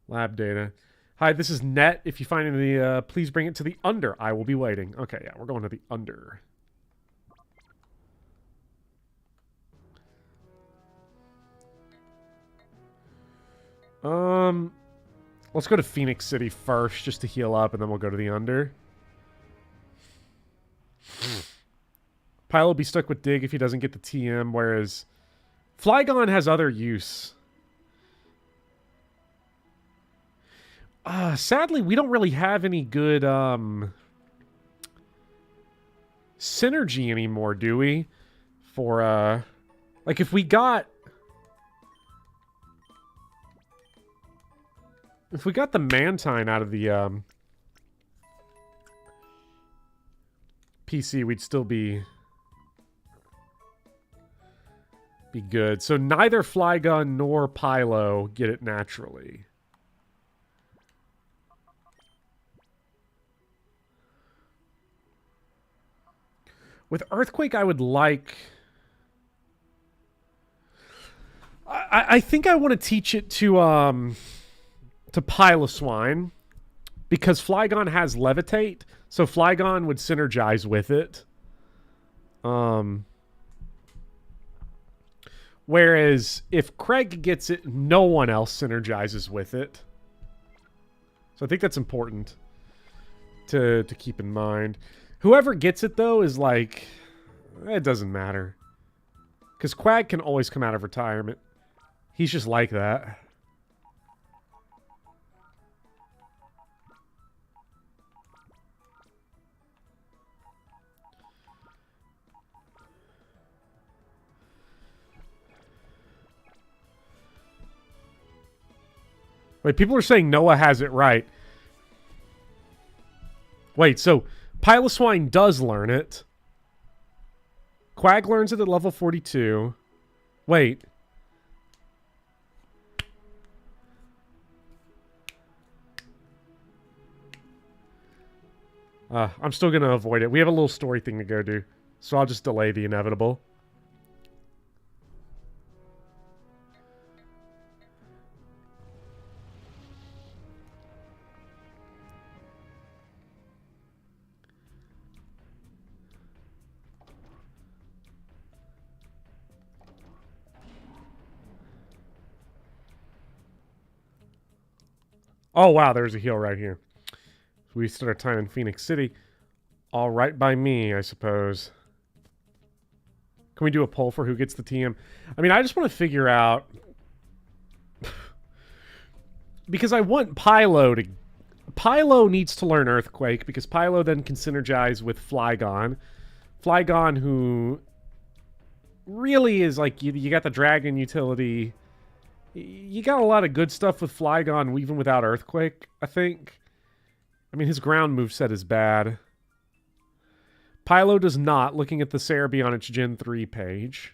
Lab data. Hi, this is Net. If you find any, please bring it to the under. I will be waiting. Okay, yeah, we're going to the under. Let's go to Phoenix City first, just to heal up, and then we'll go to the under. Pylo will be stuck with Dig if he doesn't get the TM, whereas Flygon has other use. Sadly, we don't really have any good, synergy anymore, do we? For, like, if we got... If we got the Mantine out of the PC, we'd still be good. So neither Flygon nor Pylo get it naturally. With Earthquake, I would like... I think I want to teach it to Piloswine, because Flygon has Levitate, so Flygon would synergize with it. Whereas if Craig gets it, no one else synergizes with it. So I think that's important to keep in mind. Whoever gets it, though, is like... It doesn't matter. Because Quag can always come out of retirement. He's just like that. Wait, people are saying Noah has it right. Wait, so Piloswine does learn it. Quag learns it at level 42. Wait. I'm still going to avoid it. We have a little story thing to go do. So I'll just delay the inevitable. Oh, wow, there's a heal right here. So we start our time in Phoenix City. All right by me, I suppose. Can we do a poll for who gets the TM? I mean, I just want to figure out... because I want Pylo to... Pylo needs to learn Earthquake, because Pylo then can synergize with Flygon. Flygon, who really is like... You got the Dragon utility... You got a lot of good stuff with Flygon, even without Earthquake, I think. I mean, his ground moveset is bad. Pylo does not, looking at the Cerebi on its Gen 3 page.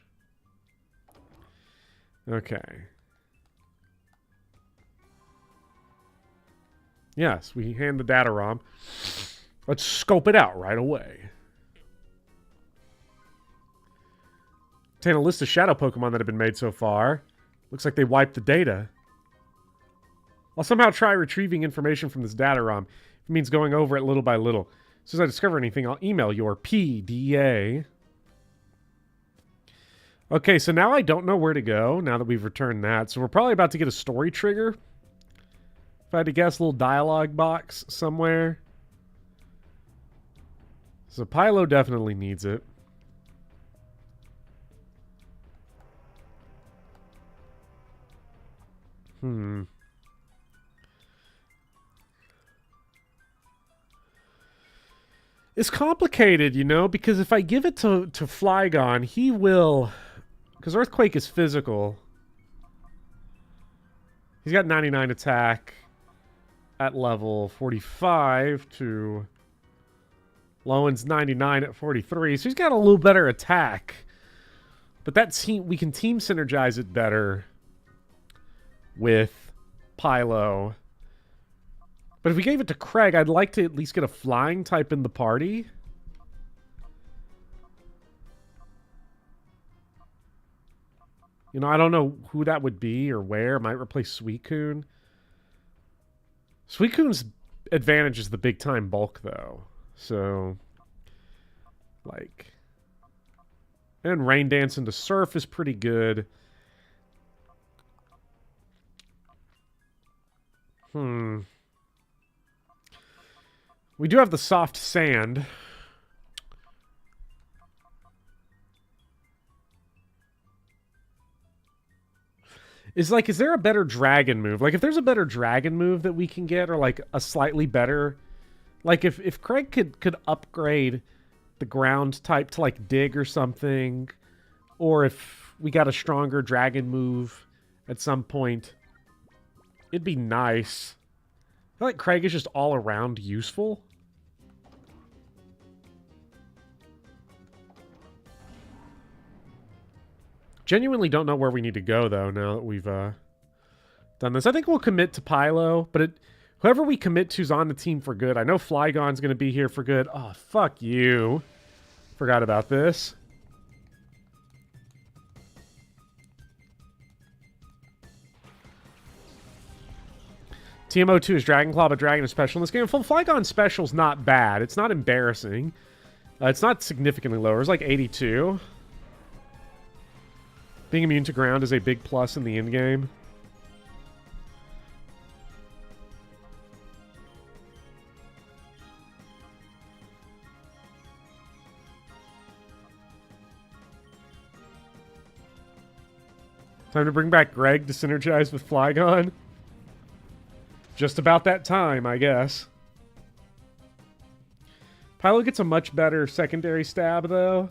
Okay. Yes, we hand the data ROM. Let's scope it out right away. Obtain a list of shadow Pokemon that have been made so far. Looks like they wiped the data. I'll somehow try retrieving information from this data ROM. If it means going over it little by little. As soon as I discover anything, I'll email your PDA. Okay, so now I don't know where to go now that we've returned that. So we're probably about to get a story trigger. If I had to guess, a little dialogue box somewhere. So Pylo definitely needs it. It's complicated, you know, because if I give it to Flygon, he will... Because Earthquake is physical. He's got 99 attack at level 45 to... Lowen's 99 at 43, so he's got a little better attack. But that team, we can team synergize it better with Pylo. But if we gave it to Craig, I'd like to at least get a flying type in the party. You know, I don't know who that would be or where. Might replace Suicune. Suicune's advantage is the big time bulk, though. So, like... And Rain Dance into Surf is pretty good. We do have the soft sand. Is there a better dragon move? Like, if there's a better dragon move that we can get, or like a slightly better... Like, if Craig could upgrade the ground type to like dig or something, or if we got a stronger dragon move at some point, it'd be nice. I feel like Craig is just all around useful. Genuinely don't know where we need to go, though, now that we've done this. I think we'll commit to Pylo, but whoever we commit to is on the team for good. I know Flygon's going to be here for good. Oh, fuck you. Forgot about this. TMO2 is Dragon Claw, but Dragon is special in this game. Flygon special's not bad. It's not embarrassing. It's not significantly lower. It's like 82. Being immune to ground is a big plus in the end game. Time to bring back Greg to synergize with Flygon. Just about that time, I guess. Pylo gets a much better secondary stab, though.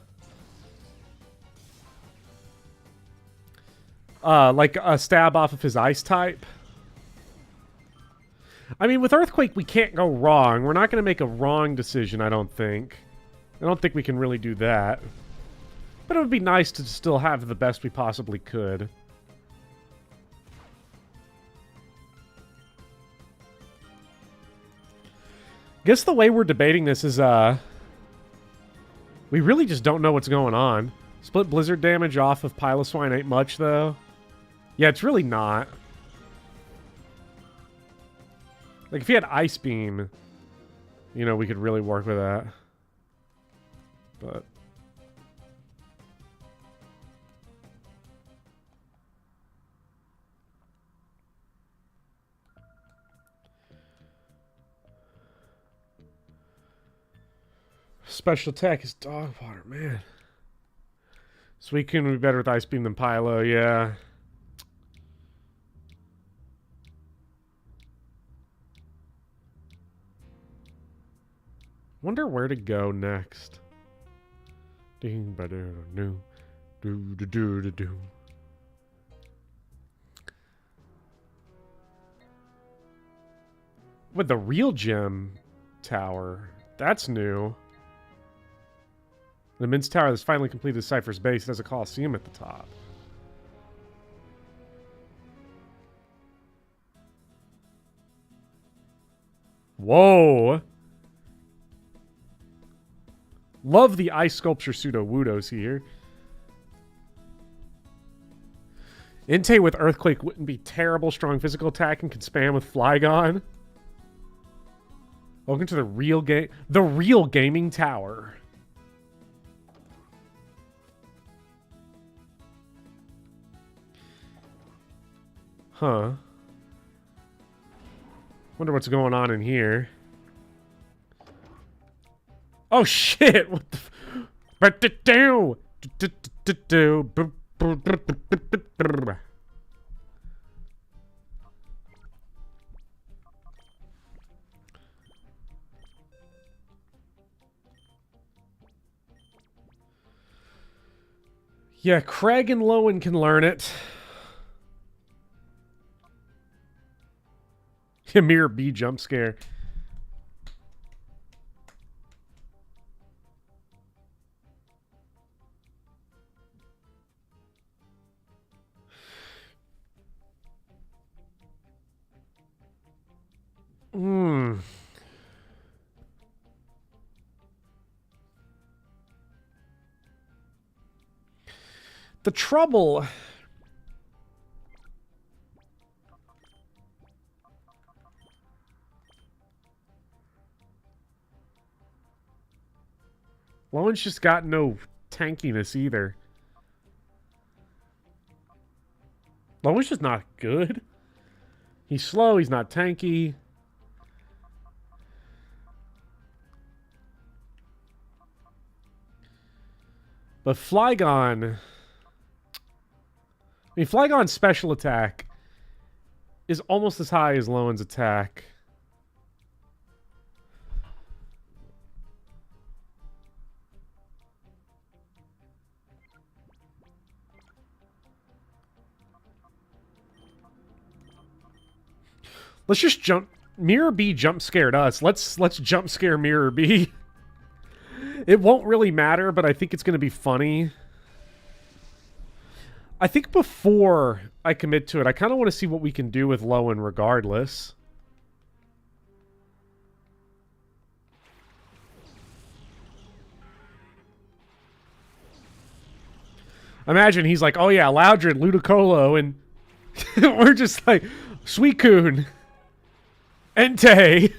Like a stab off of his ice type. I mean, with Earthquake, we can't go wrong. We're not going to make a wrong decision, I don't think. I don't think we can really do that. But it would be nice to still have the best we possibly could. Guess the way we're debating this is, we really just don't know what's going on. Split blizzard damage off of Piloswine ain't much, though. Yeah, it's really not. Like, if he had Ice Beam, you know, we could really work with that. But... Special attack is dog water, man. Suicune would be better with Ice Beam than Pylo, yeah. Wonder where to go next. Ding ba do do do do do do do. With the real gem tower, that's new. The immense tower that's finally completed Cypher's base. It has a Colosseum at the top. Whoa! Love the ice sculpture pseudo-woodos here. Entei with Earthquake wouldn't be terrible. Strong physical attack and can spam with Flygon. Welcome to the real game. The real gaming tower. Huh. Wonder what's going on in here. Oh shit! What the Yeah, Craig and Lowen can learn it. Mirror B jump scare. The trouble... Lowen's just got no tankiness either. Lowen's just not good. He's slow, he's not tanky. But Flygon... I mean, Flygon's special attack is almost as high as Lowen's attack. Let's just jump. Mirror B jump scared us. Let's jump scare Mirror B. It won't really matter, but I think it's going to be funny. I think before I commit to it, I kind of want to see what we can do with Lowen regardless. Imagine he's like, oh yeah, Loudred, Ludicolo, and we're just like, Suicune, Entei.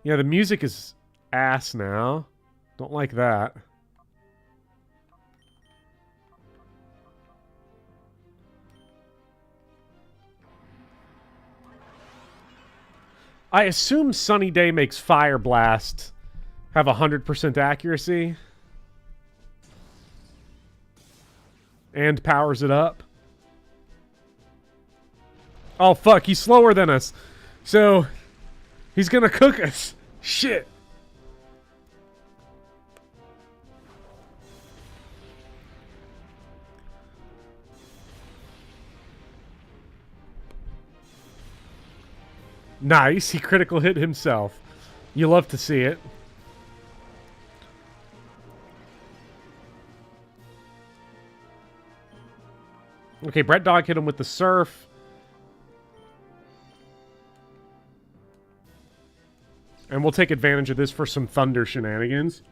Yeah, the music is ass now. Don't like that. I assume Sunny Day makes Fire Blast have 100% accuracy. And powers it up. Oh, fuck. He's slower than us. So, he's gonna cook us. Shit. Nice. He critical hit himself. You love to see it. Okay, Brett Dog hit him with the surf. And we'll take advantage of this for some thunder shenanigans.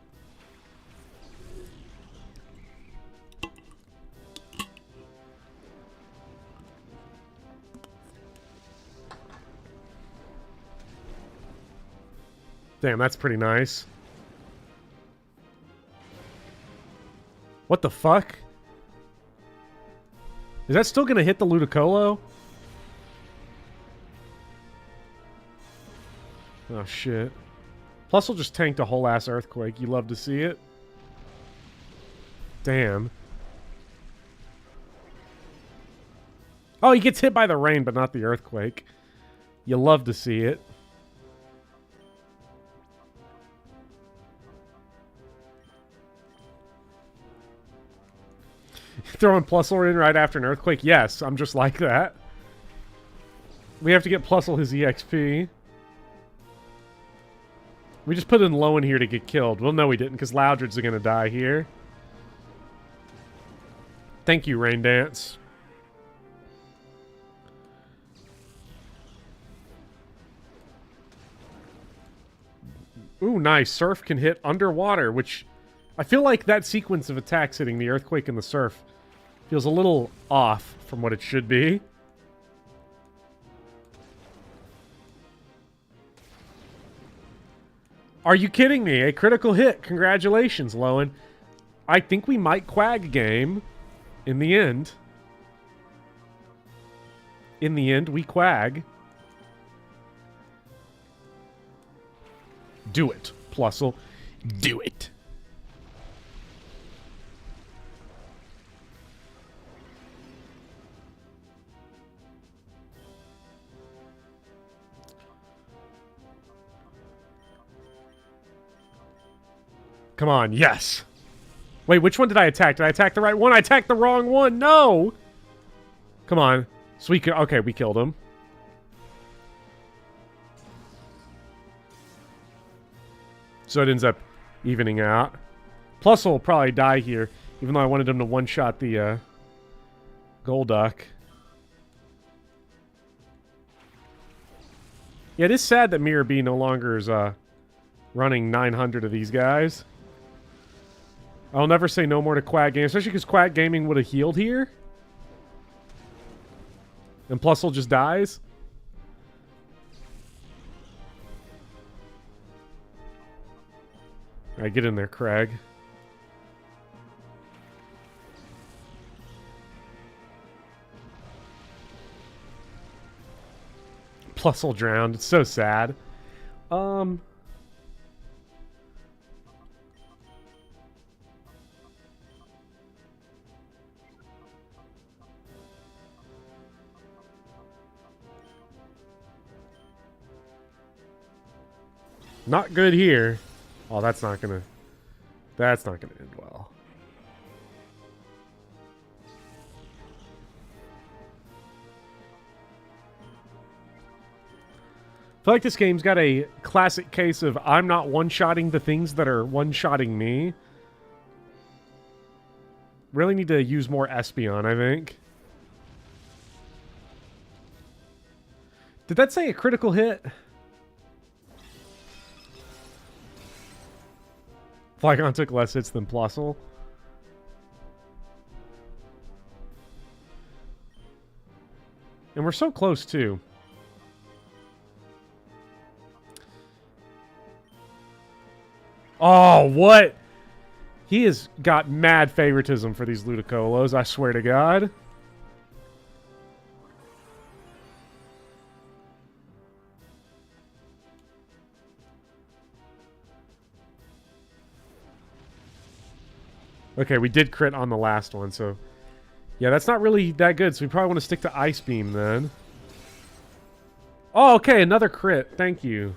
Damn, that's pretty nice. What the fuck? Is that still gonna hit the Ludicolo? Oh shit. Plusle just tanked a whole ass Earthquake. You love to see it. Damn. Oh, he gets hit by the rain, but not the Earthquake. You love to see it. Throwing Plusle in right after an Earthquake? Yes, I'm just like that. We have to get Plusle his EXP. We just put in low in here to get killed. Well, no we didn't, because Loudred's are going to die here. Thank you, Rain Dance. Ooh, nice. Surf can hit underwater, which I feel like that sequence of attacks hitting the Earthquake and the Surf feels a little off from what it should be. Are you kidding me? A critical hit. Congratulations, Lowen. I think we might quag game in the end. In the end, we quag. Do it, Plusle. Do it. Come on, yes. Wait, which one did I attack? Did I attack the right one? I attacked the wrong one. No. Come on. Sweet. Okay, we killed him. So it ends up evening out. Plusle will probably die here, even though I wanted him to one-shot the Golduck. Yeah, it is sad that Mirror B no longer is running 900 of these guys. I'll never say no more to Quag Gaming, especially because Quag Gaming would have healed here. And Plusle just dies. Alright, get in there, Craig. Plusle drowned. It's so sad. Not good here. Oh, that's not gonna end well. I feel like this game's got a classic case of I'm not one-shotting the things that are one-shotting me. Really need to use more Espeon, I think. Did that say a critical hit? Flygon took less hits than Plusle. And we're so close, too. Oh, what? He has got mad favoritism for these Ludicolos, I swear to God. Okay, we did crit on the last one, so... Yeah, that's not really that good, so we probably want to stick to Ice Beam, then. Oh, okay, another crit. Thank you.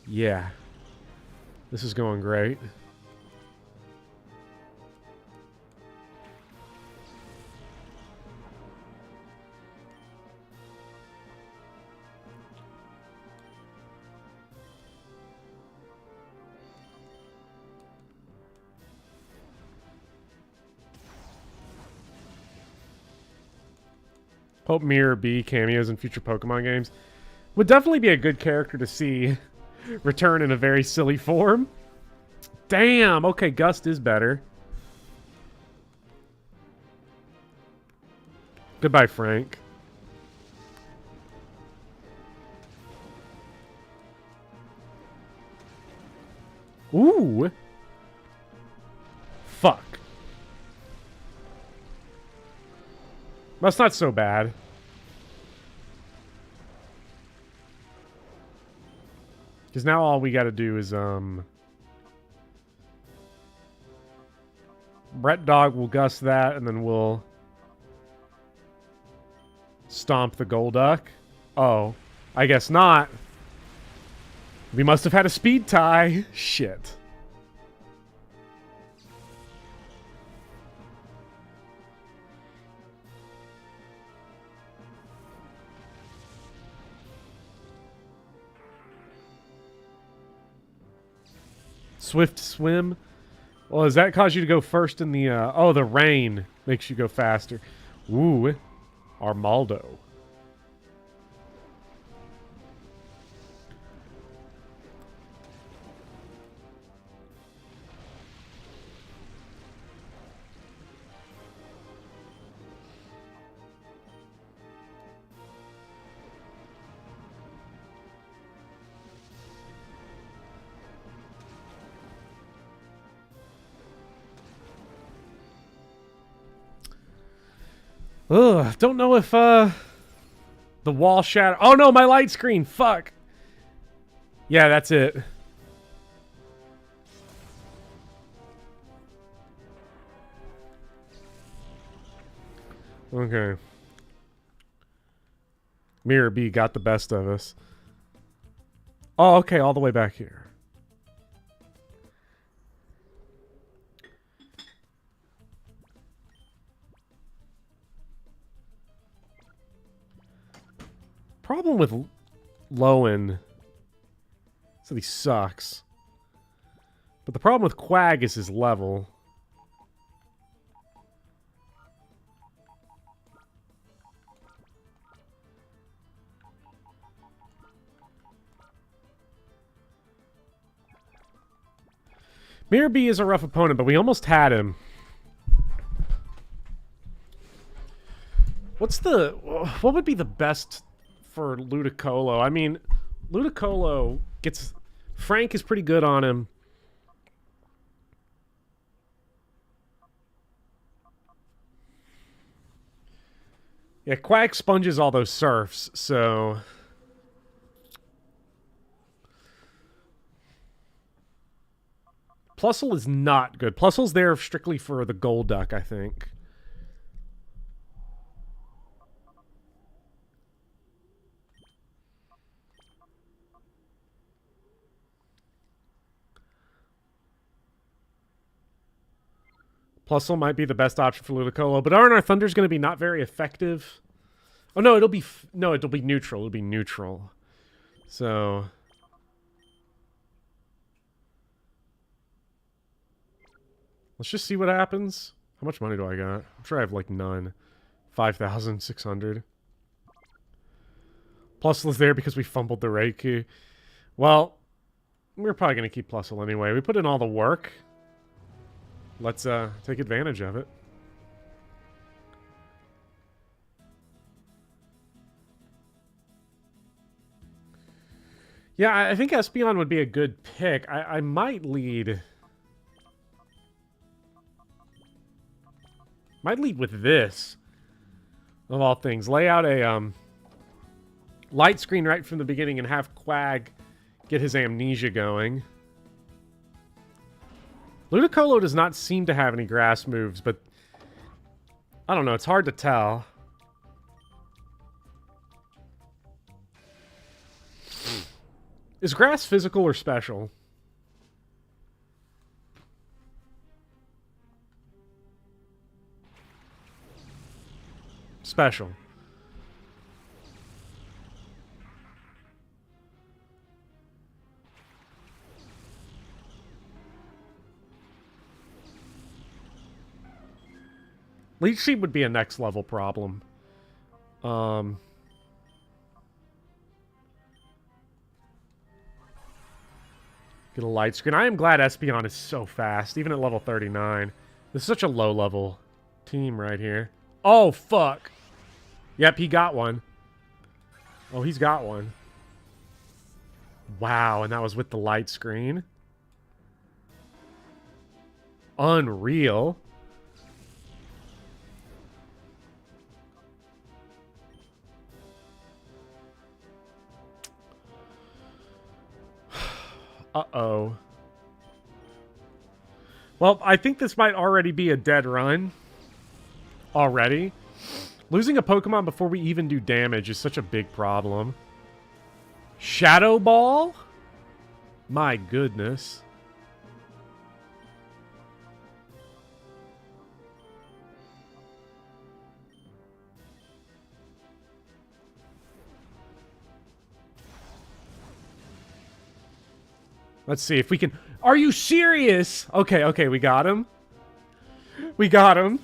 Yeah. This is going great. Hope Mirror B cameos in future Pokemon games. Would definitely be a good character to see return in a very silly form. Damn, okay, Gust is better. Goodbye, Frank. Ooh. Fuck. That's not so bad. Because now all we gotta do is, Brett Dog will Gust that, and then we'll stomp the Golduck. Oh, I guess not. We must have had a speed tie. Shit. Swift Swim. Well, does that cause you to go first in the... oh, the rain makes you go faster. Ooh. Armaldo. Ugh, don't know if, the wall shatter... Oh, no, my light screen! Fuck! Yeah, that's it. Okay. Mirror B got the best of us. Oh, okay, all the way back here. Problem with Lowen is that he sucks. But the problem with Quag is his level. Mirror B is a rough opponent, but we almost had him. What would be the best for Ludicolo? I mean, Ludicolo gets... Frank is pretty good on him. Yeah, Quack sponges all those surfs, so... Plusle is not good. Plusle's there strictly for the Golduck, I think. Plusle might be the best option for Ludicolo, but aren't our Thunders going to be not very effective? Oh no, it'll be neutral. It'll be neutral. So let's just see what happens. How much money do I got? I'm sure I have like none. 5,600. Plusle's there because we fumbled the Raikou. Well, We're probably going to keep Plusle anyway. We put in all the work. Let's take advantage of it. Yeah, I think Espeon would be a good pick. I might lead... Might lead with this. Of all things. Lay out a light screen right from the beginning and have Quag get his amnesia going. Ludicolo does not seem to have any grass moves, but... I don't know, it's hard to tell. Is grass physical or special? Special. Leech Seed would be a next level problem. Get a light screen. I am glad Espeon is so fast, even at level 39. This is such a low level team right here. Oh, fuck. Yep, he got one. Oh, he's got one. Wow, and that was with the light screen. Unreal. Uh-oh. Well, I think this might already be a dead run. Already. Losing a Pokemon before we even do damage is such a big problem. Shadow Ball? My goodness. Let's see if we can... Are you serious? Okay, okay, we got him. We got him.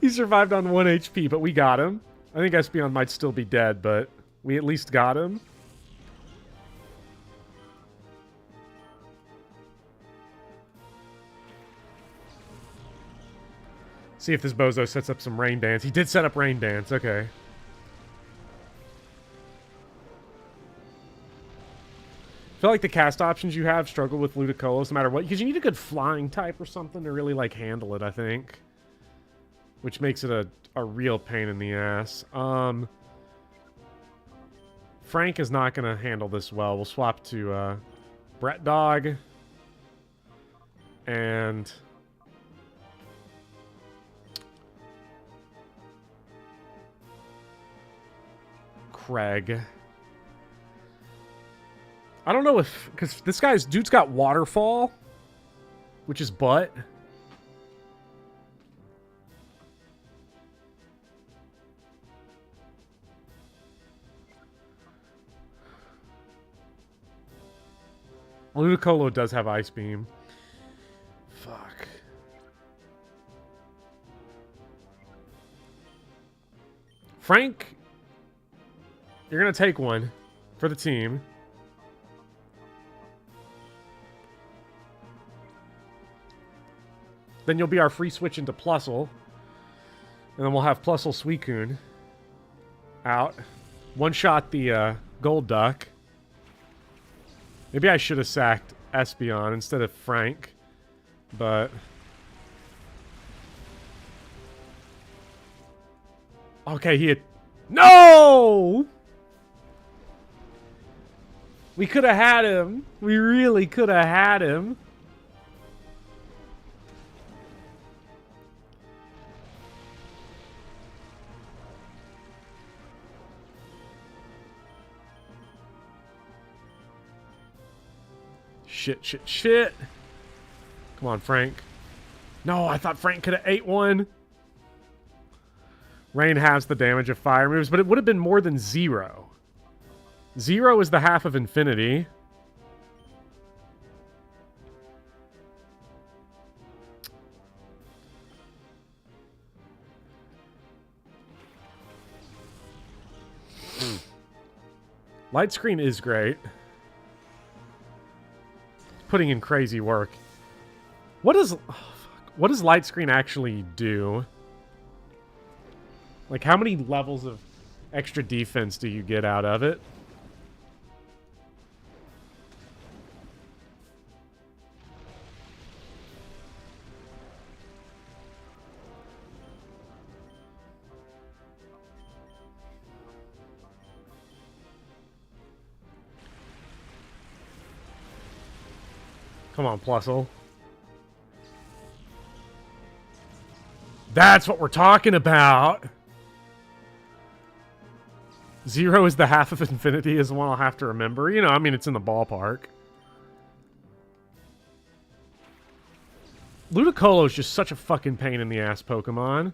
He survived on 1 HP, but we got him. I think Espeon might still be dead, but we at least got him. See if this bozo sets up some Rain Dance. He did set up Rain Dance, okay. I feel like the cast options you have struggle with Ludicolo no matter what, because you need a good flying type or something to really, like, handle it, I think. Which makes it a real pain in the ass. Frank is not going to handle this well. We'll swap to Brett Dog. And... Craig. I don't know if... Because this dude's got Waterfall. Which is butt. Ludicolo does have Ice Beam. Fuck. Frank, you're going to take one for the team. Then you'll be our free switch into Plusle. And then we'll have Plusle Suicune out. One-shot the Gold Duck. Maybe I should have sacked Espeon instead of Frank. But... Okay, he had... No! We could have had him. We really could have had him. Shit, shit, shit. Come on, Frank. No, I thought Frank could have ate one. Rain has the damage of fire moves, but it would have been more than 0. 0 is the half of infinity. Light screen is great. putting in crazy work. What does light screen actually do? Like, how many levels of extra defense do you get out of it? Come on, Plusle. That's what we're talking about! 0 is the half of infinity is the one I'll have to remember. You know, I mean, it's in the ballpark. Ludicolo is just such a fucking pain in the ass Pokemon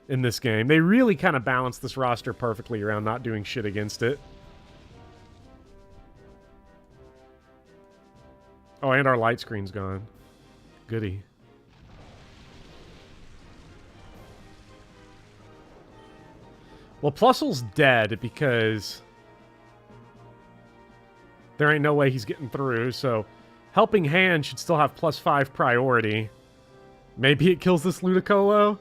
in this game. They really kind of balance this roster perfectly around not doing shit against it. Oh, and our light screen's gone. Goody. Well, Plusle's dead because there ain't no way he's getting through, so Helping Hand should still have +5 priority. Maybe it kills this Ludicolo?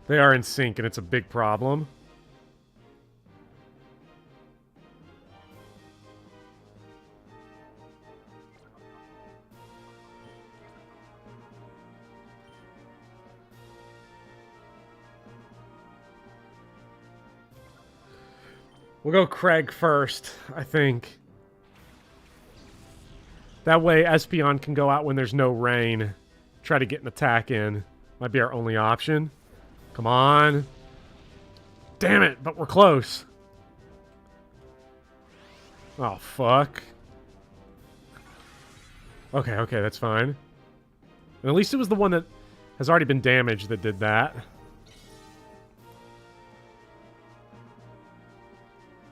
They are in sync, and it's a big problem. We'll go Craig first, I think. That way Espeon can go out when there's no rain. Try to get an attack in. Might be our only option. Come on. Damn it, but we're close. Oh, fuck. Okay, okay, that's fine. And at least it was the one that has already been damaged that did that.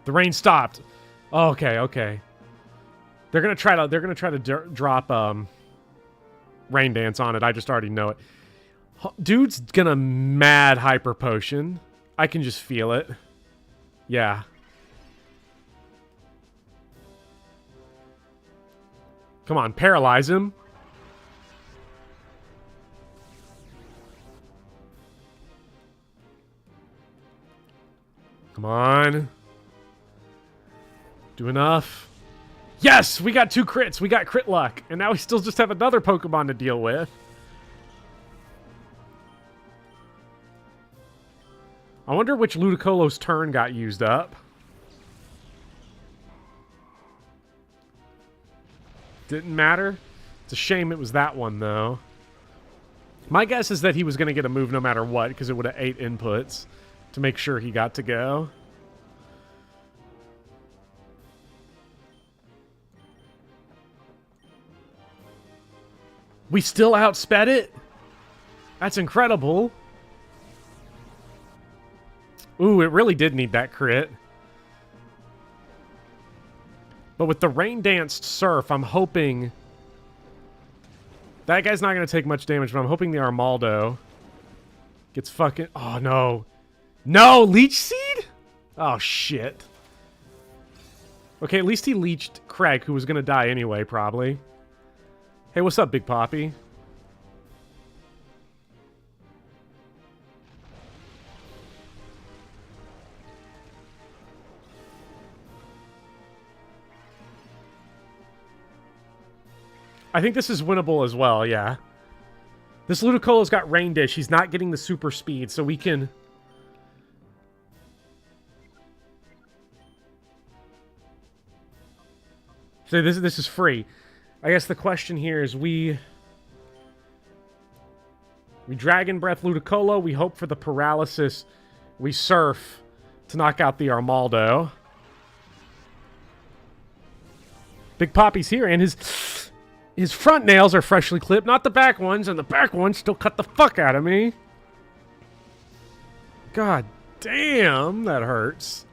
The rain stopped. Oh, okay, okay. They're gonna try to drop Rain Dance on it. I just already know it. Dude's gonna mad Hyper Potion. I can just feel it. Yeah. Come on, paralyze him. Come on. Do enough. Yes! We got 2 crits. We got crit luck. And now we still just have another Pokemon to deal with. I wonder which Ludicolo's turn got used up. Didn't matter. It's a shame it was that one, though. My guess is that he was going to get a move no matter what, because it would have 8 inputs to make sure he got to go. We still outsped it? That's incredible. Ooh, it really did need that crit. But with the Rain Danced Surf, I'm hoping... That guy's not going to take much damage, but I'm hoping the Armaldo gets fucking... Oh, no. No! Leech Seed? Oh, shit. Okay, at least he leeched Craig, who was going to die anyway, probably. Hey, what's up, Big Poppy? I think this is winnable as well, yeah. This Ludicolo's got Rain Dish. He's not getting the super speed, so we can... So this is free. I guess the question here is we Dragon Breath Ludicolo, we hope for the paralysis, we Surf to knock out the Armaldo. Big Poppy's here, and his front nails are freshly clipped, not the back ones, and the back ones still cut the fuck out of me. God damn, that hurts.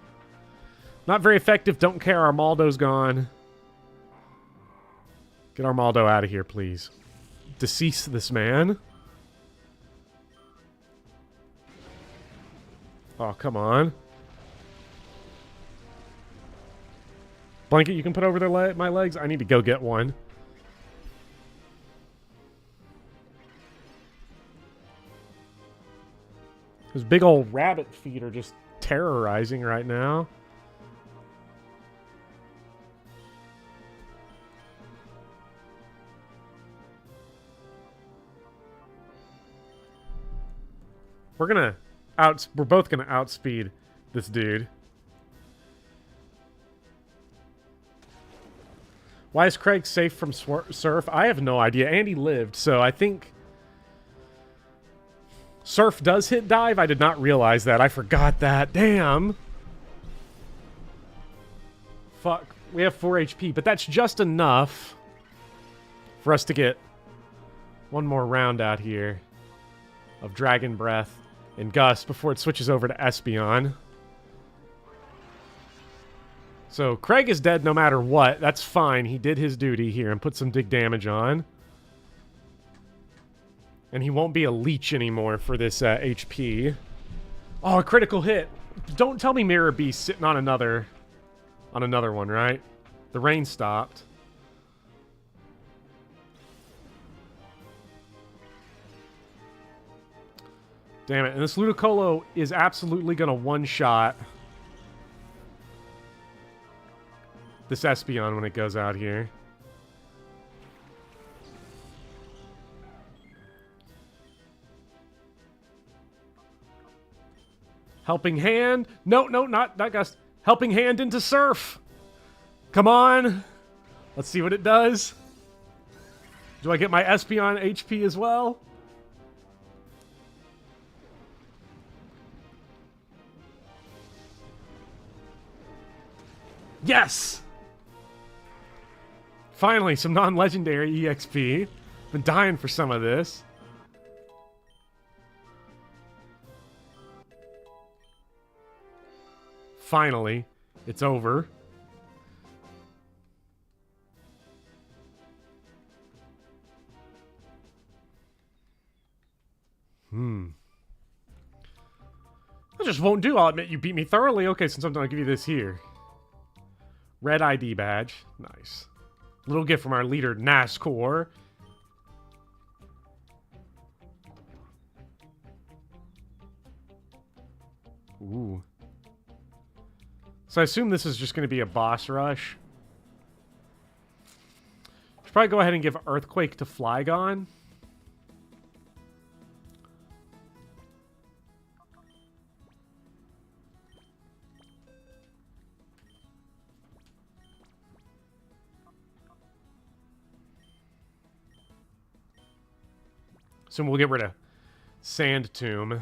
Not very effective, don't care, Armaldo's gone. Get Armaldo out of here, please. Decease this man. Oh, come on. Blanket you can put over their my legs? I need to go get one. Those big old rabbit feet are just terrorizing right now. We're both gonna outspeed this dude. Why is Craig safe from Surf? I have no idea. Andy lived, so I think Surf does hit dive. I did not realize that. I forgot that. Damn. Fuck. We have 4 HP, but that's just enough for us to get one more round out here of Dragon Breath and Gust before it switches over to Espeon. So Craig is dead no matter what. That's fine. He did his duty here and put some dig damage on. And he won't be a leech anymore for this HP. Oh, a critical hit. Don't tell me Mirror Beast sitting on another one, right? The rain stopped. Damn it. And this Ludicolo is absolutely going to one-shot this Espeon when it goes out here. Helping Hand. No, not Gust. Helping Hand into Surf. Come on. Let's see what it does. Do I get my Espeon HP as well? Yes! Finally, some non-legendary EXP. Been dying for some of this. Finally, it's over. I just won't do. I'll admit you beat me thoroughly. Okay, since I'm done, I'll give you this here. Red ID badge. Nice. Little gift from our leader, Nascore. Ooh. So I assume this is just going to be a boss rush. Should probably go ahead and give Earthquake to Flygon. So we'll get rid of Sand Tomb.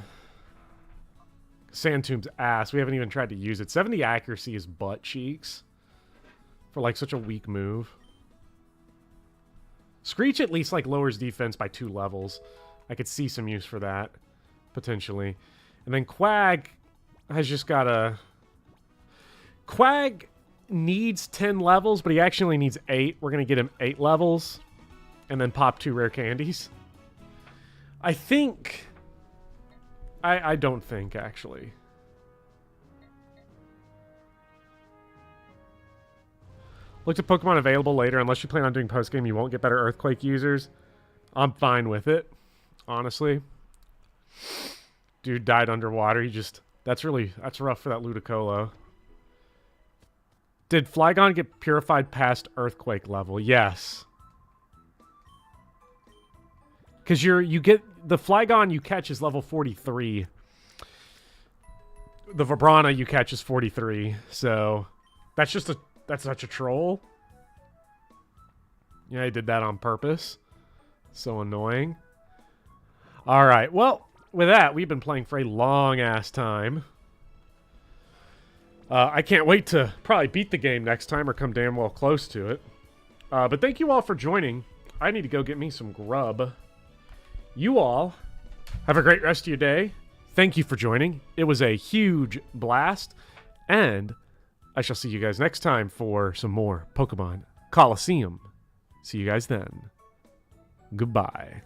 Sand Tomb's ass. We haven't even tried to use it. 70 accuracy is butt cheeks for like such a weak move. Screech at least like lowers defense by 2 levels. I could see some use for that potentially. And then Quag has just got a... Quag needs 10 levels, but he actually needs 8. We're going to get him 8 levels and then pop 2 rare candies. I think... I don't think, actually. Look to Pokemon available later. Unless you plan on doing post-game, you won't get better Earthquake users. I'm fine with it, honestly. Dude died underwater. He just... That's rough for that Ludicolo. Did Flygon get purified past Earthquake level? Yes. Because you get... The Flygon you catch is level 43. The Vibrana you catch is 43. So, that's just that's such a troll. Yeah, I did that on purpose. So annoying. Alright, well, with that, we've been playing for a long-ass time. I can't wait to probably beat the game next time or come damn well close to it. But thank you all for joining. I need to go get me some grub. You all have a great rest of your day. Thank you for joining. It was a huge blast. And I shall see you guys next time for some more Pokemon Colosseum. See you guys then. Goodbye.